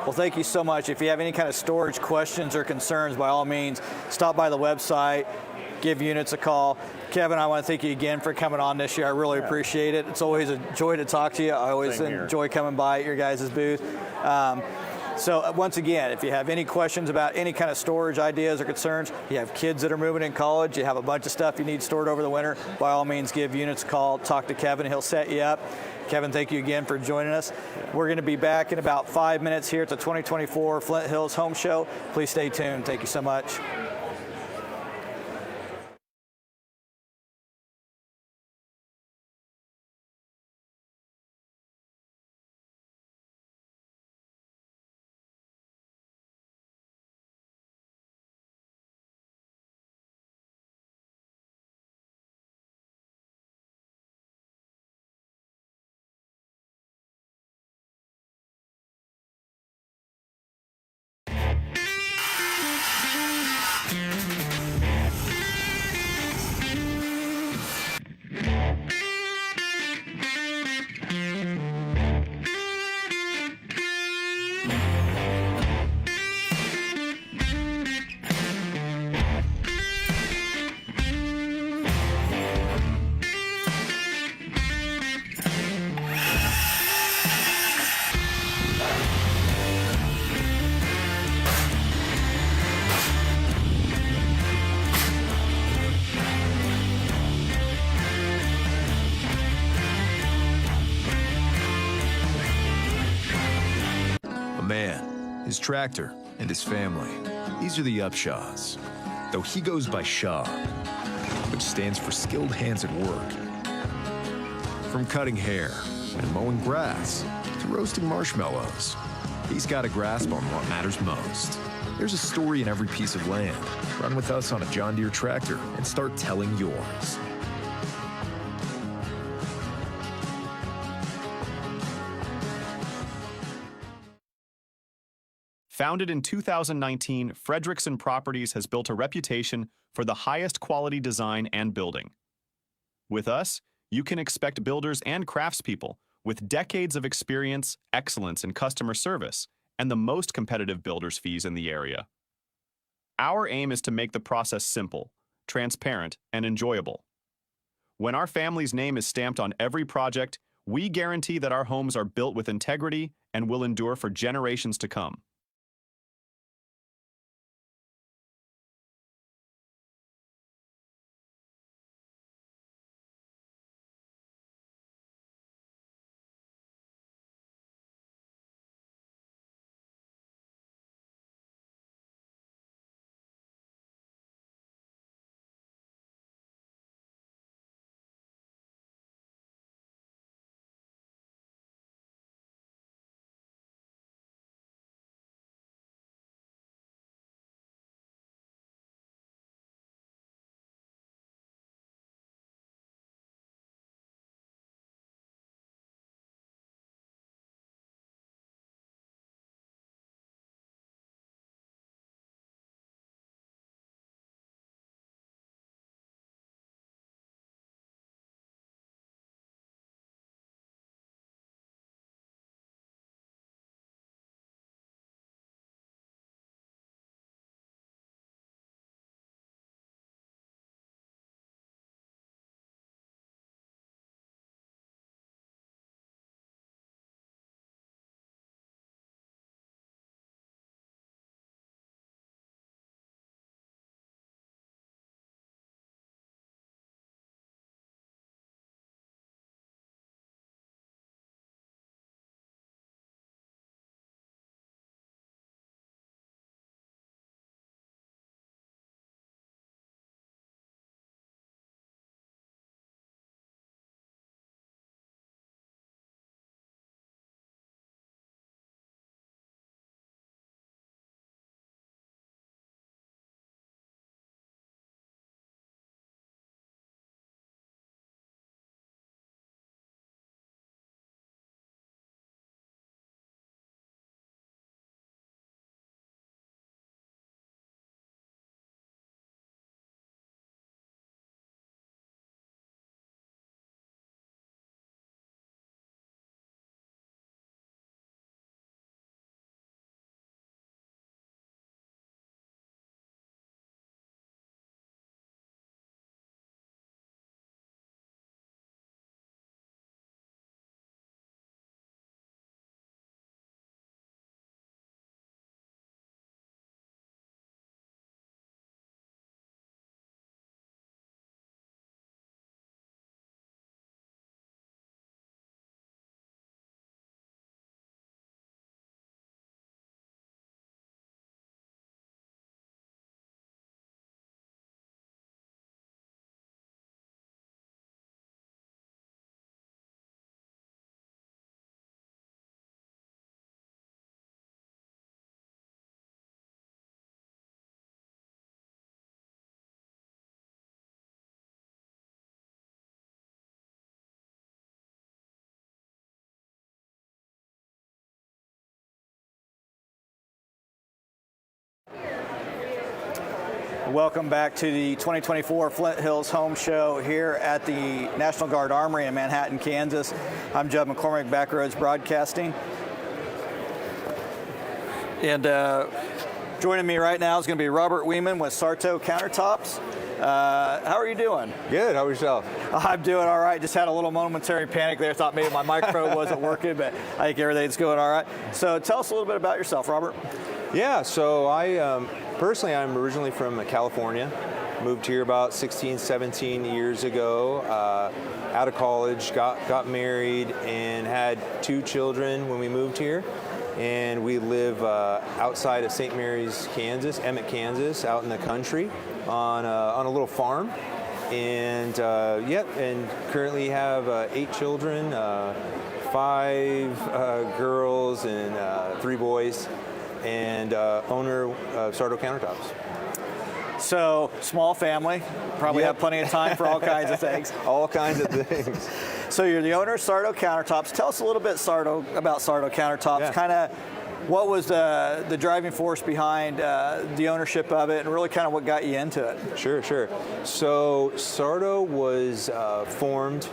Well, thank you so much. If you have any kind of storage questions or concerns, by all means, stop by the website, give units a call. Kevin, I want to thank you again for coming on this year. I really appreciate it. It's always a joy to talk to you. I always enjoy coming by at your guys' booth. So once again, if you have any questions about any kind of storage ideas or concerns, you have kids that are moving in college, you have a bunch of stuff you need stored over the winter, by all means, give units a call, talk to Kevin, he'll set you up. Kevin, thank you again for joining us. We're going to be back in about 5 minutes here at the 2024 Flint Hills Home Show. Please stay tuned. Thank you so much. His tractor, and his family. These are the Upshaws, though he goes by Shaw, which stands for skilled hands at work. From cutting hair and mowing grass to roasting marshmallows, he's got a grasp on what matters most. There's a story in every piece of land. Run with us on a John Deere tractor and start telling yours. Founded in 2019, Fredrickson Properties has built a reputation for the highest quality design and building. With us, you can expect builders and craftspeople with decades of experience, excellence in customer service, and the most competitive builders' fees in the area. Our aim is to make the process simple, transparent, and enjoyable. When our family's name is stamped on every project, we guarantee that our homes are built with integrity and will endure for generations to come. Welcome back to the 2024 Flint Hills Home Show here at the National Guard Armory in Manhattan, Kansas. I'm Judd McCormick, Backroads Broadcasting. And joining me right now is going to be Robert Weeman with Sarto Countertops. How are you doing? Good. How are yourself? I'm doing all right. Just had a little momentary panic there. Thought maybe my microphone wasn't working, but I think everything's going all right. So tell us a little bit about yourself, Robert. Yeah. So I personally, I'm originally from California. Moved here about 16, 17 years ago. Out of college, got married, and had 2 children when we moved here. And we live outside of St. Mary's, Kansas, Emmett, Kansas, out in the country on a little farm. And and currently have 8 children, 5 girls and 3 boys, and owner of Sarto Countertops. So, small family, probably have plenty of time for all kinds of things. All kinds of things. So you're the owner of Sarto Countertops. Tell us a little bit about Sarto Countertops. Yeah. Kind of what was the driving force behind the ownership of it, and really kind of what got you into it? Sure. So Sarto was formed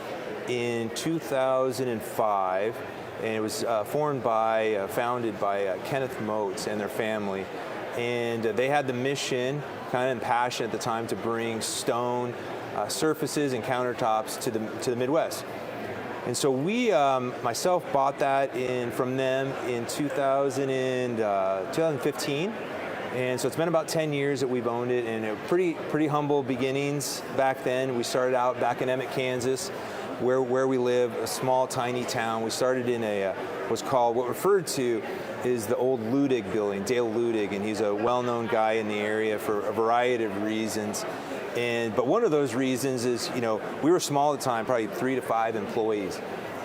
in 2005, and it was founded by Kenneth Moats and their family. And they had the mission, kind of passion at the time, to bring stone surfaces and countertops to the Midwest. And so we, myself, bought that from them in 2015. And so it's been about 10 years that we've owned it, and pretty humble beginnings back then. We started out back in Emmett, Kansas, where we live, a small, tiny town. We started in what referred to is the old Ludig building, Dale Ludig, and he's a well-known guy in the area for a variety of reasons. But one of those reasons is, we were small at the time, probably 3 to 5 employees.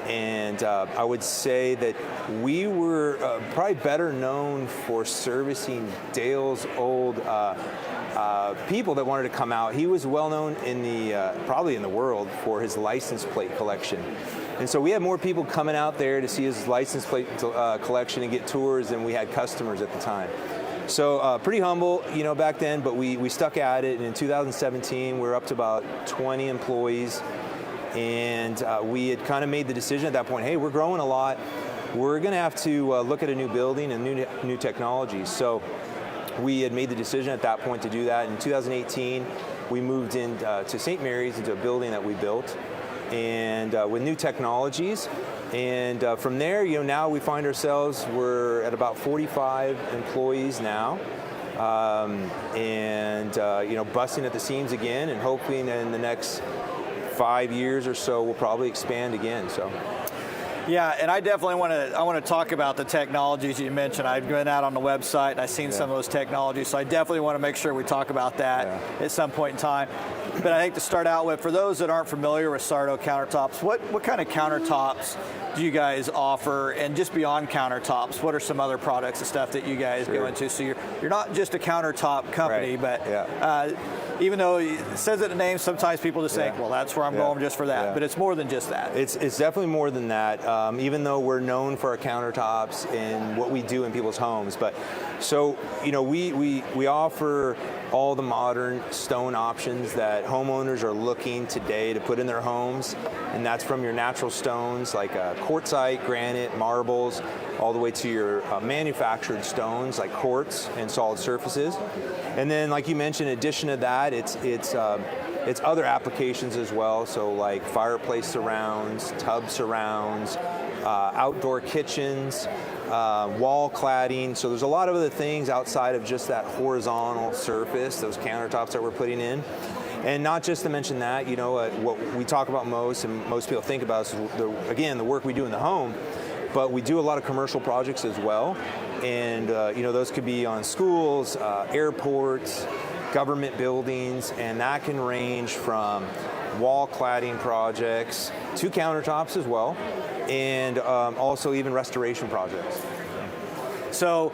And I would say that we were probably better known for servicing Dale's old people that wanted to come out. He was well known probably in the world for his license plate collection. And so we had more people coming out there to see his license plate collection and get tours than we had customers at the time. So pretty humble, back then, but we stuck at it. And in 2017, we were up to about 20 employees. And we had kind of made the decision at that point, hey, we're growing a lot. We're going to have to look at a new building and new technologies. So we had made the decision at that point to do that. In 2018, we moved to St. Mary's, into a building that we built, and with new technologies. And from there, now we find ourselves, we're at about 45 employees now, busting at the seams again, and hoping in the next 5 years or so we'll probably expand again. So. Yeah, and I definitely want to talk about the technologies you mentioned. I've been out on the website and I've seen some of those technologies, so I definitely want to make sure we talk about that at some point in time. But I think to start out with, for those that aren't familiar with Sarto Countertops, what kind of countertops do you guys offer? And just beyond countertops, what are some other products and stuff that you guys go into? So you're not just a countertop company, but even though it says it in the name, sometimes people just think, well, that's where I'm going just for that. But it's more than just that. It's definitely more than that. Even though we're known for our countertops and what we do in people's homes, but so we offer all the modern stone options that homeowners are looking today to put in their homes, and that's from your natural stones like quartzite, granite, marbles, all the way to your manufactured stones like quartz and solid surfaces. And then, like you mentioned, in addition to that, it's other applications as well. So like fireplace surrounds, tub surrounds, outdoor kitchens, wall cladding. So there's a lot of other things outside of just that horizontal surface, those countertops that we're putting in. And not just to mention that, what we talk about most, and most people think about, is the work we do in the home. But we do a lot of commercial projects as well. And those could be on schools, airports, government buildings, and that can range from wall cladding projects to countertops as well, and also even restoration projects. So,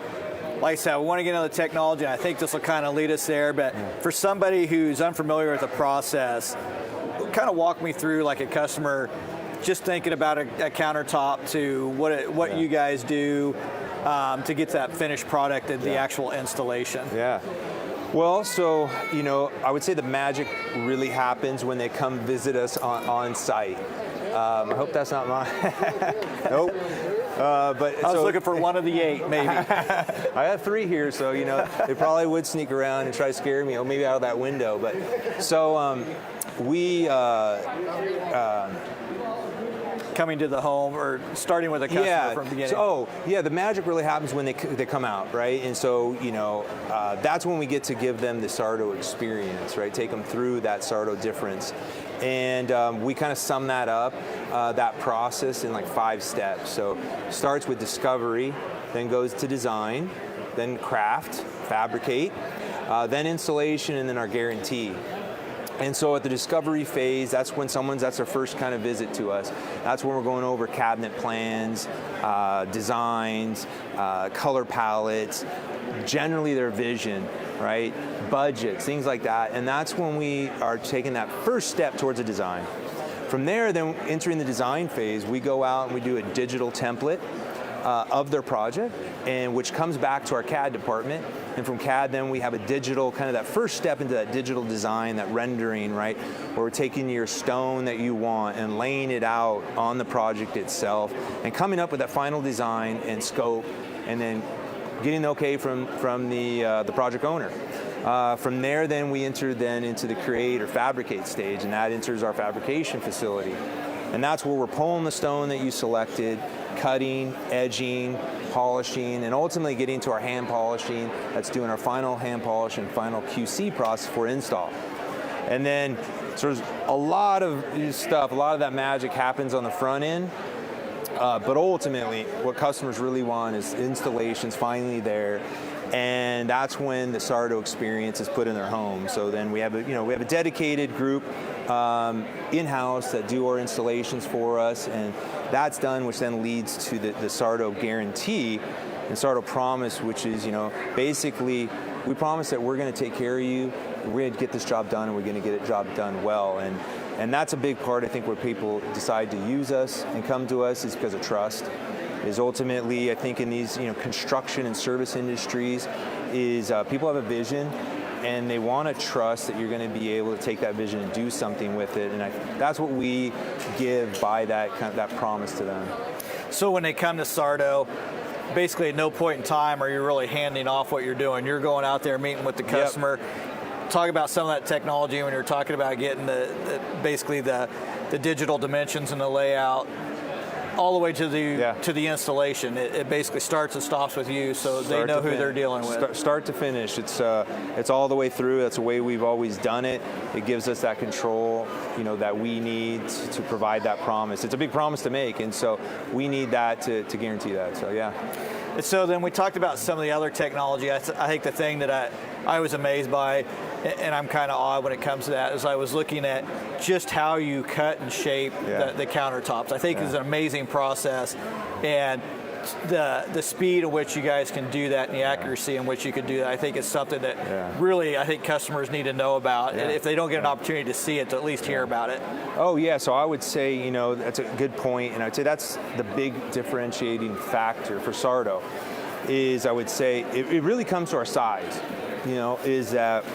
like I said, we want to get into the technology, and I think this will kind of lead us there, but for somebody who's unfamiliar with the process, kind of walk me through, like a customer just thinking about a countertop, to what you guys do to get that finished product and the actual installation. Well, so, I would say the magic really happens when they come visit us on site. I hope that's not mine. Nope. But I was looking for one of the 8, maybe. I have 3 here, so they probably would sneak around and try to scare me, or maybe out of that window. But so we coming to the home or starting with a customer from the beginning. So, the magic really happens when they come out, right? And so that's when we get to give them the Sardo experience, right? Take them through that Sardo difference. And we kind of sum that up, that process in like 5 steps. So starts with discovery, then goes to design, then craft, fabricate, then installation, and then our guarantee. And so at the discovery phase, that's when that's their first kind of visit to us. That's when we're going over cabinet plans, designs, color palettes, generally their vision, right? Budgets, things like that. And that's when we are taking that first step towards a design. From there, then entering the design phase, we go out and we do a digital template of their project, and which comes back to our CAD department. And from CAD, then we have a digital, kind of that first step into that digital design, that rendering, right? Where we're taking your stone that you want and laying it out on the project itself and coming up with that final design and scope, and then getting the okay from the project owner. From there, then we enter into the create or fabricate stage, and that enters our fabrication facility. And that's where we're pulling the stone that you selected, cutting, edging, polishing, and ultimately getting to our hand polishing. That's doing our final hand polish and final QC process for install. And then, so there's a lot of stuff, a lot of that magic happens on the front end. But ultimately, what customers really want is installations finally there. And that's when the Sardo experience is put in their home. So then we have a dedicated group in-house that do our installations for us, and that's done, which then leads to the Sardo guarantee and Sardo promise, which is basically we promise that we're going to take care of you, we're going to get this job done, and we're going to get a job done well. And that's a big part, I think, where people decide to use us and come to us is because of trust. Is ultimately, I think, in these construction and service industries, is people have a vision and they want to trust that you're going to be able to take that vision and do something with it. And that's what we give by that promise to them. So when they come to Sardo, basically at no point in time are you really handing off what you're doing. You're going out there meeting with the customer. Yep. Talk about some of that technology when you're talking about getting basically the digital dimensions and the layout, all the way to the installation. It basically starts and stops with you, so they know who they're dealing with. Start to finish. It's all the way through. That's the way we've always done it. It gives us that control, that we need to provide that promise. It's a big promise to make, and so we need that to guarantee that. So yeah. And so then we talked about some of the other technology. I think the thing that I was amazed by, and I'm kind of odd when it comes to that, is I was looking at just how you cut and shape the countertops. I think it's an amazing process, and the speed at which you guys can do that and the accuracy in which you can do that, I think is something that really I think customers need to know about. And if they don't get an opportunity to see it, to at least hear about it. Oh yeah, so I would say that's a good point, and I'd say that's the big differentiating factor for Sardo. Is I would say it really comes to our size. Is that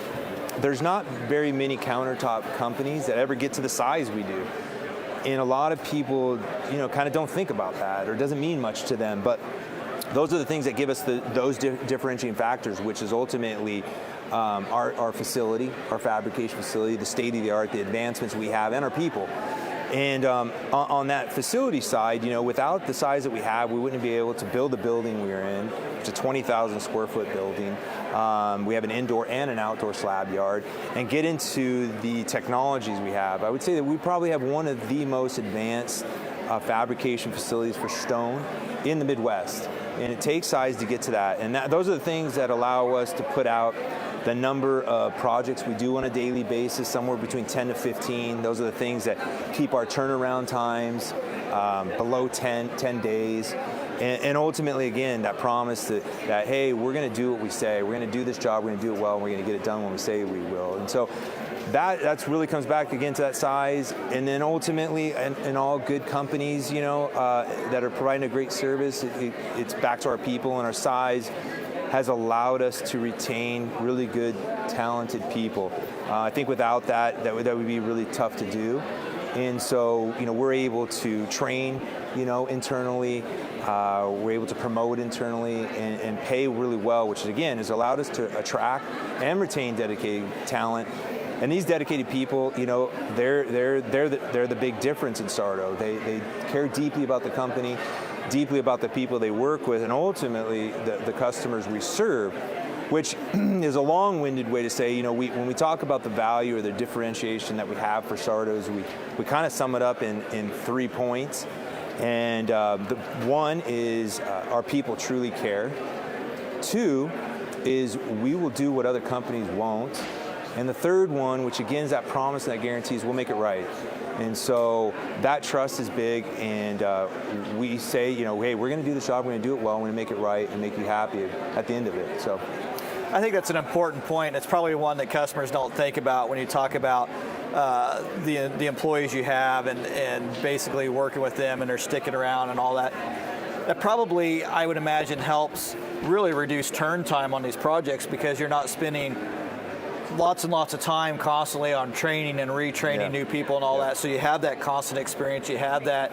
there's not very many countertop companies that ever get to the size we do. And a lot of people, kind of don't think about that, or it doesn't mean much to them. But those are the things that give us those differentiating factors, which is ultimately our facility, our fabrication facility, the state of the art, the advancements we have, and our people. And on that facility side, without the size that we have, we wouldn't be able to build the building we are in. It's a 20,000 square foot building. We have an indoor and an outdoor slab yard, and get into the technologies we have. I would say that we probably have one of the most advanced fabrication facilities for stone in the Midwest. And it takes size to get to that. And those are the things that allow us to put out the number of projects we do on a daily basis, somewhere between 10 to 15. Those are the things that keep our turnaround times below 10 days. And ultimately, again, that promise that, hey, we're going to do what we say. We're going to do this job. We're going to do it well. And we're going to get it done when we say we will. And so that's really comes back again to that size. And then ultimately, in all good companies, that are providing a great service, it's back to our people and our size. has allowed us to retain really good, talented people. I think without that would be really tough to do. And so, we're able to train, internally. We're able to promote internally and pay really well, which again has allowed us to attract and retain dedicated talent. And these dedicated people, they're the big difference in Sardo. They care deeply about the company, deeply about the people they work with, and ultimately the customers we serve, which is a long-winded way to say, when we talk about the value or the differentiation that we have for Sardos, we kind of sum it up in 3 points. And the one is our people truly care. 2 is we will do what other companies won't. And the third one, which again is that promise and that guarantees, we'll make it right. And so that trust is big, and we say, hey, we're going to do the job, we're going to do it well, we're going to make it right and make you happy at the end of it. So I think that's an important point. It's probably one that customers don't think about when you talk about the employees you have and basically working with them and they're sticking around and all that. That probably, I would imagine, helps really reduce turn time on these projects because you're not spending lots and lots of time constantly on training and retraining new people and all that. So you have that constant experience, you have that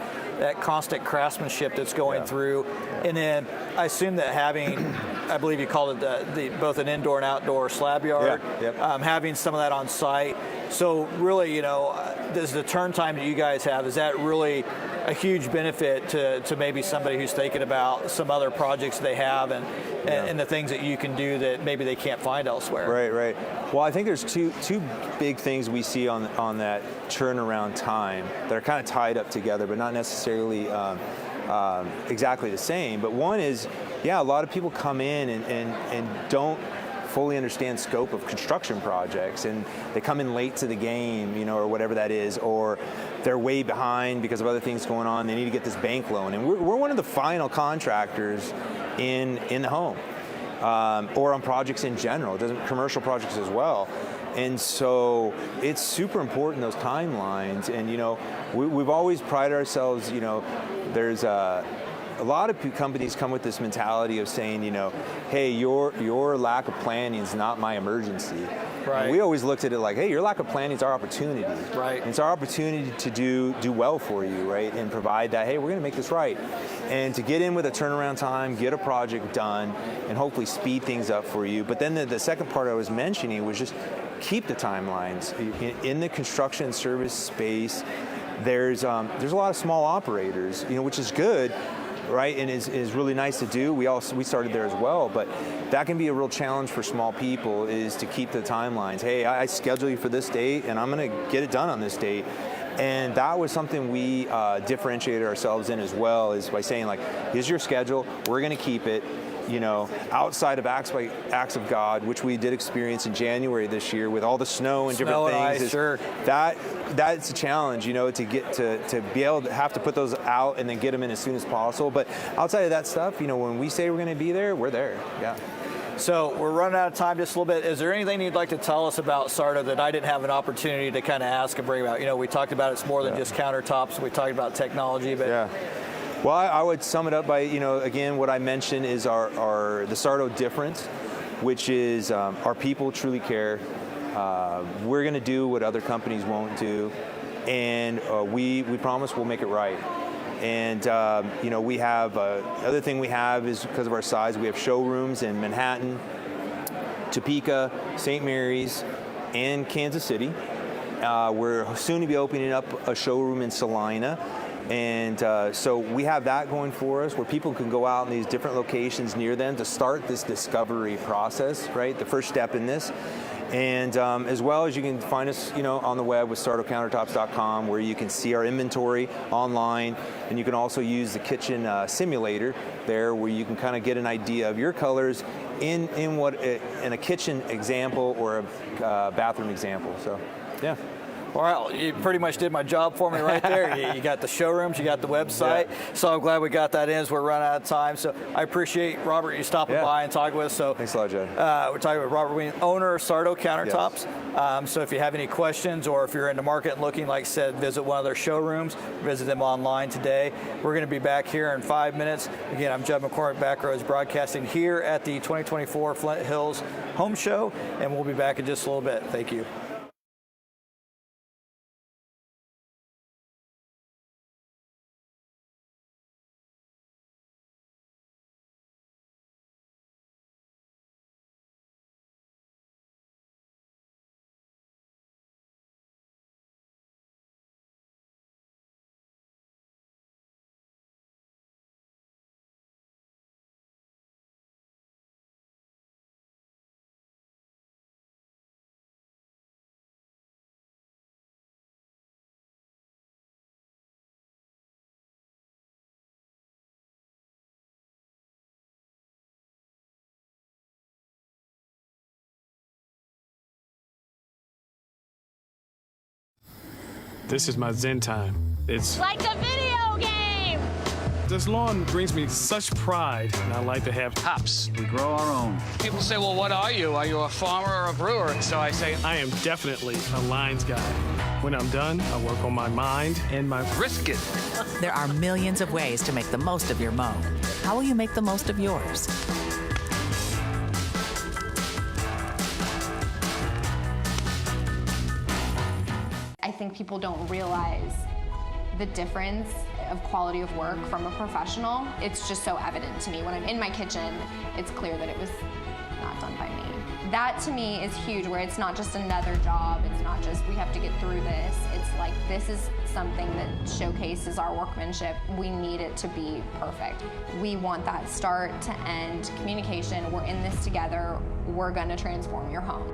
constant craftsmanship that's going through. And then I assume that having, I believe you called it both an indoor and outdoor slab yard, having some of that on site. So really, does the turn time that you guys have, is that really a huge benefit to maybe somebody who's thinking about some other projects they have and the things that you can do that maybe they can't find elsewhere? Right. Well, I think there's two big things we see on that turnaround time that are kind of tied up together, but not necessarily exactly the same. But one is, a lot of people come in and don't fully understand scope of construction projects, and they come in late to the game, or whatever that is, or they're way behind because of other things going on. They need to get this bank loan, and we're one of the final contractors in the home, or on projects in general. It doesn't commercial projects as well. And so it's super important, those timelines. And we've always prided ourselves. There's a lot of companies come with this mentality of saying, hey, your lack of planning is not my emergency. Right. And we always looked at it like, hey, your lack of planning is our opportunity. Right. And it's our opportunity to do well for you, right, and provide that, hey, we're going to make this right. And to get in with a turnaround time, get a project done, and hopefully speed things up for you. But then the second part I was mentioning was just keep the timelines. In the construction service space, there's a lot of small operators, which is good. Right, and is really nice to do. We started there as well, but that can be a real challenge for small people, is to keep the timelines. Hey, I schedule you for this date, and I'm going to get it done on this date. And that was something we differentiated ourselves in as well, is by saying, like, here's your schedule, we're going to keep it. Outside of acts of God, which we did experience in January this year with all the snow and different things. Sure. That's a challenge, to get to be able to have to put those out and then get them in as soon as possible. But outside of that stuff, when we say we're going to be there, we're there. Yeah. So we're running out of time just a little bit. Is there anything you'd like to tell us about Sardo that I didn't have an opportunity to kind of ask and bring about? We talked about it's more than just countertops. We talked about technology, but Well, I would sum it up by, again, what I mentioned is the Sardo difference, which is our people truly care. We're going to do what other companies won't do, and we promise we'll make it right. And we have other thing we have is, because of our size, we have showrooms in Manhattan, Topeka, St. Mary's, and Kansas City. We're soon to be opening up a showroom in Salina. And so we have that going for us, where people can go out in these different locations near them to start this discovery process, right? The first step in this. And as well as you can find us, on the web with sardocountertops.com, where you can see our inventory online, and you can also use the kitchen simulator there, where you can kind of get an idea of your colors in a kitchen example or a bathroom example. So, yeah. Well, you pretty much did my job for me right there. You got the showrooms, you got the website. Yeah. So I'm glad we got that in as we're running out of time. So I appreciate, Robert, you stopping by and talking with us. So thanks a lot, Joe. We're talking with Robert Ween, owner of Sardo Countertops. Yes. So if you have any questions or if you're in the market and looking, like I said, visit one of their showrooms, visit them online today. We're going to be back here in 5 minutes. Again, I'm Judd McCormick, Backroads Broadcasting here at the 2024 Flint Hills Home Show, and we'll be back in just a little bit. Thank you. This is my zen time. It's like a video game. This lawn brings me such pride, and I like to have hops. We grow our own. People say, well, what are you? Are you a farmer or a brewer? And so I say, I am definitely a lines guy. When I'm done, I work on my mind and my brisket. There are millions of ways to make the most of your mow. How will you make the most of yours? I think people don't realize the difference of quality of work from a professional. It's just so evident to me. When I'm in my kitchen, it's clear that it was not done by me. That to me is huge, where it's not just another job, it's not just we have to get through this. It's like this is something that showcases our workmanship. We need it to be perfect. We want that start to end communication. We're in this together. We're gonna transform your home.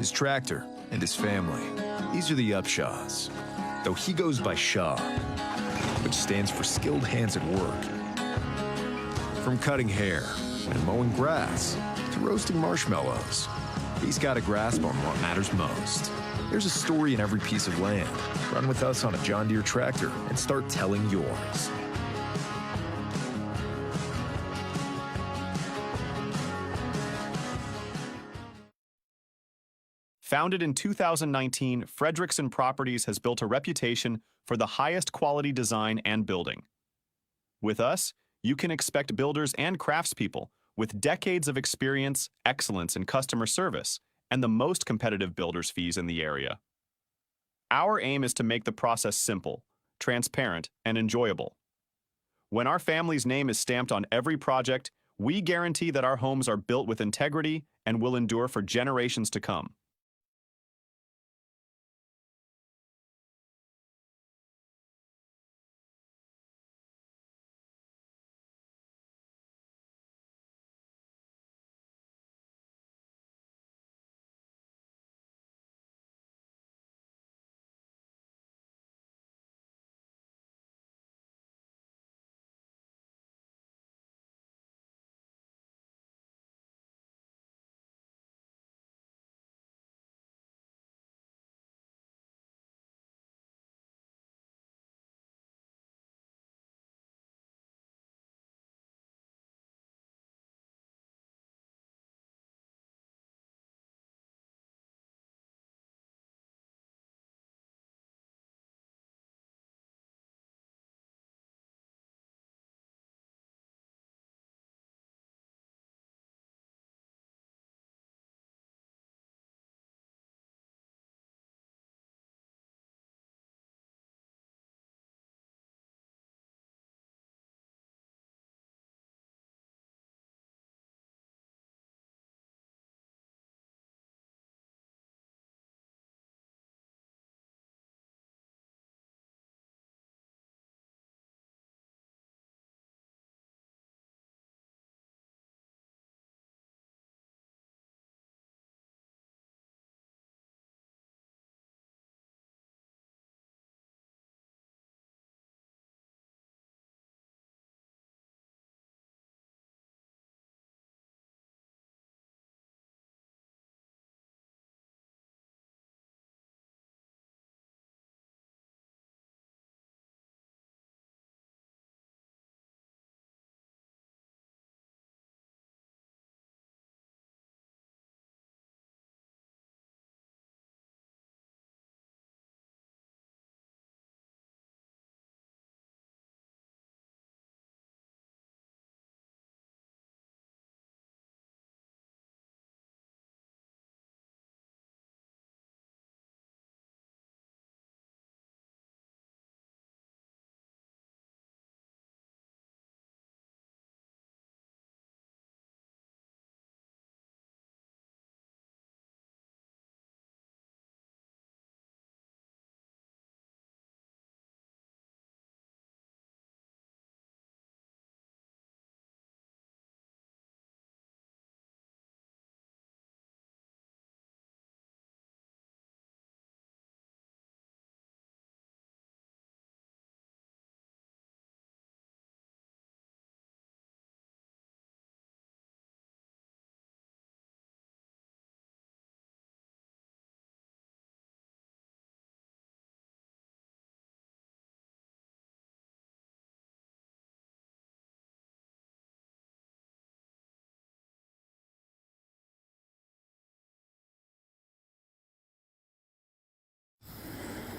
his tractor, and his family. These are the Upshaws, though he goes by Shaw, which stands for skilled hands at work. From cutting hair and mowing grass to roasting marshmallows, he's got a grasp on what matters most. There's a story in every piece of land. Run with us on a John Deere tractor and start telling yours. Founded in 2019, Fredrickson Properties has built a reputation for the highest quality design and building. With us, you can expect builders and craftspeople with decades of experience, excellence in customer service, and the most competitive builders' fees in the area. Our aim is to make the process simple, transparent, and enjoyable. When our family's name is stamped on every project, we guarantee that our homes are built with integrity and will endure for generations to come.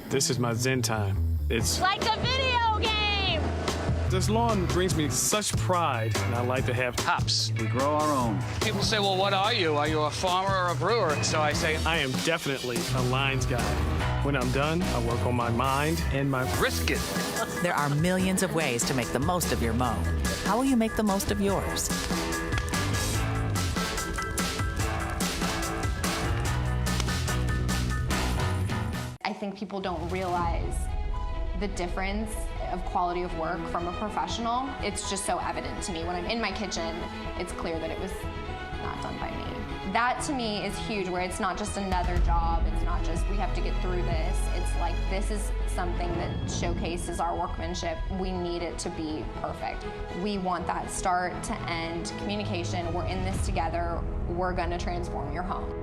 This is my zen time. It's like a video game. This lawn brings me such pride, and I like to have hops. We grow our own. People say, well, what are you? Are you a farmer or a brewer? And so I say, I am definitely a lines guy. When I'm done, I work on my mind and my brisket. There are millions of ways to make the most of your mow. How will you make the most of yours? I think people don't realize the difference of quality of work from a professional. It's just so evident to me. When I'm in my kitchen, it's clear that it was not done by me. That to me is huge, where it's not just another job, it's not just we have to get through this, it's like this is something that showcases our workmanship. We need it to be perfect. We want that start to end communication. We're in this together. We're going to transform your home.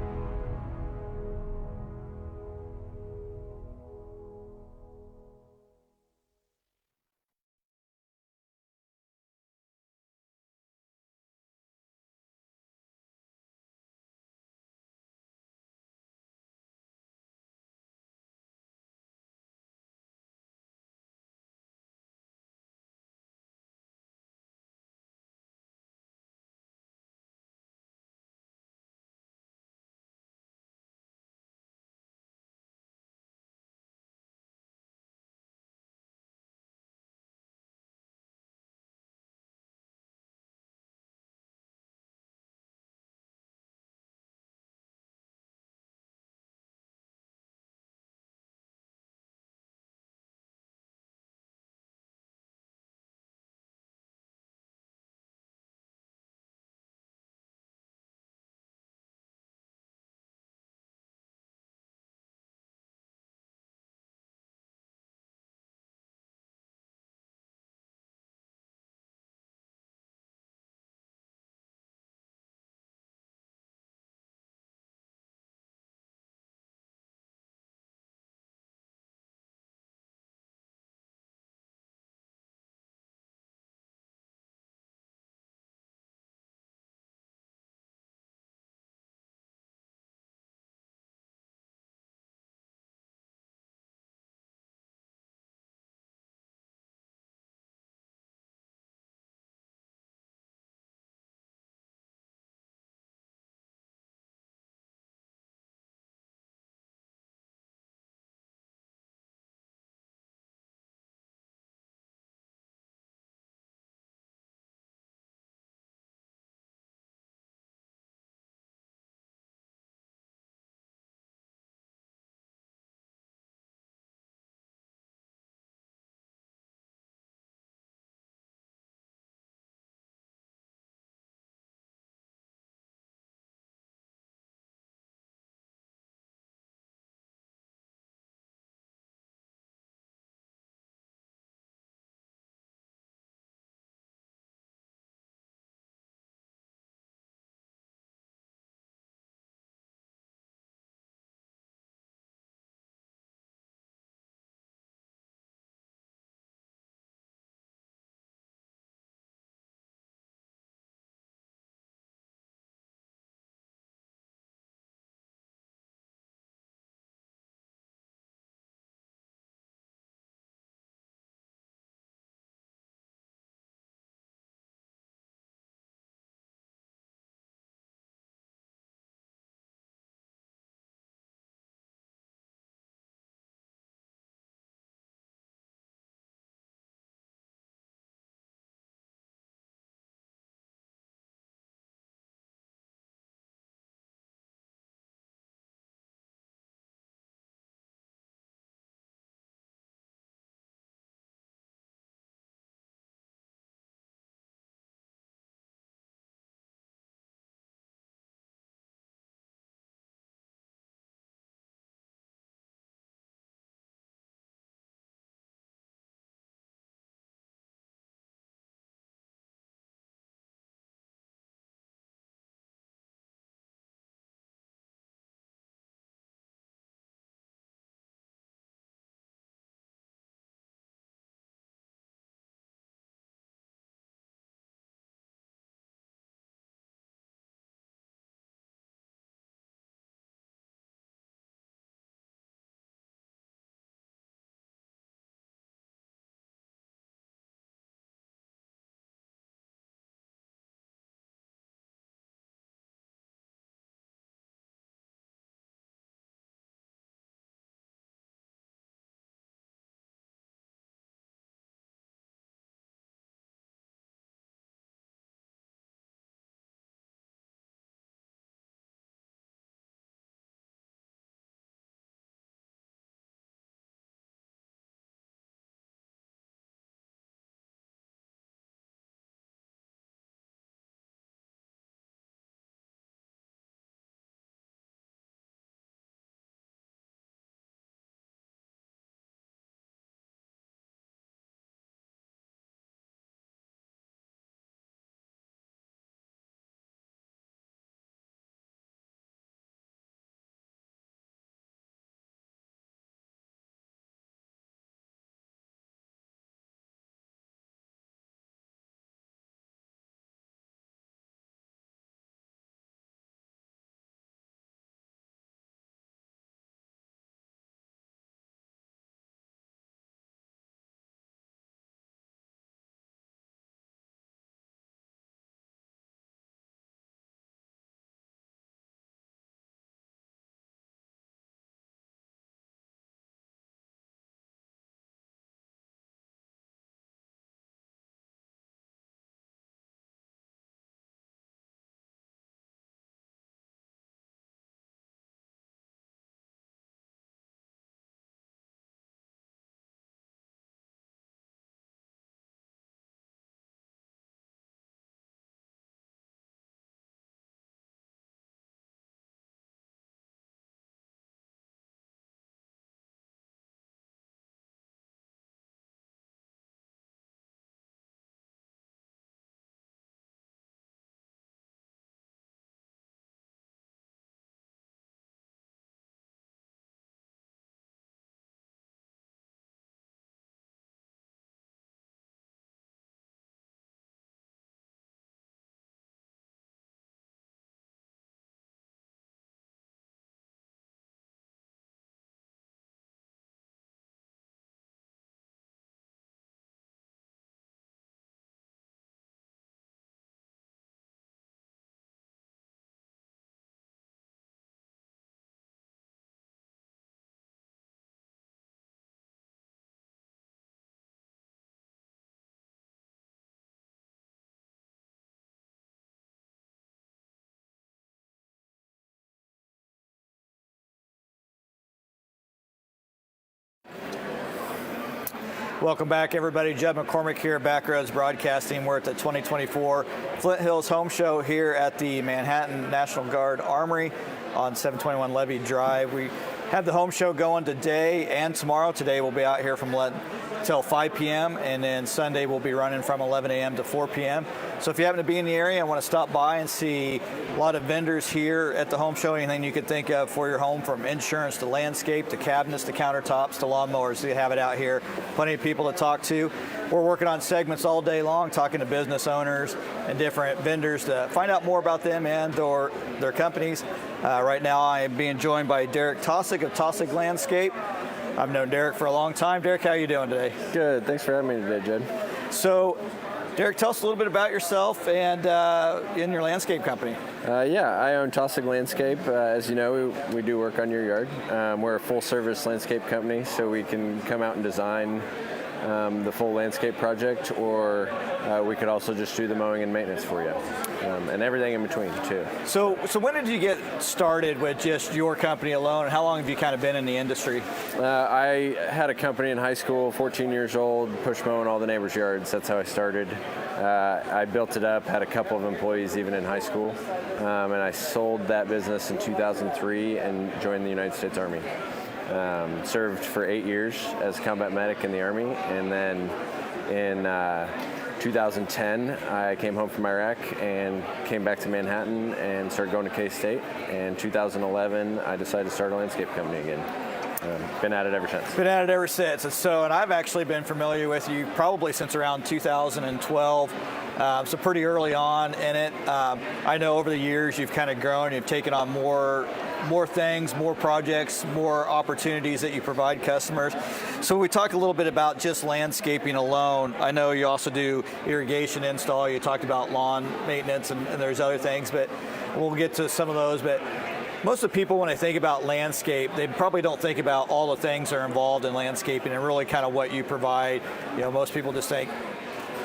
Welcome back, everybody. Judd McCormick here at Backroads Broadcasting. We're at the 2024 Flint Hills Home Show here at the Manhattan National Guard Armory on 721 Levy Drive. We have the home show going today and tomorrow. Today we'll be out here from till 5 p.m. and then Sunday we'll be running from 11 a.m. to 4 p.m. So if you happen to be in the area and want to stop by and see a lot of vendors here at the home show, anything you could think of for your home, from insurance to landscape to cabinets to countertops to lawnmowers, you have it out here. Plenty of people to talk to. We're working on segments all day long, talking to business owners and different vendors to find out more about them and or their companies. Right now I am being joined by Derek Taussig of Taussig Landscape. I've known Derek for a long time. Derek, how are you doing today? Good. Thanks for having me today, Judd. So, Derek, tell us a little bit about yourself and in your landscape company. Yeah, I own Taussig Landscape. As you know, we do work on your yard. We're a full-service landscape company, so we can come out and design the full landscape project, or we could also just do the mowing and maintenance for you, and everything in between too. So when did you get started with just your company alone, and how long have you kind of been in the industry? I had a company in high school, 14 years old, push mowing all the neighbors' yards. That's how I started. I built it up, had a couple of employees even in high school, and I sold that business in 2003 and joined the United States Army. Served for 8 years as a combat medic in the Army, and then in 2010 I came home from Iraq and came back to Manhattan and started going to K-State. And 2011 I decided to start a landscape company again. Been at it ever since. Been at it ever since. And I've actually been familiar with you probably since around 2012. So pretty early on in it. I know over the years you've kind of grown, you've taken on more things, more projects, more opportunities that you provide customers. So we talk a little bit about just landscaping alone. I know you also do irrigation install, you talked about lawn maintenance, and there's other things, but we'll get to some of those. But most of the people, when they think about landscape, they probably don't think about all the things that are involved in landscaping and really kind of what you provide. You know, most people just think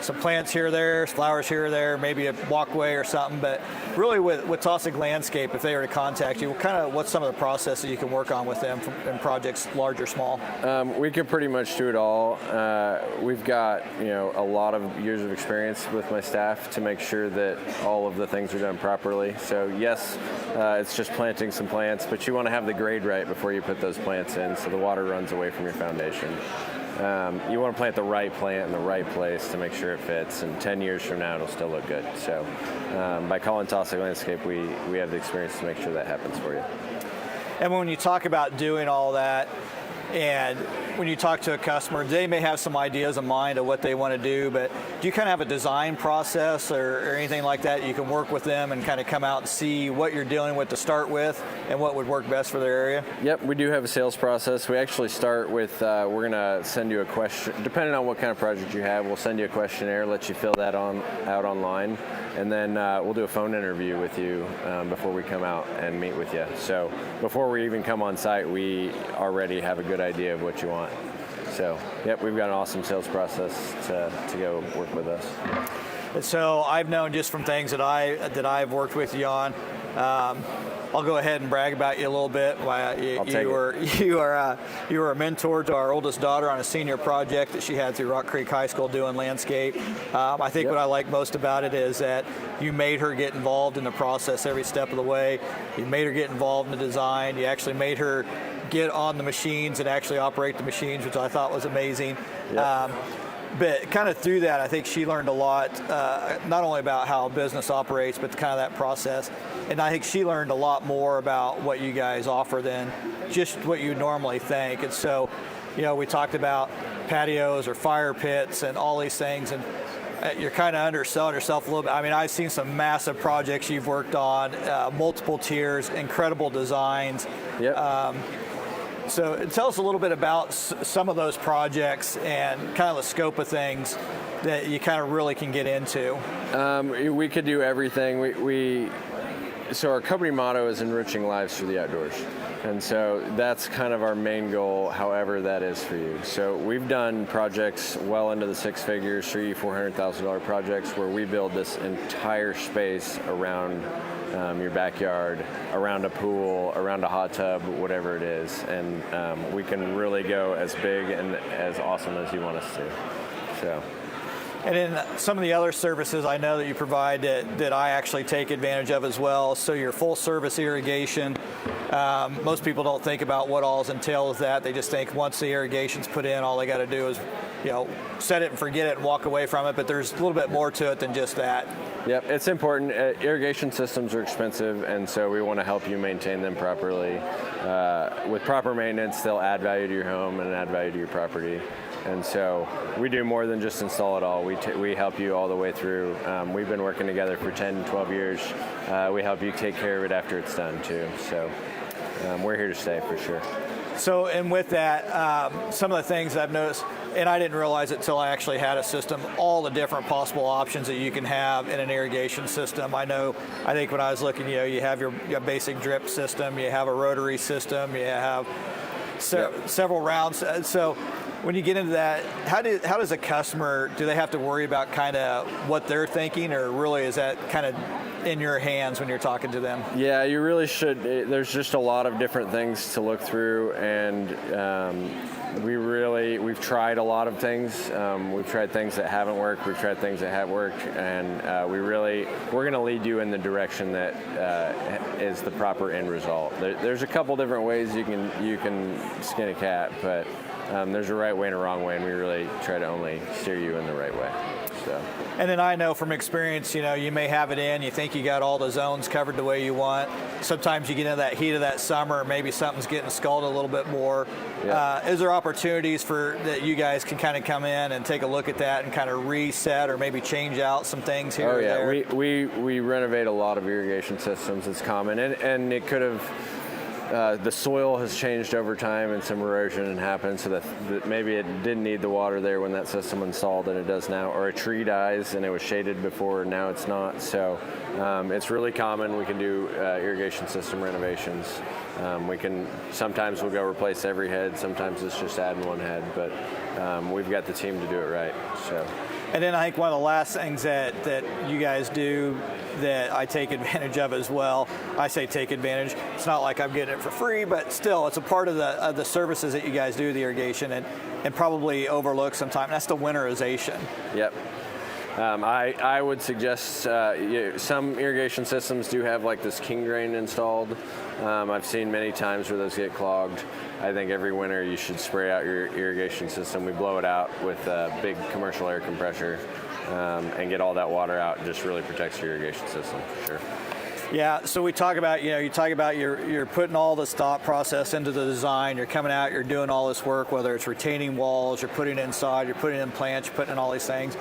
some plants here or there, flowers here or there, maybe a walkway or something. But really with Taussig Landscape, if they were to contact you, what's some of the processes you can work on with them in projects large or small? We can pretty much do it all. We've got a lot of years of experience with my staff to make sure that all of the things are done properly. So yes, it's just planting some plants, but you want to have the grade right before you put those plants in so the water runs away from your foundation. You want to plant the right plant in the right place to make sure it fits, and 10 years from now it'll still look good. So by calling Taussig Landscape, we have the experience to make sure that happens for you. And when you talk about doing all that, and when you talk to a customer, they may have some ideas in mind of what they want to do, but do you kind of have a design process or anything like that you can work with them and kind of come out and see what you're dealing with to start with and what would work best for their area? Yep, we do have a sales process. We actually start with, we're going to send you a question, depending on what kind of project you have, we'll send you a questionnaire, let you fill that out online, and then we'll do a phone interview with you before we come out and meet with you. So before we even come on site, we already have a good idea of what you want. So, yep, we've got an awesome sales process to go work with us. And so I've known just from things that I've worked with you on. I'll go ahead and brag about you a little bit. You were a mentor to our oldest daughter on a senior project that she had through Rock Creek High School doing landscape. I think what I like most about it is that you made her get involved in the process every step of the way. You made her get involved in the design. You actually made her get on the machines and actually operate the machines, which I thought was amazing. Yep. But kind of through that, I think she learned a lot, not only about how business operates, but kind of that process. And I think she learned a lot more about what you guys offer than just what you normally think. And so, we talked about patios or fire pits and all these things, and you're kind of underselling yourself a little bit. I mean, I've seen some massive projects you've worked on, multiple tiers, incredible designs. Yep. So tell us a little bit about some of those projects and kind of the scope of things that you kind of really can get into. We could do everything. So our company motto is enriching lives through the outdoors. And so that's kind of our main goal, however that is for you. So we've done projects well into the six figures, $300,000 to $400,000 projects where we build this entire space around your backyard, around a pool, around a hot tub, whatever it is. And we can really go as big and as awesome as you want us to. So. And then some of the other services I know that you provide that I actually take advantage of as well. So your full service irrigation, most people don't think about what all is entailed with that. They just think once the irrigation's put in, all they got to do is, set it and forget it and walk away from it. But there's a little bit more to it than just that. Yep, it's important. Irrigation systems are expensive, and so we want to help you maintain them properly. With proper maintenance, they'll add value to your home and add value to your property. And so we do more than just install it all. We help you all the way through. We've been working together for 10, 12 years. We help you take care of it after it's done too. So we're here to stay for sure. So, and with that, some of the things I've noticed, and I didn't realize it till I actually had a system, all the different possible options that you can have in an irrigation system. I think when I was looking, you have your basic drip system, you have a rotary system, you have several rounds. So when you get into that, how does a customer, do they have to worry about kind of what they're thinking, or really is that kind of in your hands when you're talking to them? Yeah, you really should. There's just a lot of different things to look through, and we've tried a lot of things. We've tried things that haven't worked. We've tried things that have worked, and we're going to lead you in the direction that is the proper end result. There's a couple different ways you can skin a cat, but there's a right way and a wrong way, and we really try to only steer you in the right way. So. And then I know from experience, you may have it in, you think you got all the zones covered the way you want. Sometimes you get into that heat of that summer, maybe something's getting scalded a little bit more. Yeah. Is there opportunities that you guys can kind of come in and take a look at that and kind of reset or maybe change out some things here or there? We renovate a lot of irrigation systems. It's common, and it could have. The soil has changed over time and some erosion happened, so that maybe it didn't need the water there when that system installed and it does now, or a tree dies and it was shaded before and now it's not. So it's really common. We can do irrigation system renovations. Sometimes we'll go replace every head, sometimes it's just adding one head, but we've got the team to do it right. So. And then I think one of the last things that you guys do that I take advantage of as well, I say take advantage, it's not like I'm getting it for free, but still it's a part of the services that you guys do, the irrigation, and probably overlook sometimes, that's the winterization. Yep. I would suggest some irrigation systems do have like this king drain installed. I've seen many times where those get clogged. I think every winter you should spray out your irrigation system. We blow it out with a big commercial air compressor and get all that water out. It just really protects your irrigation system for sure. Yeah, so we talk about, you're putting all this thought process into the design, you're coming out, you're doing all this work, whether it's retaining walls, you're putting it inside, you're putting in plants, you're putting in all these things.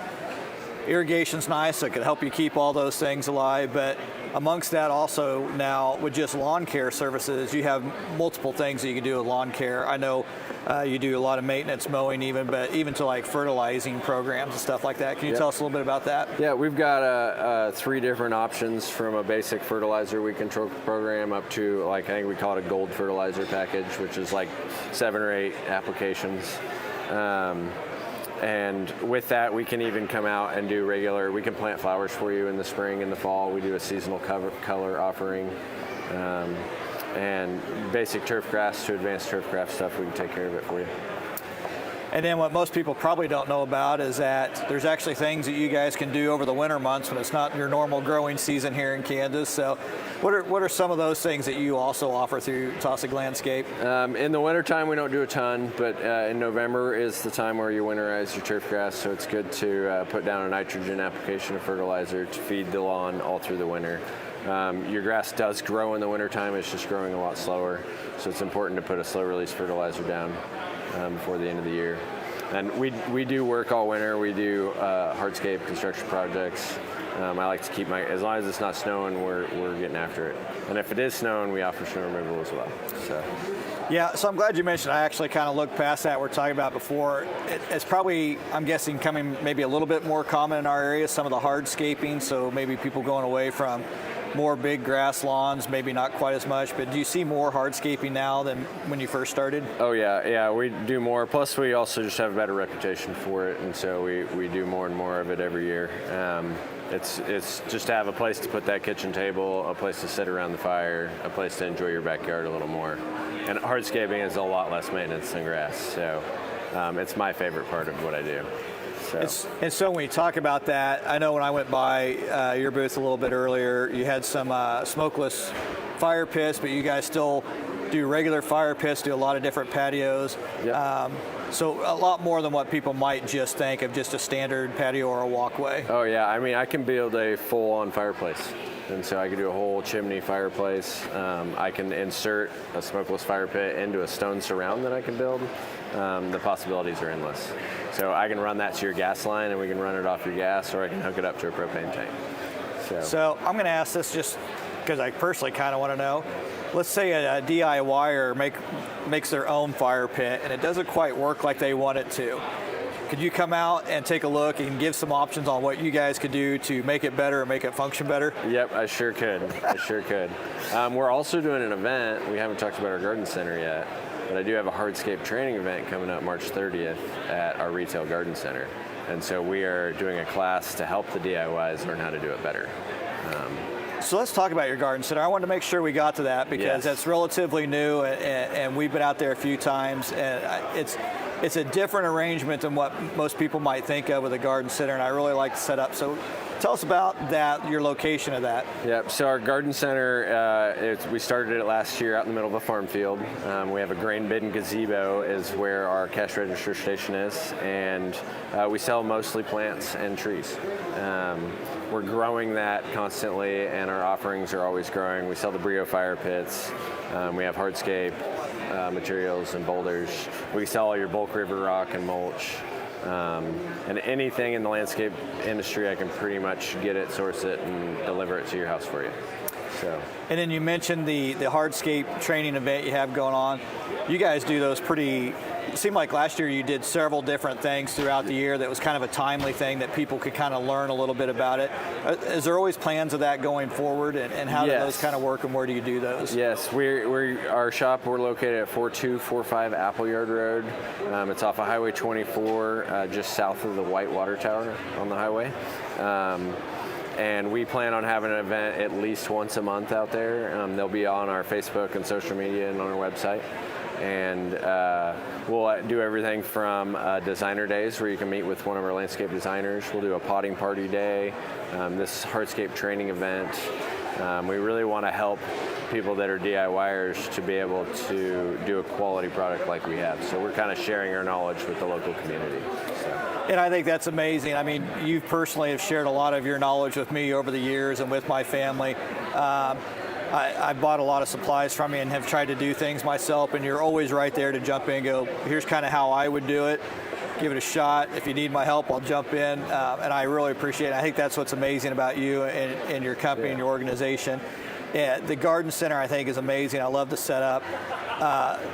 Irrigation's nice, it can help you keep all those things alive, but amongst that also now with just lawn care services, you have multiple things that you can do with lawn care. I know you do a lot of maintenance, mowing but even to like fertilizing programs and stuff like that. Can you tell us a little bit about that? Yeah, we've got 3 different options, from a basic fertilizer weed control program up to I think we call it a gold fertilizer package, which is like 7 or 8 applications. And with that, we can even come out and do we can plant flowers for you in the spring and the fall. We do a seasonal color offering. And basic turf grass to advanced turf grass stuff, we can take care of it for you. And then what most people probably don't know about is that there's actually things that you guys can do over the winter months when it's not your normal growing season here in Kansas. So what are some of those things that you also offer through Taussig Landscape? In the wintertime, we don't do a ton, but in November is the time where you winterize your turf grass, so it's good to put down a nitrogen application of fertilizer to feed the lawn all through the winter. Your grass does grow in the wintertime, it's just growing a lot slower, so it's important to put a slow release fertilizer down before the end of the year. And we do work all winter. We do hardscape construction projects. I like to keep as long as it's not snowing, we're getting after it. And if it is snowing, we offer snow removal as well. So. Yeah, so I'm glad you mentioned, I actually kind of looked past that we're talking about before. It's probably, I'm guessing, coming maybe a little bit more common in our area, some of the hardscaping, so maybe people going away from more big grass lawns, maybe not quite as much, but do you see more hardscaping now than when you first started? Oh yeah, we do more. Plus we also just have a better reputation for it, and so we do more and more of it every year. It's just to have a place to put that kitchen table, a place to sit around the fire, a place to enjoy your backyard a little more. And hardscaping is a lot less maintenance than grass, so it's my favorite part of what I do. And so when you talk about that, I know when I went by your booth a little bit earlier, you had some smokeless fire pits, but you guys still do regular fire pits, do a lot of different patios. Yep. So a lot more than what people might just think of just a standard patio or a walkway. Oh yeah, I mean I can build a full-on fireplace. And so I can do a whole chimney fireplace. I can insert a smokeless fire pit into a stone surround that I can build. The possibilities are endless. So I can run that to your gas line and we can run it off your gas, or I can hook it up to a propane tank. So I'm going to ask this just because I personally kind of want to know. Let's say a DIYer makes their own fire pit and it doesn't quite work like they want it to. Could you come out and take a look and give some options on what you guys could do to make it better or make it function better? Yep, I sure could. We're also doing an event. We haven't talked about our garden center yet, but I do have a hardscape training event coming up March 30th at our retail garden center. And so we are doing a class to help the DIYs learn how to do it better. So let's talk about your garden center. I wanted to make sure we got to that because that's relatively new, and we've been out there a few times, and it's a different arrangement than what most people might think of with a garden center, and I really like the setup. So tell us about that, your location of that. Yep, so our garden center, we started it last year out in the middle of a farm field. We have a grain bin gazebo is where our cash register station is, and we sell mostly plants and trees. We're growing that constantly, and our offerings are always growing. We sell the Brio fire pits. We have hardscape materials and boulders. We sell all your bulk river rock and mulch. And anything in the landscape industry, I can pretty much get it, source it, and deliver it to your house for you. So. And then you mentioned the hardscape training event you have going on. You guys do those pretty. It seemed like last year you did several different things throughout the year that was kind of a timely thing that people could kind of learn a little bit about it. Is there always plans of that going forward, and how do those kind of work, and where do you do those? Yes, our shop, we're located at 4245 Appleyard Road. It's off of Highway 24, just south of the White Water Tower on the highway. And we plan on having an event at least once a month out there. They'll be on our Facebook and social media and on our website. And we'll do everything from designer days where you can meet with one of our landscape designers. We'll do a potting party day, this hardscape training event. We really want to help people that are DIYers to be able to do a quality product like we have. So we're kind of sharing our knowledge with the local community. And I think that's amazing. I mean, you personally have shared a lot of your knowledge with me over the years and with my family. I bought a lot of supplies from you and have tried to do things myself, and you're always right there to jump in and go, here's kind of how I would do it. Give it a shot. If you need my help, I'll jump in. And I really appreciate it. I think that's what's amazing about you and your company and your organization. Yeah, the garden center, I think, is amazing. I love the setup.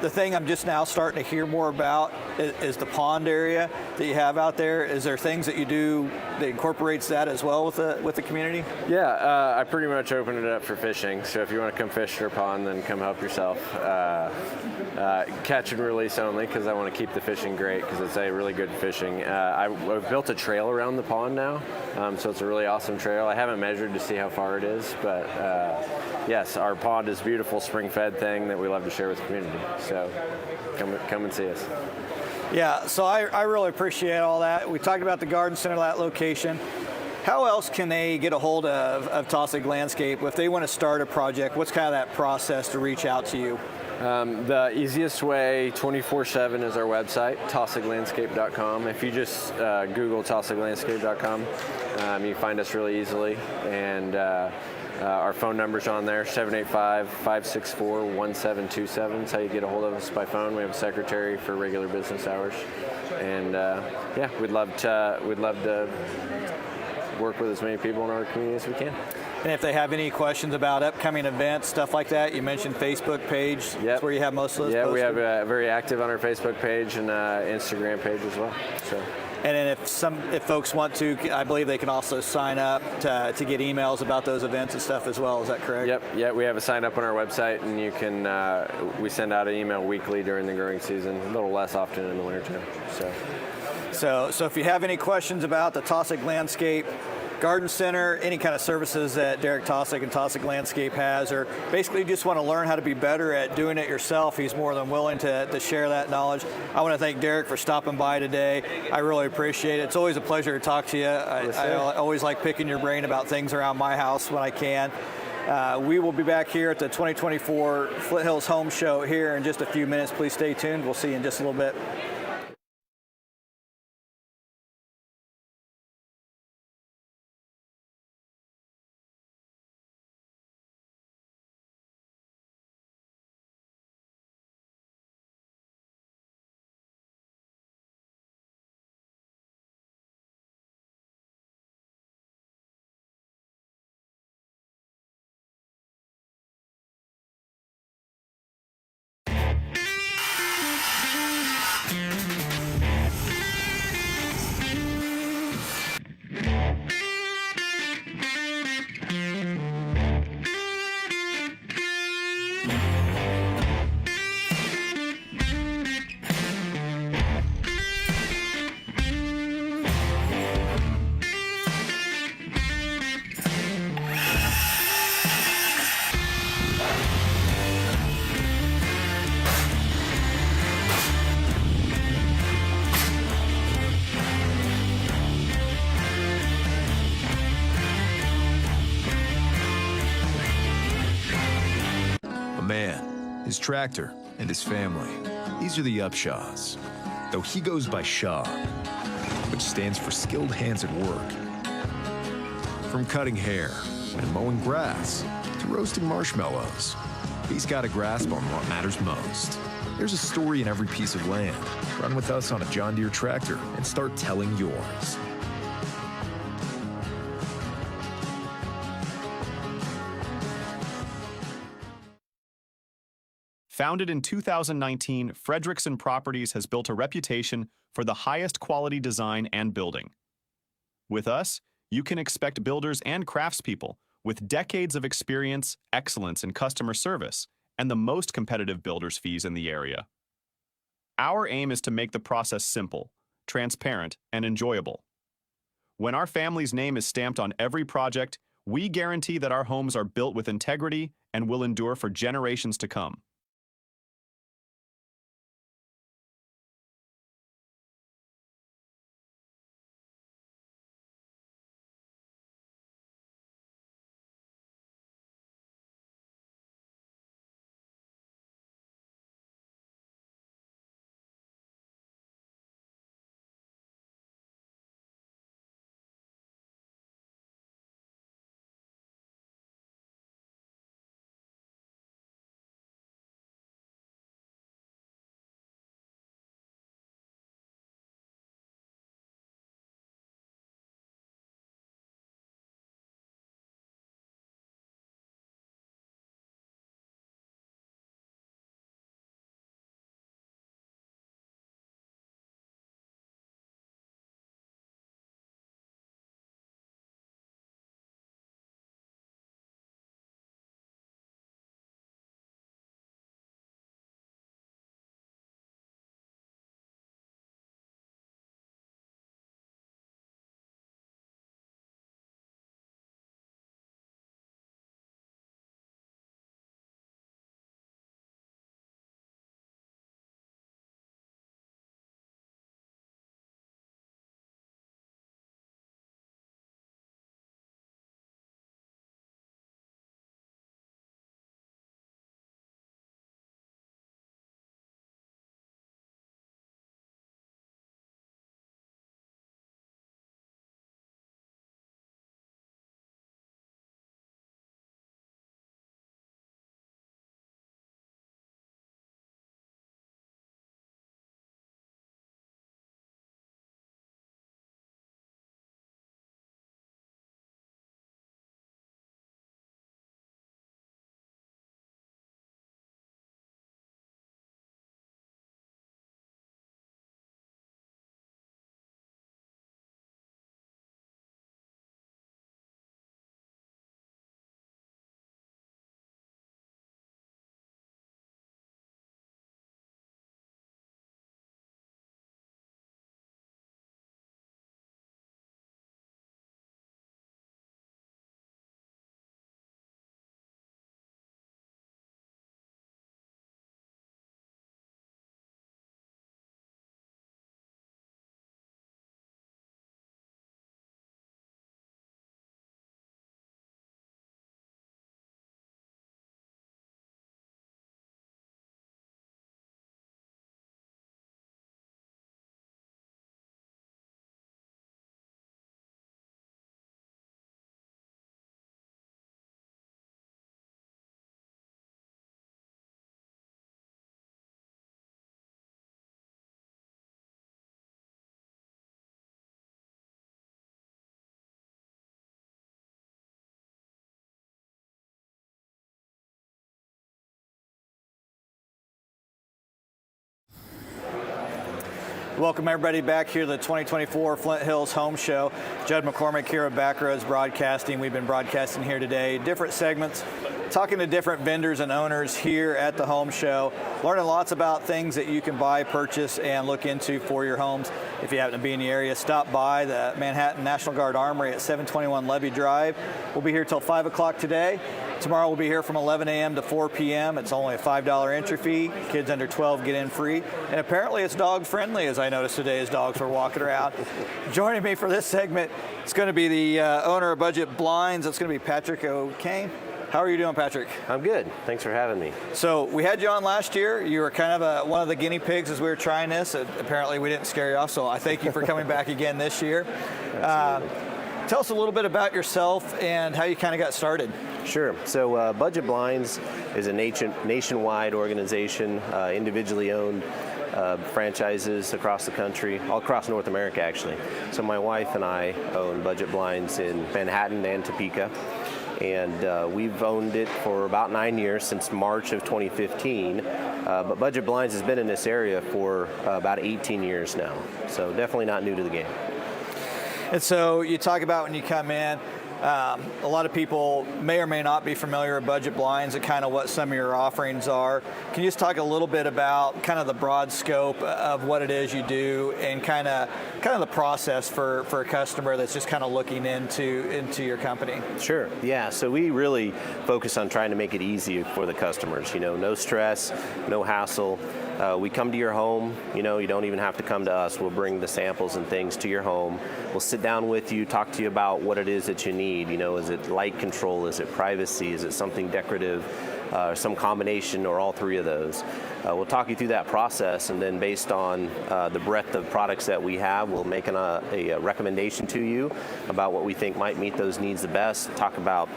The thing I'm just now starting to hear more about is the pond area that you have out there. Is there things that you do that incorporates that as well with the community? Yeah, I pretty much opened it up for fishing. So if you want to come fish your pond, then come help yourself. Catch and release only, because I want to keep the fishing great, because it's a really good fishing. I've built a trail around the pond now, so it's a really awesome trail. I haven't measured to see how far it is, but yes, our pond is a beautiful spring-fed thing that we love to share with the community. So come and see us. Yeah, so I really appreciate all that. We talked about the garden center, that location. How else can they get a hold of Taussig Landscape if they want to start a project? What's kind of that process to reach out to you? The easiest way, 24/7, is our website, TaussigLandscape.com. If you just Google TaussigLandscape.com, you find us really easily. And our phone number's on there, 785-564-1727. That's how you get a hold of us by phone. We have a secretary for regular business hours. And yeah, we'd love to work with as many people in our community as we can. And if they have any questions about upcoming events, stuff like that, you mentioned Facebook page. Yep. That's where you have most of those Yeah, posted. we have very active on our Facebook page and Instagram page as well. So. And then if folks want to, I believe they can also sign up to get emails about those events and stuff as well. Is that correct? Yep. Yeah, we have a sign up on our website, and you can. We send out an email weekly during the growing season, a little less often in the wintertime. So if you have any questions about the Taussig Landscape Garden Center, any kind of services that Derek Taussig and Taussig Landscape has, or basically you just want to learn how to be better at doing it yourself, he's more than willing to share that knowledge. I want to thank Derek for stopping by today. I really appreciate it. It's always a pleasure to talk to you. I always like picking your brain about things around my house when I can. We will be back here at the 2024 Flint Hills Home Show here in just a few minutes. Please stay tuned. We'll see you in just a little bit. Man, his tractor, and his family. These are the Upshaws, though he goes by Shaw, which stands for skilled hands at work. From cutting hair and mowing grass to roasting marshmallows, he's got a grasp on what matters most. There's a story in every piece of land. Run with us on a John Deere tractor and start telling yours. Founded in 2019, Fredrickson Properties has built a reputation for the highest quality design and building. With us, you can expect builders and craftspeople with decades of experience, excellence in customer service, and the most competitive builders' fees in the area. Our aim is to make the process simple, transparent, and enjoyable. When our family's name is stamped on every project, we guarantee that our homes are built with integrity and will endure for generations to come. Welcome everybody back here to the 2024 Flint Hills Home Show. Judd McCormick here at Backroads Broadcasting. We've been broadcasting here today, different segments, talking to different vendors and owners here at the home show, learning lots about things that you can buy, purchase, and look into for your homes. If you happen to be in the area, stop by the Manhattan National Guard Armory at 721 Levy Drive. We'll be here till 5 o'clock today. Tomorrow we'll be here from 11 a.m. to 4 p.m. It's only a $5 entry fee. Kids under 12 get in free. And apparently it's dog friendly, as I noticed today as dogs were walking around. Joining me for this segment, it's going to be the owner of Budget Blinds. It's going to be Patrick O'Kane. How are you doing, Patrick? I'm good. Thanks for having me. So we had you on last year. You were kind of one of the guinea pigs as we were trying this. Apparently we didn't scare you off, so I thank you for coming back again this year. Tell us a little bit about yourself and how you kind of got started. Sure. So Budget Blinds is a nationwide organization, individually owned franchises across the country, all across North America actually. So my wife and I own Budget Blinds in Manhattan and Topeka. And we've owned it for about 9 years, since March of 2015. But Budget Blinds has been in this area for about 18 years now. So definitely not new to the game. And so you talk about when you come in, a lot of people may or may not be familiar with Budget Blinds and kind of what some of your offerings are. Can you just talk a little bit about kind of the broad scope of what it is you do and kind of the process for a customer that's just kind of looking into your company? Sure. Yeah. So we really focus on trying to make it easy for the customers. You know, no stress, no hassle. We come to your home. You know, you don't even have to come to us. We'll bring the samples and things to your home. We'll sit down with you, talk to you about what it is that you need. You know, is it light control? Is it privacy? Is it something decorative? Some combination or all three of those. We'll talk you through that process, and then based on the breadth of products that we have, we'll make a recommendation to you about what we think might meet those needs the best. Talk about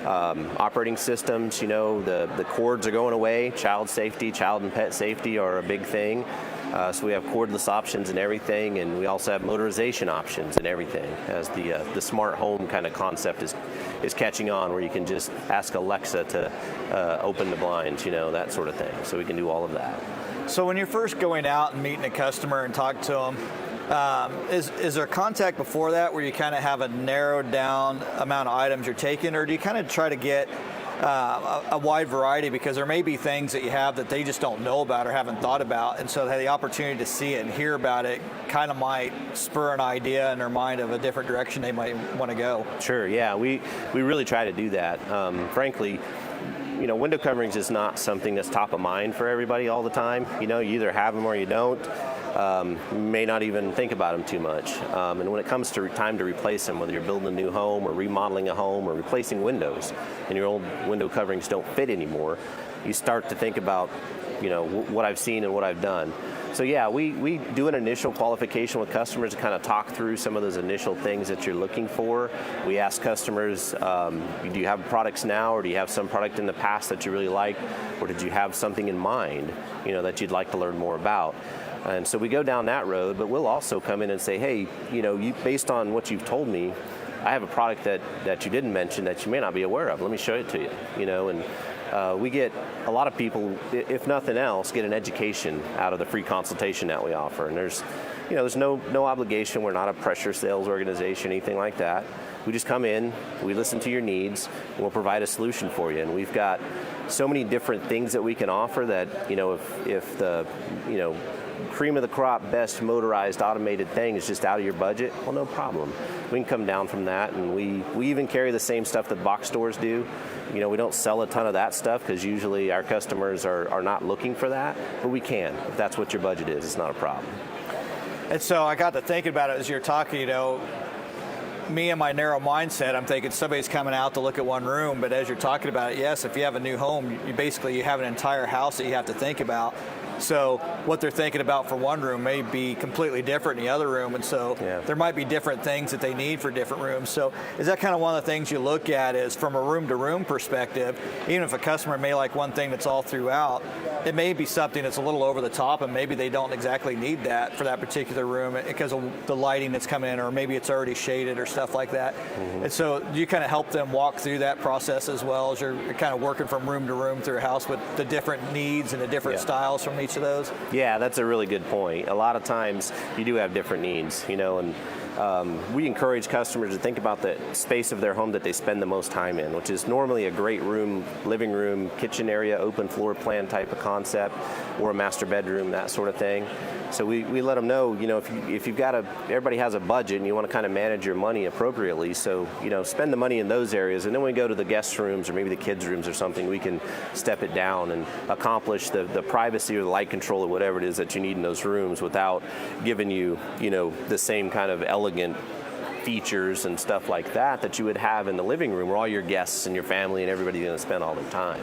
operating systems. You know, the cords are going away. Child safety, child and pet safety are a big thing. So we have cordless options and everything, and we also have motorization options and everything, as the smart home kind of concept is catching on, where you can just ask Alexa to open the blinds, you know, that sort of thing. So we can do all of that. So when you're first going out and meeting a customer and talk to them, is there contact before that where you kind of have a narrowed down amount of items you're taking, or do you kind of try to get a wide variety, because there may be things that you have that they just don't know about or haven't thought about, and so the opportunity to see it and hear about it kind of might spur an idea in their mind of a different direction they might want to go. Sure, yeah, we really try to do that. Frankly, you know, window coverings is not something that's top of mind for everybody all the time. You know, you either have them or you don't. You may not even think about them too much. And when it comes to time to replace them, whether you're building a new home or remodeling a home or replacing windows, and your old window coverings don't fit anymore, you start to think about, you know, what I've seen and what I've done. So yeah, we do an initial qualification with customers to kind of talk through some of those initial things that you're looking for. We ask customers, do you have products now, or do you have some product in the past that you really liked, or did you have something in mind, you know, that you'd like to learn more about? And so we go down that road, but we'll also come in and say, hey, you know, based on what you've told me, I have a product that you didn't mention that you may not be aware of. Let me show it to you, you know. And we get a lot of people, if nothing else, get an education out of the free consultation that we offer. And there's no obligation. We're not a pressure sales organization, anything like that. We just come in, we listen to your needs, and we'll provide a solution for you. And we've got so many different things that we can offer that, you know, if the, you know, cream of the crop, best motorized automated thing is just out of your budget, well, no problem. We can come down from that, and we even carry the same stuff that box stores do. You know, we don't sell a ton of that stuff because usually our customers are not looking for that, but we can. If that's what your budget is, it's not a problem. And so I got to thinking about it as you're talking, you know, me and my narrow mindset, I'm thinking somebody's coming out to look at one room, but as you're talking about it, yes, if you have a new home, you have an entire house that you have to think about. So what they're thinking about for one room may be completely different in the other room, and so there might be different things that they need for different rooms. So is that kind of one of the things you look at, is from a room-to-room perspective, even if a customer may like one thing that's all throughout, it may be something that's a little over the top, and maybe they don't exactly need that for that particular room because of the lighting that's coming in, or maybe it's already shaded or stuff like that. Mm-hmm. And so do you kind of help them walk through that process as well as you're kind of working from room to room through a house with the different needs and the different styles from each each of those? Yeah, that's a really good point. A lot of times you do have different needs, and we encourage customers to think about the space of their home that they spend the most time in, which is normally a great room, living room, kitchen area, open floor plan type of concept, or a master bedroom, that sort of thing. So we let them know, if you've got everybody has a budget and you want to kind of manage your money appropriately. So, spend the money in those areas. And then when we go to the guest rooms or maybe the kids' rooms or something, we can step it down and accomplish the privacy or the light control or whatever it is that you need in those rooms without giving you, the same kind of elegant features and stuff like that you would have in the living room where all your guests and your family and everybody's going to spend all their time.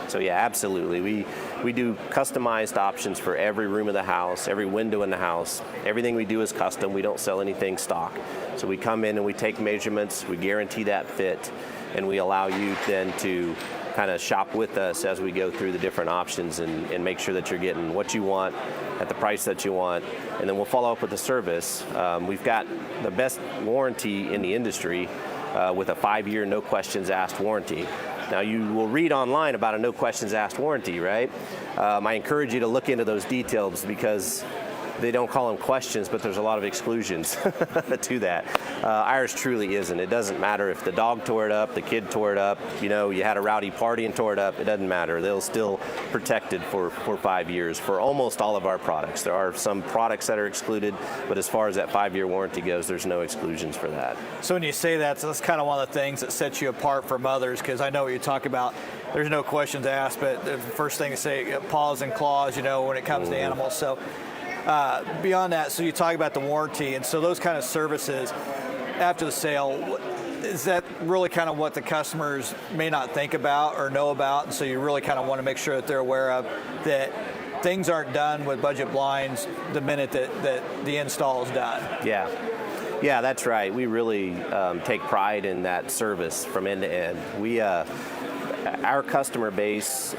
So yeah, absolutely. We do customized options for every room of the house, every window in the house. Everything we do is custom. We don't sell anything stock. So we come in and we take measurements, we guarantee that fit, and we allow you then to kind of shop with us as we go through the different options and make sure that you're getting what you want at the price that you want. And then we'll follow up with the service. We've got the best warranty in the industry with a 5-year no questions asked warranty. Now, you will read online about a no questions asked warranty, right? I encourage you to look into those details because they don't call them questions, but there's a lot of exclusions to that. Ours truly isn't. It doesn't matter if the dog tore it up, the kid tore it up, you had a rowdy party and tore it up. It doesn't matter. They'll still protected for 5 years for almost all of our products. There are some products that are excluded, but as far as that 5-year warranty goes, there's no exclusions for that. So when you say that, so that's kind of one of the things that sets you apart from others, because I know what you talk about. There's no questions asked, but the first thing to say, paws and claws, when it comes to animals. So beyond that, so you talk about the warranty, and so those kind of services after the sale, is that really kind of what the customers may not think about or know about? And so you really kind of want to make sure that they're aware of that things aren't done with Budget Blinds the minute that the install is done. Yeah, that's right. We really take pride in that service from end to end. Our customer base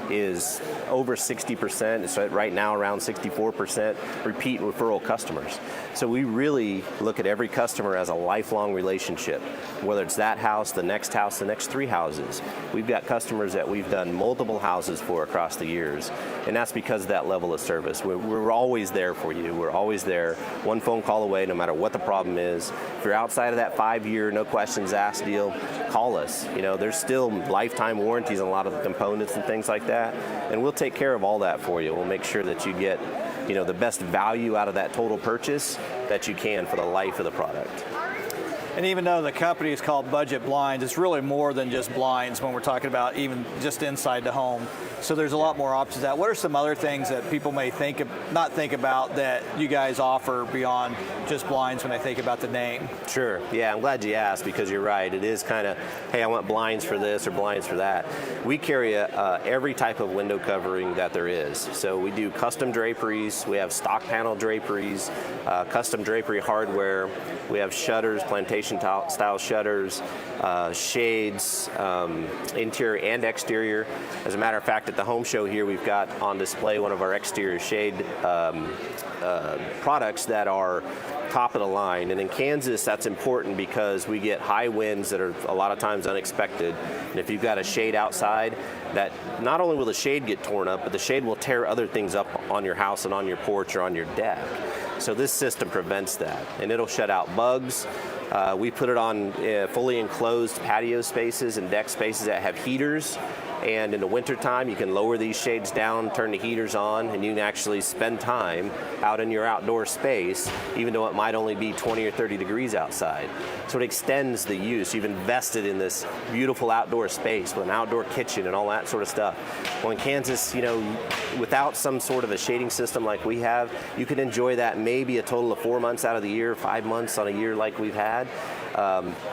is over 60%. It's right now around 64% repeat referral customers. So we really look at every customer as a lifelong relationship, whether it's that house, the next 3 houses. We've got customers that we've done multiple houses for across the years, and that's because of that level of service. We're always there for you. We're always there, one phone call away, no matter what the problem is. If you're outside of that 5-year, no questions asked deal, call us. There's still lifetime warranties on a lot of the components and things like that, and we'll take care of all that for you. We'll make sure that you get the best value out of that total purchase that you can for the life of the product. And even though the company is called Budget Blinds, it's really more than just blinds when we're talking about even just inside the home. So there's a lot more options out. What are some other things that people may not think about that you guys offer beyond just blinds when they think about the name? Sure. Yeah, I'm glad you asked because you're right. It is kind of, hey, I want blinds for this or blinds for that. We carry every type of window covering that there is. So we do custom draperies. We have stock panel draperies, custom drapery hardware. We have shutters, plantation-style shutters, shades, interior and exterior. As a matter of fact, at the home show here, we've got on display one of our exterior shade products that are top of the line. And in Kansas, that's important because we get high winds that are a lot of times unexpected. And if you've got a shade outside, that not only will the shade get torn up, but the shade will tear other things up on your house and on your porch or on your deck. So this system prevents that, and it'll shut out bugs. We put it on fully enclosed patio spaces and deck spaces that have heaters. And in the wintertime, you can lower these shades down, turn the heaters on, and you can actually spend time out in your outdoor space, even though it might only be 20 or 30 degrees outside. So it extends the use. You've invested in this beautiful outdoor space with an outdoor kitchen and all that sort of stuff. Well, in Kansas, without some sort of a shading system like we have, you can enjoy that maybe a total of 4 months out of the year, 5 months on a year like we've had.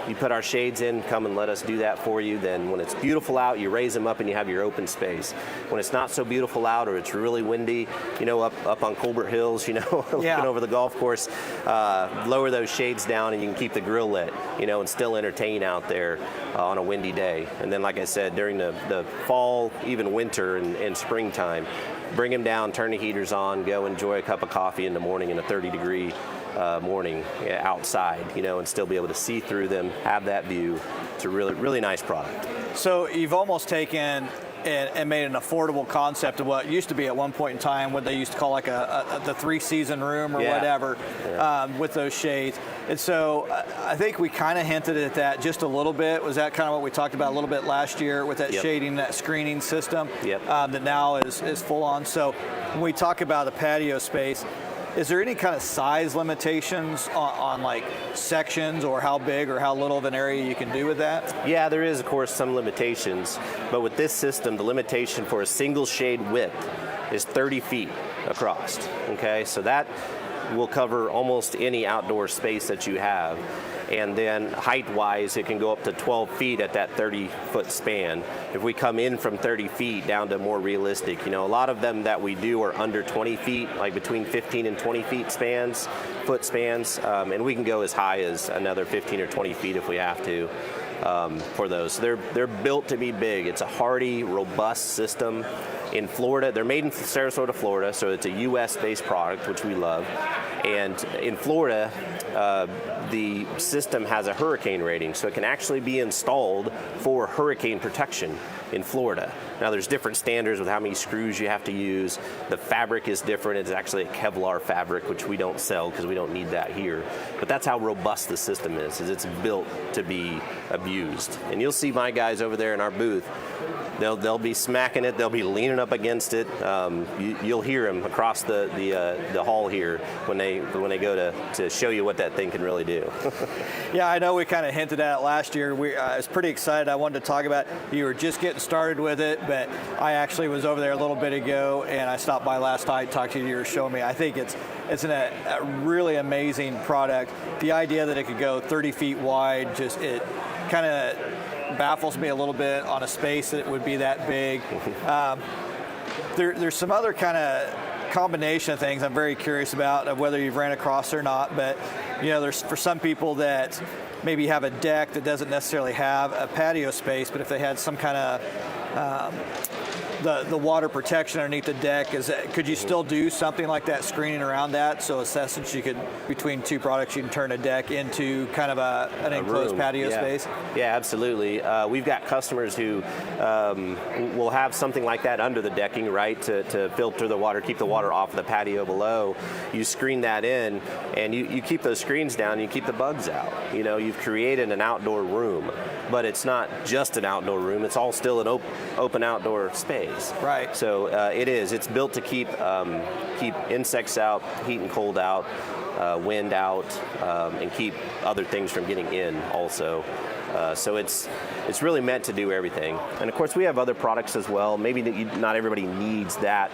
You put our shades in, come and let us do that for you. Then when it's beautiful out, you raise them up and you have your open space. When it's not so beautiful out or it's really windy, up on Colbert Hills, looking over the golf course, lower those shades down and you can keep the grill lit, and still entertain out there on a windy day. And then, like I said, during the fall, even winter and springtime, bring them down, turn the heaters on, go enjoy a cup of coffee in the morning in a 30-degree morning outside, and still be able to see through them, have that view. It's a really, really nice product. So you've almost taken and made an affordable concept of what used to be at one point in time what they used to call like the 3-season room or whatever, with those shades. And so I think we kind of hinted at that just a little bit. Was that kind of what we talked about a little bit last year with that shading, that screening system that now is full on? So when we talk about a patio space, is there any kind of size limitations on like sections or how big or how little of an area you can do with that? Yeah, there is, of course, some limitations. But with this system, the limitation for a single shade width is 30 feet across. Okay, so that will cover almost any outdoor space that you have. And then height-wise, it can go up to 12 feet at that 30-foot span. If we come in from 30 feet down to more realistic, a lot of them that we do are under 20 feet, like between 15 and 20 feet foot spans, and we can go as high as another 15 or 20 feet if we have to for those. They're built to be big. It's a hardy, robust system. In Florida, they're made in Sarasota, Florida, so it's a U.S.-based product, which we love. And in Florida, the system has a hurricane rating, so it can actually be installed for hurricane protection in Florida. Now, there's different standards with how many screws you have to use. The fabric is different. It's actually a Kevlar fabric, which we don't sell because we don't need that here. But that's how robust the system is it's built to be abused. And you'll see my guys over there in our booth. They'll be smacking it. They'll be leaning up against it. You'll hear them across the hall here when they go to show you what that thing can really do. Yeah, I know we kind of hinted at it last year. I was pretty excited. I wanted to talk about it. You were just getting started with it, but I actually was over there a little bit ago, and I stopped by last night, talked to you. You were showing me. I think it's a really amazing product. The idea that it could go 30 feet wide, it kind of baffles me a little bit on a space that would be that big. There's some other kind of combination of things I'm very curious about, of whether you've ran across or not, but there's for some people that maybe have a deck that doesn't necessarily have a patio space, but if they had some kind of the water protection underneath the deck, could you still do something like that, screening around that? So in essence, you could, between two products, you can turn a deck into kind of an enclosed patio space? Yeah, absolutely. We've got customers who will have something like that under the decking, right, to filter the water, keep the water off the patio below. You screen that in, and you keep those screens down, and you keep the bugs out. You've created an outdoor room, but it's not just an outdoor room. It's all still an open outdoor space. Right. So it's built to keep insects out, heat and cold out, wind out, and keep other things from getting in also. So it's really meant to do everything. And of course, we have other products as well. Maybe not everybody needs that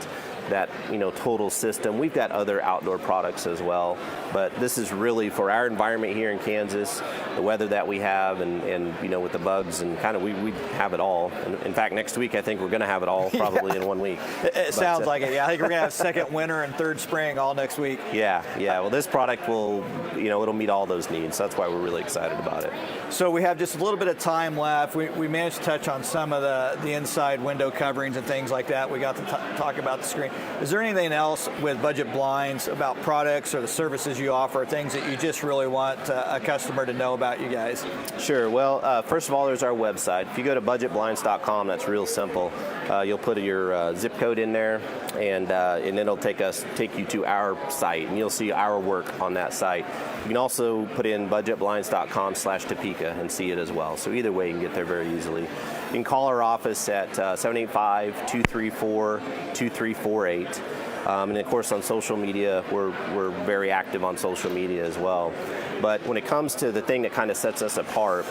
total system. We've got other outdoor products as well, but this is really for our environment here in Kansas, the weather that we have, and with the bugs, and kind of we have it all. In fact, next week I think we're going to have it all probably in 1 week. It sounds like it. Yeah, I think we're going to have second winter and third spring all next week. Yeah. Well, this product will, it'll meet all those needs. So that's why we're really excited about it. So we have just a little bit of time left. We managed to touch on some of the inside window coverings and things like that. We got to talk about the screen. Is there anything else with Budget Blinds about products or the services you offer, things that you just really want a customer to know about you guys? Sure. Well, first of all, there's our website. If you go to budgetblinds.com, that's real simple. You'll put your zip code in there, and it'll take you to our site, and you'll see our work on that site. You can also put in budgetblinds.com/Topeka and see it as well. So either way, you can get there very easily. You can call our office at 785-234-2348. And of course, on social media, we're very active on social media as well. But when it comes to the thing that kind of sets us apart,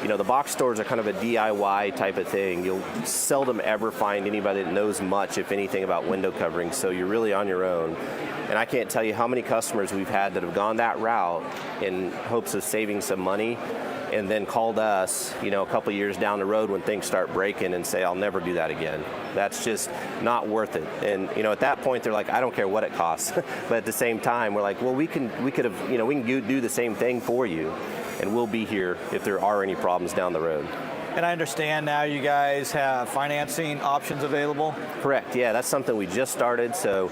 the box stores are kind of a DIY type of thing. You'll seldom ever find anybody that knows much, if anything, about window coverings, so you're really on your own. And I can't tell you how many customers we've had that have gone that route in hopes of saving some money, and then called us, a couple years down the road when things start breaking and say, I'll never do that again. That's just not worth it. And, at that point, they're like, I don't care what it costs. But at the same time, we're like, well, we can do the same thing for you, and we'll be here if there are any problems down the road. And I understand now you guys have financing options available? Correct, yeah, that's something we just started. So,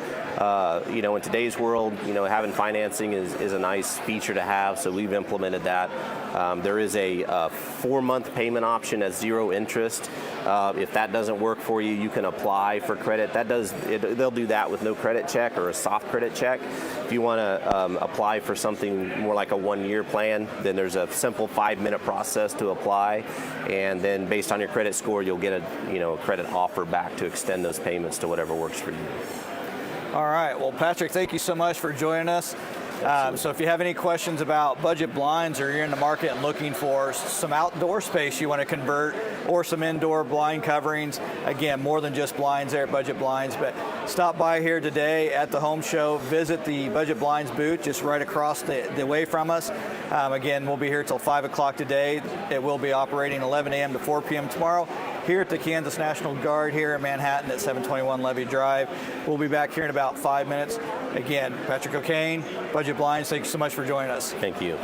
in today's world, having financing is a nice feature to have, so we've implemented that. There is a 4-month payment option at 0 interest. If that doesn't work for you, you can apply for credit. They'll do that with no credit check or a soft credit check. If you want to apply for something more like a 1-year plan, then there's a simple 5-minute process to apply, and then based on your credit score, you'll get a credit offer back to extend those payments to whatever works for you. All right. Well, Patrick, thank you so much for joining us. So if you have any questions about budget blinds, or you're in the market and looking for some outdoor space you want to convert, or some indoor blind coverings, again, more than just blinds there at Budget Blinds, but stop by here today at the home show, visit the Budget Blinds booth just right across the way from us. Again, we'll be here till 5 o'clock today. It will be operating 11 a.m. to 4 p.m. tomorrow here at the Kansas National Guard here in Manhattan at 721 Levy Drive. We'll be back here in about 5 minutes. Again, Patrick O'Kane, Budget Blinds, thank you so much for joining us. Thank you.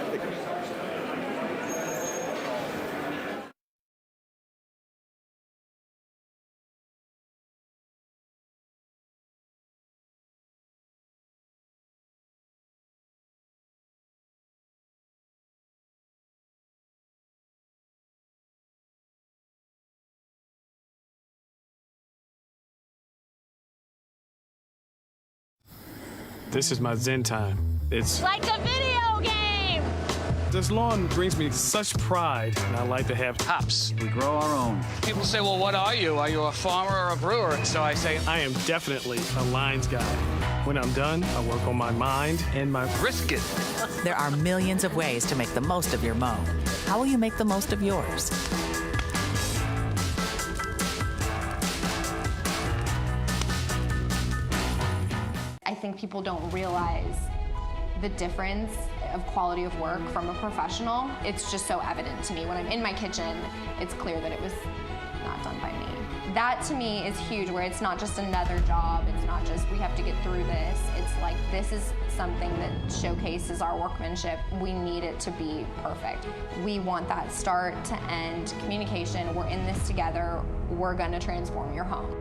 This is my zen time. It's like a video game. This lawn brings me such pride, and I like to have Hops. We grow our own. People say, well, what are you? Are you a farmer or a brewer? So I say, I am definitely a lines guy. When I'm done, I work on my mind and my brisket. There are millions of ways to make the most of your mow. How will you make the most of yours? I think people don't realize the difference of quality of work from a professional. It's just so evident to me. When I'm in my kitchen, it's clear that it was not done by me. That to me is huge, where it's not just another job, it's not just we have to get through this. It's like this is something that showcases our workmanship. We need it to be perfect. We want that start to end communication. We're in this together. We're gonna transform your home.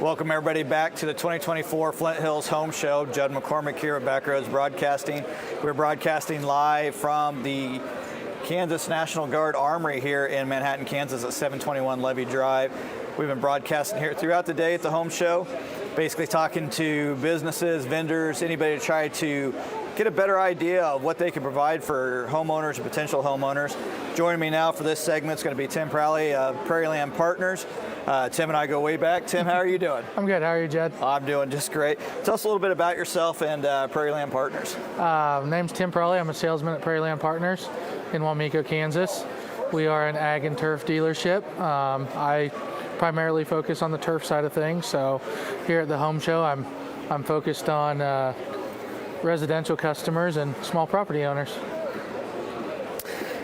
Welcome everybody back to the 2024 Flint Hills Home Show. Judd McCormick here at Backroads Broadcasting. We're broadcasting live from the Kansas National Guard Armory here in Manhattan, Kansas at 721 Levy Drive. We've been broadcasting here throughout the day at the home show, basically talking to businesses, vendors, anybody to try to get a better idea of what they can provide for homeowners and potential homeowners. Joining me now for this segment is going to be Tim Prowley of Prairie Land Partners. Tim and I go way back. Tim, how are you doing? I'm good. How are you, Judd? I'm doing just great. Tell us a little bit about yourself and Prairie Land Partners. Name's Tim Prowley. I'm a salesman at Prairie Land Partners in Wamego, Kansas. We are an ag and turf dealership. I primarily focus on the turf side of things. So here at the home show, I'm focused on residential customers and small property owners.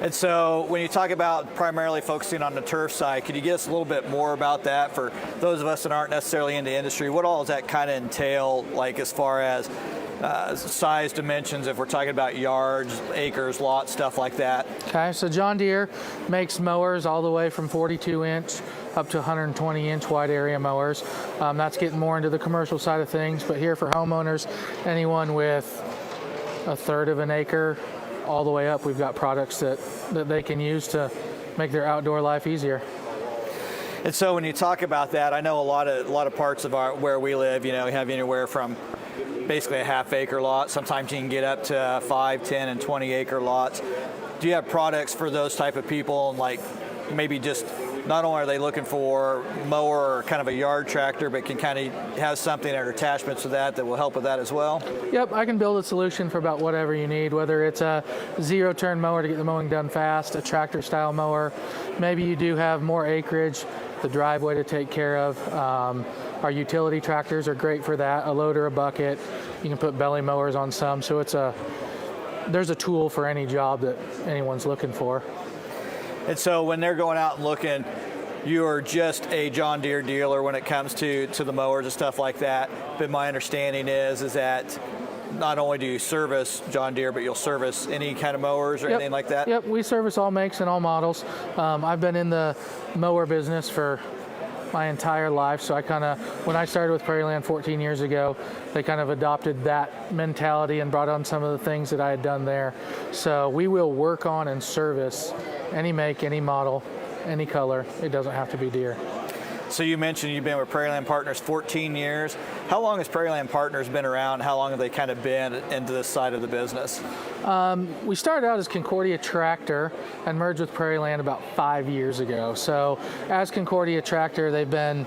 And so when you talk about primarily focusing on the turf side, could you give us a little bit more about that for those of us that aren't necessarily in the industry? What all does that kind of entail, like as far as size, dimensions, if we're talking about yards, acres, lots, stuff like that? Okay, so John Deere makes mowers all the way from 42-inch up to 120-inch wide area mowers. That's getting more into the commercial side of things, but here for homeowners, anyone with a third of an acre all the way up, we've got products that they can use to make their outdoor life easier. And so when you talk about that, I know a lot of parts of where we live, you know, we have anywhere from basically a half-acre lot. Sometimes you can get up to 5, 10, and 20-acre lots. Do you have products for those type of people, and like maybe just not only are they looking for mower or kind of a yard tractor, but can kind of have something or attachments to that will help with that as well? Yep, I can build a solution for about whatever you need, whether it's a zero-turn mower to get the mowing done fast, a tractor-style mower. Maybe you do have more acreage, the driveway to take care of. Our utility tractors are great for that, a loader, a bucket. You can put belly mowers on some, so there's a tool for any job that anyone's looking for. And so when they're going out and looking, you are just a John Deere dealer when it comes to the mowers and stuff like that. But my understanding is that not only do you service John Deere, but you'll service any kind of mowers or anything like that? Yep, we service all makes and all models. I've been in the mower business for my entire life, so when I started with Prairie Land 14 years ago, they kind of adopted that mentality and brought on some of the things that I had done there. So we will work on and service any make, any model, any color. It doesn't have to be Deere. So you mentioned you've been with Prairie Land Partners 14 years. How long has Prairie Land Partners been around? How long have they kind of been into this side of the business? We started out as Concordia Tractor and merged with Prairie Land about 5 years ago. So as Concordia Tractor, they've been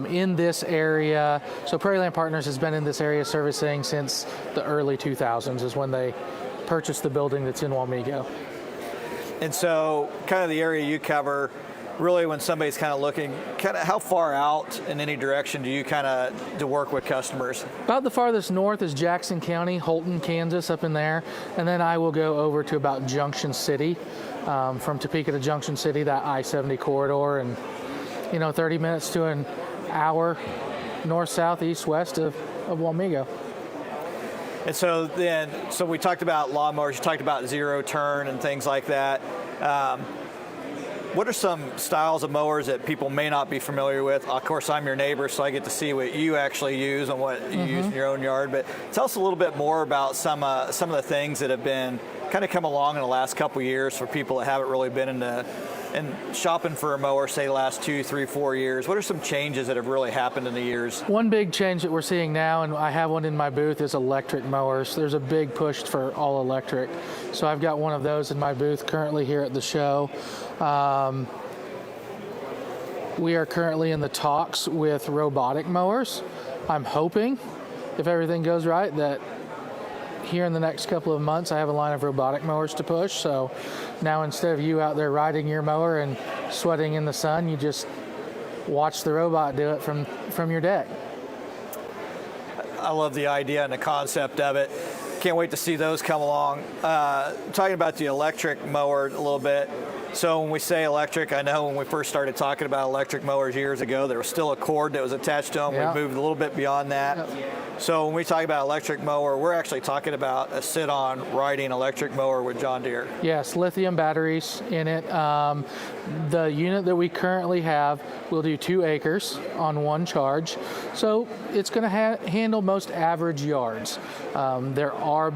in this area. So Prairie Land Partners has been in this area servicing since the early 2000s is when they purchased the building that's in Wamego. And so kind of the area you cover, really when somebody's kind of looking, kind of how far out in any direction do you kind of to work with customers? About the farthest north is Jackson County, Holton, Kansas, up in there. And then I will go over to about Junction City, from Topeka to Junction City, that I-70 corridor, and 30 minutes to an hour north, south, east, west of Wamego. And so we talked about lawnmowers, you talked about zero turn and things like that. What are some styles of mowers that people may not be familiar with? Of course, I'm your neighbor, so I get to see what you actually use and what you use in your own yard. But tell us a little bit more about some of the things that have been kind of come along in the last couple years for people that haven't really been into and shopping for a mower, say the last 2, 3, 4 years. What are some changes that have really happened in the years? One big change that we're seeing now, and I have one in my booth, is electric mowers. There's a big push for all electric. So I've got one of those in my booth currently here at the show. We are currently in the talks with robotic mowers. I'm hoping, if everything goes right, that here in the next couple of months I have a line of robotic mowers to push. So now instead of you out there riding your mower and sweating in the sun, you just watch the robot do it from your deck. I love the idea and the concept of it. Can't wait to see those come along. Talking about the electric mower a little bit. So when we say electric, I know when we first started talking about electric mowers years ago, there was still a cord that was attached to them. Yeah. We moved a little bit beyond that. Yep. So when we talk about electric mower, we're actually talking about a sit-on riding electric mower with John Deere. Yes, lithium batteries in it. The unit that we currently have will do 2 acres on one charge. So it's going to handle most average yards. There are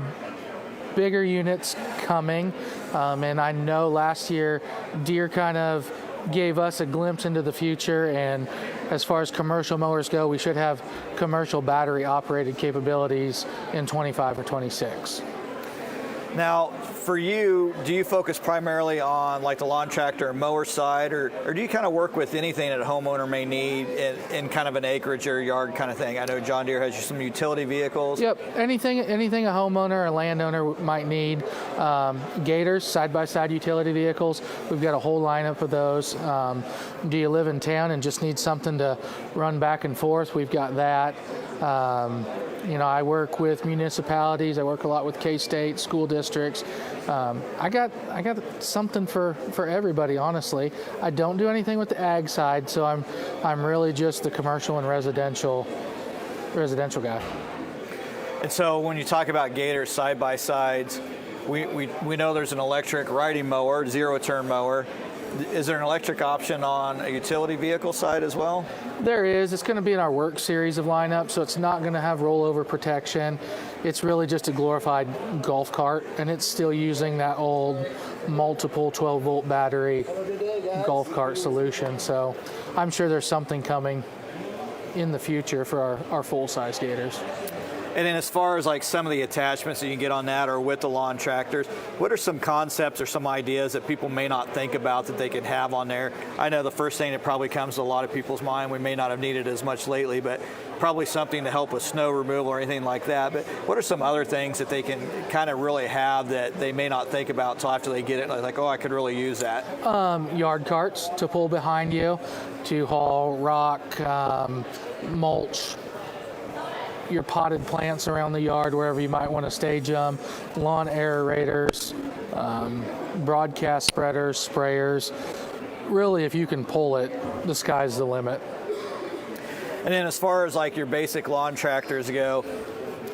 bigger units coming, and I know last year Deere kind of gave us a glimpse into the future, and as far as commercial mowers go, we should have commercial battery operated capabilities in 25 or 26. Now, for you, do you focus primarily on like the lawn tractor and mower side, or do you kind of work with anything that a homeowner may need in kind of an acreage or yard kind of thing? I know John Deere has some utility vehicles. Yep, anything a homeowner or landowner might need. Gators, side-by-side utility vehicles, we've got a whole lineup of those. Do you live in town and just need something to run back and forth? We've got that. I work with municipalities. I work a lot with K-State, school districts. I got something for everybody, honestly. I don't do anything with the ag side, so I'm really just the commercial and residential guy. And so when you talk about Gators side-by-sides, we know there's an electric riding mower, zero-turn mower. Is there an electric option on a utility vehicle side as well? There is. It's going to be in our work series of lineup, so it's not going to have rollover protection. It's really just a glorified golf cart, and it's still using that old multiple 12-volt battery golf cart solution. So I'm sure there's something coming in the future for our full-size Gators. And then as far as like some of the attachments that you can get on that or with the lawn tractors, what are some concepts or some ideas that people may not think about that they could have on there? I know the first thing that probably comes to a lot of people's mind, we may not have needed as much lately, but probably something to help with snow removal or anything like that. But what are some other things that they can kind of really have that they may not think about until after they get it? Like, oh, I could really use that. Yard carts to pull behind you to haul rock, mulch, your potted plants around the yard, wherever you might want to stage them, lawn aerators, broadcast spreaders, sprayers. Really, if you can pull it, the sky's the limit. And then as far as like your basic lawn tractors go,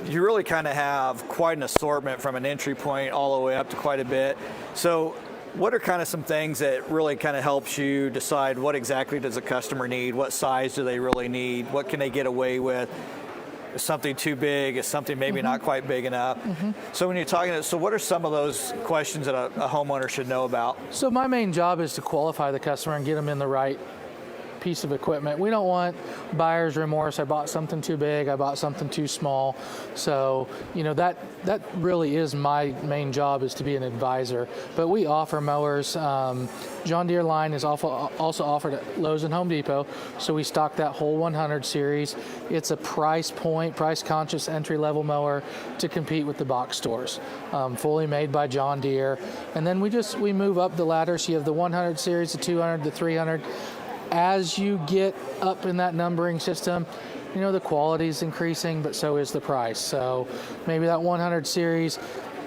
you really kind of have quite an assortment from an entry point all the way up to quite a bit. So what are kind of some things that really kind of helps you decide what exactly does a customer need? What size do they really need? What can they get away with? Is something too big? Is something maybe not quite big enough? So when you're talking, so what are some of those questions that a homeowner should know about? So my main job is to qualify the customer and get them in the right piece of equipment. We don't want buyer's remorse. I bought something too big. I bought something too small. So, that really is my main job, is to be an advisor. But we offer mowers. John Deere line is also offered at Lowe's and Home Depot. So we stock that whole 100 series. It's a price conscious entry-level mower to compete with the box stores. Fully made by John Deere. And then we move up the ladder. So you have the 100 series, the 200, the 300. As you get up in that numbering system, the quality is increasing, but so is the price. So maybe that 100 series,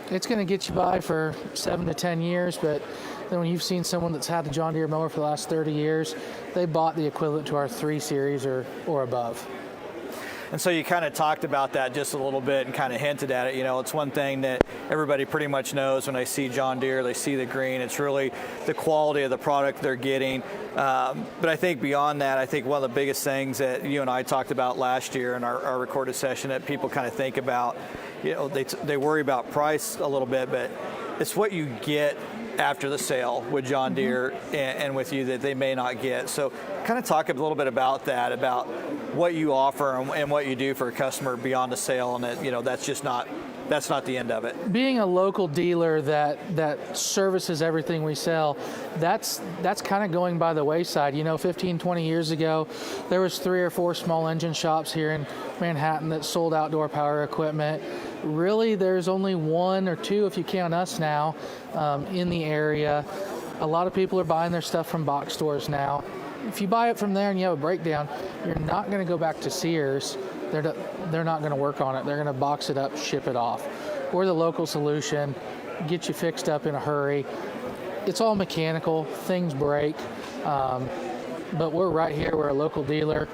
it's going to get you by for 7 to 10 years, but then when you've seen someone that's had a John Deere mower for the last 30 years, they bought the equivalent to our 3 series or above. And so you kind of talked about that just a little bit and kind of hinted at it. It's one thing that everybody pretty much knows when they see John Deere, they see the green. It's really the quality of the product they're getting. But I think beyond that, I think one of the biggest things that you and I talked about last year in our recorded session that people kind of think about, they worry about price a little bit, but it's what you get after the sale with John Deere and with you that they may not get. So kind of talk a little bit about that, about what you offer and what you do for a customer beyond the sale, and that that's not the end of it. Being a local dealer that services everything we sell, that's kind of going by the wayside. 15, 20 years ago, there was 3 or 4 small engine shops here in Manhattan that sold outdoor power equipment. Really, there's only 1 or 2, if you count us now, in the area. A lot of people are buying their stuff from box stores now. If you buy it from there and you have a breakdown, you're not going to go back to Sears. They're not going to work on it. They're going to box it up, ship it off. We're the local solution, get you fixed up in a hurry. it's all mechanical. Things break, but we're right here. We're a local dealer.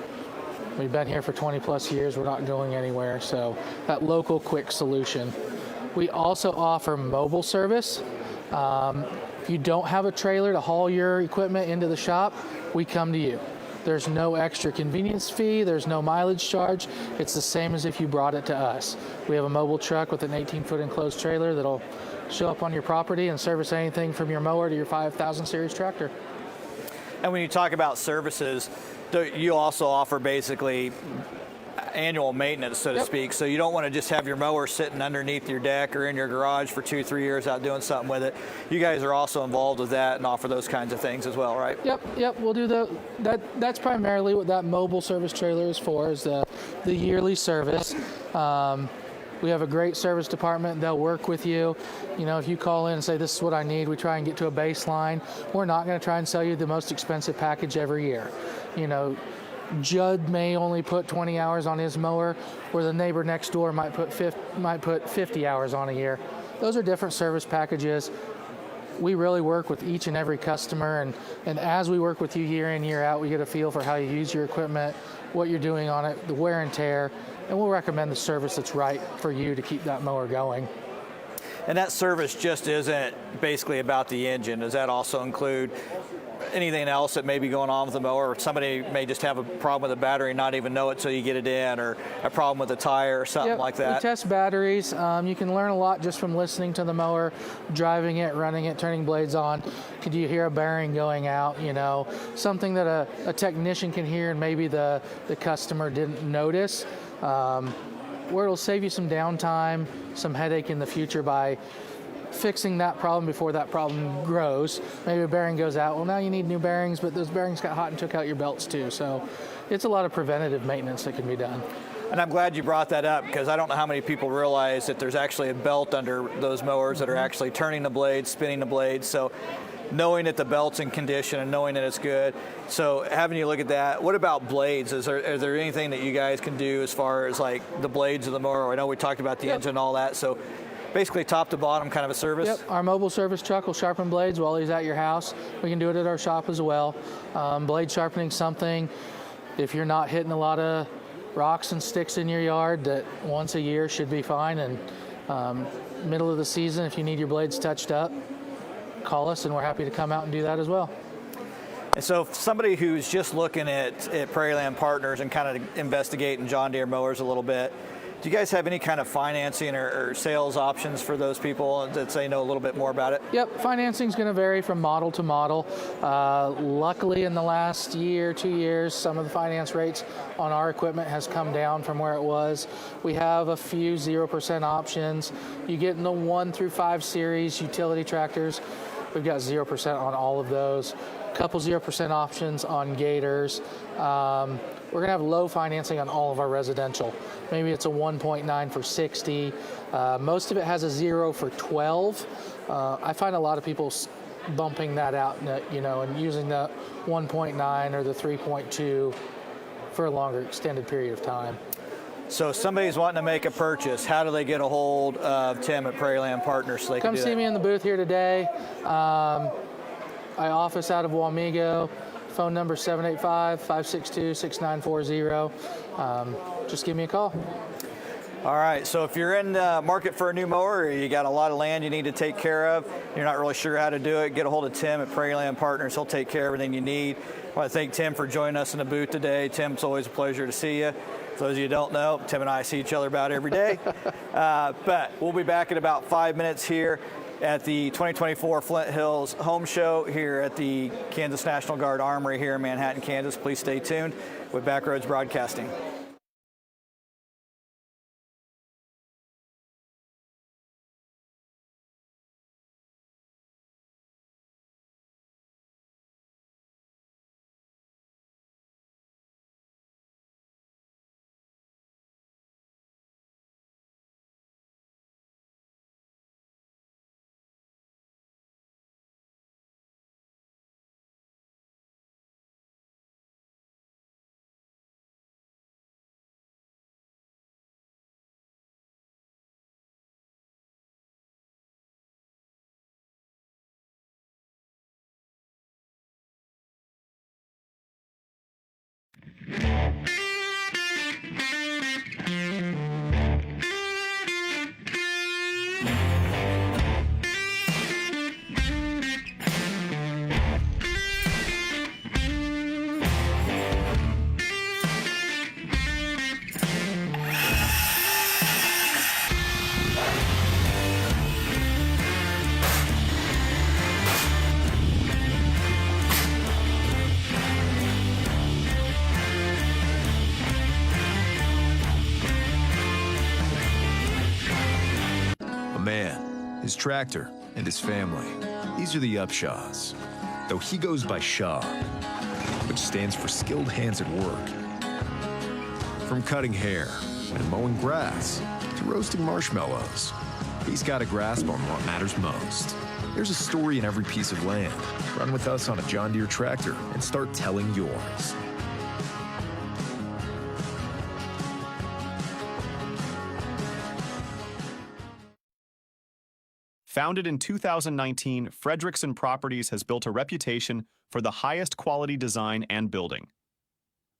We've been here for 20 plus years. We're not going anywhere. So that local quick solution. We also offer mobile service. If you don't have a trailer to haul your equipment into the shop, we come to you. There's no extra convenience fee. There's no mileage charge. It's the same as if you brought it to us. We have a mobile truck with an 18-foot enclosed trailer that'll show up on your property and service anything from your mower to your 5000 series tractor. And when you talk about services, you also offer basically annual maintenance, so to speak. So you don't want to just have your mower sitting underneath your deck or in your garage for 2-3 years out doing something with it. You guys are also involved with that and offer those kinds of things as well, right? Yep. We'll do that's primarily what that mobile service trailer is for, is the yearly service. We have a great service department. They'll work with you. You know, if you call in and say, this is what I need, we try and get to a baseline. We're not going to try and sell you the most expensive package every year. You know, Judd may only put 20 hours on his mower, where the neighbor next door might put 50 hours on a year. Those are different service packages. We really work with each and every customer, and as we work with you year in, year out, we get a feel for how you use your equipment, what you're doing on it, the wear and tear, and we'll recommend the service that's right for you to keep that mower going. And that service just isn't basically about the engine. Does that also include anything else that may be going on with the mower? Or somebody may just have a problem with the battery and not even know it till you get it in, or a problem with the tire or something like that? We test batteries. You can learn a lot just from listening to the mower, driving it, running it, turning blades on. Could you hear a bearing going out? You know, something that a technician can hear and maybe the customer didn't notice. Where it'll save you some downtime, some headache in the future by fixing that problem before that problem grows. Maybe a bearing goes out. Well, now you need new bearings, but those bearings got hot and took out your belts too. So it's a lot of preventative maintenance that can be done. And I'm glad you brought that up, because I don't know how many people realize that there's actually a belt under those mowers that are actually turning the blades, spinning the blades. So knowing that the belt's in condition and knowing that it's good. So having you look at that, what about blades? Is there anything that you guys can do as far as like the blades of the mower? I know we talked about the engine and all that. So basically top to bottom kind of a service? Yep, our mobile service truck will sharpen blades while he's at your house. We can do it at our shop as well. Blade sharpening something, if you're not hitting a lot of rocks and sticks in your yard, that once a year should be fine. And middle of the season, if you need your blades touched up, call us and we're happy to come out and do that as well. And so if somebody who's just looking at Prairie Land Partners and kind of investigating John Deere mowers a little bit, do you guys have any kind of financing or sales options for those people that say know a little bit more about it? Yep, financing is going to vary from model to model. Luckily, in the last year, 2 years, some of the finance rates on our equipment has come down from where it was. We have a few 0% options. You get in the 1 through 5 series utility tractors. We've got 0% on all of those. Couple 0% options on Gators. We're going to have low financing on all of our residential. Maybe it's a 1.9 for 60. Most of it has a 0 for 12. I find a lot of people bumping that out, and using the 1.9 or the 3.2 for a longer extended period of time. So if somebody's wanting to make a purchase, how do they get a hold of Tim at Prairie Land Partners so they Come can do see that? me in the booth here today. I office out of Wamego. Phone number 785-562-6940. Just give me a call. All right, so if you're in the market for a new mower, or you got a lot of land you need to take care of, you're not really sure how to do it, get a hold of Tim at Prairie Land Partners. He'll take care of everything you need. I want to thank Tim for joining us in the booth today. Tim, it's always a pleasure to see you. For those of you who don't know, Tim and I see each other about every day. But we'll be back in about 5 minutes here at the 2024 Flint Hills Home Show here at the Kansas National Guard Armory here in Manhattan, Kansas. Please stay tuned with Backroads Broadcasting. Man, his tractor, and his family. These are the Upshaws. Though he goes by Shaw, which stands for skilled hands at work. From cutting hair and mowing grass to roasting marshmallows, he's got a grasp on what matters most. There's a story in every piece of land. Run with us on a John Deere tractor and start telling yours. Founded in 2019, Fredrickson Properties has built a reputation for the highest quality design and building.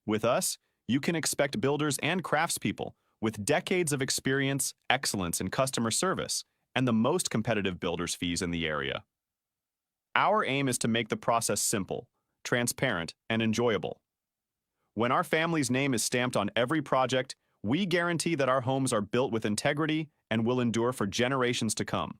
With us, you can expect builders and craftspeople with decades of experience, excellence in customer service, and the most competitive builders' fees in the area. Our aim is to make the process simple, transparent, and enjoyable. When our family's name is stamped on every project, we guarantee that our homes are built with integrity and will endure for generations to come.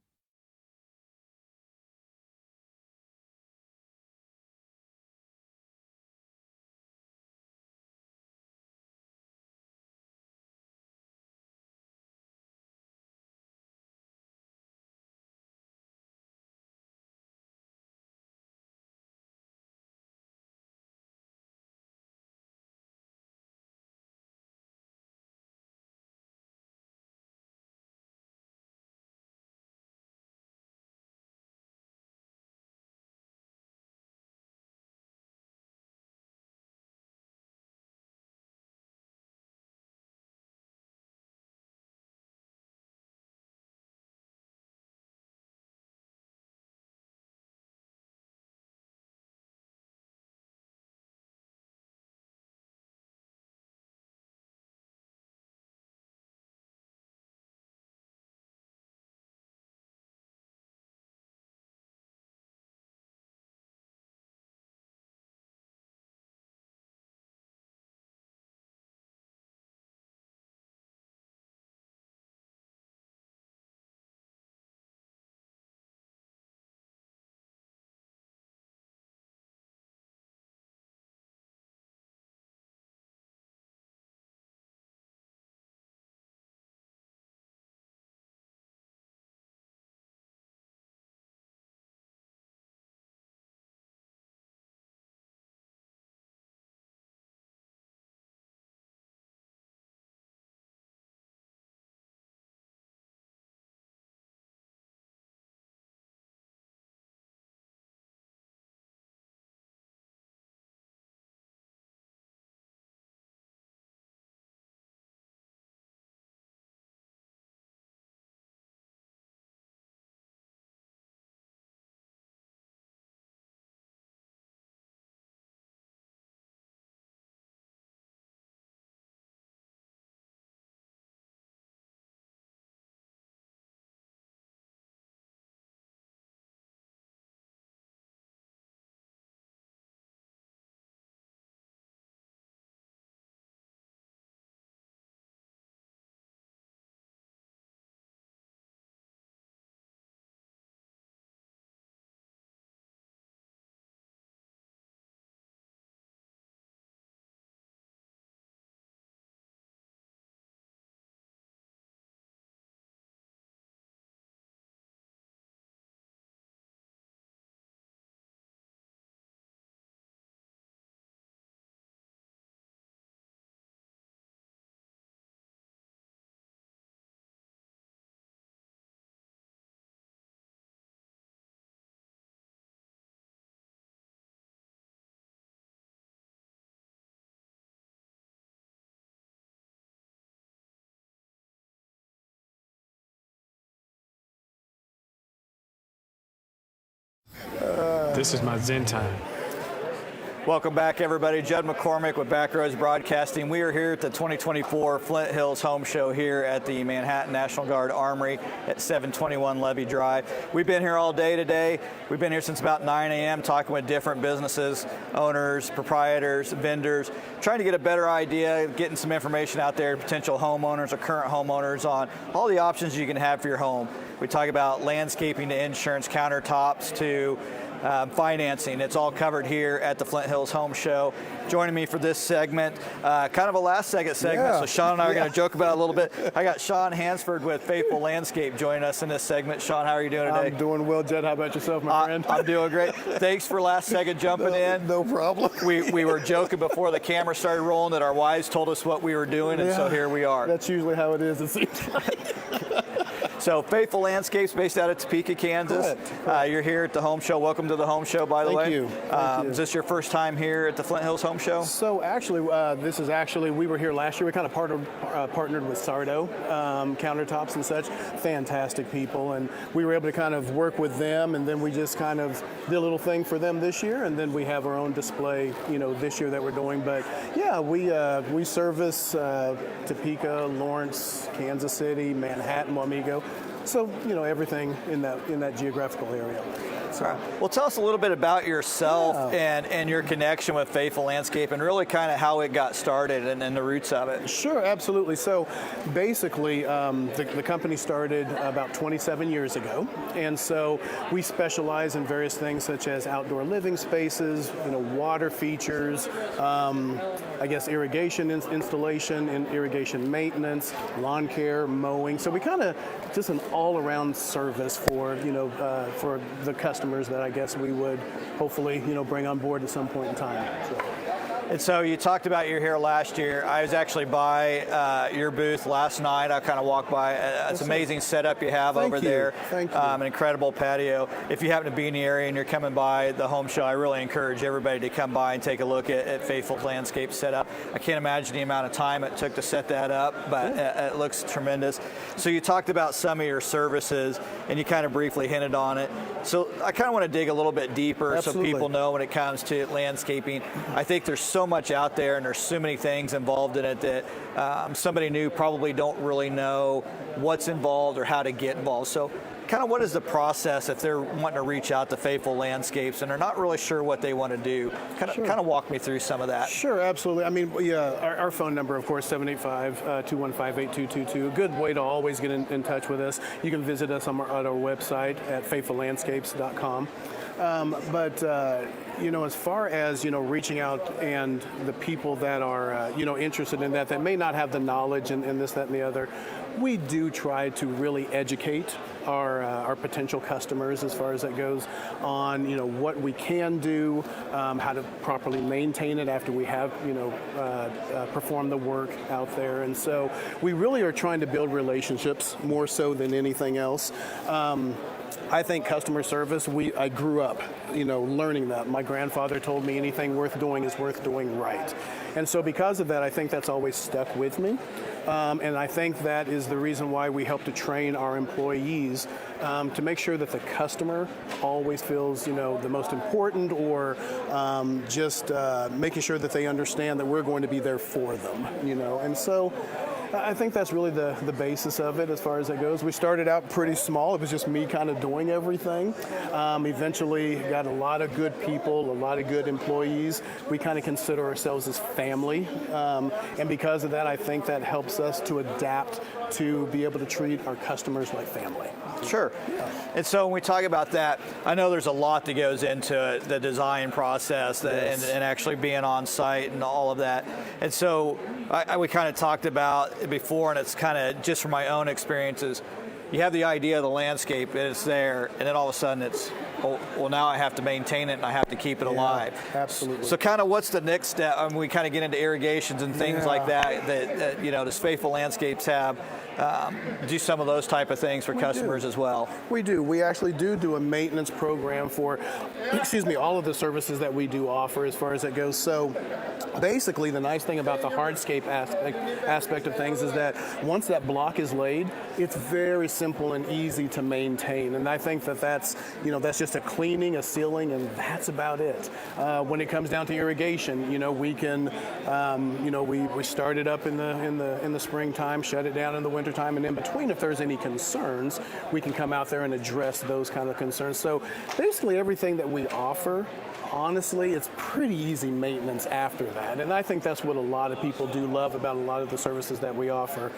This is my Zen time. Welcome back, everybody. Judd McCormick with Backroads Broadcasting. We are here at the 2024 Flint Hills Home Show here at the Manhattan National Guard Armory at 721 Levee Drive. We've been here all day today. We've been here since about 9 a.m. talking with different businesses, owners, proprietors, vendors, trying to get a better idea, getting some information out there to potential homeowners or current homeowners on all the options you can have for your home. We talk about landscaping to insurance, countertops to financing. It's all covered here at the Flint Hills Home Show. Joining me for this segment, kind of a last second segment, so Sean and I are going to joke about it a little bit. I got Sean Hansford with Faithful Landscape joining us in this segment. Sean, how are you doing today? I'm doing well, Jed. How about yourself, my friend? I'm doing great. Thanks for last second jumping in. No problem. We were joking before the camera started rolling that our wives told us what we were doing, and so here we are. That's usually how it is, it seems like. So Faithful Landscapes, based out of Topeka, Kansas. You're here at the Home Show. Welcome to the Home Show, by the way. Thank you. Is this your first time here at the Flint Hills Home Show? So actually, we were here last year. We kind of partnered with Sardo Countertops and such. Fantastic people, and we were able to kind of work with them, and then we just kind of did a little thing for them this year, and then we have our own display, this year that we're doing. But yeah, we service Topeka, Lawrence, Kansas City, Manhattan, Wamego. So, everything in that geographical area. So. Well, tell us a little bit about yourself and your connection with Faithful Landscape and really kind of how it got started and the roots of it. Sure, absolutely. So basically, the company started about 27 years ago. And so we specialize in various things such as outdoor living spaces, water features, irrigation installation and irrigation maintenance, lawn care, mowing. So we kind of just an all-around service for the customers that I guess we would hopefully bring on board at some point in time. And so you talked about you're here last year. I was actually by your booth last night. I kind of walked by. It's an amazing setup you have over there. Thank you. An incredible patio. If you happen to be in the area and you're coming by the home show, I really encourage everybody to come by and take a look at Faithful Landscape setup. I can't imagine the amount of time it took to set that up, but it looks tremendous. So you talked about some of your services, and you kind of briefly hinted on it. So I kind of want to dig a little bit deeper so people know when it comes to landscaping. I think there's so much out there and there's so many things involved in it that somebody new probably don't really know what's involved or how to get involved. So kind of what is the process if they're wanting to reach out to Faithful Landscapes and they're not really sure what they want to do? Kind of walk me through some of that. Sure, absolutely. I mean, our phone number, of course, 785-215-8222. A good way to always get in touch with us. You can visit us on our website at faithfullandscapes.com. As far as, reaching out and the people that are, interested in that may not have the knowledge and this, that, and the other, we do try to really educate our potential customers as far as that goes on, what we can do, how to properly maintain it after we have, performed the work out there. And so we really are trying to build relationships more so than anything else. I think customer service, I grew up, learning that. My grandfather told me anything worth doing is worth doing right. And so because of that, I think that's always stuck with me. And I think that is the reason why we help to train our employees to make sure that the customer always feels, the most important, or just making sure that they understand that we're going to be there for them, And so I think that's really the basis of it as far as it goes. We started out pretty small. It was just me kind of doing everything. Eventually got a lot of good people, a lot of good employees. We kind of consider ourselves as family. And because of that, I think that helps us to adapt to be able to treat our customers like family. Sure. And so when we talk about that, I know there's a lot that goes into the design process and actually being on site and all of that. And so we kind of talked about it before, and it's kind of just from my own experiences. You have the idea of the landscape, and it's there, and then all of a sudden it's, well, now I have to maintain it and I have to keep it alive. Absolutely. So kind of what's the next step? We kind of get into irrigations and things like that does Faithful Landscapes have do some of those type of things for customers as well? We do. We actually do a maintenance program for, all of the services that we do offer as far as it goes. So basically the nice thing about the hardscape aspect of things is that once that block is laid, it's very simple and easy to maintain. And I think that's just just a cleaning, a sealing, and that's about it. When it comes down to irrigation, we can, we start it up in the springtime, shut it down in the wintertime, and in between, if there's any concerns, we can come out there and address those kind of concerns. So basically everything that we offer, honestly, it's pretty easy maintenance after that. And I think that's what a lot of people do love about a lot of the services that we offer.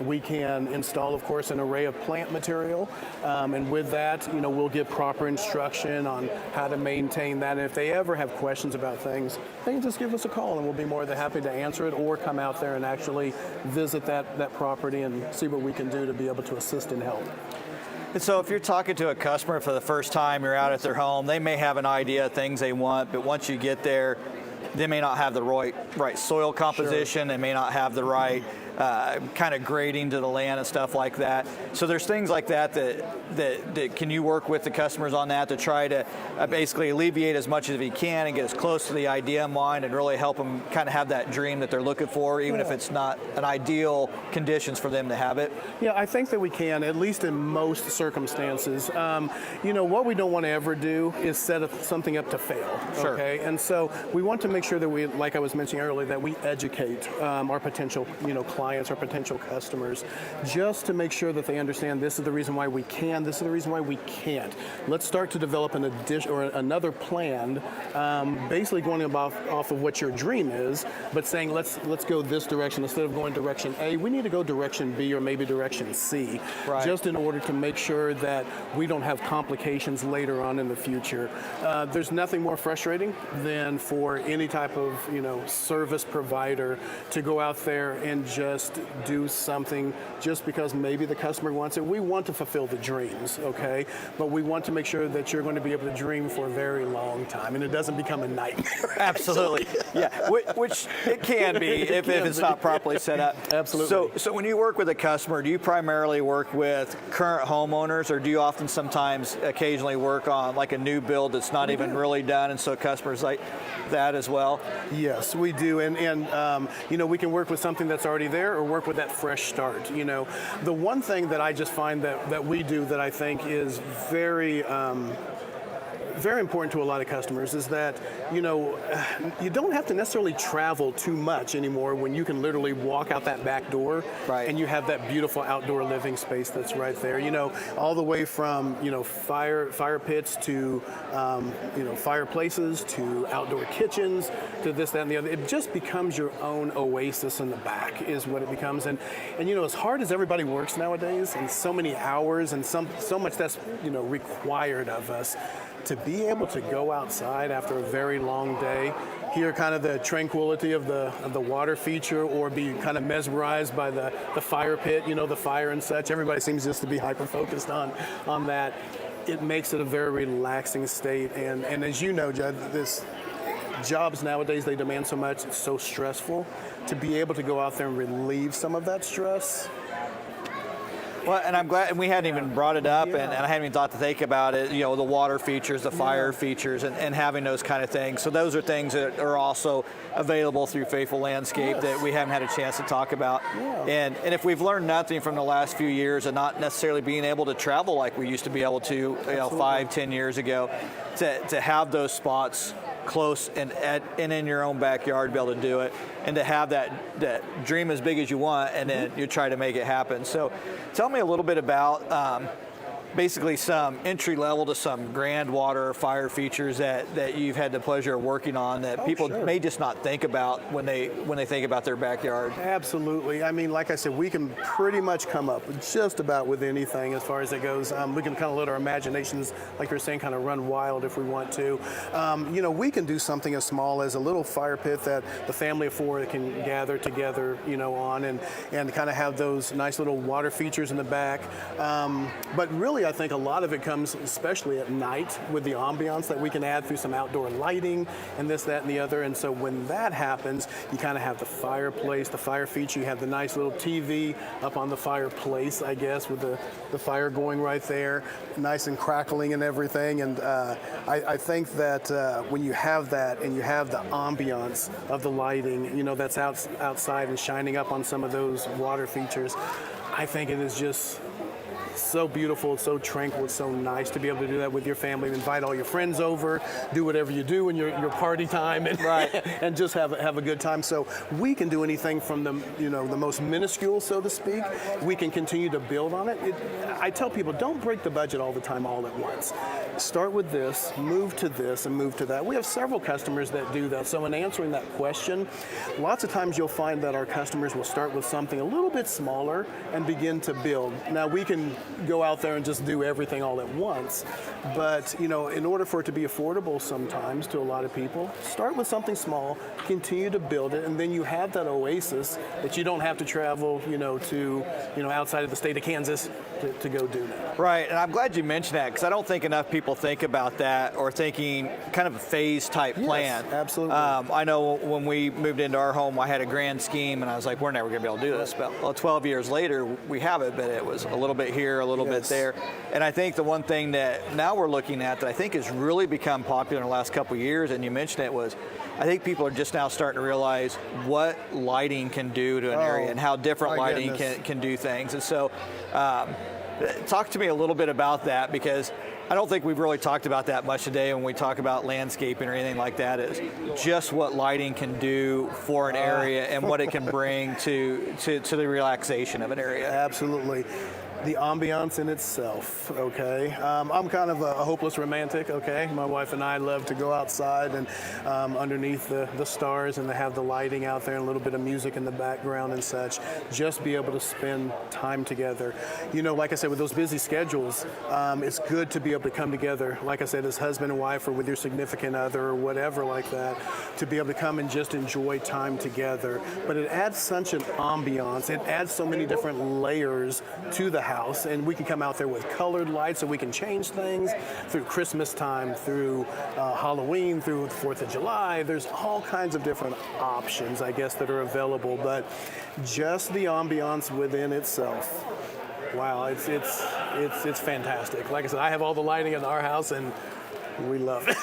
We can install, of course, an array of plant material. And with that, we'll give proper instruction on how to maintain that. And if they ever have questions about things, they can just give us a call and we'll be more than happy to answer it, or come out there and actually visit that property and see what we can do to be able to assist and help. And so if you're talking to a customer for the first time, you're out at their home, they may have an idea of things they want, but once you get there, they may not have the right soil composition, sure. They may not have the right kind of grading to the land and stuff like that. So there's things like that can you work with the customers on that to try to basically alleviate as much as you can and get as close to the idea in mind and really help them kind of have that dream that they're looking for, even if it's not an ideal conditions for them to have it? Yeah, I think that we can, at least in most circumstances. What we don't want to ever do is set something up to fail. Sure. Okay, and so we want to make sure that we, like I was mentioning earlier, that we educate our potential, clients or potential customers, just to make sure that they understand this is the reason why we can, this is the reason why we can't. Let's start to develop an addition or another plan, basically going off of what your dream is, but saying let's go this direction instead of going direction A. We need to go direction B or maybe direction C, right, just in order to make sure that we don't have complications later on in the future. There's nothing more frustrating than for any type of service provider to go out there and just do something just because maybe the customer wants it. We want to fulfill the dreams, okay? But we want to make sure that you're going to be able to dream for a very long time and it doesn't become a nightmare. Absolutely. Yeah, which it can be if it's not properly set up. Absolutely. So when you work with a customer, do you primarily work with current homeowners, or do you often sometimes occasionally work on like a new build that's not even really done, and so customers like that as well? Yes, we do, and we can work with something that's already there or work with that fresh start. The one thing that I just find that we do that I think is very very important to a lot of customers is that you don't have to necessarily travel too much anymore when you can literally walk out that back door, right, and you have that beautiful outdoor living space that's right there. All the way from fire pits to fireplaces to outdoor kitchens to this, that, and the other. It just becomes your own oasis in the back is what it becomes. And as hard as everybody works nowadays, and so many hours and so much that's required of us, to be able to go outside after a very long day, hear kind of the tranquility of the water feature, or be kind of mesmerized by the fire pit, the fire and such. Everybody seems just to be hyper-focused on that. It makes it a very relaxing state. And as you know, Judd, jobs nowadays, they demand so much, it's so stressful. To be able to go out there and relieve some of that stress. Well, and I'm glad, and we hadn't even brought it up, and I hadn't even thought to think about it, the water features, the fire features, and having those kind of things. So those are things that are also available through Faithful Landscape that we haven't had a chance to talk about. And if we've learned nothing from the last few years and not necessarily being able to travel like we used to be able to 5-10 years ago, to have those spots close and in your own backyard to be able to do it, and to have that dream as big as you want, and then you try to make it happen. So tell me a little bit about basically some entry level to some grand water fire features that you've had the pleasure of working on that people may just not think about when they think about their backyard. Absolutely. I mean, like I said, we can pretty much come up just about with anything as far as it goes. We can kind of let our imaginations, like you're saying, kind of run wild if we want to. We can do something as small as a little fire pit that the family of four can gather together, on and kind of have those nice little water features in the back. But really, I think a lot of it comes, especially at night, with the ambiance that we can add through some outdoor lighting and this, that, and the other. And so when that happens, you kind of have the fireplace, the fire feature. You have the nice little TV up on the fireplace, I guess, with the fire going right there, nice and crackling and everything. And I think that when you have that and you have the ambiance of the lighting, that's outside and shining up on some of those water features, I think it is just so beautiful, it's so tranquil, it's so nice to be able to do that with your family. Invite all your friends over, do whatever you do in your party time, and, and just have a good time. So we can do anything from the the most minuscule, so to speak. We can continue to build on it. I tell people, don't break the budget all the time, all at once. Start with this, move to this, and move to that. We have several customers that do that. So in answering that question, lots of times you'll find that our customers will start with something a little bit smaller and begin to build. Now we can go out there and just do everything all at once, but in order for it to be affordable sometimes to a lot of people, start with something small, continue to build it, and then you have that oasis that you don't have to travel to outside of the state of Kansas to go do that. Right, and I'm glad you mentioned that, because I don't think enough people think about that, or thinking kind of a phase type plan. Yes, absolutely. I know when we moved into our home, I had a grand scheme, and I was like, we're never going to be able to do this. But 12 years later, we have it, but it was a little bit here, a little bit there. And I think the one thing that now we're looking at that I think has really become popular in the last couple of years, and you mentioned it, was I think people are just now starting to realize what lighting can do to an area and how different lighting can do things. And so talk to me a little bit about that, because I don't think we've really talked about that much today when we talk about landscaping or anything like that, is just what lighting can do for an area and what it can bring to the relaxation of an area. Absolutely. The ambiance in itself, okay? I'm kind of a hopeless romantic, okay? My wife and I love to go outside and underneath the stars and to have the lighting out there and a little bit of music in the background and such. Just be able to spend time together. Like I said, with those busy schedules, it's good to be able to come together, like I said, as husband and wife or with your significant other or whatever like that, to be able to come and just enjoy time together. But it adds such an ambiance. It adds so many different layers to the house, and we can come out there with colored lights, so we can change things through Christmas time, through Halloween, through 4th of July. There's all kinds of different options, I guess, that are available, but just the ambiance within itself, wow, it's fantastic. Like I said, I have all the lighting in our house, and we love it.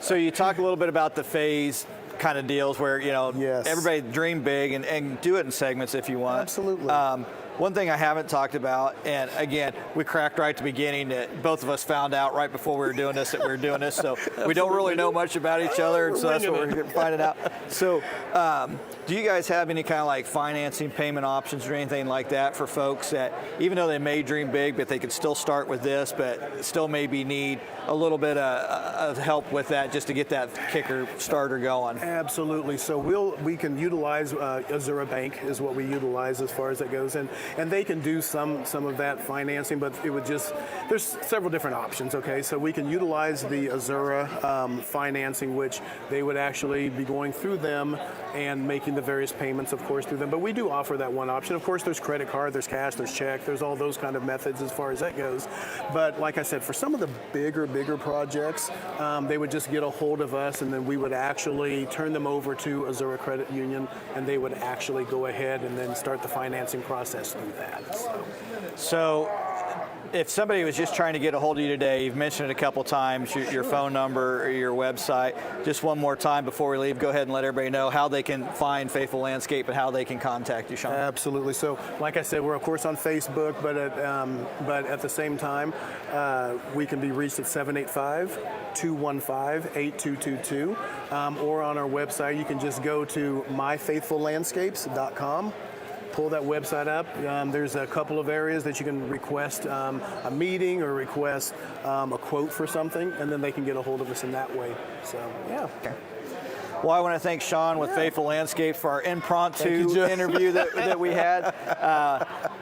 So you talk a little bit about the phase kind of deals where everybody dream big and do it in segments if you want. Absolutely. One thing I haven't talked about, and again, we cracked right at the beginning that both of us found out right before we were doing this that we were doing this, so we don't really know much about each other, and so that's what we're finding out. So do you guys have any kind of like financing payment options or anything like that for folks that, even though they may dream big, but they could still start with this, but still maybe need a little bit of help with that just to get that kicker starter going? Absolutely. So we can utilize Azura Bank is what we utilize as far as that goes, and they can do some of that financing, but it would there's several different options, okay? So we can utilize the Azura financing, which they would actually be going through them and making the various payments, of course, through them. But we do offer that one option. Of course, there's credit card, there's cash, there's check, there's all those kind of methods as far as that goes. But like I said, for some of the bigger projects, they would just get a hold of us, and then we would actually turn them over to Azura Credit Union, and they would actually go ahead and then start the financing process through that. So if somebody was just trying to get a hold of you today, you've mentioned it a couple times, your phone number or your website. Just one more time before we leave, go ahead and let everybody know how they can find Faithful Landscape and how they can contact you, Sean. Absolutely. So like I said, we're of course on Facebook, but at the same time, we can be reached at 785-215-8222, or on our website. You can just go to myfaithfullandscapes.com. Pull that website up. There's a couple of areas that you can request a meeting or request a quote for something, and then they can get a hold of us in that way. So, yeah. Okay. Well, I want to thank Sean with Faithful Landscape for our impromptu interview that we had.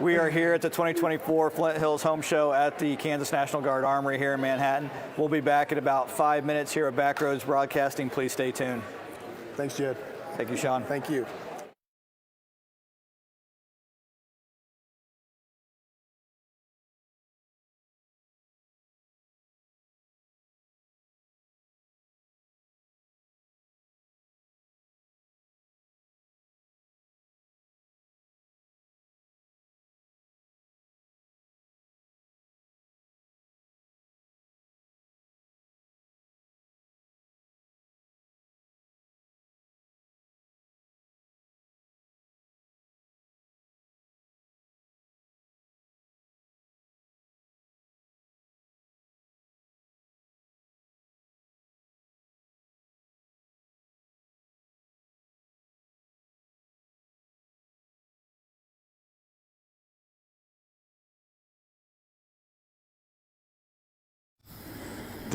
We are here at the 2024 Flint Hills Home Show at the Kansas National Guard Armory here in Manhattan. We'll be back in about 5 minutes here at Backroads Broadcasting. Please stay tuned. Thanks, Jed. Thank you, Sean. Thank you.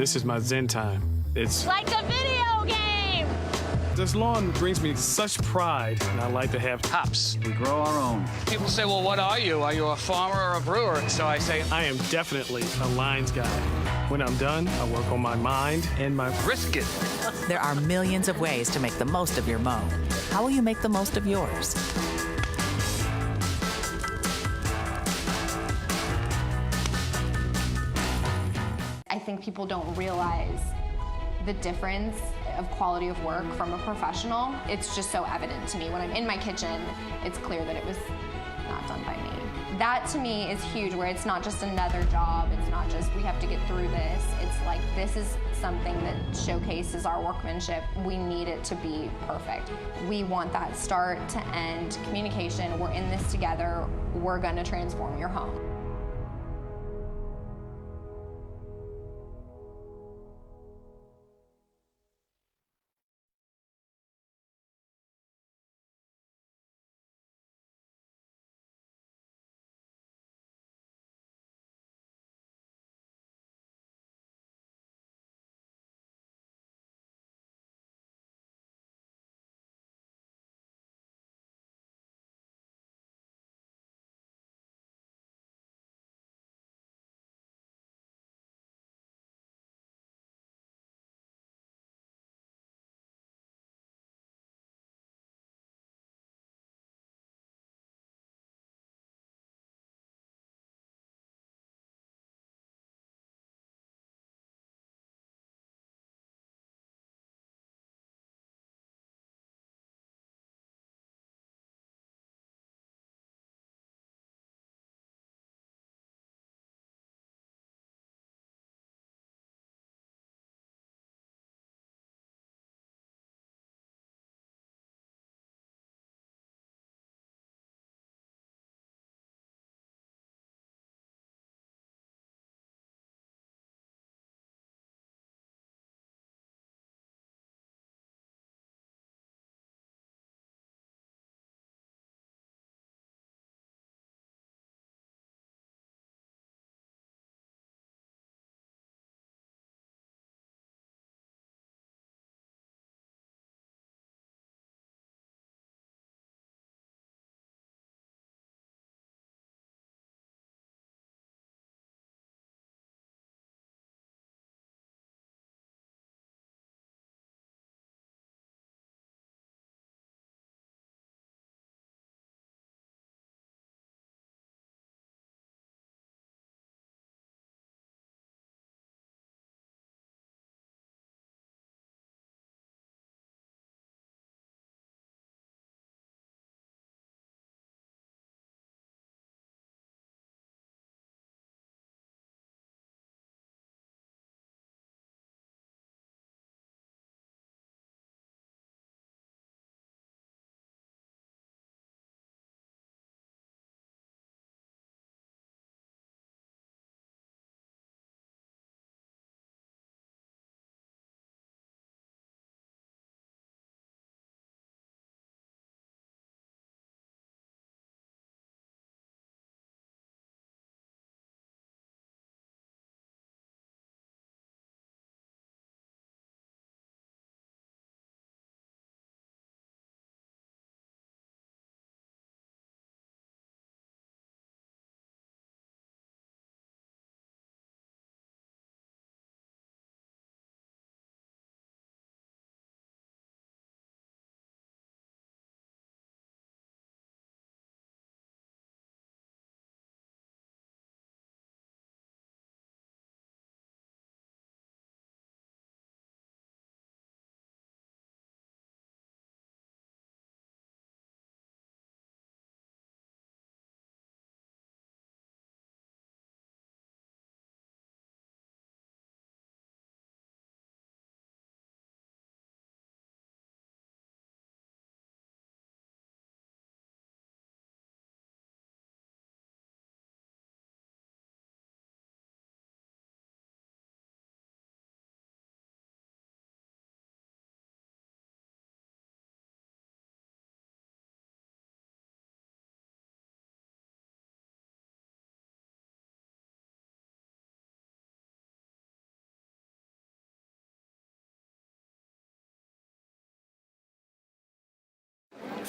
This is my zen time. It's Like a video game. This lawn brings me such pride, and I like to have Hops. We grow our own. People say, well, what are you? Are you a farmer or a brewer? So I say, I am definitely a lines guy. When I'm done, I work on my mind and my brisket. There are millions of ways to make the most of your mow. How will you make the most of yours? I think people don't realize the difference of quality of work from a professional. It's just so evident to me. When I'm in my kitchen, it's clear that it was not done by me. That to me is huge, where it's not just another job, it's not just we have to get through this. It's like this is something that showcases our workmanship. We need it to be perfect. We want that start to end communication. We're in this together. We're gonna transform your home.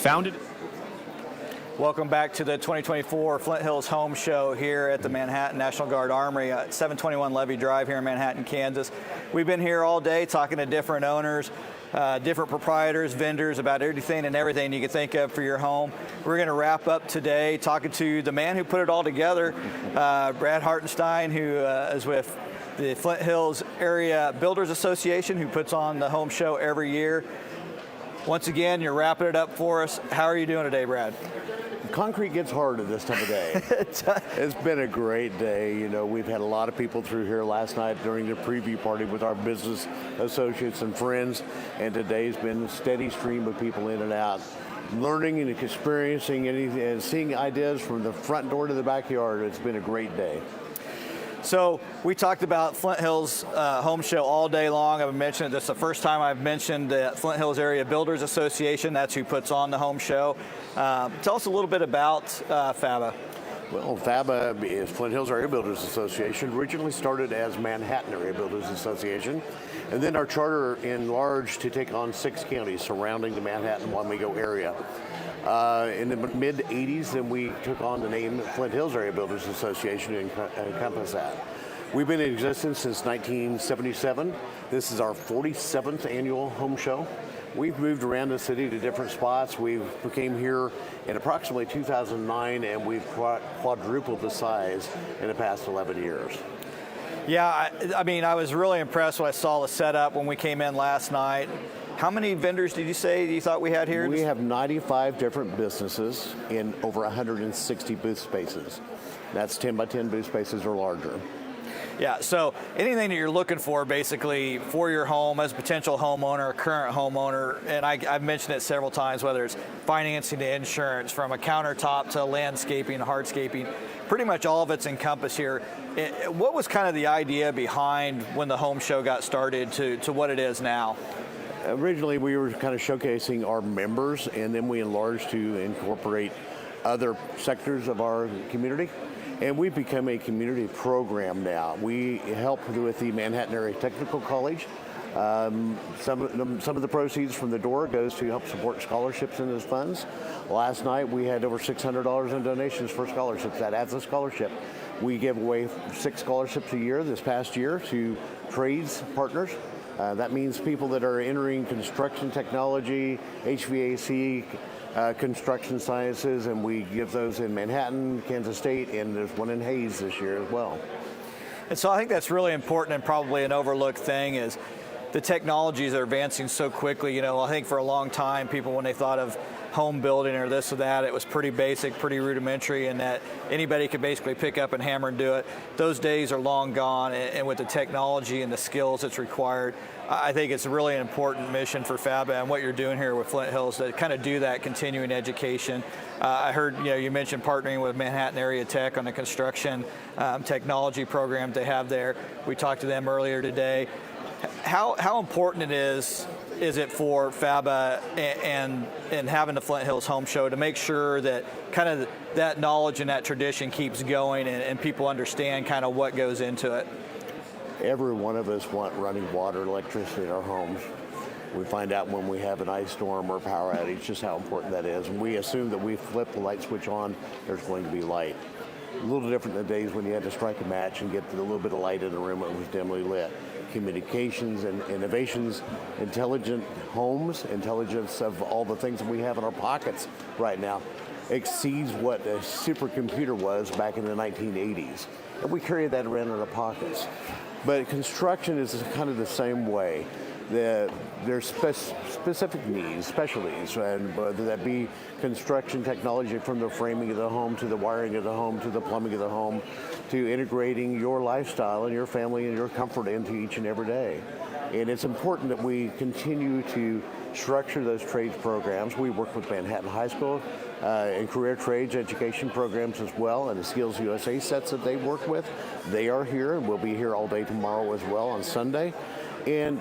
Founded. Welcome back to the 2024 Flint Hills Home Show here at the Manhattan National Guard Armory at 721 Levy Drive here in Manhattan, Kansas. We've been here all day talking to different owners, different proprietors, vendors about everything and everything you can think of for your home. We're going to wrap up today talking to the man who put it all together, Brad Hartenstein, who is with the Flint Hills Area Builders Association, who puts on the home show every year. Once again, you're wrapping it up for us. How are you doing today, Brad? Concrete gets hard at this time of day. It's been a great day. You know, we've had a lot of people through here last night during the preview party with our business associates and friends, and today's been a steady stream of people in and out, learning and experiencing anything and seeing ideas from the front door to the backyard. It's been a great day. So we talked about Flint Hills Home Show all day long. I've mentioned this is the first time I've mentioned the Flint Hills Area Builders Association. That's who puts on the home show. Tell us a little bit about FABA. Well, FABA is Flint Hills Area Builders Association. Originally started as Manhattan Area Builders Association, and then our charter enlarged to take on 6 counties surrounding the Manhattan-Wamego area. In the mid-'80s, then we took on the name Flint Hills Area Builders Association to encompass that. We've been in existence since 1977. This is our 47th annual home show. We've moved around the city to different spots. We came here in approximately 2009, and we've quadrupled the size in the past 11 years. Yeah, I mean, I was really impressed when I saw the setup when we came in last night. How many vendors did you say you thought we had here? We have 95 different businesses in over 160 booth spaces. That's 10 by 10 booth spaces or larger. Yeah, so anything that you're looking for basically for your home as a potential homeowner, a current homeowner, and I've mentioned it several times, whether it's financing to insurance, from a countertop to landscaping, hardscaping, pretty much all of it's encompassed here. What was kind of the idea behind when the home show got started to what it is now? Originally, we were kind of showcasing our members, and then we enlarged to incorporate other sectors of our community. And we've become a community program now. We help with the Manhattan Area Technical College. Some of the proceeds from the door goes to help support scholarships in those funds. Last night, we had over $600 in donations for scholarships. That adds a scholarship. We give away 6 scholarships a year this past year to trades partners. That means people that are entering construction technology, HVAC, construction sciences, and we give those in Manhattan, Kansas State, and there's one in Hayes this year as well. And so I think that's really important, and probably an overlooked thing is the technologies are advancing so quickly. You know, I think for a long time, people, when they thought of home building or this or that, it was pretty basic, pretty rudimentary, and that anybody could basically pick up and hammer and do it. Those days are long gone, and with the technology and the skills that's required, I think it's really an important mission for FABA and what you're doing here with Flint Hills to kind of do that continuing education. I heard you mentioned partnering with Manhattan Area Tech on the construction technology program they have there. We talked to them earlier today. How important is it for FABA and having the Flint Hills Home Show to make sure that kind of that knowledge and that tradition keeps going and people understand kind of what goes into it? Every one of us want running water, electricity in our homes. We find out when we have an ice storm or power outage just how important that is. And we assume that we flip the light switch on, there's going to be light. A little different than the days when you had to strike a match and get a little bit of light in the room when it was dimly lit. Communications and innovations, intelligent homes, intelligence of all the things that we have in our pockets right now exceeds what a supercomputer was back in the 1980s. And we carry that around in our pockets. But construction is kind of the same way. There's specific needs, specialties, and whether that be construction technology from the framing of the home to the wiring of the home to the plumbing of the home to integrating your lifestyle and your family and your comfort into each and every day. And it's important that we continue to structure those trades programs. We work with Manhattan High School and career trades education programs as well, and the Skills USA sets that they work with. They are here and will be here all day tomorrow as well on Sunday. And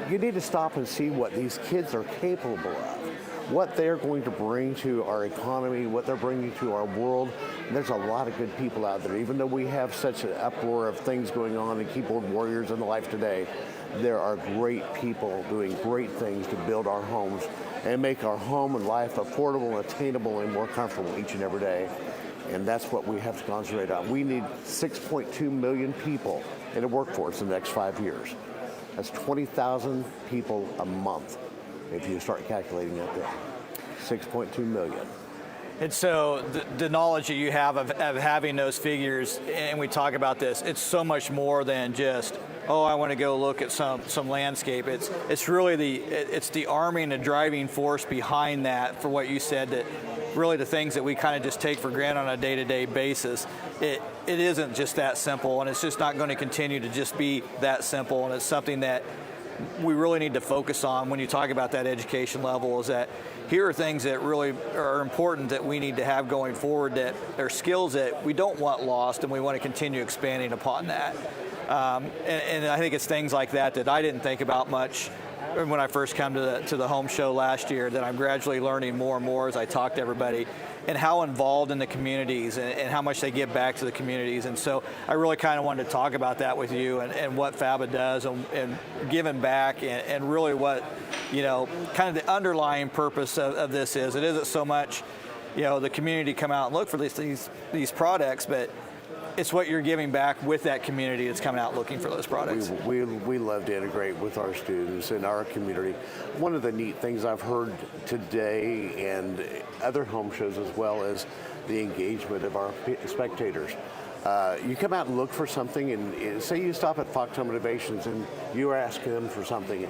you need to stop and see what these kids are capable of, what they're going to bring to our economy, what they're bringing to our world. And there's a lot of good people out there. Even though we have such an uproar of things going on and keyboard warriors in life today, there are great people doing great things to build our homes and make our home and life affordable, attainable, and more comfortable each and every day. And that's what we have to concentrate on. We need 6.2 million people in the workforce in the next 5 years. That's 20,000 people a month if you start calculating that there. 6.2 million. And so the knowledge that you have of having those figures, and we talk about this, it's so much more than just, oh, I want to go look at some landscape. It's really the Army and the driving force behind that, for what you said, that really the things that we kind of just take for granted on a day-to-day basis. It isn't just that simple, and it's just not going to continue to just be that simple, and it's something that we really need to focus on when you talk about that education level, is that here are things that really are important that we need to have going forward, that are skills that we don't want lost, and we want to continue expanding upon that. And I think it's things like that that I didn't think about much when I first came to the home show last year, that I'm gradually learning more and more as I talk to everybody, and how involved in the communities and how much they give back to the communities. And so I really kind of wanted to talk about that with you, and what FABA does, and giving back, and really what, kind of the underlying purpose of this is. It isn't so much, the community come out and look for these products, but it's what you're giving back with that community that's coming out looking for those products. We love to integrate with our students in our community. One of the neat things I've heard today and other home shows, as well as the engagement of our spectators. You come out and look for something, and say you stop at Fox Home Innovations and you ask them for something.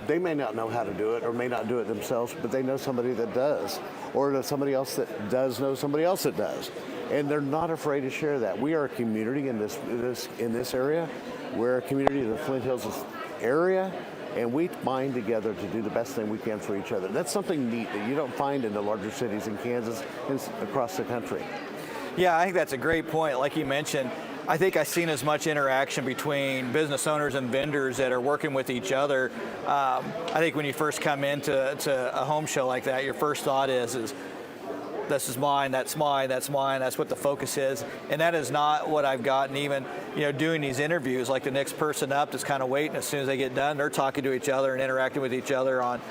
They may not know how to do it, or may not do it themselves, but they know somebody that does, or somebody else that does know somebody else that does. And they're not afraid to share that. We are a community in this area. We're a community in the Flint Hills area, and we bind together to do the best thing we can for each other. That's something neat that you don't find in the larger cities in Kansas and across the country. Yeah, I think that's a great point. Like you mentioned, I think I've seen as much interaction between business owners and vendors that are working with each other. I think when you first come into a home show like that, your first thought is this is mine, that's mine, that's mine, that's what the focus is. And that is not what I've gotten, even doing these interviews. Like the next person up that's kind of waiting, as soon as they get done, they're talking to each other and interacting with each other on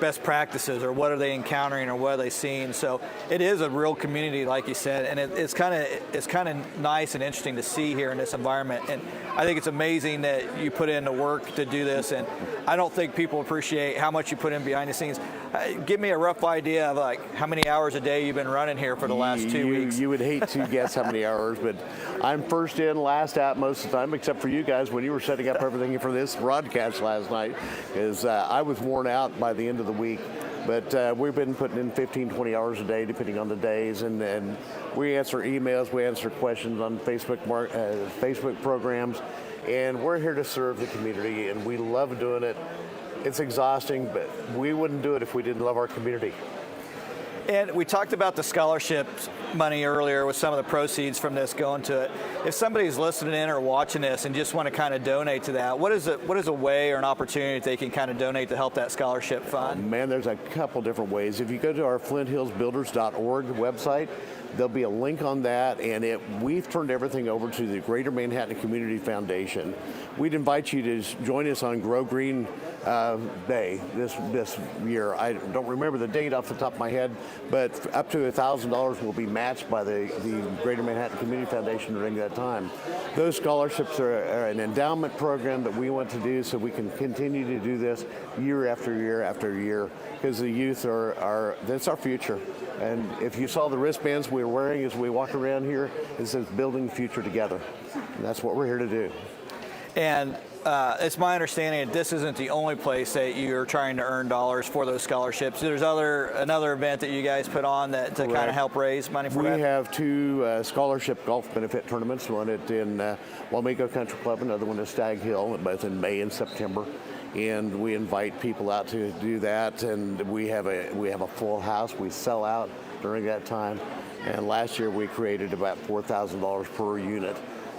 best practices, or what are they encountering, or what are they seeing. So it is a real community, like you said, and it's kind of nice and interesting to see here in this environment. And I think it's amazing that you put in the work to do this, and I don't think people appreciate how much you put in behind the scenes. Give me a rough idea of like how many hours a day you've been running here for the last 2 weeks. You would hate to guess how many hours, but I'm first in, last out most of the time, except for you guys when you were setting up everything for this broadcast last night, because I was worn out by the end of the week. But we've been putting in 15, 20 hours a day, depending on the days, and we answer emails, we answer questions on Facebook programs, and we're here to serve the community, and we love doing it. It's exhausting, but we wouldn't do it if we didn't love our community. And we talked about the scholarship money earlier, with some of the proceeds from this going to it. If somebody's listening in or watching this and just want to kind of donate to that, what is a way or an opportunity that they can kind of donate to help that scholarship fund? Man, there's a couple different ways. If you go to our FlintHillsBuilders.org website, there'll be a link on that, and we've turned everything over to the Greater Manhattan Community Foundation. We'd invite you to join us on Grow Green Day this year. I don't remember the date off the top of my head, but up to $1,000 will be matched by the Greater Manhattan Community Foundation during that time. Those scholarships are an endowment program that we want to do so we can continue to do this year after year after year, because the youth that's our future. And if you saw the wristbands we were wearing as we walk around here, it says building the future together. And that's what we're here to do. And it's my understanding that this isn't the only place that you're trying to earn dollars for those scholarships. There's another event that you guys put on to kind of help raise money for that? We have two scholarship golf benefit tournaments, one in Wamego Country Club, another one at Stag Hill, both in May and September. And we invite people out to do that, and we have a full house. We sell out during that time. And last year we created about $4,000 per unit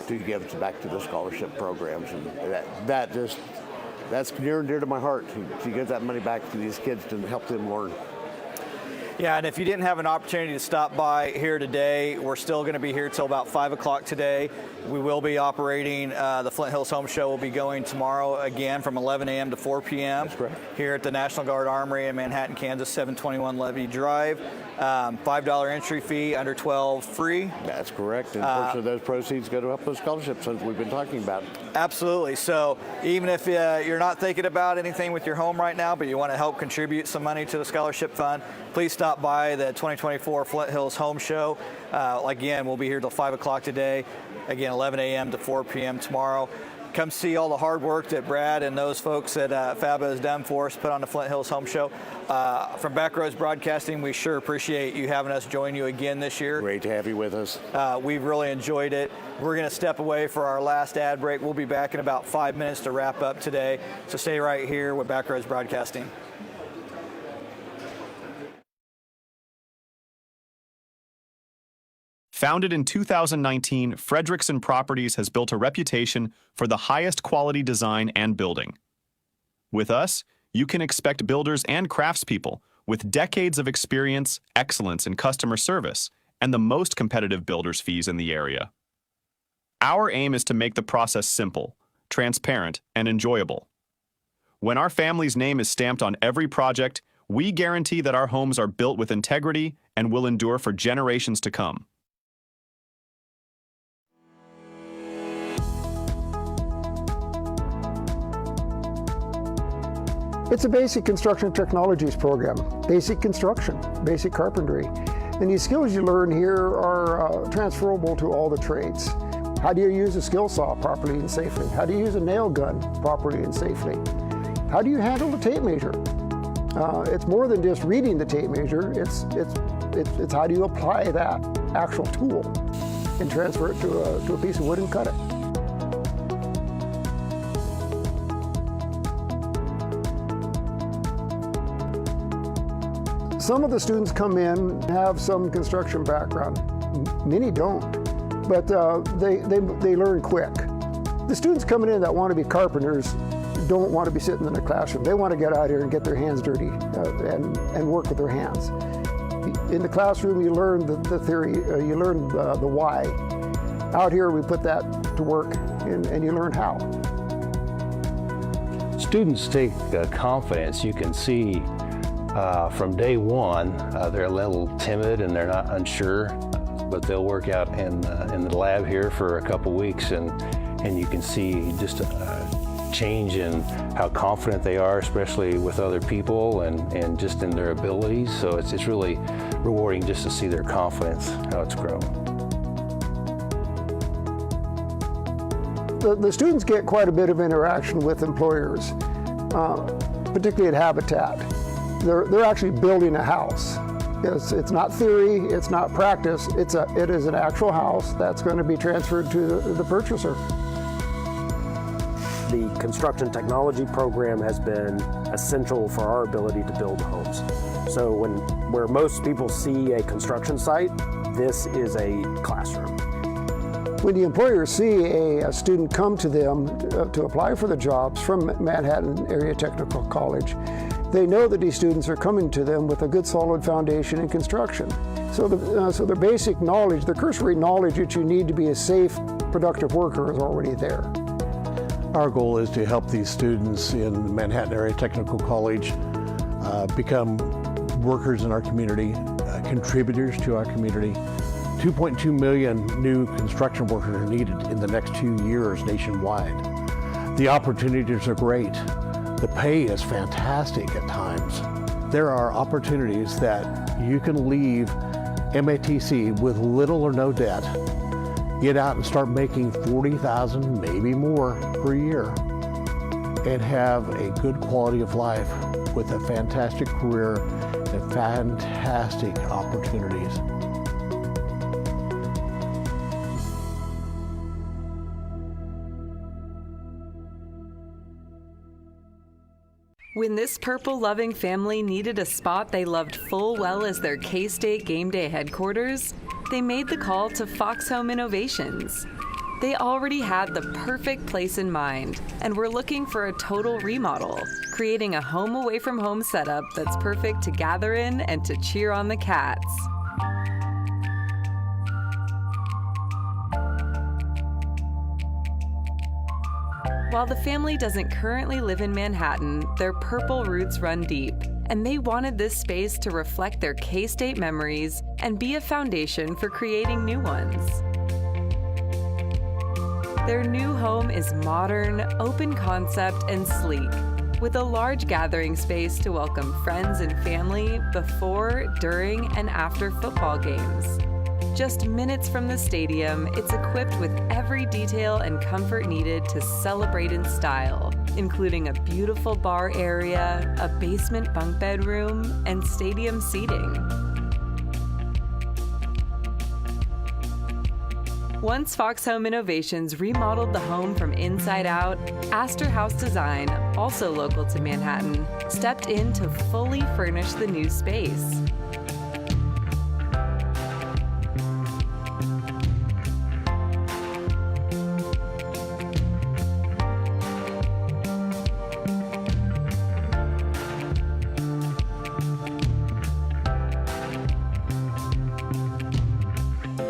to give back to the scholarship programs, and that's near and dear to my heart, to give that money back to these kids to help them learn. Yeah, and if you didn't have an opportunity to stop by here today, we're still going to be here till about 5 o'clock today. We will be operating, the Flint Hills Home Show will be going tomorrow again from 11 a.m. to 4 p.m. That's correct. Here at the National Guard Armory in Manhattan, Kansas, 721 Levy Drive. $5 entry fee, under 12 free. That's correct. And a portion of those proceeds go to help those scholarships that we've been talking about. Absolutely. So even if you're not thinking about anything with your home right now, but you want to help contribute some money to the scholarship fund, please stop by the 2024 Flint Hills Home Show. Again, we'll be here till 5 o'clock today. Again, 11 a.m. to 4 p.m. tomorrow. Come see all the hard work that Brad and those folks at FABA has done for us, put on the Flint Hills Home Show. From Backroads Broadcasting, we sure appreciate you having us join you again this year. Great to have you with us. We've really enjoyed it. We're going to step away for our last ad break. We'll be back in about 5 minutes to wrap up today. So stay right here with Backroads Broadcasting. Founded in 2019, Fredrickson Properties has built a reputation for the highest quality design and building. With us, you can expect builders and craftspeople with decades of experience, excellence in customer service, and the most competitive builders' fees in the area. Our aim is to make the process simple, transparent, and enjoyable. When our family's name is stamped on every project, we guarantee that our homes are built with integrity and will endure for generations to come. It's a basic construction technologies program, basic construction, basic carpentry. And these skills you learn here are transferable to all the trades. How do you use a skill saw properly and safely? How do you use a nail gun properly and safely? How do you handle the tape measure? It's more than just reading the tape measure, it's how do you apply that actual tool and transfer it to a piece of wood and cut it. Some of the students come in, have some construction background. Many don't, but they learn quick. The students coming in that want to be carpenters don't want to be sitting in a classroom. They want to get out here and get their hands dirty and work with their hands. In the classroom, you learn the theory, you learn the why. Out here, we put that to work and you learn how. Students take confidence. You can see from day one, they're a little timid and they're not unsure, but they'll work out in the lab here for a couple weeks, and you can see just a change in how confident they are, especially with other people and just in their abilities. So it's really rewarding just to see their confidence, how it's grown. The students get quite a bit of interaction with employers, particularly at Habitat. They're actually building a house. It's not theory, it's not practice, it is an actual house that's going to be transferred to the purchaser. The construction technology program has been essential for our ability to build homes. So where most people see a construction site, this is a classroom. When the employers see a student come to them to apply for the jobs from Manhattan Area Technical College, they know that these students are coming to them with a good solid foundation in construction. So their basic knowledge, the cursory knowledge that you need to be a safe, productive worker is already there. Our goal is to help these students in Manhattan Area Technical College become workers in our community, contributors to our community. 2.2 million new construction workers are needed in the next 2 years nationwide. The opportunities are great. The pay is fantastic at times. There are opportunities that you can leave MATC with little or no debt, get out and start making $40,000, maybe more per year, and have a good quality of life with a fantastic career and fantastic opportunities. When this purple-loving family needed a spot they loved full well as their K-State game day headquarters, they made the call to Fox Home Innovations. They already had the perfect place in mind and were looking for a total remodel, creating a home away from home setup that's perfect to gather in and to cheer on the cats. While the family doesn't currently live in Manhattan, their purple roots run deep, and they wanted this space to reflect their K-State memories and be a foundation for creating new ones. Their new home is modern, open concept, and sleek, with a large gathering space to welcome friends and family before, during, and after football games. Just minutes from the stadium, it's equipped with every detail and comfort needed to celebrate in style, including a beautiful bar area, a basement bunk bedroom, and stadium seating. Once Fox Home Innovations remodeled the home from inside out, Astor House Design, also local to Manhattan, stepped in to fully furnish the new space.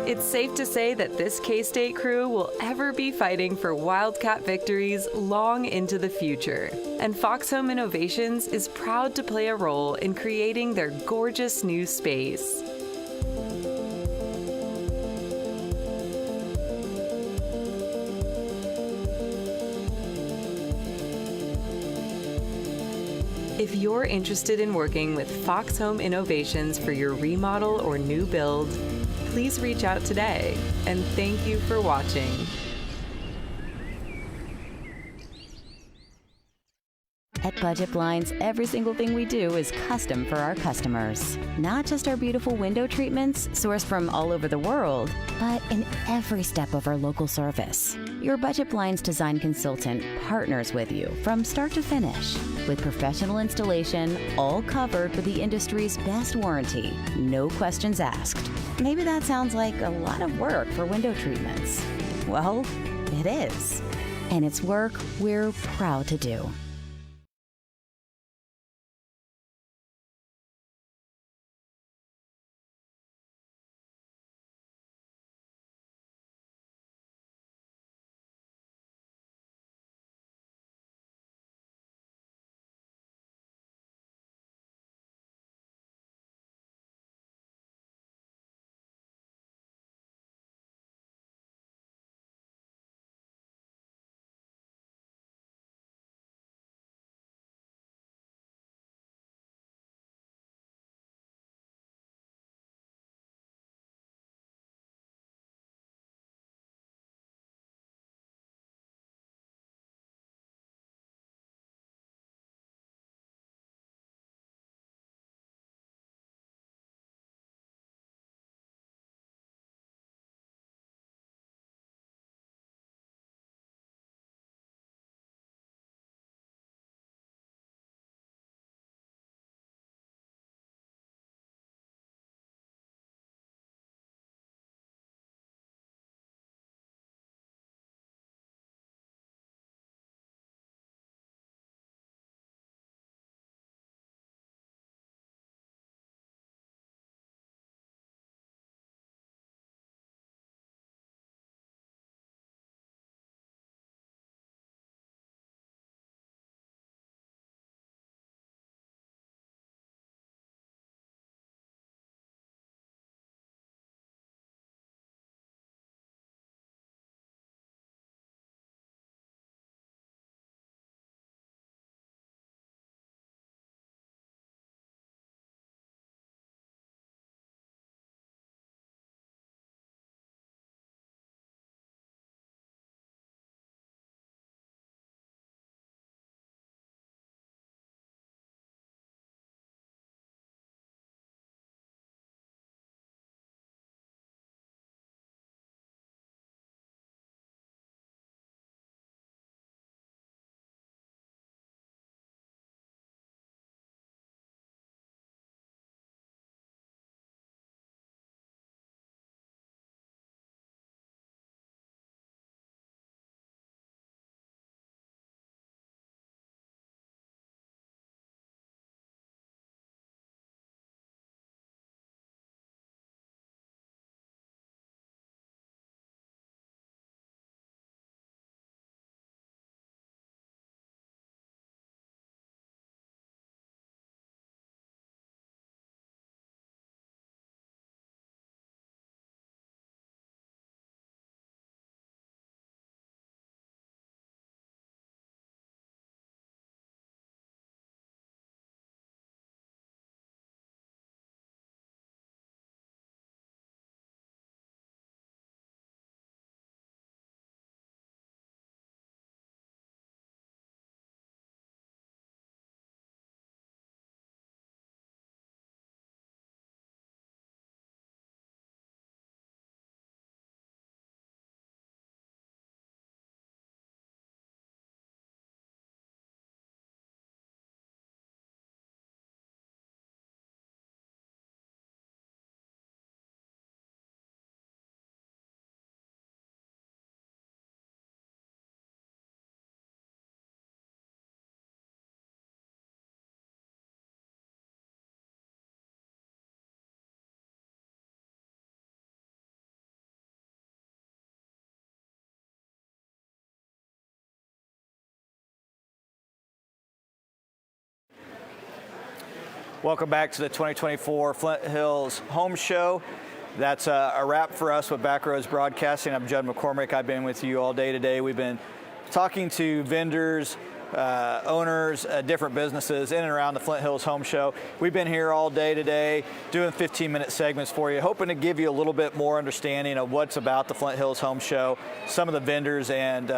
It's safe to say that this K-State crew will ever be fighting for Wildcat victories long into the future. And Fox Home Innovations is proud to play a role in creating their gorgeous new space. If you're interested in working with Fox Home Innovations for your remodel or new build, please reach out today, and thank you for watching. At Budget Blinds, every single thing we do is custom for our customers. Not just our beautiful window treatments sourced from all over the world, but in every step of our local service. Your Budget Blinds design consultant partners with you from start to finish with professional installation, all covered with the industry's best warranty. No questions asked. Maybe that sounds like a lot of work for window treatments. Well, it is. And it's work we're proud to do. Welcome back to the 2024 Flint Hills Home Show. That's a wrap for us with Backroads Broadcasting. I'm Judd McCormick. I've been with you all day today. We've been talking to vendors, owners, different businesses in and around the Flint Hills Home Show. We've been here all day today doing 15-minute segments for you, hoping to give you a little bit more understanding of what's about the Flint Hills Home Show, some of the vendors and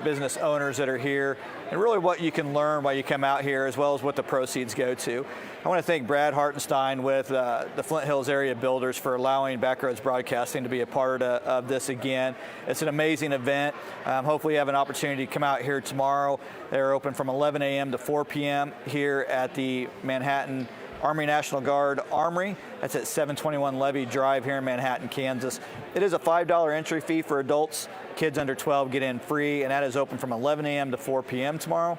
business owners that are here, and really what you can learn while you come out here, as well as what the proceeds go to. I want to thank Brad Hartenstein with the Flint Hills Area Builders for allowing Backroads Broadcasting to be a part of this again. It's an amazing event. Hopefully you have an opportunity to come out here tomorrow. They're open from 11 a.m. to 4 p.m. here at the Manhattan Army National Guard Armory. That's at 721 Levy Drive here in Manhattan, Kansas. It is a $5 entry fee for adults. Kids under 12 get in free, and that is open from 11 a.m. to 4 p.m. tomorrow.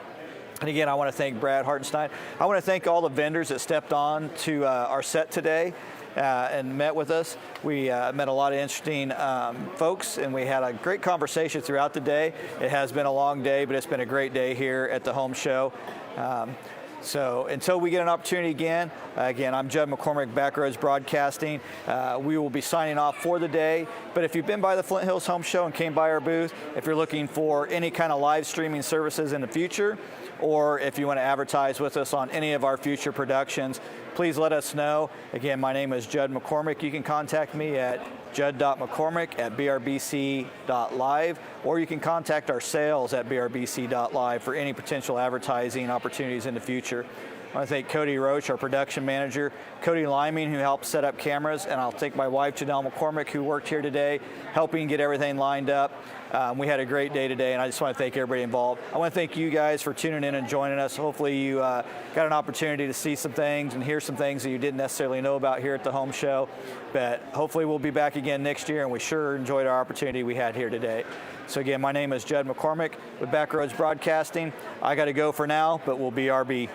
And again, I want to thank Brad Hartenstein. I want to thank all the vendors that stepped on to our set today and met with us. We met a lot of interesting folks, and we had a great conversation throughout the day. It has been a long day, but it's been a great day here at the home show. So until we get an opportunity again, I'm Judd McCormick, Backroads Broadcasting. We will be signing off for the day. But if you've been by the Flint Hills Home Show and came by our booth, if you're looking for any kind of live streaming services in the future, or if you want to advertise with us on any of our future productions, please let us know. Again, my name is Judd McCormick. You can contact me at judd.mccormick@brbc.live, or you can contact our sales at brbc.live for any potential advertising opportunities in the future. I want to thank Cody Roach, our production manager, Cody Liming, who helped set up cameras, and I'll thank my wife, Janelle McCormick, who worked here today, helping get everything lined up. We had a great day today, and I just want to thank everybody involved. I want to thank you guys for tuning in and joining us. Hopefully you got an opportunity to see some things and hear some things that you didn't necessarily know about here at the home show. But hopefully we'll be back again next year, and we sure enjoyed our opportunity we had here today. So again, my name is Judd McCormick with Backroads Broadcasting. I got to go for now, but we'll BRB.